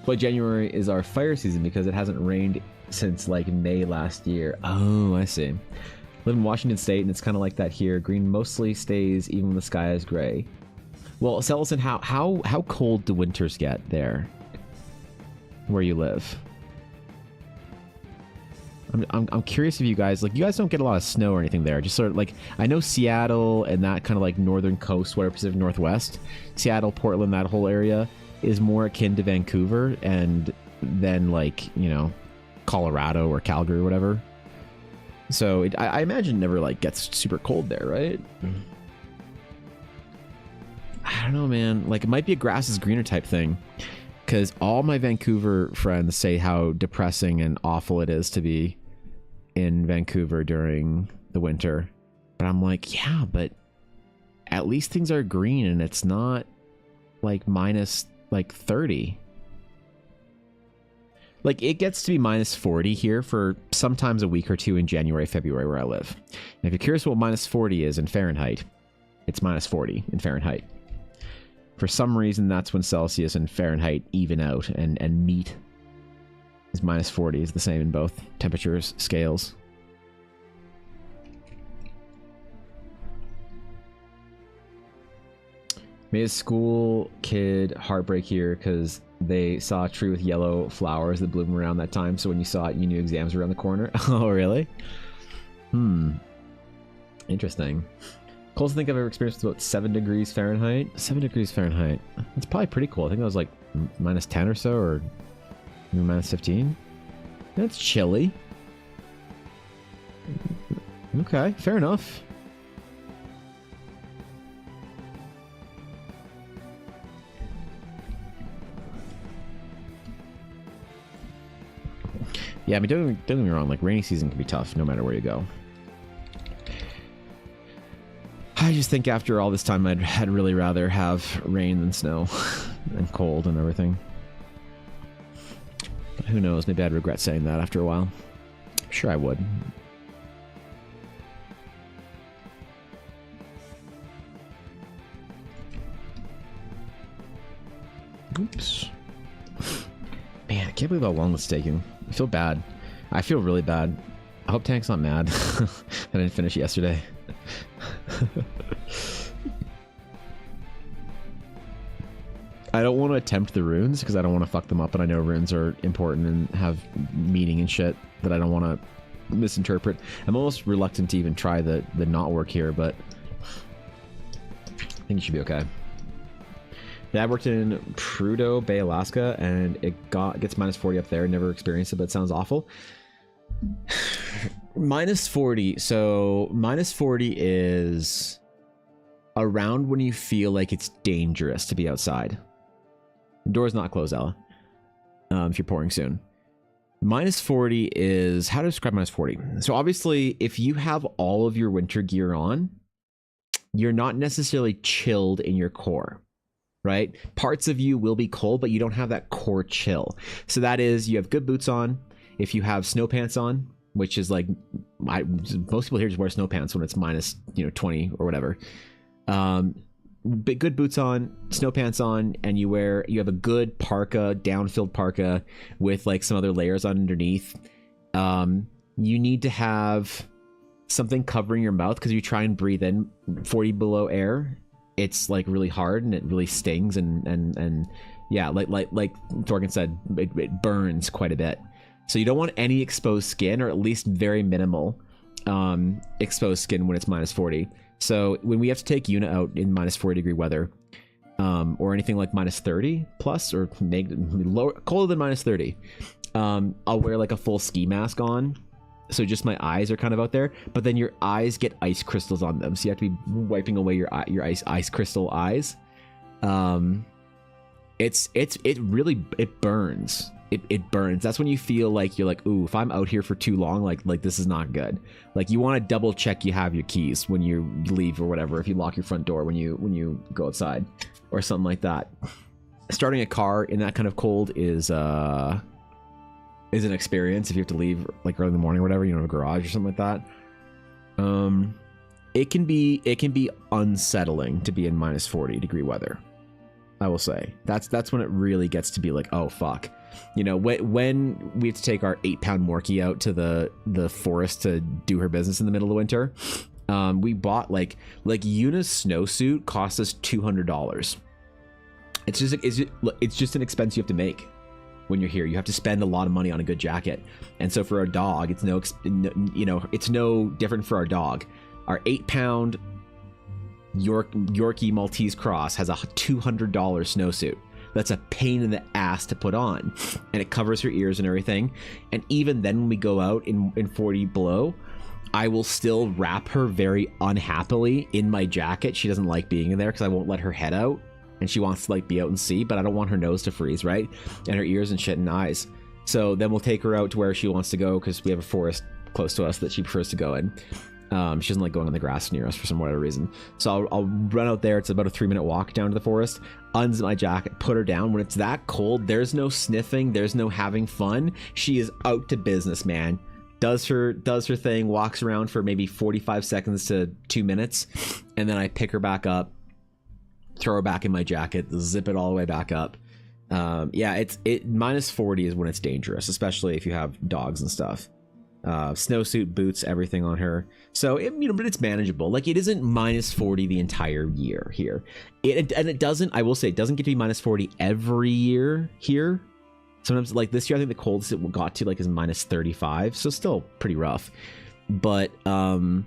A: But January is our fire season because it hasn't rained since like May last year. Oh, I see. Live in Washington State, and it's kind of like that here. Green mostly stays even when the sky is gray. Well, Sellison, how cold do winters get there, where you live? I'm curious if you guys don't get a lot of snow or anything there. Just sort of like, I know Seattle and that kind of like northern coast, where Pacific Northwest, Seattle, Portland, that whole area is more akin to Vancouver, and then like, you know, Colorado or Calgary or whatever. So I imagine it never like gets super cold there, right? I don't know, man. Like, it might be a grass is greener type thing, because all my Vancouver friends say how depressing and awful it is to be in Vancouver during the winter. But I'm like, yeah, but at least things are green and it's not like minus like 30. Like, it gets to be minus 40 here for sometimes a week or two in January, February, where I live. And if you're curious what minus 40 is in Fahrenheit, it's minus 40 in Fahrenheit. For some reason, that's when Celsius and Fahrenheit even out, and meat is minus 40, is the same in both temperatures scales. Made a school kid heartbreak here because they saw a tree with yellow flowers that bloom around that time, so when you saw it, you knew exams were around the corner. Oh, really? Interesting. Coldest thing I've ever experienced was about 7 degrees Fahrenheit. 7 degrees Fahrenheit. That's probably pretty cool. I think that was like minus 10 or so, or maybe minus 15. That's chilly. Okay, fair enough. Yeah, I mean, don't get me wrong, like, rainy season can be tough no matter where you go. I just think after all this time, I'd really rather have rain than snow and cold and everything. But who knows, maybe I'd regret saying that after a while. I'm sure I would. Oops. Man, I can't believe how long it's taking. I feel bad. I feel really bad. I hope Tank's not mad that I didn't finish yesterday. I don't want to attempt the runes because I don't want to fuck them up, and I know runes are important and have meaning and shit that I don't want to misinterpret. I'm almost reluctant to even try the not work here, but I think it should be okay. Yeah, I worked in Prudhoe Bay, Alaska, and it gets minus 40 up there. Never experienced it, but it sounds awful. Minus 40. So minus 40 is around when you feel like it's dangerous to be outside. The door's not closed, Ella. If you're pouring soon. Minus 40 is, how to describe minus 40? So obviously, if you have all of your winter gear on, you're not necessarily chilled in your core. Right? Parts of you will be cold, but you don't have that core chill. So that is, you have good boots on. If you have snow pants on, which is like, most people here just wear snow pants when it's minus, 20 or whatever. But good boots on, snow pants on, and you have a good parka, down-filled parka with like some other layers underneath. You need to have something covering your mouth because you try and breathe in 40 below air. It's like really hard and it really stings and yeah, like Thorgan said, it burns quite a bit. So you don't want any exposed skin, or at least very minimal exposed skin when it's minus 40. So when we have to take Yuna out in minus 40 degree weather, or anything like minus 30 plus or lower, colder than minus 30, I'll wear like a full ski mask on. So just my eyes are kind of out there, but then your eyes get ice crystals on them. So you have to be wiping away your ice crystal eyes. It really burns. It burns. That's when you feel like you're like, ooh, if I'm out here for too long, like this is not good. Like you want to double check you have your keys when you leave or whatever. If you lock your front door when you go outside or something like that. Starting a car in that kind of cold is an experience. If you have to leave like early in the morning or whatever, you know, a garage or something like that. It can be unsettling to be in minus 40 degree weather. I will say that's when it really gets to be like, oh fuck, you know, when we have to take our 8-pound Morkie out to the forest to do her business in the middle of the winter. We bought like Yuna's snowsuit cost us $200. It's just an expense you have to make when you're here. You have to spend a lot of money on a good jacket, and so for our dog, it's no different for our dog. Our 8-pound Yorkie Maltese Cross has a $200 snowsuit. That's a pain in the ass to put on, and it covers her ears and everything. And even then, when we go out in 40 below, I will still wrap her very unhappily in my jacket. She doesn't like being in there because I won't let her head out, and she wants to like be out and see, but I don't want her nose to freeze, right? And her ears and shit and eyes. So then we'll take her out to where she wants to go because we have a forest close to us that she prefers to go in. She doesn't like going on the grass near us for some whatever reason. So I'll run out there. It's about a 3-minute walk down to the forest, unzip my jacket, put her down. When it's that cold, there's no sniffing, there's no having fun. She is out to business, man. Does her thing, walks around for maybe 45 seconds to 2 minutes, and then I pick her back up, throw her back in my jacket, zip it all the way back up. Yeah, minus 40 is when it's dangerous, especially if you have dogs and stuff. Snowsuit, boots, everything on her. So but it's manageable. Like it isn't minus 40 the entire year here. It doesn't, I will say, it doesn't get to be minus 40 every year here. Sometimes, like this year, I think the coldest it got to like is minus 35. So still pretty rough. But and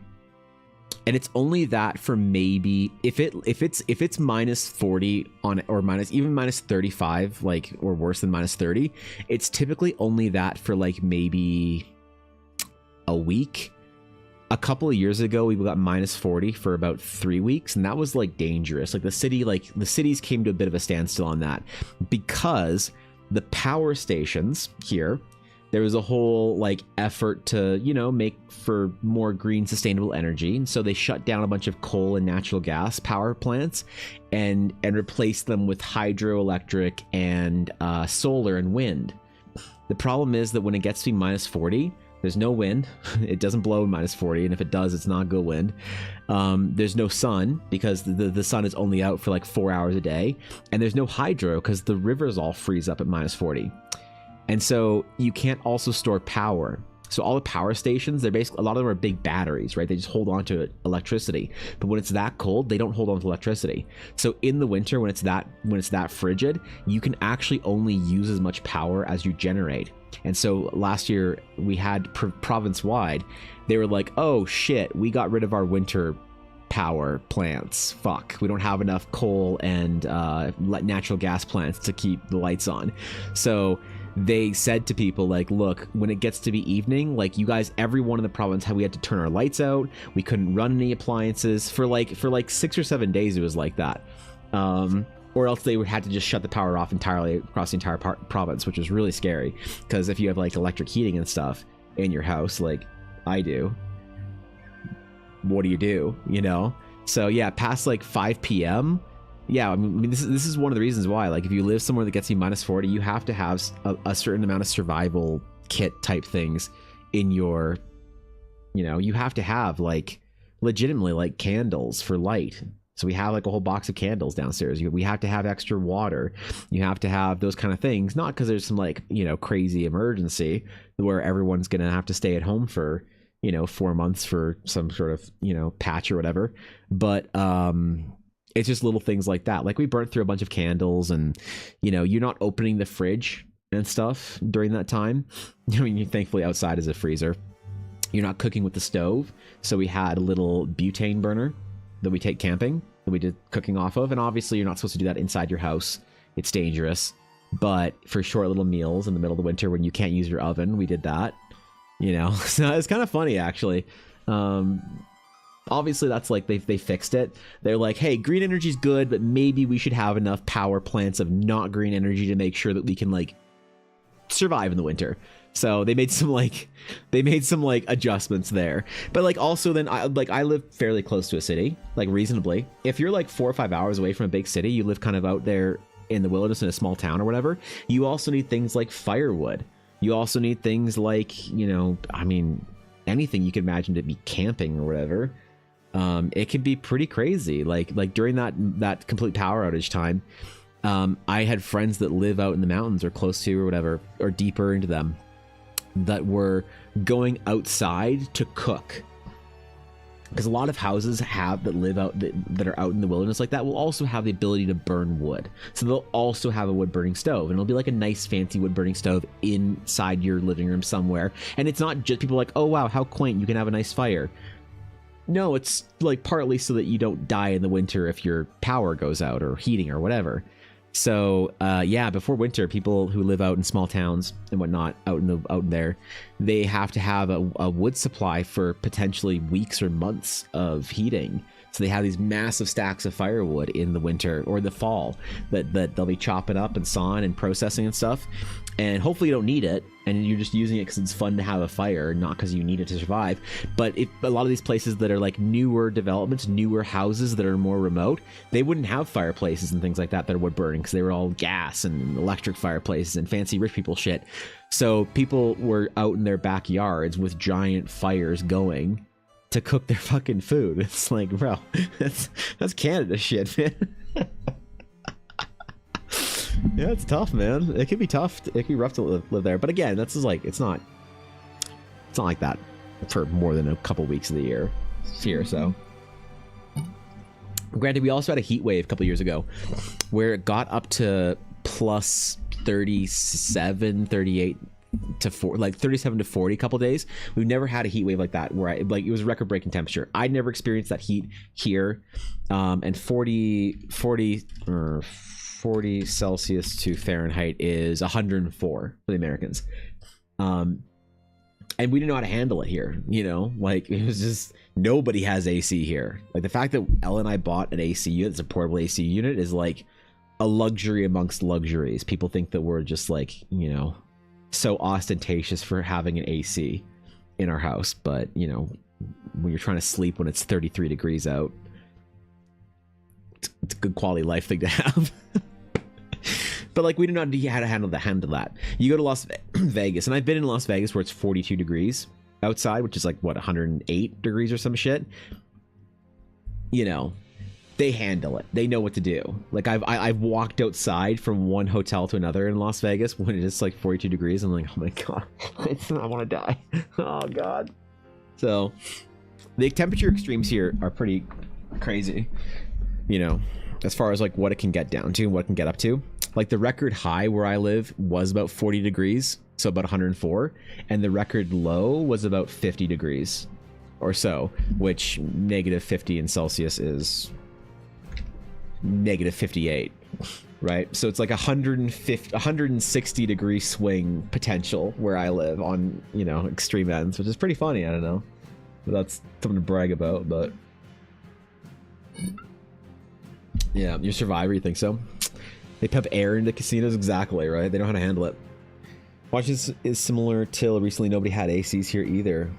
A: it's only that for maybe if it's minus 40 on, or minus 35, like, or worse than minus 30, it's typically only that for like maybe a week. A couple of years ago, we got minus 40 for about 3 weeks, and that was like dangerous. Like the cities came to a bit of a standstill on that because the power stations here, there was a whole like effort to, make for more green sustainable energy. And so they shut down a bunch of coal and natural gas power plants and replaced them with hydroelectric and solar and wind. The problem is that when it gets to be minus 40, there's no wind. It doesn't blow in minus 40, and if it does, it's not good wind. There's no sun because the sun is only out for like 4 hours a day, and there's no hydro because the rivers all freeze up at minus 40. And so you can't also store power. So all the power stations, they're basically, a lot of them are big batteries, right? They just hold on to electricity. But when it's that cold, they don't hold on to electricity. So in the winter, when it's that frigid, you can actually only use as much power as you generate. And so last year we had province-wide, they were like, oh shit, we got rid of our winter power plants. Fuck, we don't have enough coal and natural gas plants to keep the lights on. So they said to people like, look, when it gets to be evening, like you guys, everyone in the province, we had to turn our lights out. We couldn't run any appliances for like 6 or 7 days. It was like that. Or else they would have to just shut the power off entirely across the entire province, which was really scary. Because if you have like electric heating and stuff in your house, like I do, what do you do? So yeah, past like 5 p.m. Yeah, I mean, this is one of the reasons why. Like, if you live somewhere that gets you minus 40, you have to have a certain amount of survival kit type things in your. You have to have like legitimately like candles for light. So we have like a whole box of candles downstairs. We have to have extra water. You have to have those kind of things, not because there's some like, crazy emergency where everyone's going to have to stay at home for, 4 months for some sort of, patch or whatever. But it's just little things like that. Like we burnt through a bunch of candles and, you're not opening the fridge and stuff during that time. I mean, thankfully outside is a freezer. You're not cooking with the stove. So we had a little butane burner that we take camping, that we did cooking off of. And obviously you're not supposed to do that inside your house. It's dangerous. But for short little meals in the middle of the winter when you can't use your oven, we did that. You know, so it's kind of funny actually. Obviously that's like they fixed it. They're like, hey, green energy's good, but maybe we should have enough power plants of not green energy to make sure that we can like survive in the winter. So they made some adjustments there. But like also then I live fairly close to a city, like reasonably. If you're like 4 or 5 hours away from a big city, you live kind of out there in the wilderness in a small town or whatever, you also need things like firewood. You also need things like, you know, I mean, anything you can imagine to be camping or whatever. It can be pretty crazy. Like during that complete power outage time, I had friends that live out in the mountains or close to or whatever, or deeper into them, that were going outside to cook. Because a lot of houses that are out in the wilderness like that will also have the ability to burn wood. So they'll also have a wood burning stove, and it'll be like a nice fancy wood burning stove inside your living room somewhere. And it's not just people like, oh wow, how quaint, you can have a nice fire. No, it's like partly so that you don't die in the winter if your power goes out or heating or whatever. So yeah, before winter, people who live out in small towns and whatnot out there, they have to have a wood supply for potentially weeks or months of heating. So they have these massive stacks of firewood in the winter or the fall that they'll be chopping up and sawing and processing and stuff. And hopefully you don't need it, and you're just using it because it's fun to have a fire, not because you need it to survive. But a lot of these places that are like newer developments, newer houses that are more remote, they wouldn't have fireplaces and things like that are wood burning because they were all gas and electric fireplaces and fancy rich people shit. So people were out in their backyards with giant fires going to cook their fucking food. It's like, bro, that's Canada shit, man. Yeah, it's tough, man. It can be tough. It can be rough to live there. But again, that's just like, it's not like that for more than a couple weeks of the year here. So granted, we also had a heat wave a couple years ago where it got up to plus 37, 38 to 40, like 37 to 40 a couple days. We've never had a heat wave like that where it was record breaking temperature. I'd never experienced that heat here. And 40 Celsius to Fahrenheit is 104 for the Americans. And we didn't know how to handle it here, you know, like it was just, nobody has AC here. Like the fact that Ella and I bought an AC unit, it's a portable AC unit, is like a luxury amongst luxuries. People think that we're just like, you know, so ostentatious for having an AC in our house. But, you know, when you're trying to sleep when it's 33 degrees out, it's a good quality life thing to have. But like we do not know how to handle that. You go to Las Vegas, and I've been in Las Vegas where it's 42 degrees outside, which is like what, 108 degrees or some shit. You know, they handle it. They know what to do. Like I've walked outside from one hotel to another in Las Vegas when it's like 42 degrees. I'm like, oh my god, I want to die. Oh god. So the temperature extremes here are pretty crazy. You know, as far as like what it can get down to and what it can get up to. Like the record high where I live was about 40 degrees, so about 104, and the record low was about 50 degrees or so, which negative 50 in Celsius is negative 58, right? So it's like 160 degree swing potential where I live on, you know, extreme ends, which is pretty funny. I don't know, but that's something to brag about. But yeah, you're a survivor, you think so? They pump air into casinos, exactly, right? They know how to handle it. Watch this is similar till recently nobody had ACs here either.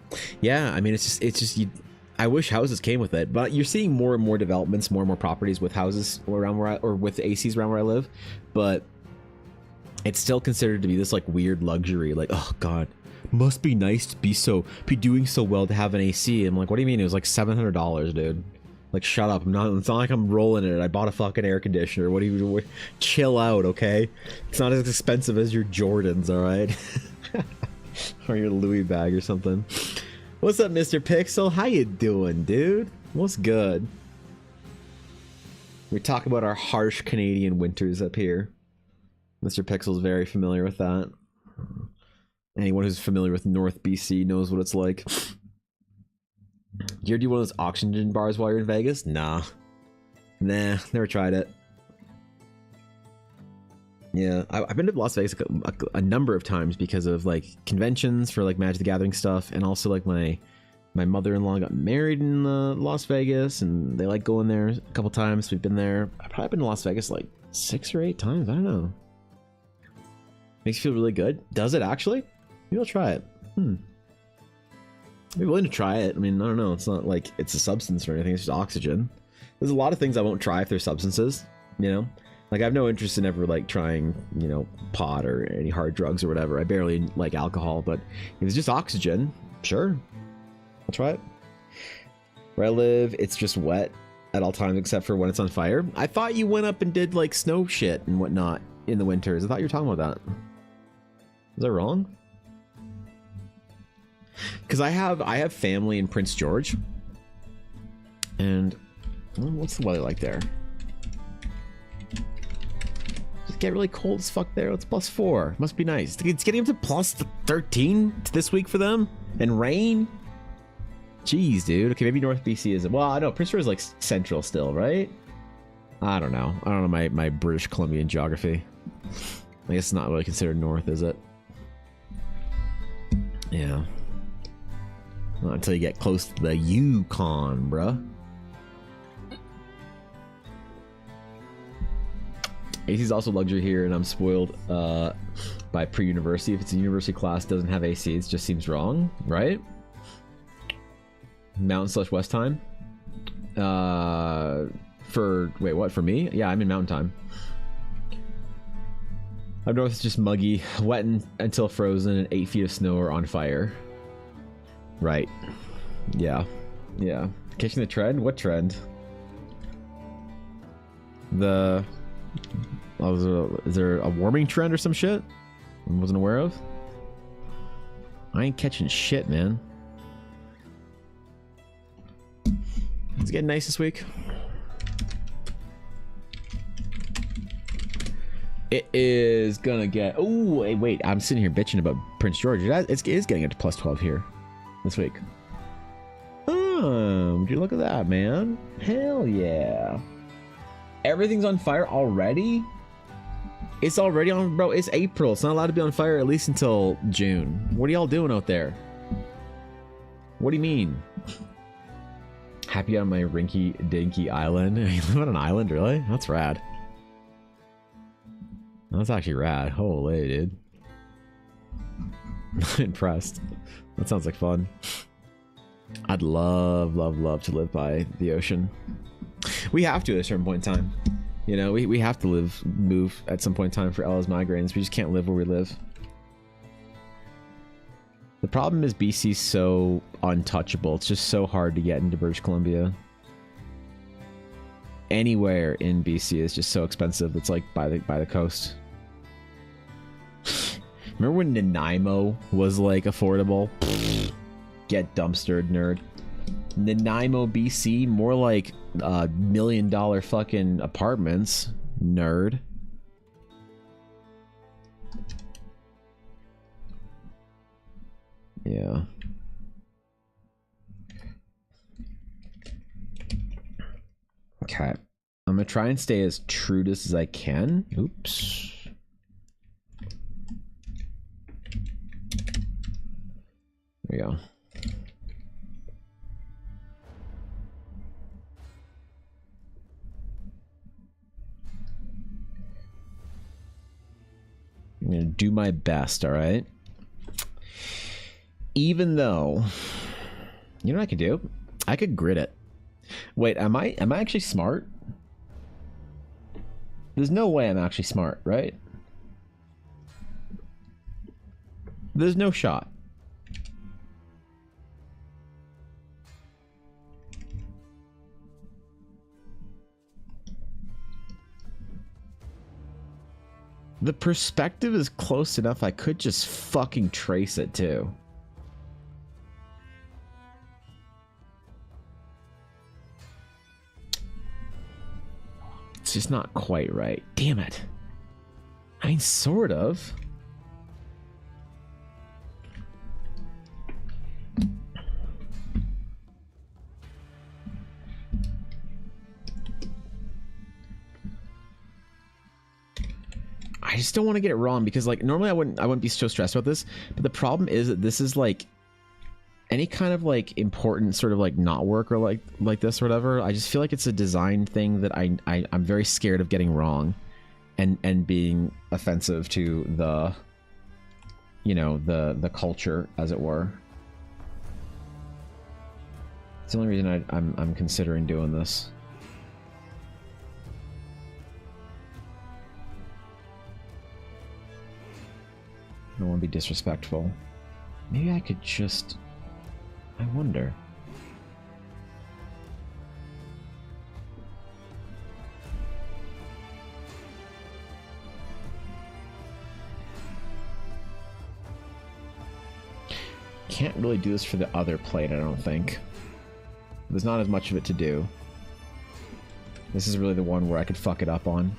A: Yeah, I mean, it's just you. I wish houses came with it, but you're seeing more and more developments, more and more properties with houses around or with ACs around where I live. But it's still considered to be this like weird luxury. Like, oh god, must be nice to be doing so well to have an AC. I'm like, what do you mean? It was like $700, dude. Like, shut up. It's not like I'm rolling in it. I bought a fucking air conditioner. What do you do? Chill out, okay? It's not as expensive as your Jordans, alright? Or your Louis bag or something. What's up, Mr. Pixel? How you doing, dude? What's good? We talk about our harsh Canadian winters up here. Mr. Pixel's very familiar with that. Anyone who's familiar with North BC knows what it's like. You ever do one of those oxygen bars while you're in Vegas? Nah. Nah, never tried it. Yeah, I've been to Las Vegas a number of times because of like conventions for like Magic the Gathering stuff, and also like my mother-in-law got married in Las Vegas, and they like going there a couple times. We've been there. I've probably been to Las Vegas like 6 or 8 times. I don't know. Makes you feel really good. Does it actually? Maybe I'll try it. I'd be willing to try it. I mean, I don't know. It's not like it's a substance or anything. It's just oxygen. There's a lot of things I won't try if they're substances, you know? Like, I have no interest in ever, like, trying, you know, pot or any hard drugs or whatever. I barely like alcohol, but if it's just oxygen, sure. I'll try it. Where I live, it's just wet at all times except for when it's on fire. I thought you went up and did, like, snow shit and whatnot in the winters. I thought you were talking about that. Is that wrong? Because I have family in Prince George. And, well, what's the weather like there? Get really cold as fuck there. It's +4. Must be nice. It's getting up to +13 this week for them, and rain. Jeez, dude. Okay, maybe North BC isn't. Well, I know Prince George is like central still, right? I don't know. I don't know my British Columbian geography. I guess it's not really considered north, is it? Yeah. Not until you get close to the Yukon, bruh. AC is also luxury here, and I'm spoiled by pre-university. If it's a university class, doesn't have AC, it just seems wrong, right? Mountain/West time. Wait, what? For me? Yeah, I'm in Mountain time. Up north it's just muggy, wet until frozen, and 8 feet of snow are on fire. Right. Yeah. Yeah. Catching the trend? What trend? The... Oh, is there a warming trend or some shit I wasn't aware of? I ain't catching shit, man. It's getting nice this week. It is gonna get... Oh, wait. I'm sitting here bitching about Prince George. It is getting it to +12 here this week. Would you look at that, man? Hell yeah. Everything's on fire already? It's already on, bro. It's April. It's not allowed to be on fire at least until June. What are y'all doing out there? What do you mean? Happy on my rinky dinky island. You live on an island, really? That's rad. That's actually rad. Holy, dude. I'm impressed. That sounds like fun. I'd love to live by the ocean. We have to at a certain point in time. You know, we have to move at some point in time for Ella's migraines. We just can't live where we live. The problem is BC's so untouchable. It's just so hard to get into British Columbia. Anywhere in BC is just so expensive. It's like by the coast. Remember when Nanaimo was like affordable? Get dumpstered, nerd. Nanaimo, BC, more like $1 million fucking apartments, nerd. Yeah. Okay. I'm gonna try and stay as true to this as I can. Oops. There we go. I'm gonna do my best, all right? Even though, you know what I could do? I could grid it. Wait, am I actually smart? There's no way I'm actually smart, right? There's no shot. The perspective is close enough I could just fucking trace it too. It's just not quite right. Damn it. I mean, sort of. I just don't want to get it wrong, because like normally I wouldn't be so stressed about this, but the problem is that this is like any kind of like important sort of like knot work or like this or whatever. I just feel like it's a design thing that I'm very scared of getting wrong and being offensive to the, you know, the culture, as it were. It's the only reason I'm considering doing this. I don't want to be disrespectful. Maybe I could just... I wonder. Can't really do this for the other plate, I don't think. There's not as much of it to do. This is really the one where I could fuck it up on.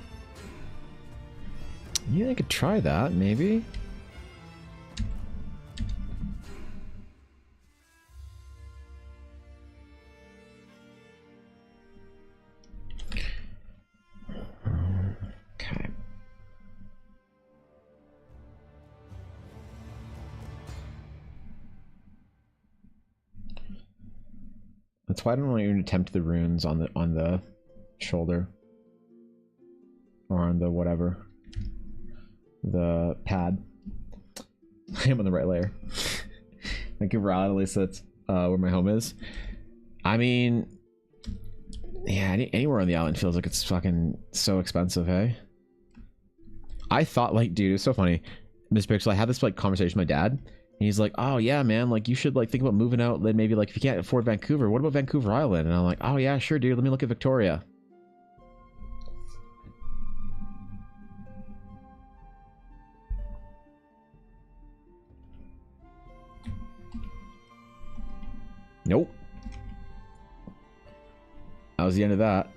A: Yeah, I could try that, maybe. Okay. That's why I don't want to even attempt the runes on the shoulder. Or on the whatever. The pad. I am on the right layer. Vancouver Island, at least that's where my home is. I mean, yeah, anywhere on the island feels like it's fucking so expensive, hey? I thought, like, dude, it's so funny. Miss Pixel, I had this like conversation with my dad, and he's like, oh yeah, man, like you should like think about moving out. Then maybe like if you can't afford Vancouver, what about Vancouver Island? And I'm like, oh yeah, sure, dude. Let me look at Victoria. Nope. That was the end of that.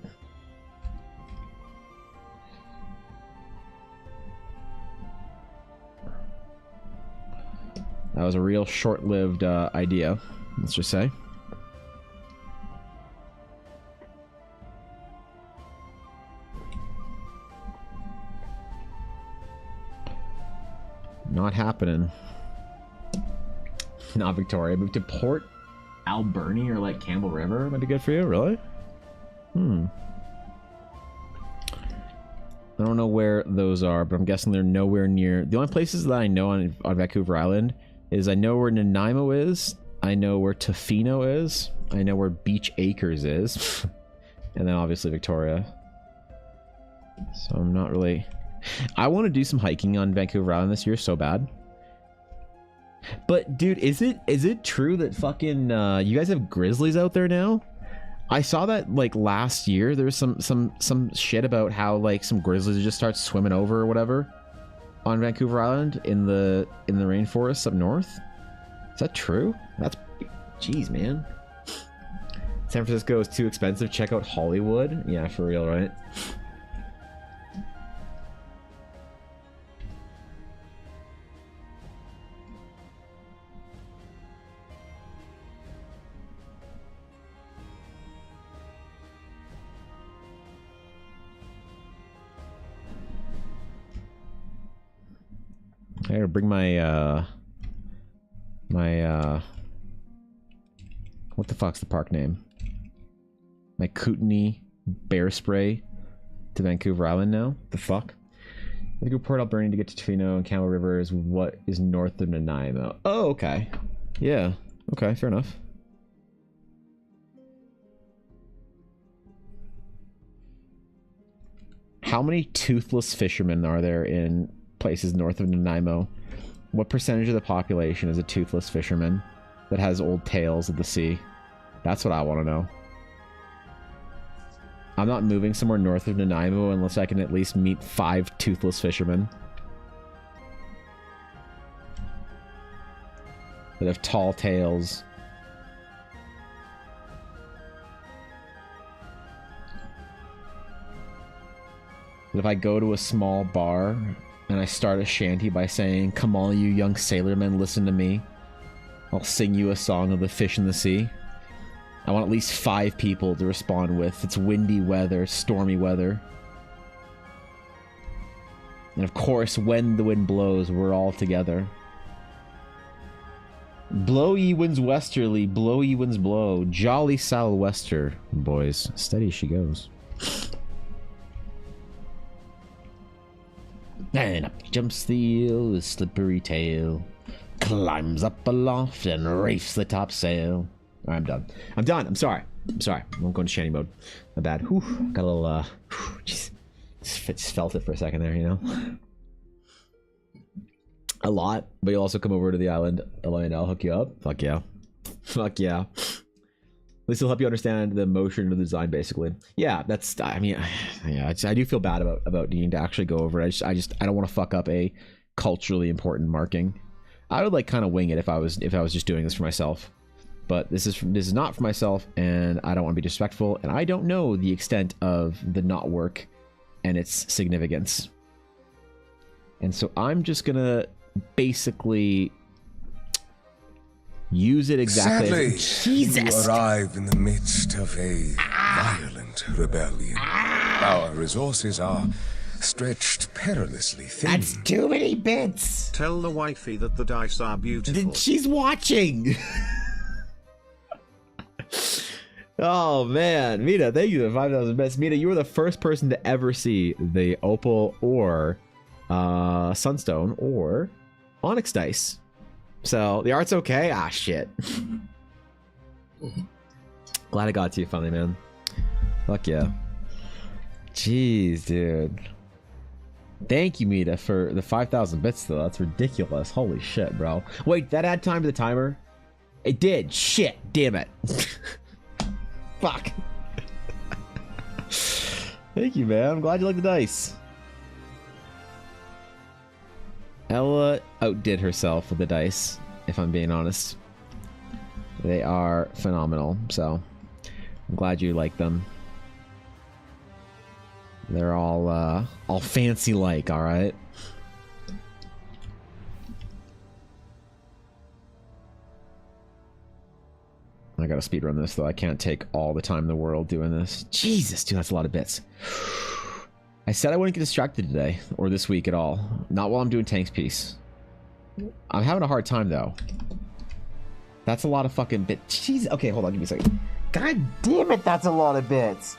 A: That was a real short-lived idea, let's just say. Not happening. Not Victoria. Moved to Port Alberni or like Campbell River might be good for you, really? I don't know where those are, but I'm guessing they're nowhere near. The only places that I know on Vancouver Island is I know where Nanaimo is, I know where Tofino is, I know where Beach Acres is, and then obviously Victoria. So I'm not really... I want to do some hiking on Vancouver Island this year so bad. But dude, is it true that fucking you guys have grizzlies out there now? I saw that like last year there was some shit about how like some grizzlies just start swimming over or whatever on Vancouver Island in the rainforests up north. Is that true? That's jeez, man. San Francisco is too expensive. Check out Hollywood. Yeah, for real, right? I gotta bring my what the fuck's the park name? My Kootenai bear spray to Vancouver Island now? The fuck? I think Port Alberni to get to Tofino, and Campbell River is what is north of Nanaimo. Oh, okay. Yeah. Okay, fair enough. How many toothless fishermen are there in places north of Nanaimo? What percentage of the population is a toothless fisherman that has old tales of the sea? That's what I want to know. I'm not moving somewhere north of Nanaimo unless I can at least meet 5 toothless fishermen that have tall tales. But if I go to a small bar and I start a shanty by saying, "Come all you young sailormen, listen to me. I'll sing you a song of the fish in the sea," I want at least 5 people to respond with, "It's windy weather, stormy weather." And of course, when the wind blows, we're all together. Blow ye winds westerly, blow ye winds blow. Jolly sou'wester, boys. Steady she goes. And up jumps the eel with slippery tail. Climbs up aloft and reefs the topsail. Alright, I'm done. I'm done. I'm sorry. I won't go into shanty mode. My bad. Whew. Got a little, just felt it for a second there, you know? A lot, but you'll also come over to the island, and I'll hook you up. Fuck yeah. Fuck yeah. At least it'll help you understand the motion of the design, basically. Yeah, that's, I mean, yeah, I do feel bad about needing to actually go over it. I don't want to fuck up a culturally important marking. I would like kind of wing it if I was just doing this for myself. But this is not for myself, and I don't want to be disrespectful, and I don't know the extent of the not work and its significance. And so I'm just gonna basically use it exactly.
D: Sadly,
A: Jesus.
D: you arrive in the midst of a violent rebellion. Our resources are stretched perilously thin.
A: That's too many bits.
B: Tell the wifey that the dice are beautiful.
A: She's watching. Oh man, Mita, thank you for 5,000 bits. Mita, you were the first person to ever see the opal or sunstone or onyx dice. So the art's okay. Ah, shit. Glad I got to you finally, man. Fuck yeah. Jeez, dude. Thank you, Mita, for the 5,000 bits, though. That's ridiculous. Holy shit, bro. Wait, that add time to the timer? It did. Shit. Damn it. Fuck. Thank you, man. I'm glad you like the dice. Ella outdid herself with the dice, if I'm being honest. They are phenomenal, so I'm glad you like them. They're all fancy-like, all right? I gotta speedrun this, though. I can't take all the time in the world doing this. Jesus, dude, that's a lot of bits. I said I wouldn't get distracted today, or this week at all. Not while I'm doing Tank's piece. I'm having a hard time, though. That's a lot of fucking bits. Jeez. Okay, hold on, give me a second. God damn it, that's a lot of bits.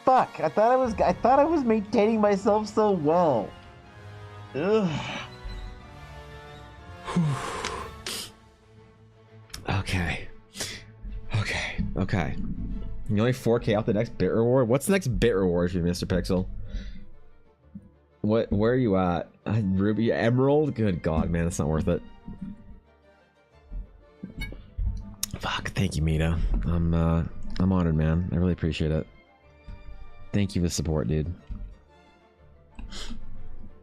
A: Fuck, I thought I was maintaining myself so well. Ugh. Okay. You only 4K out the next bit reward? What's the next bit reward for you, Mr. Pixel? Where are you at? Ruby Emerald? Good God, man, that's not worth it. Fuck, thank you, Mita. I'm honored, man. I really appreciate it. Thank you for the support, dude.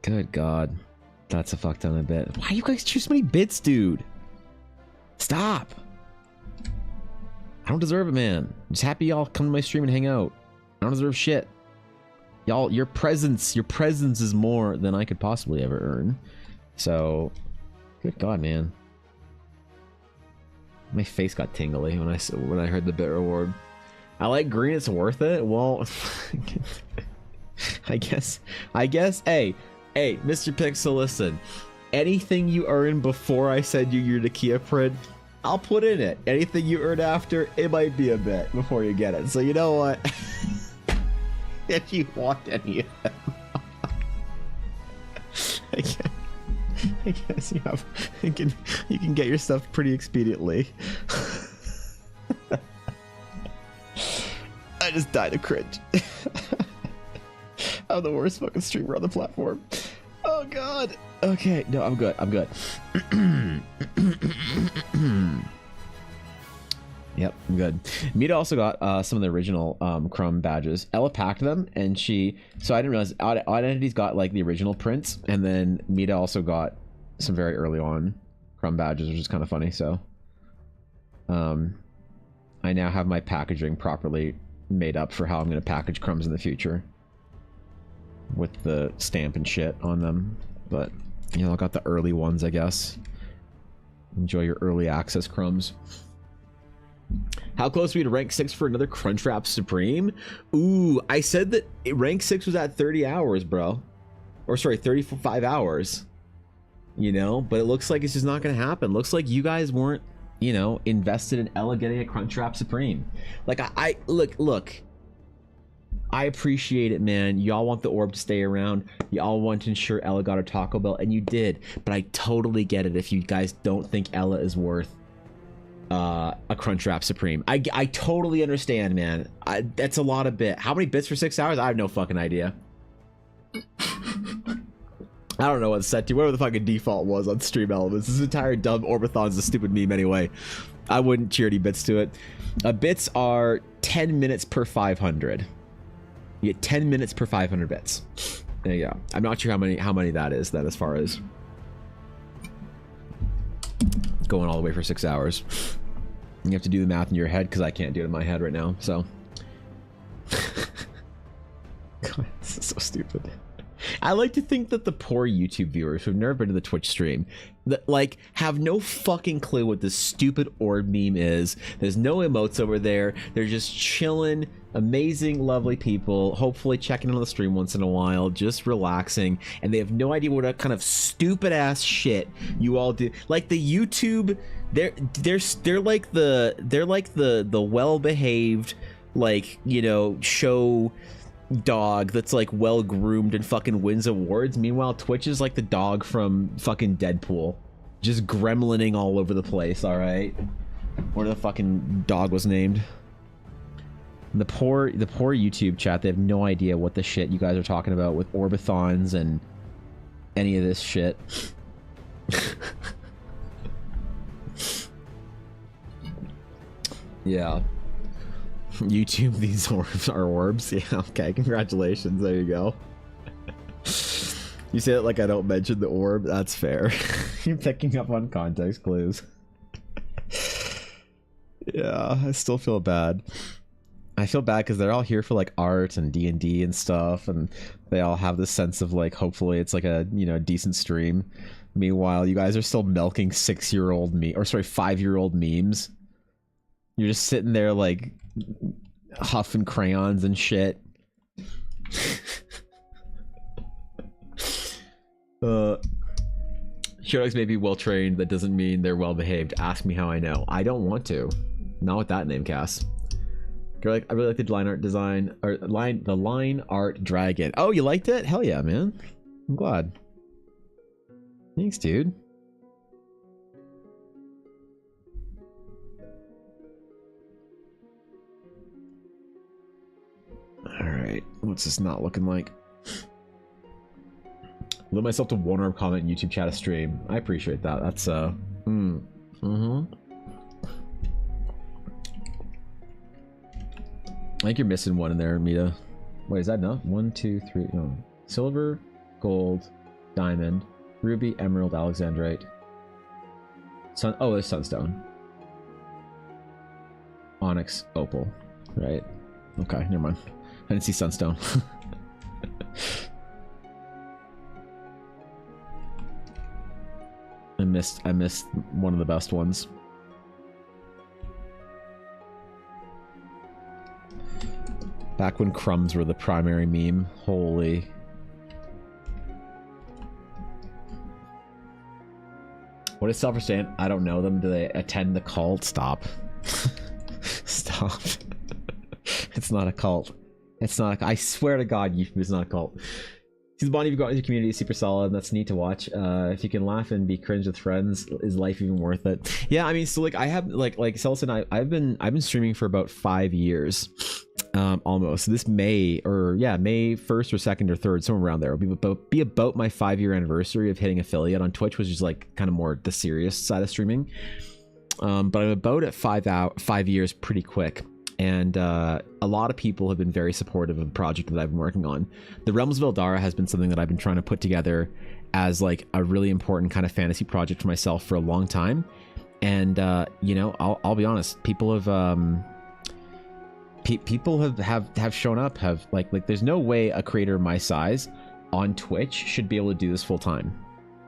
A: Good God. That's a fuck ton of bit. Why you guys choose so many bits, dude? Stop. I don't deserve it, man. I'm just happy y'all come to my stream and hang out. I don't deserve shit. Y'all, your presence is more than I could possibly ever earn. So, good God, man. My face got tingly when I heard the bit reward. I like green, it's worth it. Well, I guess, hey, Mr. Pixel, listen. Anything you earn before I send you your Nakia print, I'll put in it. Anything you earn after, it might be a bit before you get it. So you know what? If you want any of them, I guess you can get your stuff pretty expediently. I just died of cringe. I'm the worst fucking streamer on the platform. Oh God. Okay, no, I'm good. Yep, I'm good. Mita also got some of the original Crumb badges. Ella packed them, and so I didn't realize Odd Entity's got like the original prints, and then Mita also got some very early on Crumb badges, which is kind of funny. So I now have my packaging properly made up for how I'm going to package Crumbs in the future, with the stamp and shit on them. But you know, I got the early ones, I guess. Enjoy your early access Crumbs. How close are we to rank 6 for another Crunchwrap Supreme? Ooh, I said that rank 6 was at 30 hours, bro. or sorry, 35 hours, you know, but it looks like it's just not going to happen. Looks like you guys weren't, you know, invested in Ella getting a Crunchwrap Supreme. Like, I look, I appreciate it, man. Y'all want the orb to stay around. Y'all want to ensure Ella got her Taco Bell, and you did. But I totally get it if you guys don't think Ella is worth a Crunchwrap Supreme. I totally understand, man. That's a lot of bit. How many bits for 6 hours? I have no fucking idea. I don't know what's set to. Whatever the fucking default was on Stream Elements. This entire dumb Orbathon's a stupid meme anyway. I wouldn't cheer any bits to it. Bits are 10 minutes per 500. You get 10 minutes per 500 bits. There you go. I'm not sure how many that is then, as far as going all the way for 6 hours. You have to do the math in your head because I can't do it in my head right now. So God, this is so stupid. I like to think that the poor YouTube viewers who've never been to the Twitch stream, that like have no fucking clue what this stupid orb meme is. There's no emotes over there. They're just chilling, amazing, lovely people, hopefully checking in on the stream once in a while, just relaxing, and they have no idea what kind of stupid ass shit you all do. Like the YouTube, they're like the well-behaved, like, you know, show dog that's like well groomed and fucking wins awards. Meanwhile, Twitch is like the dog from fucking Deadpool, just gremlining all over the place. All right, what the fucking dog was named? The poor YouTube chat, they have no idea what the shit you guys are talking about with Orbathons and any of this shit. Yeah. YouTube, these orbs are orbs. Yeah, okay, congratulations. There you go. You say it like I don't mention the orb. That's fair. You're picking up on context clues. Yeah, I still feel bad. I feel bad because they're all here for like art and D&D and stuff, and they all have this sense of like, hopefully it's like a, you know, decent stream. Meanwhile, you guys are still milking 6-year-old or sorry, 5-year-old memes. You're just sitting there like huffing crayons and shit. Showdogs may be well trained. That doesn't mean they're well behaved. Ask me how I know. I don't want to. Not with that name, Cass. I really like the line art design, or the line art dragon. Oh, you liked it? Hell yeah, man. I'm glad. Thanks, dude. Alright, what's this not looking like? Limit myself to one orb comment in YouTube chat a stream. I appreciate that. That's I think you're missing one in there, Mita. Wait, is that enough? 1, 2, 3. No. Silver, gold, diamond, ruby, emerald, alexandrite. Oh, there's sunstone. Onyx, opal. Right. Okay, never mind. I didn't see sunstone. I missed one of the best ones. Back when crumbs were the primary meme. Holy. What is self-understand? I don't know them. Do they attend the cult? Stop. Stop. It's not a cult. It's not. I swear to God, it's not a cult. See, the bond you've got with your community is super solid, and that's neat to watch. If you can laugh and be cringe with friends, is life even worth it? Yeah, I mean, so like I have like Celson, I've been streaming for about 5 years, almost. So this May 1st or 2nd or 3rd, somewhere around there, will be about my 5-year anniversary of hitting affiliate on Twitch, which is like kind of more the serious side of streaming. But I'm about at 5 years pretty quick. And a lot of people have been very supportive of the project that I've been working on. The Realms of Eldara has been something that I've been trying to put together as like a really important kind of fantasy project for myself for a long time. And you know, I'll be honest, people have shown up, have like there's no way a creator my size on Twitch should be able to do this full time.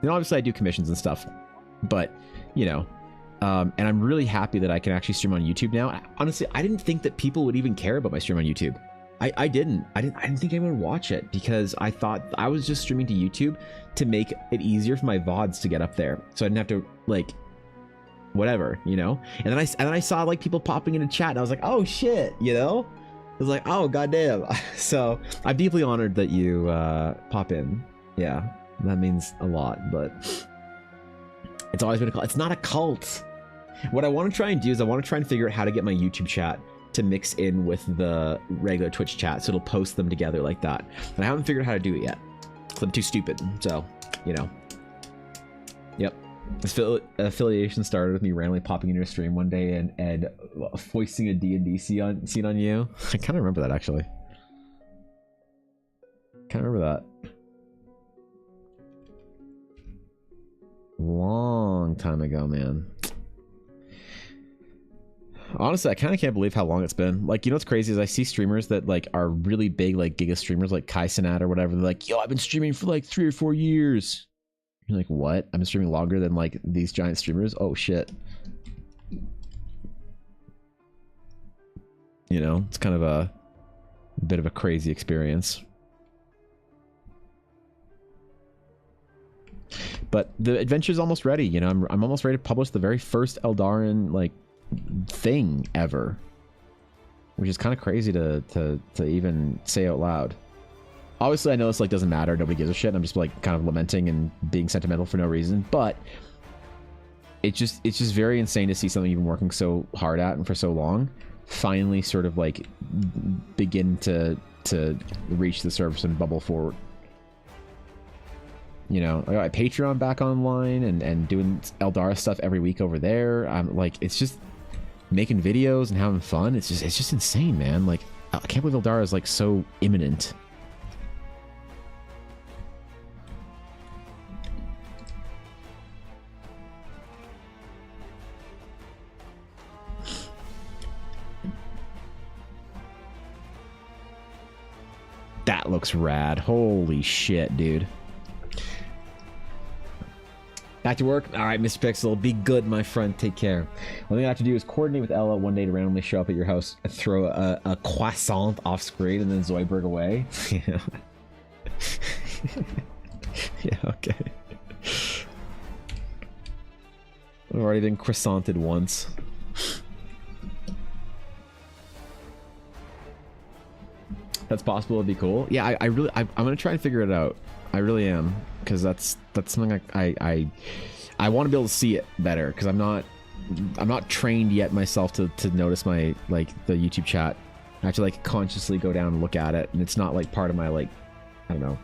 A: And obviously I do commissions and stuff, but you know. And I'm really happy that I can actually stream on YouTube now. Honestly, I didn't think that people would even care about my stream on YouTube. I didn't think anyone would watch it because I thought I was just streaming to YouTube to make it easier for my VODs to get up there, so I didn't have to like whatever, you know. And then I saw like people popping into chat, and I was like, oh shit, you know. I was like, oh goddamn. So I'm deeply honored that you pop in. Yeah, that means a lot. But it's always been a cult. It's not a cult. What I want to try and do is I want to try and figure out how to get my YouTube chat to mix in with the regular Twitch chat, so it'll post them together like that. And I haven't figured out how to do it yet, because I'm too stupid. So, you know. Yep. Affiliation started with me randomly popping into a stream one day and foisting a D&D scene on you. I kind of remember that, actually. Kind of remember that. Long time ago, man. Honestly, I kind of can't believe how long it's been. Like, you know what's crazy is I see streamers that like are really big, like giga streamers, like Kai Cenat or whatever. They're like, yo, I've been streaming for like 3 or 4 years. You're like, what? I've been streaming longer than like these giant streamers? Oh shit. You know, it's kind of a bit of a crazy experience. But the adventure's almost ready, you know. I'm almost ready to publish the very first Eldarin like thing ever, which is kind of crazy to even say out loud. Obviously, I know this like doesn't matter. Nobody gives a shit. I'm just like kind of lamenting and being sentimental for no reason. But it's just very insane to see something you've been working so hard at and for so long finally sort of like begin to reach the surface and bubble forward. You know, I got Patreon back online and doing Eldara stuff every week over there. I'm like, it's just making videos and having fun. It's just insane, man. Like, I can't believe Eldara is like so imminent. That looks rad. Holy shit, dude. Back to work? Alright, Mr. Pixel. Be good, my friend. Take care. One thing I have to do is coordinate with Ella one day to randomly show up at your house and throw a croissant off screen and then Zoidberg away. Yeah. Yeah, okay. I've already been croissanted once. That's possible. It'd be cool. Yeah, I'm gonna try and figure it out. I really am, because that's something I want to be able to see it better, because I'm not trained yet myself to notice my like the YouTube chat. I have to like consciously go down and look at it, and it's not like part of my like, I don't know,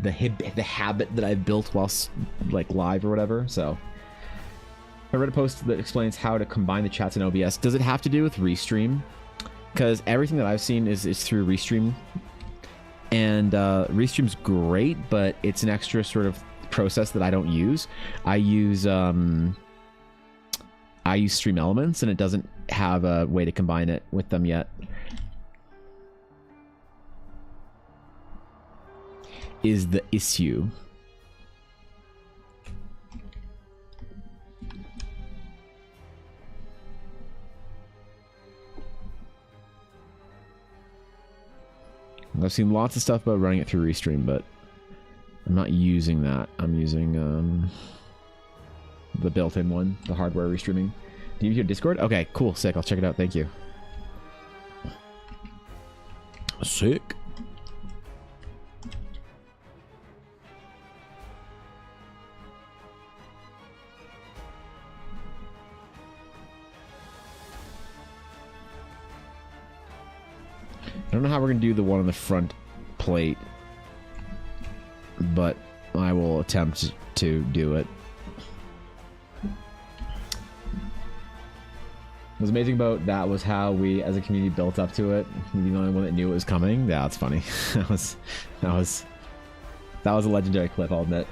A: the habit that I've built whilst like live or whatever. So I read a post that explains how to combine the chats in OBS. Does it have to do with Restream? Because everything that I've seen is through Restream, and Restream's great, but it's an extra sort of process that I don't use. I use Stream Elements, and it doesn't have a way to combine it with them yet. Is the issue. I've seen lots of stuff about running it through Restream, but I'm not using that. I'm using the built-in one, the hardware restreaming. Do you use your Discord? Okay, cool, sick. I'll check it out. Thank you. Sick. I don't know how we're going to do the one on the front plate, but I will attempt to do it. What's amazing about that was how we, as a community, built up to it. The only one that knew it was coming. Yeah, that's funny. that was a legendary clip, I'll admit.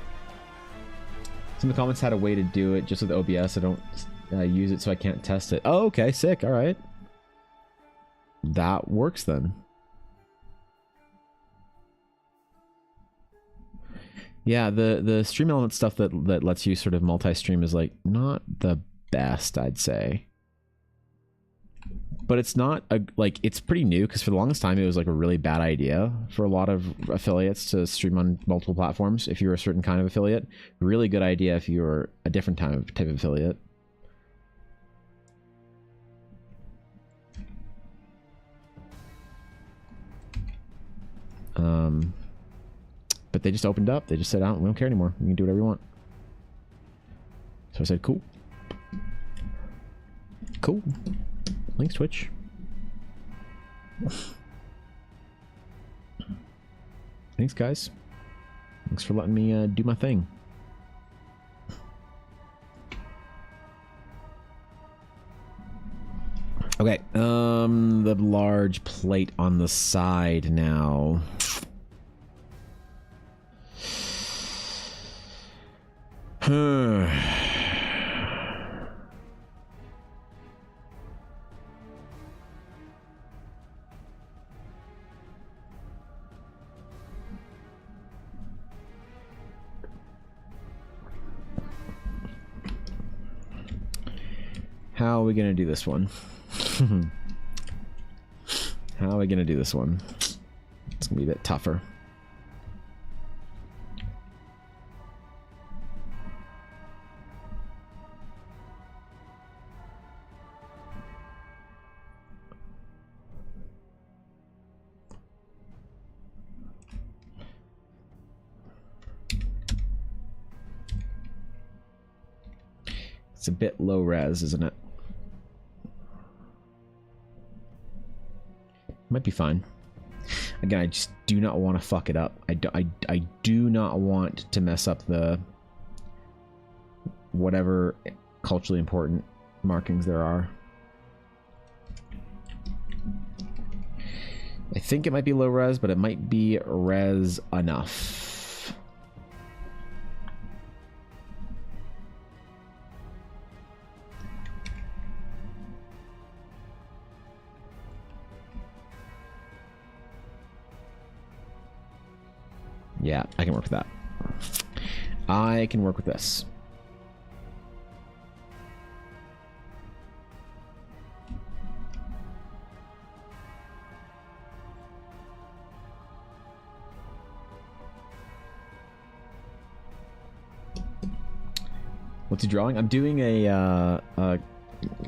A: Some of the comments had a way to do it just with OBS. I don't use it, so I can't test it. Oh, okay, sick. All right, that works then. Yeah, the stream element stuff that lets you sort of multi-stream is like not the best, I'd say. but it's not a, like, it's pretty new because for the longest time it was like a really bad idea for a lot of affiliates to stream on multiple platforms if you're a certain kind of affiliate. Really good idea if you're a different type of affiliate. But they just opened up. They just said, "Oh, we don't care anymore. You can do whatever you want." So I said, "Cool, cool." Thanks, Twitch. Thanks, guys. Thanks for letting me do my thing. Okay, the large plate on the side now. How are we gonna do this one? How are we gonna do this one? It's gonna be a bit tougher. It's a bit low res, isn't it? Might be fine. Again, I just do not want to fuck it up. I do not want to mess up the whatever culturally important markings there are. I think it might be low res, but it might be res enough. Yeah, I can work with that. I can work with this. What's he drawing? I'm doing a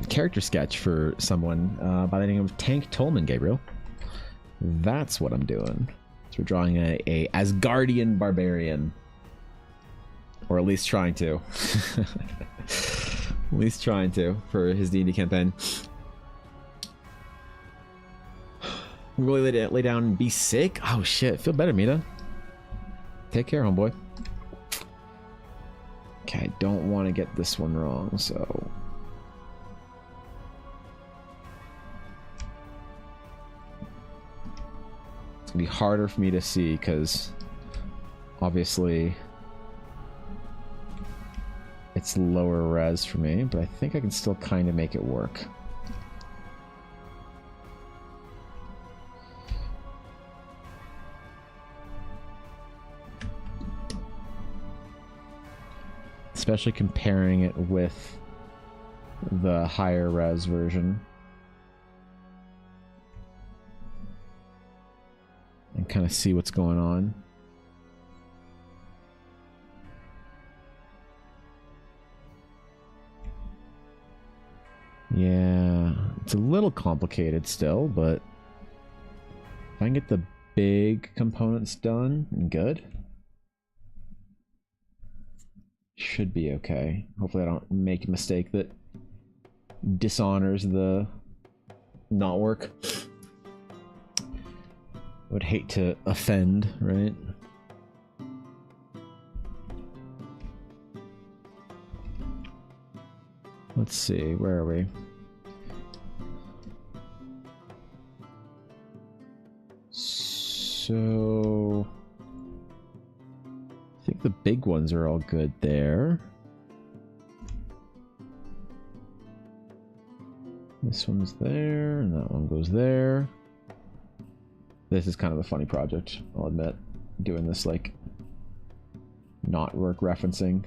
A: character sketch for someone by the name of Tank Tolman, Gabriel. That's what I'm doing. So we're drawing a Asgardian barbarian. Or at least trying to. At least trying to for his D&D campaign. Really lay down and be sick? Oh shit, feel better, Mita. Take care, homeboy. Okay, I don't want to get this one wrong, so... It's gonna be harder for me to see, because... obviously... it's lower res for me, but I think I can still kind of make it work. Especially comparing it with the higher res version. And kind of see what's going on. Yeah, it's a little complicated still, but if I can get the big components done and good, should be okay. Hopefully I don't make a mistake that dishonors the not work. Would hate to offend, right? Let's see, where are we? So... I think the big ones are all good there. This one's there, and that one goes there. This is kind of a funny project, I'll admit. Doing this, like, not work referencing.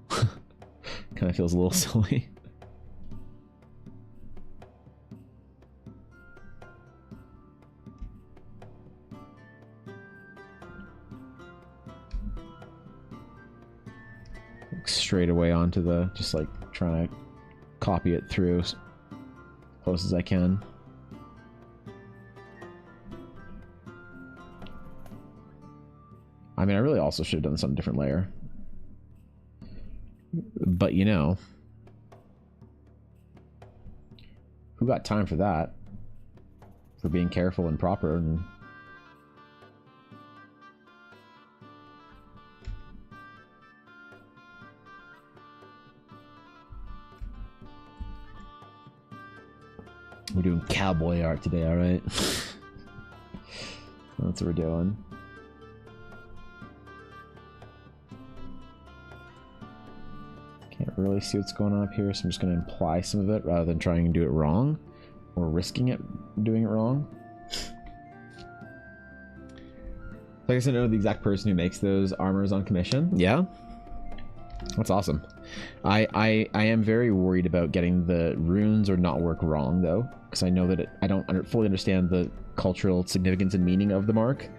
A: Kind of feels a little silly. like straight away onto the, just like trying to copy it through as close as I can. I mean, I really also should have done some different layer. But you know, who got time for that? For being careful and proper and... We're doing cowboy art today, alright? That's what we're doing. Can't really see what's going on up here, so I'm just going to imply some of it rather than trying to do it wrong. Or risking it doing it wrong. Like I said, I know the exact person who makes those armors on commission. Yeah? That's awesome. I am very worried about getting the runes or not work wrong, though. Because I know that I don't fully understand the cultural significance and meaning of the mark.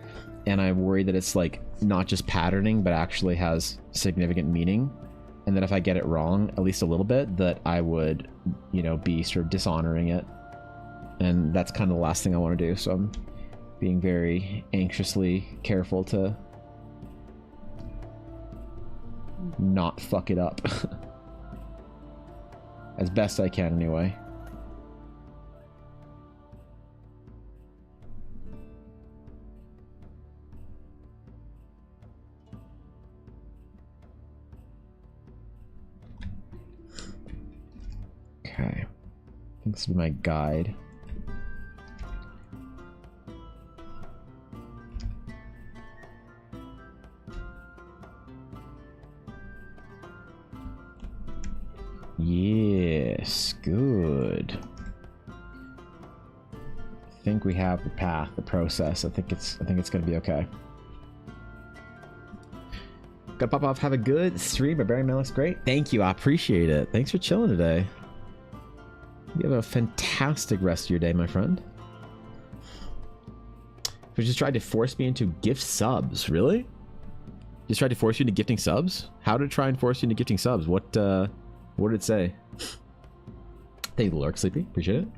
A: And I'm worried that it's like not just patterning, but actually has significant meaning. And that if I get it wrong, at least a little bit, that I would, you know, be sort of dishonoring it. And that's kind of the last thing I want to do. So I'm being very anxiously careful to not fuck it up. As best I can, anyway. Okay. I think this will be my guide. Yes, good. I think we have the path, the process. I think it's gonna be okay. Gotta pop off. Have a good stream. Barry Man looks great. Thank you. I appreciate it. Thanks for chilling today. You have a fantastic rest of your day, my friend. You just tried to force me into gift subs. Really? Just tried to force you into gifting subs? How did it try and force you into gifting subs? What did it say? Thank you, Lurk Sleepy. Appreciate it.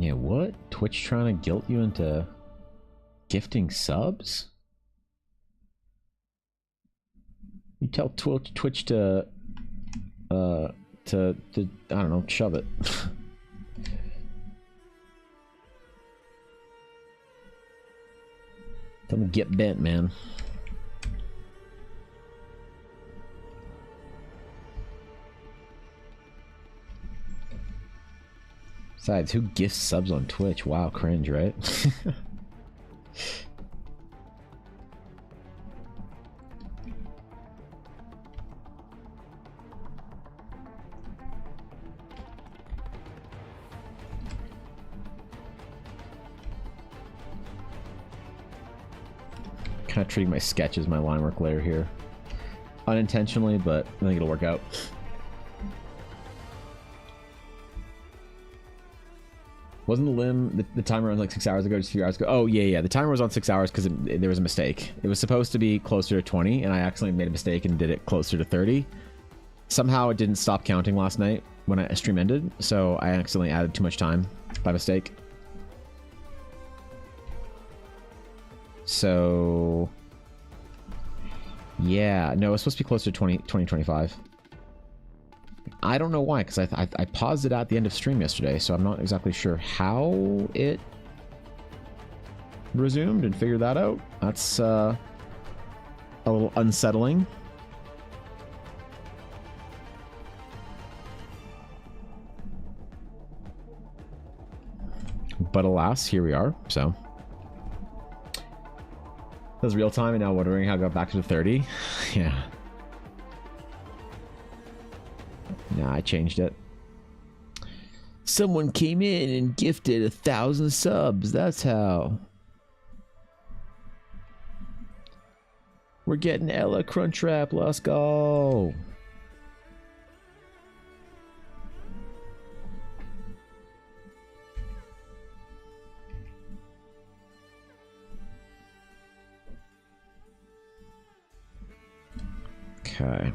A: Yeah, what? Twitch trying to guilt you into gifting subs? You tell Twitch to I don't know, shove it. Tell them to get bent, man. Besides, who gifts subs on Twitch? Wow, cringe, right? Kind of treating my sketch as my line work layer here. Unintentionally, but I think it'll work out. Wasn't the limb, the timer on like 6 hours ago, just a few hours ago? Oh, yeah. The timer was on 6 hours because there was a mistake. It was supposed to be closer to 20, and I accidentally made a mistake and did it closer to 30. Somehow it didn't stop counting last night when I stream ended, so I accidentally added too much time by mistake. So... yeah, no, it's supposed to be closer to 2025. I don't know why, because I paused it at the end of stream yesterday, so I'm not exactly sure how it resumed and figured that out. That's a little unsettling. But alas, here we are, so. That was real time, and now wondering how I got back to the 30. Yeah. Nah, I changed it. Someone came in and gifted 1,000 subs. That's how. We're getting Ella Crunchwrap. Let's go. Okay.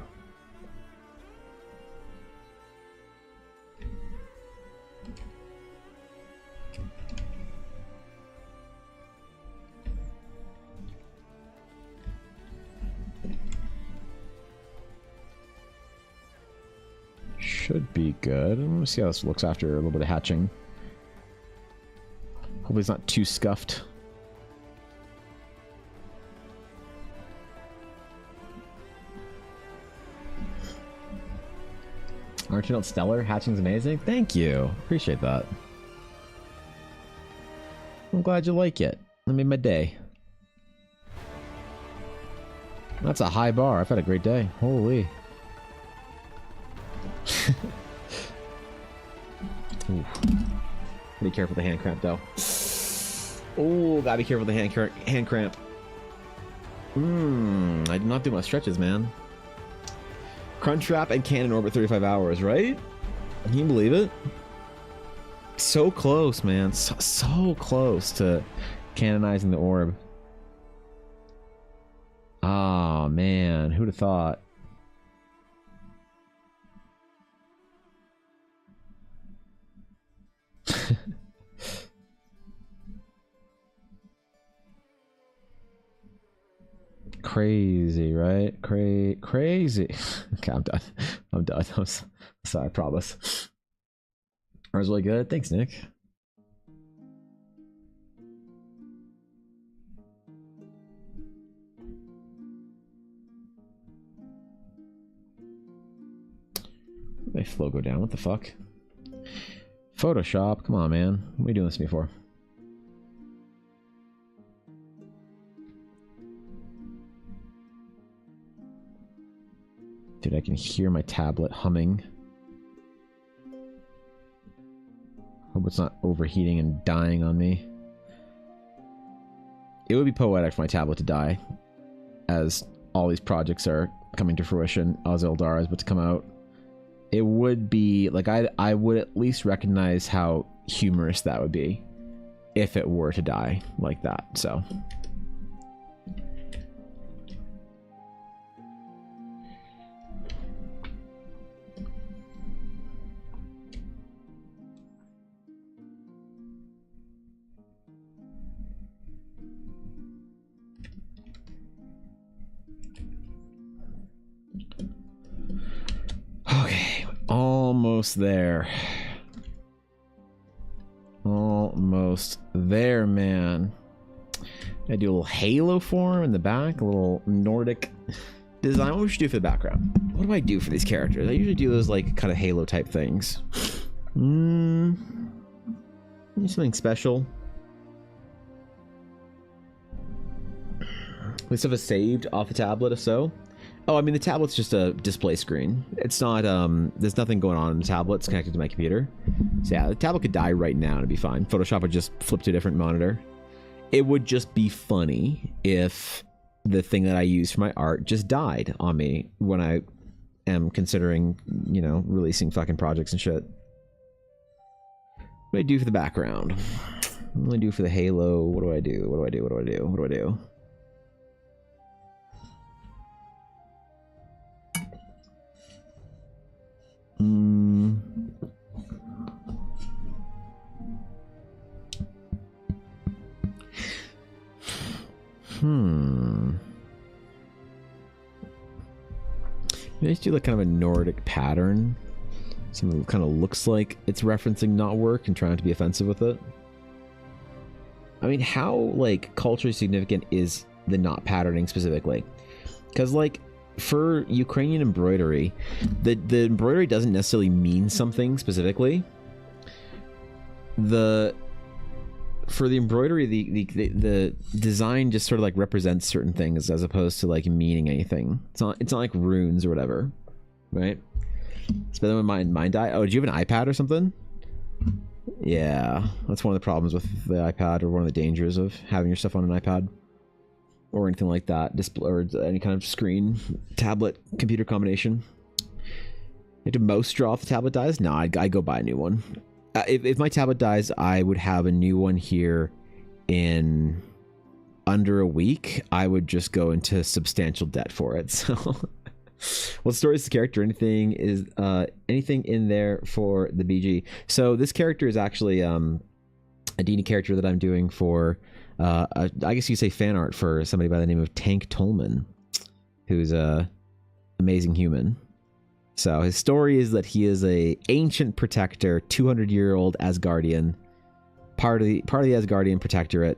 A: Should be good. Let me see how this looks after a little bit of hatching. Hopefully it's not too scuffed. Aren't you not stellar? Hatching's amazing. Thank you. Appreciate that. I'm glad you like it. That made my day. That's a high bar. I've had a great day. Holy. Be careful with the hand cramp, though. Oh, gotta be careful with the hand cramp. I did not do my stretches, man. Crunchwrap and cannon orbit 35 hours, right? Can you believe it? So close, man. So close to canonizing the orb. Oh, man. Who'd have thought? Crazy, right? Crazy. Okay, I'm done. I'm done. I'm sorry, I promise. That was really good. Thanks, Nick. My flow go down. What the fuck? Photoshop. Come on, man. What are you doing this to me for? Dude, I can hear my tablet humming. Hope it's not overheating and dying on me. It would be poetic for my tablet to die, as all these projects are coming to fruition. Oz Eldar is about to come out. It would be, like, I would at least recognize how humorous that would be if it were to die like that, so... Okay, almost there. Almost there, man. I do a little halo for him in the back, a little Nordic design. What we should do for the background? What do I do for these characters? I usually do those like kind of halo type things. Something special. We still have a saved off the tablet, if so. Oh, I mean, the tablet's just a display screen. It's not, there's nothing going on in the tablet. It's connected to my computer. So yeah, the tablet could die right now and it'd be fine. Photoshop would just flip to a different monitor. It would just be funny if the thing that I use for my art just died on me when I am considering, you know, releasing fucking projects and shit. What do I do for the background? What do I do for the halo? What do I do? What do I do? What do I do? What do I do? Maybe I just do like kind of a Nordic pattern. Something that kind of looks like it's referencing not work and trying to be offensive with it. I mean, how like culturally significant is the knot patterning specifically? Because like for Ukrainian embroidery, the embroidery doesn't necessarily mean something specifically. For the embroidery, the design just sort of like represents certain things as opposed to like meaning anything. It's not like runes or whatever, right? It's better when mine die. Oh, do you have an iPad or something? Yeah, that's one of the problems with the iPad, or one of the dangers of having your stuff on an iPad. or anything like that, display or any kind of screen, tablet, computer combination. If most draw if the tablet dies, no, I go buy a new one. If my tablet dies, I would have a new one here in under a week. I would just go into substantial debt for it. So, what story is the character? Anything in there for the BG? So this character is actually a D&D character that I'm doing for. I guess you could say fan art for somebody by the name of Tank Tolman, who's a amazing human. So his story is that he is a ancient protector, 200-year-old Asgardian, part of the Asgardian protectorate.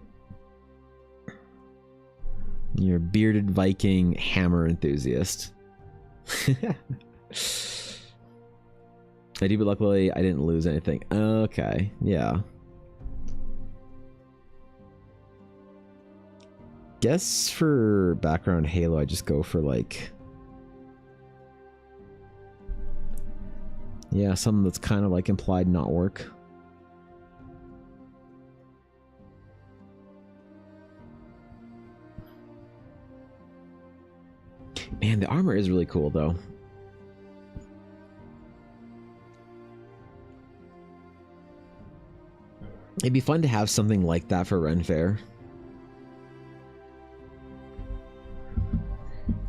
A: You're a bearded Viking hammer enthusiast. I do, but luckily I didn't lose anything. Okay, yeah. Guess for background Halo, I just go for like, yeah, something that's kind of like implied not work. Man, the armor is really cool though. It'd be fun to have something like that for Ren Fair.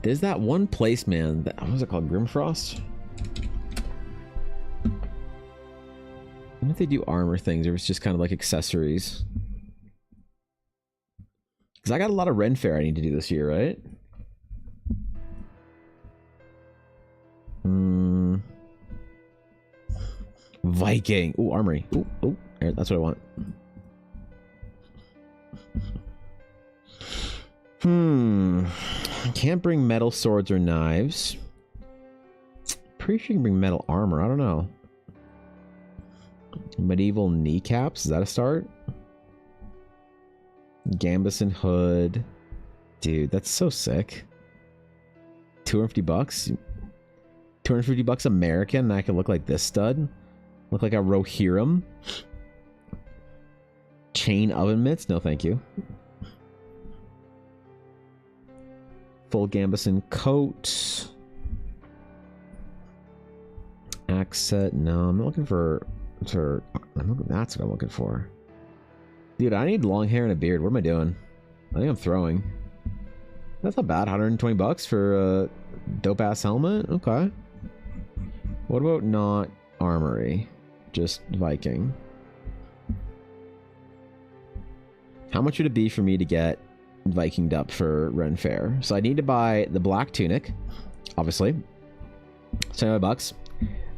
A: There's that one place, man, that, what was it called? Grimfrost? I don't know if they do armor things or it's just kind of like accessories. Because I got a lot of Ren Fair I need to do this year, right? Viking. Ooh, armory. Ooh, that's what I want. Can't bring metal swords or knives. Pretty sure you can bring metal armor. I don't know. Medieval kneecaps. Is that a start? Gambeson hood. Dude, that's so sick. $250? $250 American, and I could look like this stud. Look like a Rohirrim. Chain oven mitts? No, thank you. Full Gambeson coat. Axe set. No, I'm not looking for. That's what I'm looking for. Dude, I need long hair and a beard. What am I doing? I think I'm throwing. That's not bad. $120 for a dope ass helmet. Okay. What about not armory? Just Viking. How much would it be for me to get Vikinged up for Ren Fair? So I need to buy the black tunic, obviously. $75.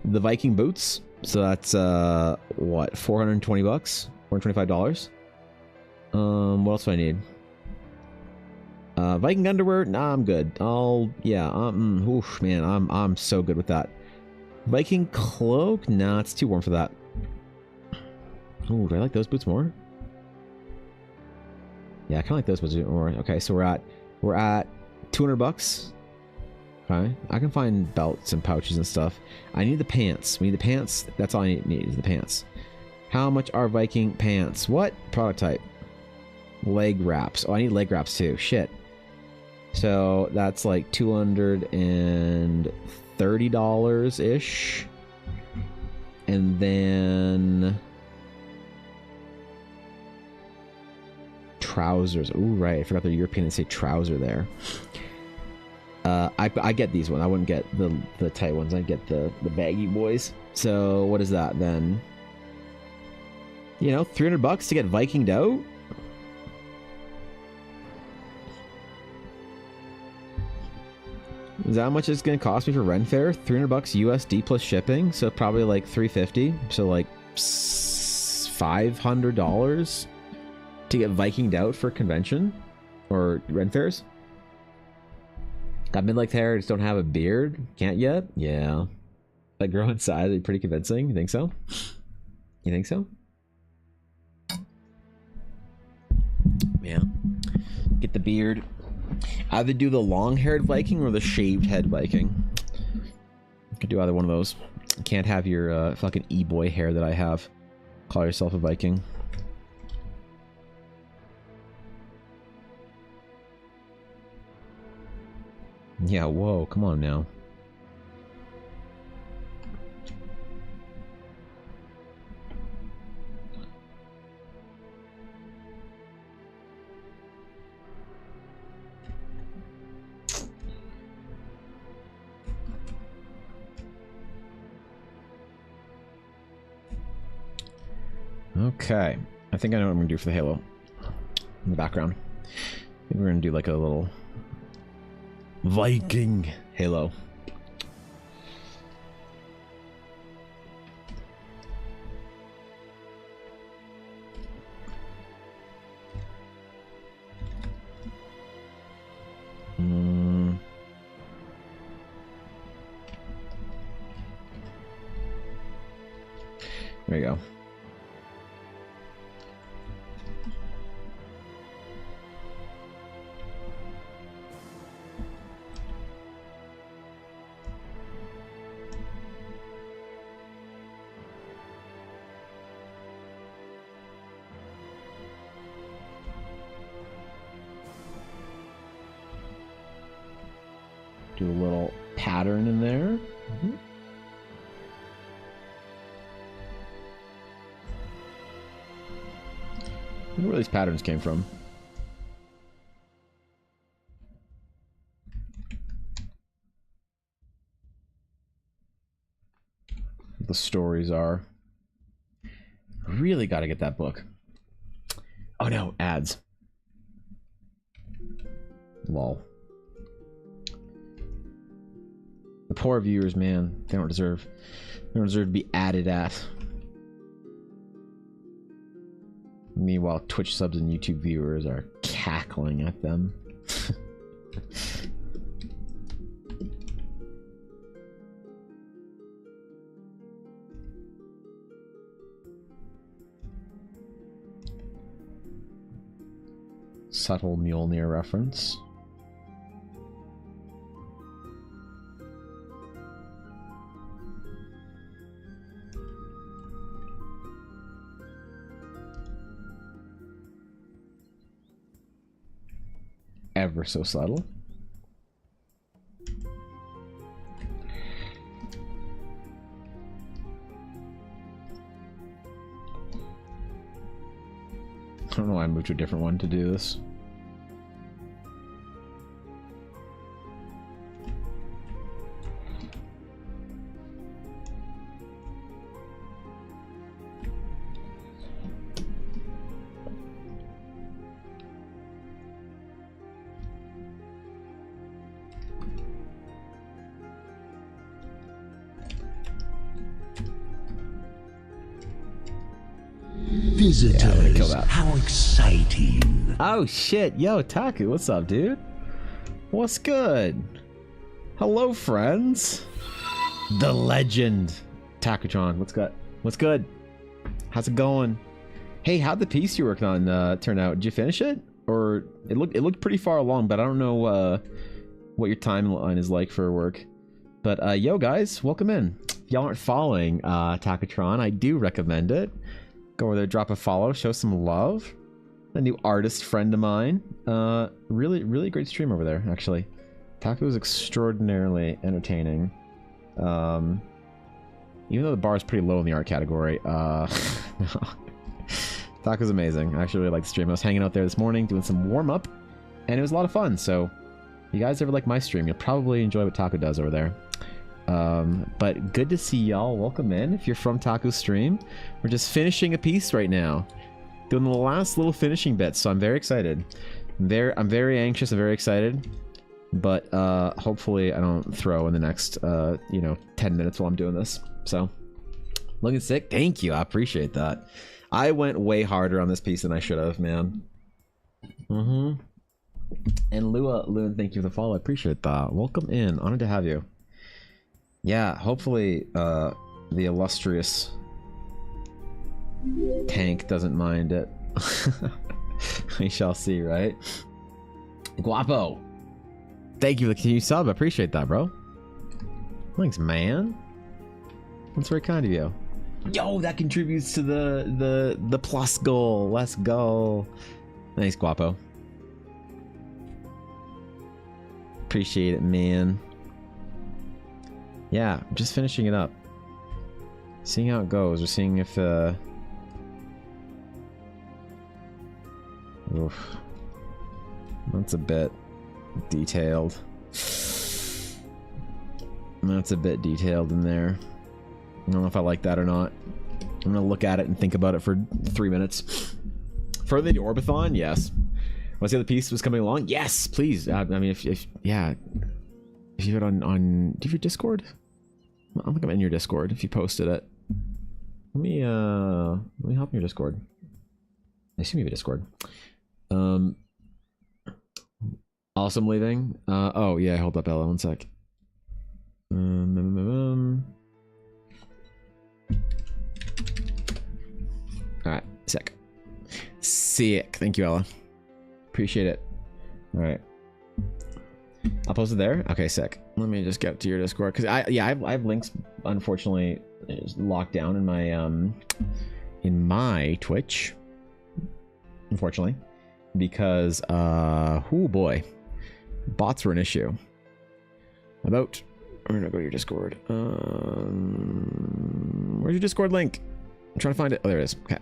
A: The Viking boots. So that's what, $420? $425. What else do I need? Viking underwear? Nah, I'm good. Oof, man, I'm so good with that. Viking cloak? Nah, it's too warm for that. Ooh, do I like those boots more? Yeah, I kind of like those boots more. Okay, so we're at $200. Okay, I can find belts and pouches and stuff. I need the pants. We need the pants. That's all I need is the pants. How much are Viking pants? What? Product type. Leg wraps. Oh, I need leg wraps too. Shit. So that's like $230-ish. And then trousers. Ooh, right. I forgot the European and say trouser there. I get these ones. I wouldn't get the tight ones. I'd get the baggy boys. So what is that then? You know, $300 to get Vikinged out? Is that how much it's going to cost me for Ren Fair? $300 USD plus shipping, so probably like $350. So like $500 to get Vikinged out for convention or Ren Fairs. Got mid-length hair, just don't have a beard. Can't yet? Yeah. Like grow in size, be pretty convincing. You think so? You think so? Yeah. Get the beard. Either do the long-haired Viking or the shaved head Viking. You could do either one of those. You can't have your fucking e-boy hair that I have. Call yourself a Viking. Yeah, whoa, come on now. Okay, I think I know what I'm gonna do for the halo in the background. Maybe we're gonna do like a little Viking halo. There you go. Do a little pattern in there. Mm-hmm. I wonder where these patterns came from. The stories are. Really got to get that book. Oh no, ads. Lol. The poor viewers, man, they don't deserve to be added at. Meanwhile, Twitch subs and YouTube viewers are cackling at them. Subtle Mjolnir reference. Ever so subtle. I don't know why I moved to a different one to do this.
E: Visitors, how exciting.
A: Oh shit, yo Taku, what's up, dude? What's good? Hello, friends. The legend. Takutron, what's good? What's good? How's it going? Hey, how'd the piece you worked on turn out? Did you finish it? Or it looked pretty far along, but I don't know what your timeline is like for work. But yo guys, welcome in. If y'all aren't following Takutron, I do recommend it. Go over there, drop a follow, show some love. A new artist friend of mine. Really great stream over there, actually. Taku is extraordinarily entertaining. Even though the bar is pretty low in the art category, Taku's amazing. I actually really like the stream. I was hanging out there this morning doing some warm-up, and it was a lot of fun. So, if you guys ever like my stream, you'll probably enjoy what Taku does over there. But good to see y'all. Welcome in if you're from Taku's stream. We're just finishing a piece right now. Doing the last little finishing bits, so I'm very excited. I'm very anxious, I'm very excited. But hopefully I don't throw in the next 10 minutes while I'm doing this. So looking sick. Thank you. I appreciate that. I went way harder on this piece than I should have, man. And Lua, thank you for the follow. I appreciate that. Welcome in. Honored to have you. Yeah, hopefully the illustrious Tank doesn't mind it. We shall see, right? Guapo! Thank you for the continued sub. I appreciate that, bro. Thanks, man. That's very kind of you. Yo, that contributes to the plus goal. Let's go. Thanks, Guapo. Appreciate it, man. Yeah, I'm just finishing it up. Seeing how it goes. We're seeing if, oof. That's a bit detailed. That's a bit detailed in there. I don't know if I like that or not. I'm gonna look at it and think about it for 3 minutes. Further the Orbathon, yes. Want to see the piece was coming along? Yes, please. I mean, if yeah, if you have it on, do you have your Discord? I don't think I'm in your Discord. If you posted it, let me hop in your Discord. I assume you have a Discord. Awesome leaving. Oh yeah, hold up, Ella, one sec. Alright, sick. Sick. Thank you, Ella. Appreciate it. Alright. I'll post it there? Okay, sick. Let me just get to your Discord. Because I have links, unfortunately, locked down in my Twitch. Unfortunately. Because, oh boy. Bots were an issue. About... We're gonna go to your Discord. Where's your Discord link? I'm trying to find it. Oh, there it is. Okay.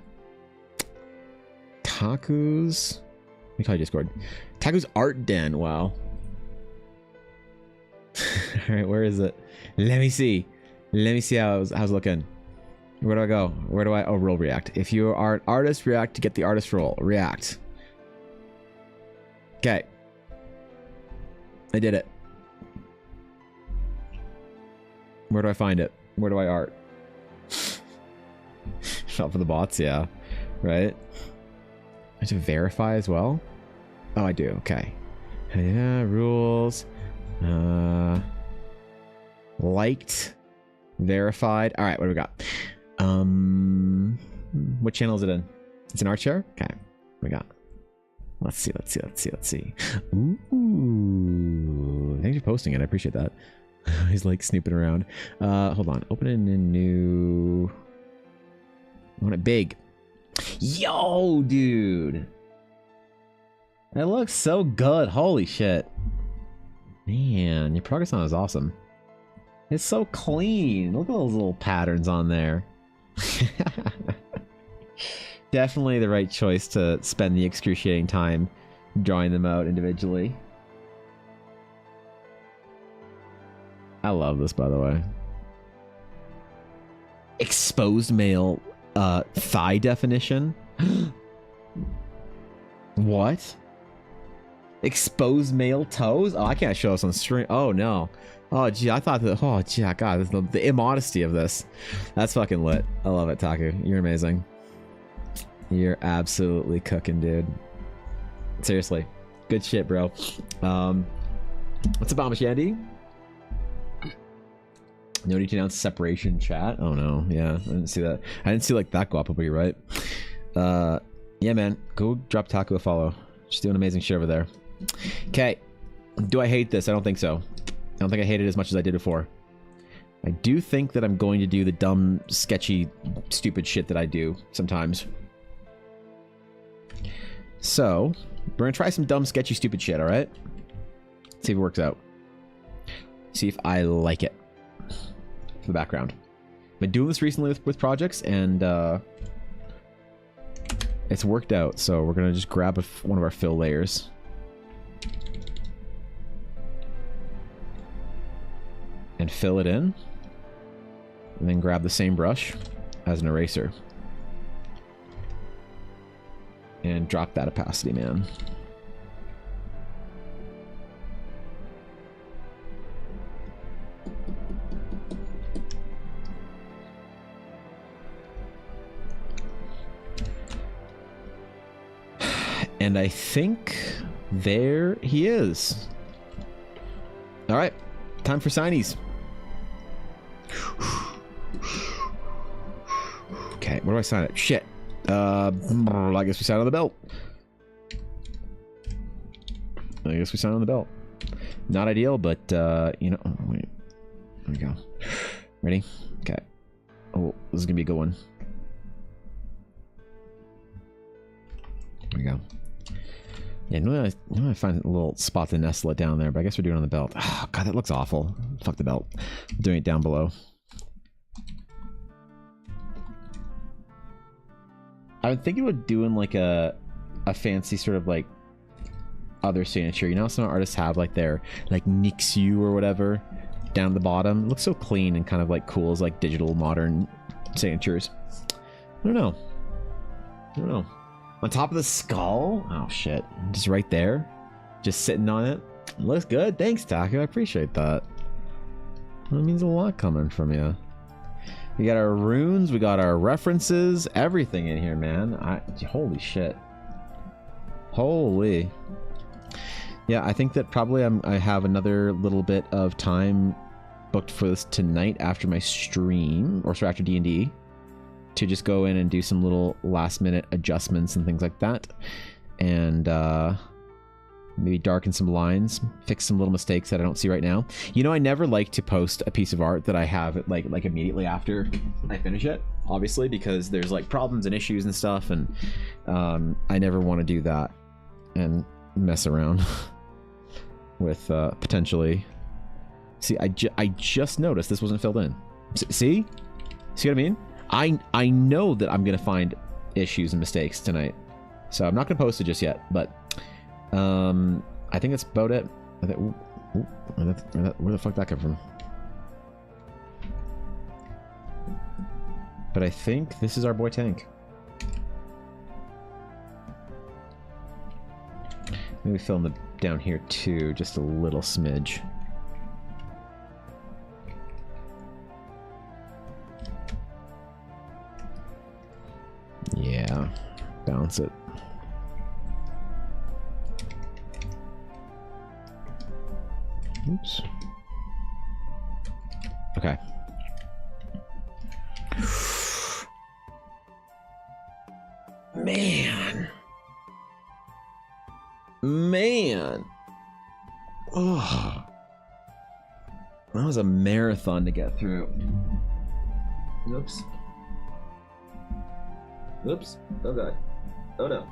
A: Taku's... Let me call you Discord. Taku's Art Den. Wow. Alright, where is it? Let me see. Let me see how's it looking. Where do I go? Where do I... Oh, roll react. If you are an artist, react to get the artist roll. React. Okay. I did it. Where do I find it? Where do I art? Shop for the bots, yeah. Right? I have to verify as well? Oh, I do. Okay. Yeah, rules. Liked. Verified. Alright, what do we got? What channel is it in? It's an art share? Okay. What we got? Let's see. Ooh. Thanks for posting it. I appreciate that. He's like snooping around. Hold on. Open it in a new... I want it big. Yo, dude. That looks so good. Holy shit. Man, your progress on it is awesome. It's so clean. Look at those little patterns on there. Definitely the right choice to spend the excruciating time drawing them out individually. I love this, by the way. Exposed male thigh definition? What? Exposed male toes? Oh, I can't show this on stream. Oh, no. Oh, gee, I thought that... Oh, gee, God, the immodesty of this. That's fucking lit. I love it, Taku. You're amazing. You're absolutely cooking, dude. Seriously. Good shit, bro. What's up, Mama Shandy? No need to announce separation chat. Oh no, yeah, I didn't see that. I didn't see like that go up, but you're right. Yeah, man, go drop Taku a follow. She's doing amazing shit over there. Okay, do I hate this? I don't think so. I don't think I hate it as much as I did before. I do think that I'm going to do the dumb, sketchy, stupid shit that I do sometimes. So, we're gonna try some dumb, sketchy, stupid shit, alright? See if it works out. See if I like it. For the background. I've been doing this recently with projects, and it's worked out, so we're gonna just grab one of our fill layers. And fill it in. And then grab the same brush as an eraser. And drop that opacity, man. And I think there he is. All right, time for signies. Okay, where do I sign it? Shit. I guess we sign on the belt. Not ideal, but you know. Oh, wait. There we go. Ready? Okay. Oh, this is gonna be a good one. There we go. Yeah, normally I find a little spot to nestle it down there, but I guess we're doing it on the belt. Oh, God, that looks awful. Fuck the belt. I'm doing it down below. I would think about doing like a fancy sort of like other signature. You know, some artists have like their like Nixu or whatever down the bottom. It looks so clean and kind of like cool as like digital modern signatures. I don't know. On top of the skull? Oh shit. Just right there. Just sitting on it. Looks good. Thanks, Taku. I appreciate that. That means a lot coming from you. We got our runes, we got our references, everything in here, man. Holy shit. Holy. Yeah, I think that probably I have another little bit of time booked for this tonight after my stream, or sorry, after D&D, to just go in and do some little last minute adjustments and things like that. And maybe darken some lines, fix some little mistakes that I don't see right now. You know, I never like to post a piece of art that I have like immediately after I finish it, obviously, because there's like problems and issues and stuff, and I never want to do that and mess around with potentially. See, I just noticed this wasn't filled in. See what I mean? I know that I'm gonna find issues and mistakes tonight, so I'm not gonna post it just yet, but I think that's about it. Where the fuck that come from? But I think this is our boy Tank. Maybe fill in the down here too, just a little smidge. Yeah, balance it. Oops. Okay. Man. Oh. That was a marathon to get through. Oops. Oops. Oh god. Oh no.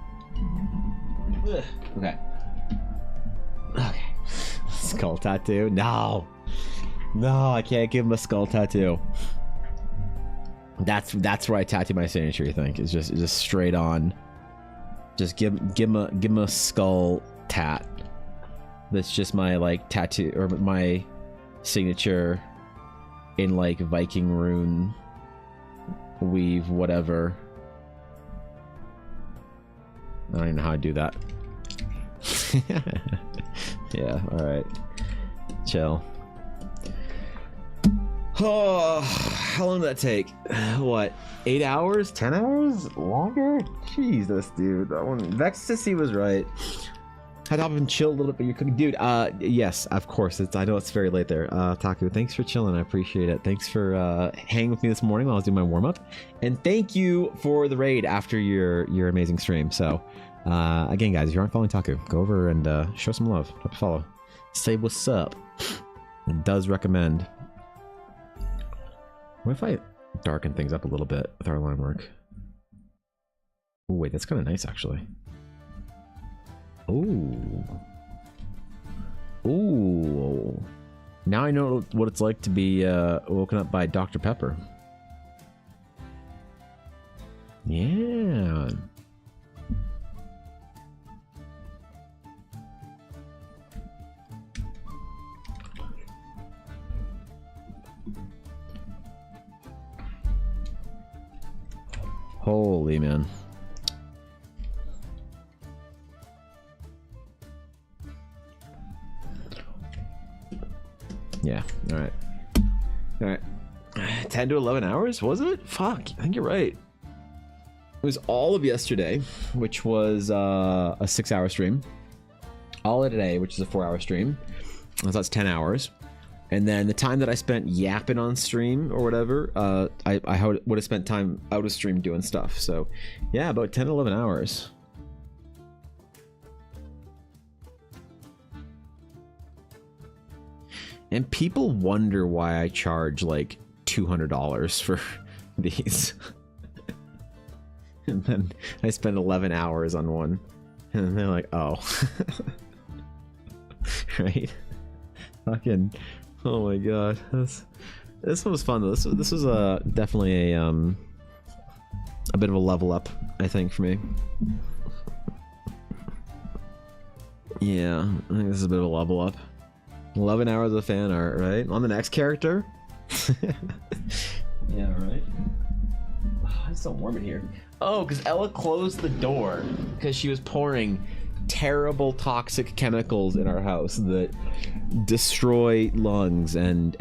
A: Ugh. Okay. Okay. Skull tattoo? No, I can't give him a skull tattoo. That's where I tattoo my signature. You think is just straight on. Just give him a skull tat. That's just my like tattoo or my signature in like Viking rune weave whatever. I don't even know how to do that. Yeah, alright. Chill. Oh, how long did that take? What, 8 hours? 10 hours? Longer? Jesus, dude. That one. Vextasy was right. I'd hop and chill a little bit, but you're cooking. Dude, yes, of course. I know it's very late there. Taku, thanks for chilling. I appreciate it. Thanks for hanging with me this morning while I was doing my warm-up. And thank you for the raid after your amazing stream. So, again, guys, if you aren't following Taku, go over and show some love. Drop a follow. Say what's up. It does recommend. What if I darken things up a little bit with our line work? Oh, wait, that's kind of nice, actually. Ooh. Ooh. Now I know what it's like to be woken up by Dr. Pepper. Yeah. Holy man. Yeah, alright. Alright. 10 to 11 hours, was it? Fuck, I think you're right. It was all of yesterday, which was a 6-hour stream. All of today, which is a 4-hour stream. So that's 10 hours. And then the time that I spent yapping on stream or whatever, I would have spent time out of stream doing stuff. So yeah, about 10, 11 hours. And people wonder why I charge like $200 for these. And then I spend 11 hours on one. And they're like, oh. Right? Fucking, oh my god. This one was fun though. This was definitely a bit of a level up, I think, for me. Yeah, I think this is a bit of a level up. 11 hours of fan art, right? On the next character? Yeah, right? Oh, it's so warm in here. Oh, because Ella closed the door because she was pouring terrible toxic chemicals in our house that destroy lungs and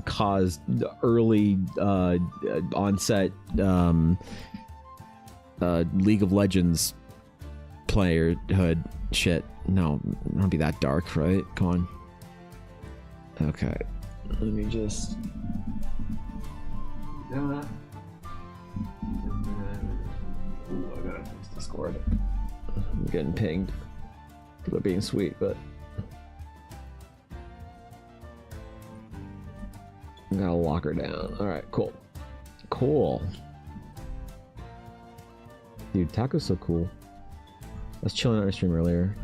A: cause early onset League of Legends playerhood shit. No, it won't be that dark, right? Come on. Okay, let me just. Ooh, I gotta fix Discord. I'm getting pinged. People are being sweet, but I gotta lock her down. Alright, cool. Cool. Dude, Taco's so cool. I was chilling on our stream earlier.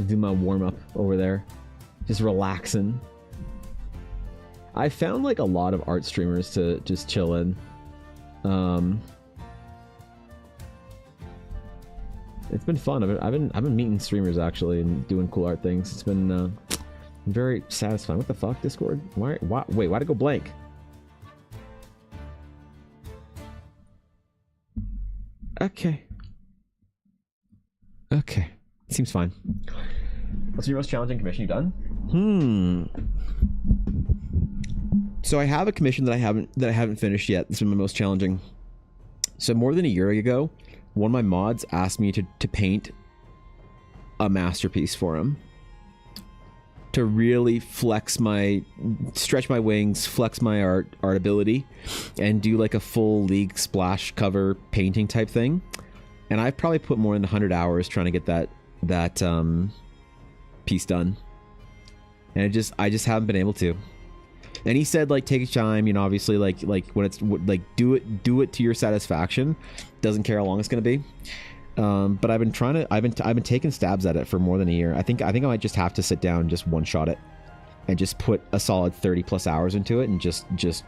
A: Do my warm-up over there. Just relaxing. I found like a lot of art streamers to just chill in. It's been fun. I've been meeting streamers actually and doing cool art things. It's been very satisfying. What the fuck, Discord? Why? Wait, why'd it go blank? Okay. Okay. Seems fine. What's your most challenging commission you've done? So I have a commission that I haven't finished yet. This is my most challenging. So more than a year ago, one of my mods asked me to paint a masterpiece for him. To really stretch my wings, flex my art ability, and do like a full League splash cover painting type thing. And I've probably put more than 100 hours trying to get that piece done. And I just haven't been able to. And he said, like, take your time, you know, obviously, like when it's like do it to your satisfaction. Doesn't care how long it's gonna be. But I've been taking stabs at it for more than a year. I think I might just have to sit down and just one shot it, and just put a solid 30+ hours into it, and just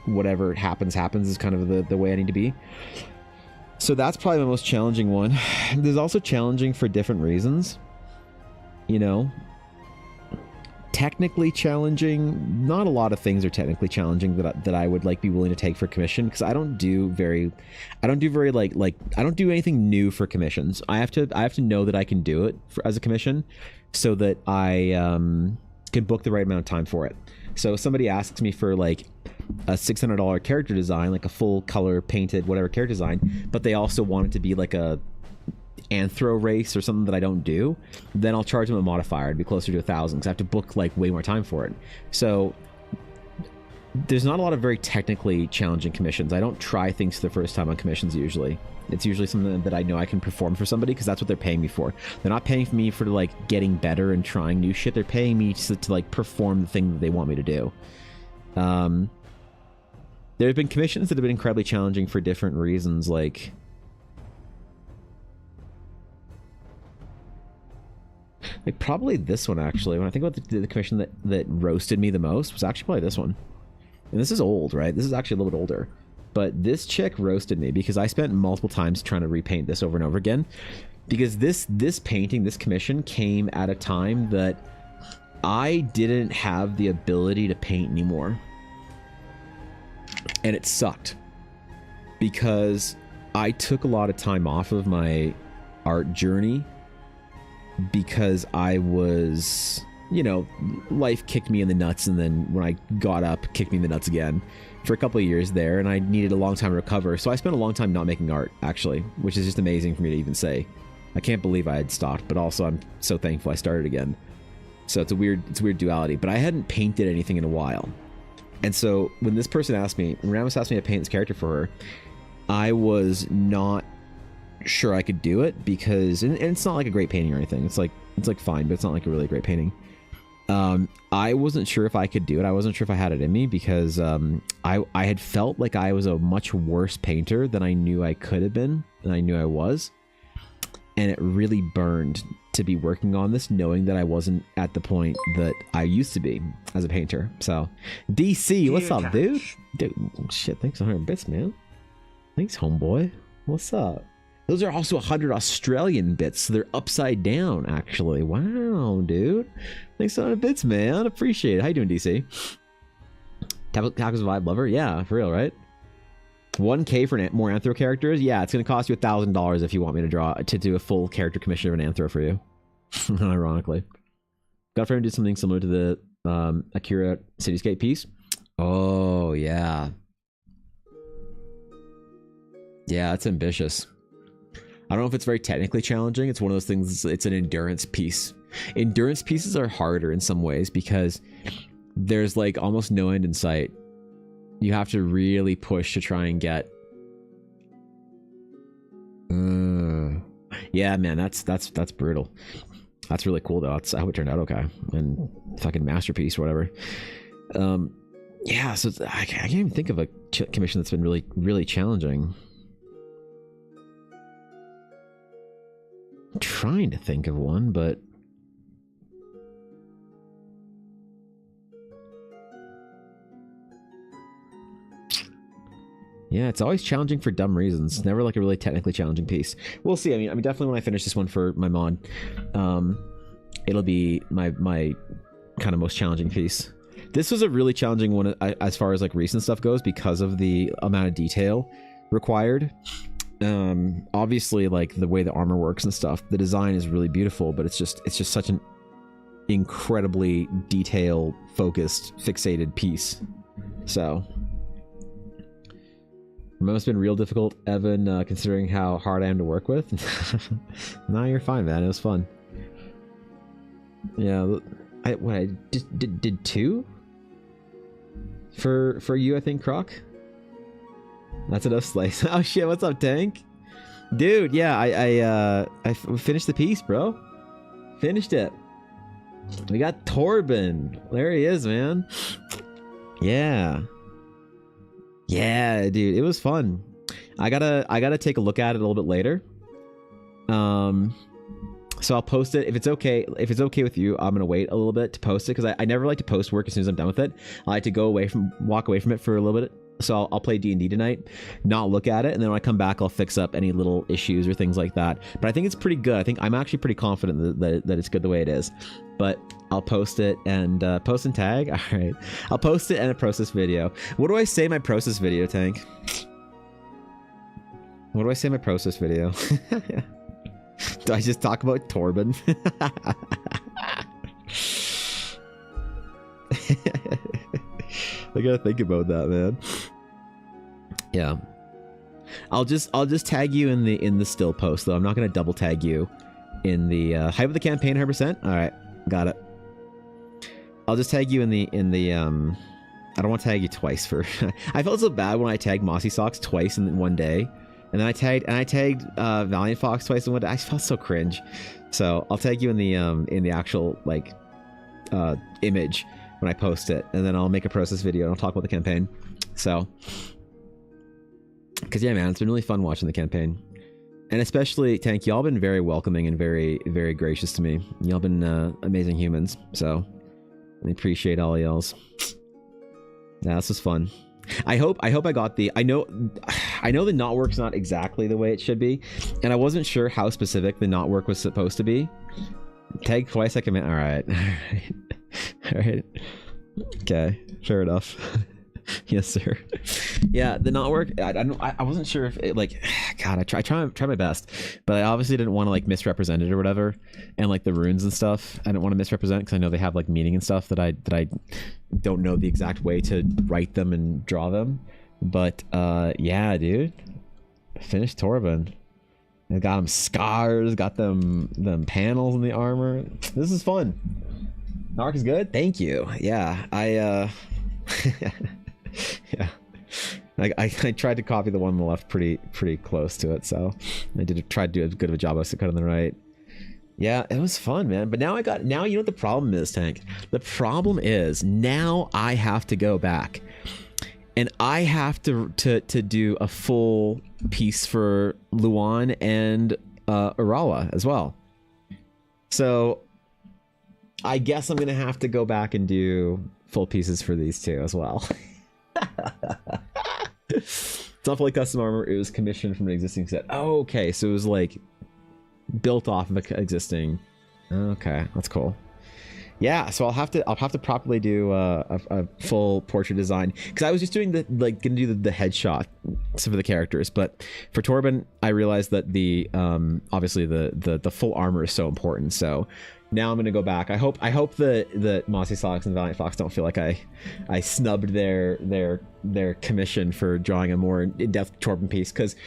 A: whatever happens is kind of the way I need to be. So that's probably the most challenging one. There's also challenging for different reasons. You know, technically challenging. Not a lot of things are technically challenging that I would like be willing to take for commission, because I don't do anything new for commissions. I have to know that I can do it as a commission, so that I can book the right amount of time for it. So if somebody asks me for like a $600 character design, like a full color painted whatever character design, but they also want it to be like a anthro race or something that I don't do, then I'll charge them a modifier. It'd be closer to 1,000 because I have to book like way more time for it. So there's not a lot of very technically challenging commissions. I don't try things for the first time on commissions usually. It's usually something that I know I can perform for somebody, because that's what they're paying me for. They're not paying me for like getting better and trying new shit. They're paying me to like perform the thing that they want me to do. There have been commissions that have been incredibly challenging for different reasons, like probably this one actually. When I think about the commission that roasted me the most, was actually probably this one. And this is old, right? This is actually a little bit older. But this chick roasted me because I spent multiple times trying to repaint this over and over again. Because this painting, this commission, came at a time that I didn't have the ability to paint anymore. And it sucked. Because I took a lot of time off of my art journey, because I was, you know, life kicked me in the nuts, and then when I got up, kicked me in the nuts again for a couple of years there, and I needed a long time to recover. So I spent a long time not making art, actually, which is just amazing for me to even say. I can't believe I had stopped, but also I'm so thankful I started again. So it's a weird duality, but I hadn't painted anything in a while. And so when this person asked me, when Ramos asked me to paint this character for her, I was not sure I could do it, because and it's not like a great painting or anything. It's like fine, but it's not like a really great painting. I wasn't sure if I could do it. I wasn't sure if I had it in me, because I had felt like I was a much worse painter than I knew I could have been, than I knew I was. and it really burned to be working on this, knowing that I wasn't at the point that I used to be as a painter. So, DC, what's up, dude? Dude, shit, thanks 100 bits, man. Thanks, homeboy. What's up? Those are also 100 Australian bits, so they're upside down, actually. Wow, dude. Thanks 100 bits, man. Appreciate it. How you doing, DC? Tacos Vibe Lover? Yeah, for real, right? 1K for more Anthro characters? Yeah, it's going to cost you $1,000 if you want me to do a full character commission of an Anthro for you. Ironically. Got for him to do something similar to the Akira Cityscape piece. Oh, yeah. Yeah, it's ambitious. I don't know if it's very technically challenging. It's one of those things, it's an endurance piece. Endurance pieces are harder in some ways because there's like almost no end in sight. You have to really push to try and get. Yeah, man, that's brutal. That's really cool though. I hope it turned out okay. And fucking masterpiece or whatever. Yeah, so I can't even think of a commission that's been really, really challenging. I'm trying to think of one, but yeah, it's always challenging for dumb reasons. It's never like a really technically challenging piece. We'll see. I mean, definitely when I finish this one for my mod, it'll be my kind of most challenging piece. This was a really challenging one as far as like recent stuff goes because of the amount of detail required. Obviously, like the way the armor works and stuff, the design is really beautiful, but it's just such an incredibly detail focused, fixated piece. So. Must have been real difficult, Evan, considering how hard I am to work with. Nah, you're fine, man. It was fun. Yeah, I did 2 for you, I think, Croc. That's enough slice. Oh shit! What's up, Tank? Dude, yeah, I finished the piece, bro. Finished it. We got Torben. There he is, man. Yeah. Yeah, dude, it was fun. I gotta take a look at it a little bit later. So I'll post it if it's okay. If it's okay with you, I'm gonna wait a little bit to post it because I never like to post work as soon as I'm done with it. I like to walk away from it for a little bit. So I'll play D&D tonight, not look at it, and then when I come back, I'll fix up any little issues or things like that. But I think it's pretty good. I'm actually pretty confident that it's good the way it is. But I'll post it and post and tag. All right, I'll post it and a process video. What do I say in my process video, Tank? What do I say in my process video? Do I just talk about Torben? I gotta think about that, man. Yeah, I'll just tag you in the still post though. I'm not gonna double tag you in the hype of the campaign 100%. All right, got it. I'll just tag you in the I don't want to tag you twice for. I felt so bad when I tagged Mossy Socks twice in one day, and then I tagged Valiant Fox twice in one day. I felt so cringe. So I'll tag you in the actual like image when I post it, and then I'll make a process video and I'll talk about the campaign. So, because yeah, man, it's been really fun watching the campaign, and especially Tank, y'all been very welcoming and very, very gracious to me. Y'all been amazing humans, so I appreciate all y'all's. Yeah, this was fun. I hope I got the. I know the knot work's not exactly the way it should be, and I wasn't sure how specific the knot work was supposed to be. Tag twice, I commit. All right. All right. Okay. Fair enough. Yes, sir. Yeah, the knot work. I wasn't sure if it, like. God, I try my best, but I obviously didn't want to like misrepresent it or whatever, and like the runes and stuff. I didn't want to misrepresent because I know they have like meaning and stuff that I don't know the exact way to write them and draw them. But yeah, dude, finished Torben. I got them scars, got them panels in the armor. This is fun. Narc is good. Thank you. Yeah, yeah. I tried to copy the one on the left pretty close to it, so I tried to do as good of a job as I could on the right. Yeah, it was fun, man. But now you know what the problem is, Tank? The problem is now I have to go back and I have to do a full piece for Luan and Urawa as well. So I guess I'm gonna have to go back and do full pieces for these two as well. It's not fully custom armor. It was commissioned from an existing set. Oh, okay, so it was like built off of an existing. Okay, that's cool. Yeah, so I'll have to properly do a full portrait design, because I was just doing gonna do the headshot for the characters, but for Torben I realized that the obviously the full armor is so important. So now I'm gonna go back. I hope the Mossy Socks and Valiant Fox don't feel like I snubbed their commission for drawing a more in-depth Torben piece, because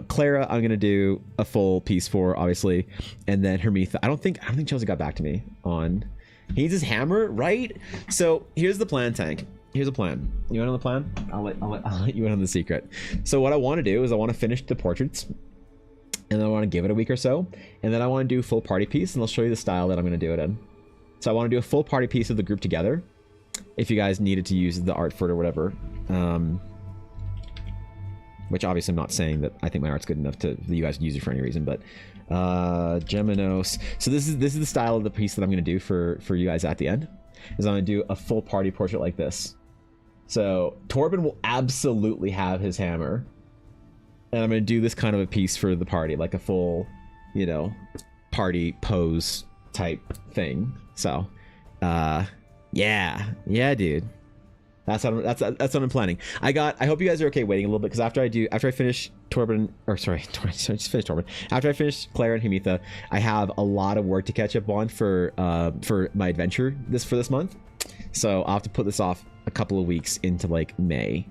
A: Clara I'm gonna do a full piece for, obviously, and then Hermitha. I don't think Chelsea got back to me on. He needs his hammer, right? So here's the plan, Tank. Here's a plan. You want to know the plan? I'll let you in on the secret. So what I want to do is I want to finish the portraits, and then I want to give it a week or so, and then I want to do a full party piece, and I'll show you the style that I'm going to do it in. So I want to do a full party piece of the group together, if you guys needed to use the art for it or whatever. Which obviously I'm not saying that I think my art's good enough that you guys can use it for any reason, but Geminos. So this is the style of the piece that I'm going to do for you guys at the end. Is I'm going to do a full party portrait like this. So Torben will absolutely have his hammer, and I'm going to do this kind of a piece for the party, like a full, you know, party pose type thing. So yeah, dude. That's what I'm planning. I hope you guys are okay waiting a little bit, because after I finish Torben, or sorry, I just finished Torben. After I finish Claire and Hermitha, I have a lot of work to catch up on for my adventure for this month. So I'll have to put this off a couple of weeks into like May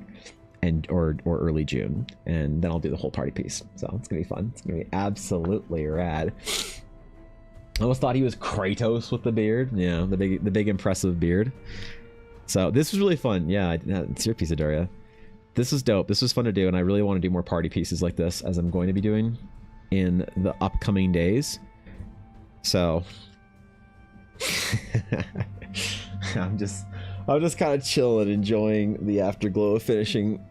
A: or early June, and then I'll do the whole party piece. So it's gonna be fun. It's gonna be absolutely rad. I almost thought he was Kratos with the beard. Yeah, the big impressive beard. So this was really fun. Yeah, it's your piece of Daria. This was dope. This was fun to do, and I really want to do more party pieces like this, as I'm going to be doing in the upcoming days. So I'm just kind of chilling, enjoying the afterglow of finishing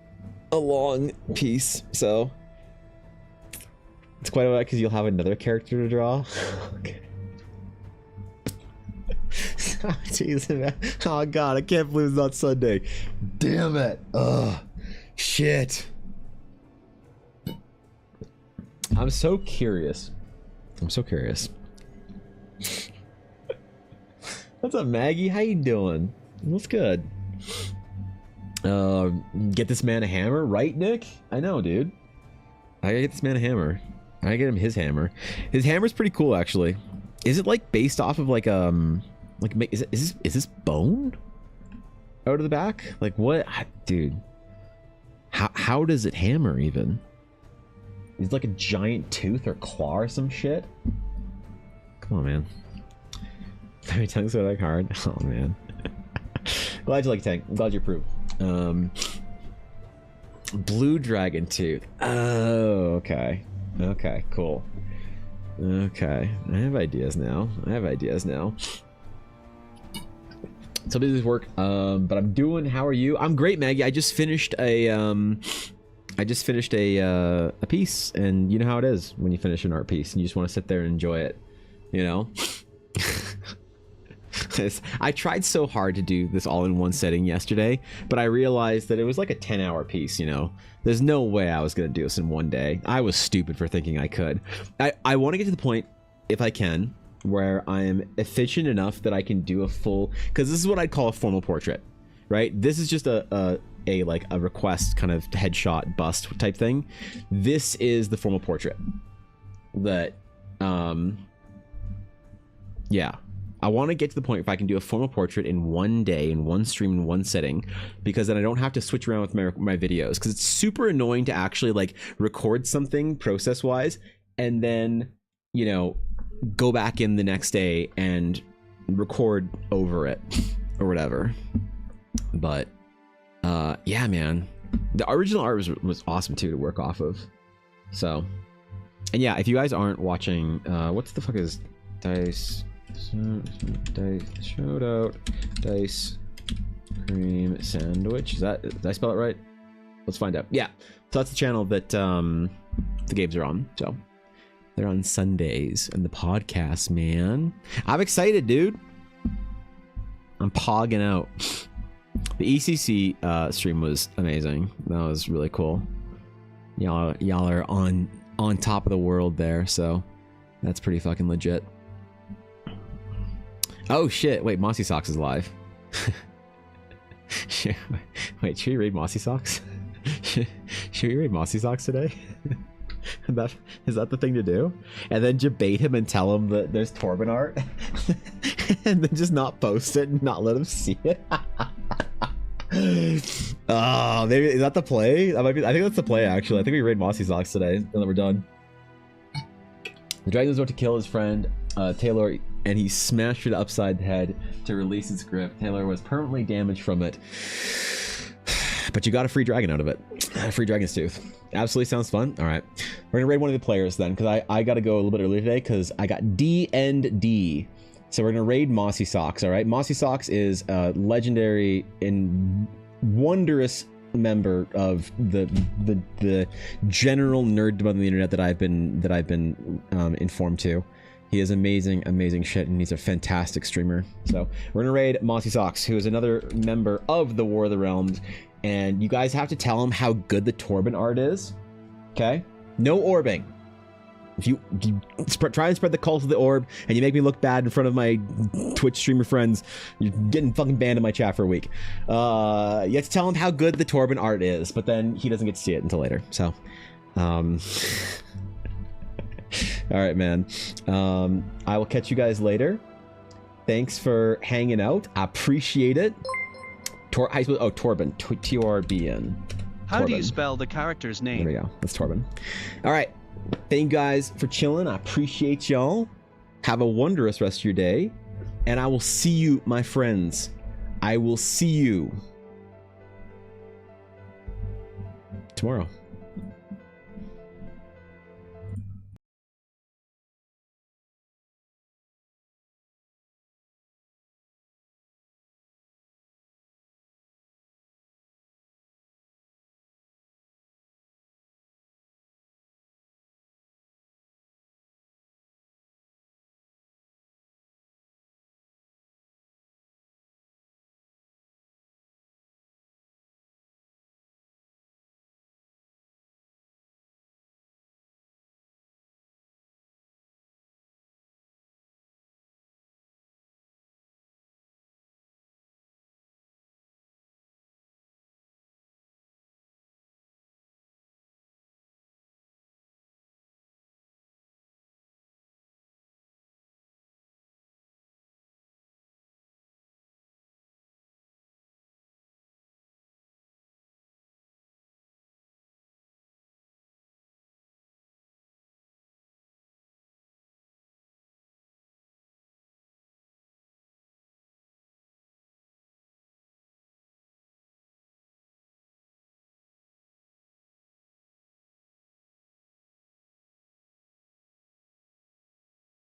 A: a long piece. So it's quite a lot, because you'll have another character to draw. Okay. Oh, Jesus. Oh god, I can't believe it's not Sunday. Damn it. Ugh. Shit. I'm so curious. What's up, Maggie? How you doing? What's good? Get this man a hammer, right, Nick? I know, dude. I gotta get this man a hammer. I gotta get him his hammer. His hammer's pretty cool, actually. Is it like based off of like is this bone out of the back? Like what, dude? How does it hammer even? Is it like a giant tooth or claw or some shit? Come on, man. Every tongues are like hard. Oh man. Glad you like tank. I'm glad you approve. Blue dragon tooth. Oh, okay. Okay, cool. Okay, I have ideas now. So busy with work, but I'm doing. How are you? I'm great, Maggie. I just finished a piece, and you know how it is when you finish an art piece and you just want to sit there and enjoy it, you know. I tried so hard to do this all in one setting yesterday, but I realized that it was like a 10-hour piece, you know. There's no way I was gonna do this in one day. I was stupid for thinking I could. I want to get to the point, if I can, where I am efficient enough that I can do a full, because this is what I'd call a formal portrait, right? This is just a request kind of headshot bust type thing. This is the formal portrait that yeah, I want to get to the point if I can do a formal portrait in one day, in one stream, in one setting, because then I don't have to switch around with my videos, because it's super annoying to actually like record something process wise and then, you know, go back in the next day and record over it or whatever. But yeah, man, the original art was awesome too to work off of. So, and yeah, if you guys aren't watching, what the fuck is Dice shout out Dice Cream Sandwich? Did I spell it right? Let's find out. Yeah, so that's the channel that the games are on. So They're on Sundays and the podcast, man. I'm excited, dude. I'm pogging out. The ECC stream was amazing. That was really cool. Y'all are on top of the world there, so that's pretty fucking legit. Oh shit! Wait, Mossy Socks is live. Wait, should we raid Mossy Socks? Should we raid Mossy Socks today? Is that the thing to do? And then debate him and tell him that there's Torben art, and then just not post it and not let him see it. Oh, maybe is that the play? That might be. I think that's the play. Actually, I think we raid Mossy Socks today, and then we're done. The dragon was about to kill his friend Taylor, and he smashed it upside the head to release its grip. Taylor was permanently damaged from it, but you got a free dragon out of it. A free dragon's tooth. Absolutely sounds fun. All right, we're gonna raid one of the players then, because I got to go a little bit earlier today because I got D&D. So we're gonna raid Mossy Socks. All right, Mossy Socks is a legendary and wondrous member of the general nerddom on the internet that I've been informed to. He is amazing shit, and he's a fantastic streamer. So we're gonna raid Mossy Socks, who is another member of the War of the Realms, and you guys have to tell him how good the Torben art is. Okay, no orbing. If you try and spread the cult of the orb and you make me look bad in front of my Twitch streamer friends, you're getting fucking banned in my chat for a week. You have to tell him how good the Torben art is, but then he doesn't get to see it until later. So, all right, man. I will catch you guys later. Thanks for hanging out. I appreciate it. Torben. T-O-R-B-N.
C: How do you spell the character's name?
A: There we go. That's Torben. All right. Thank you guys for chilling. I appreciate y'all. Have a wondrous rest of your day. And I will see you, my friends. I will see you tomorrow.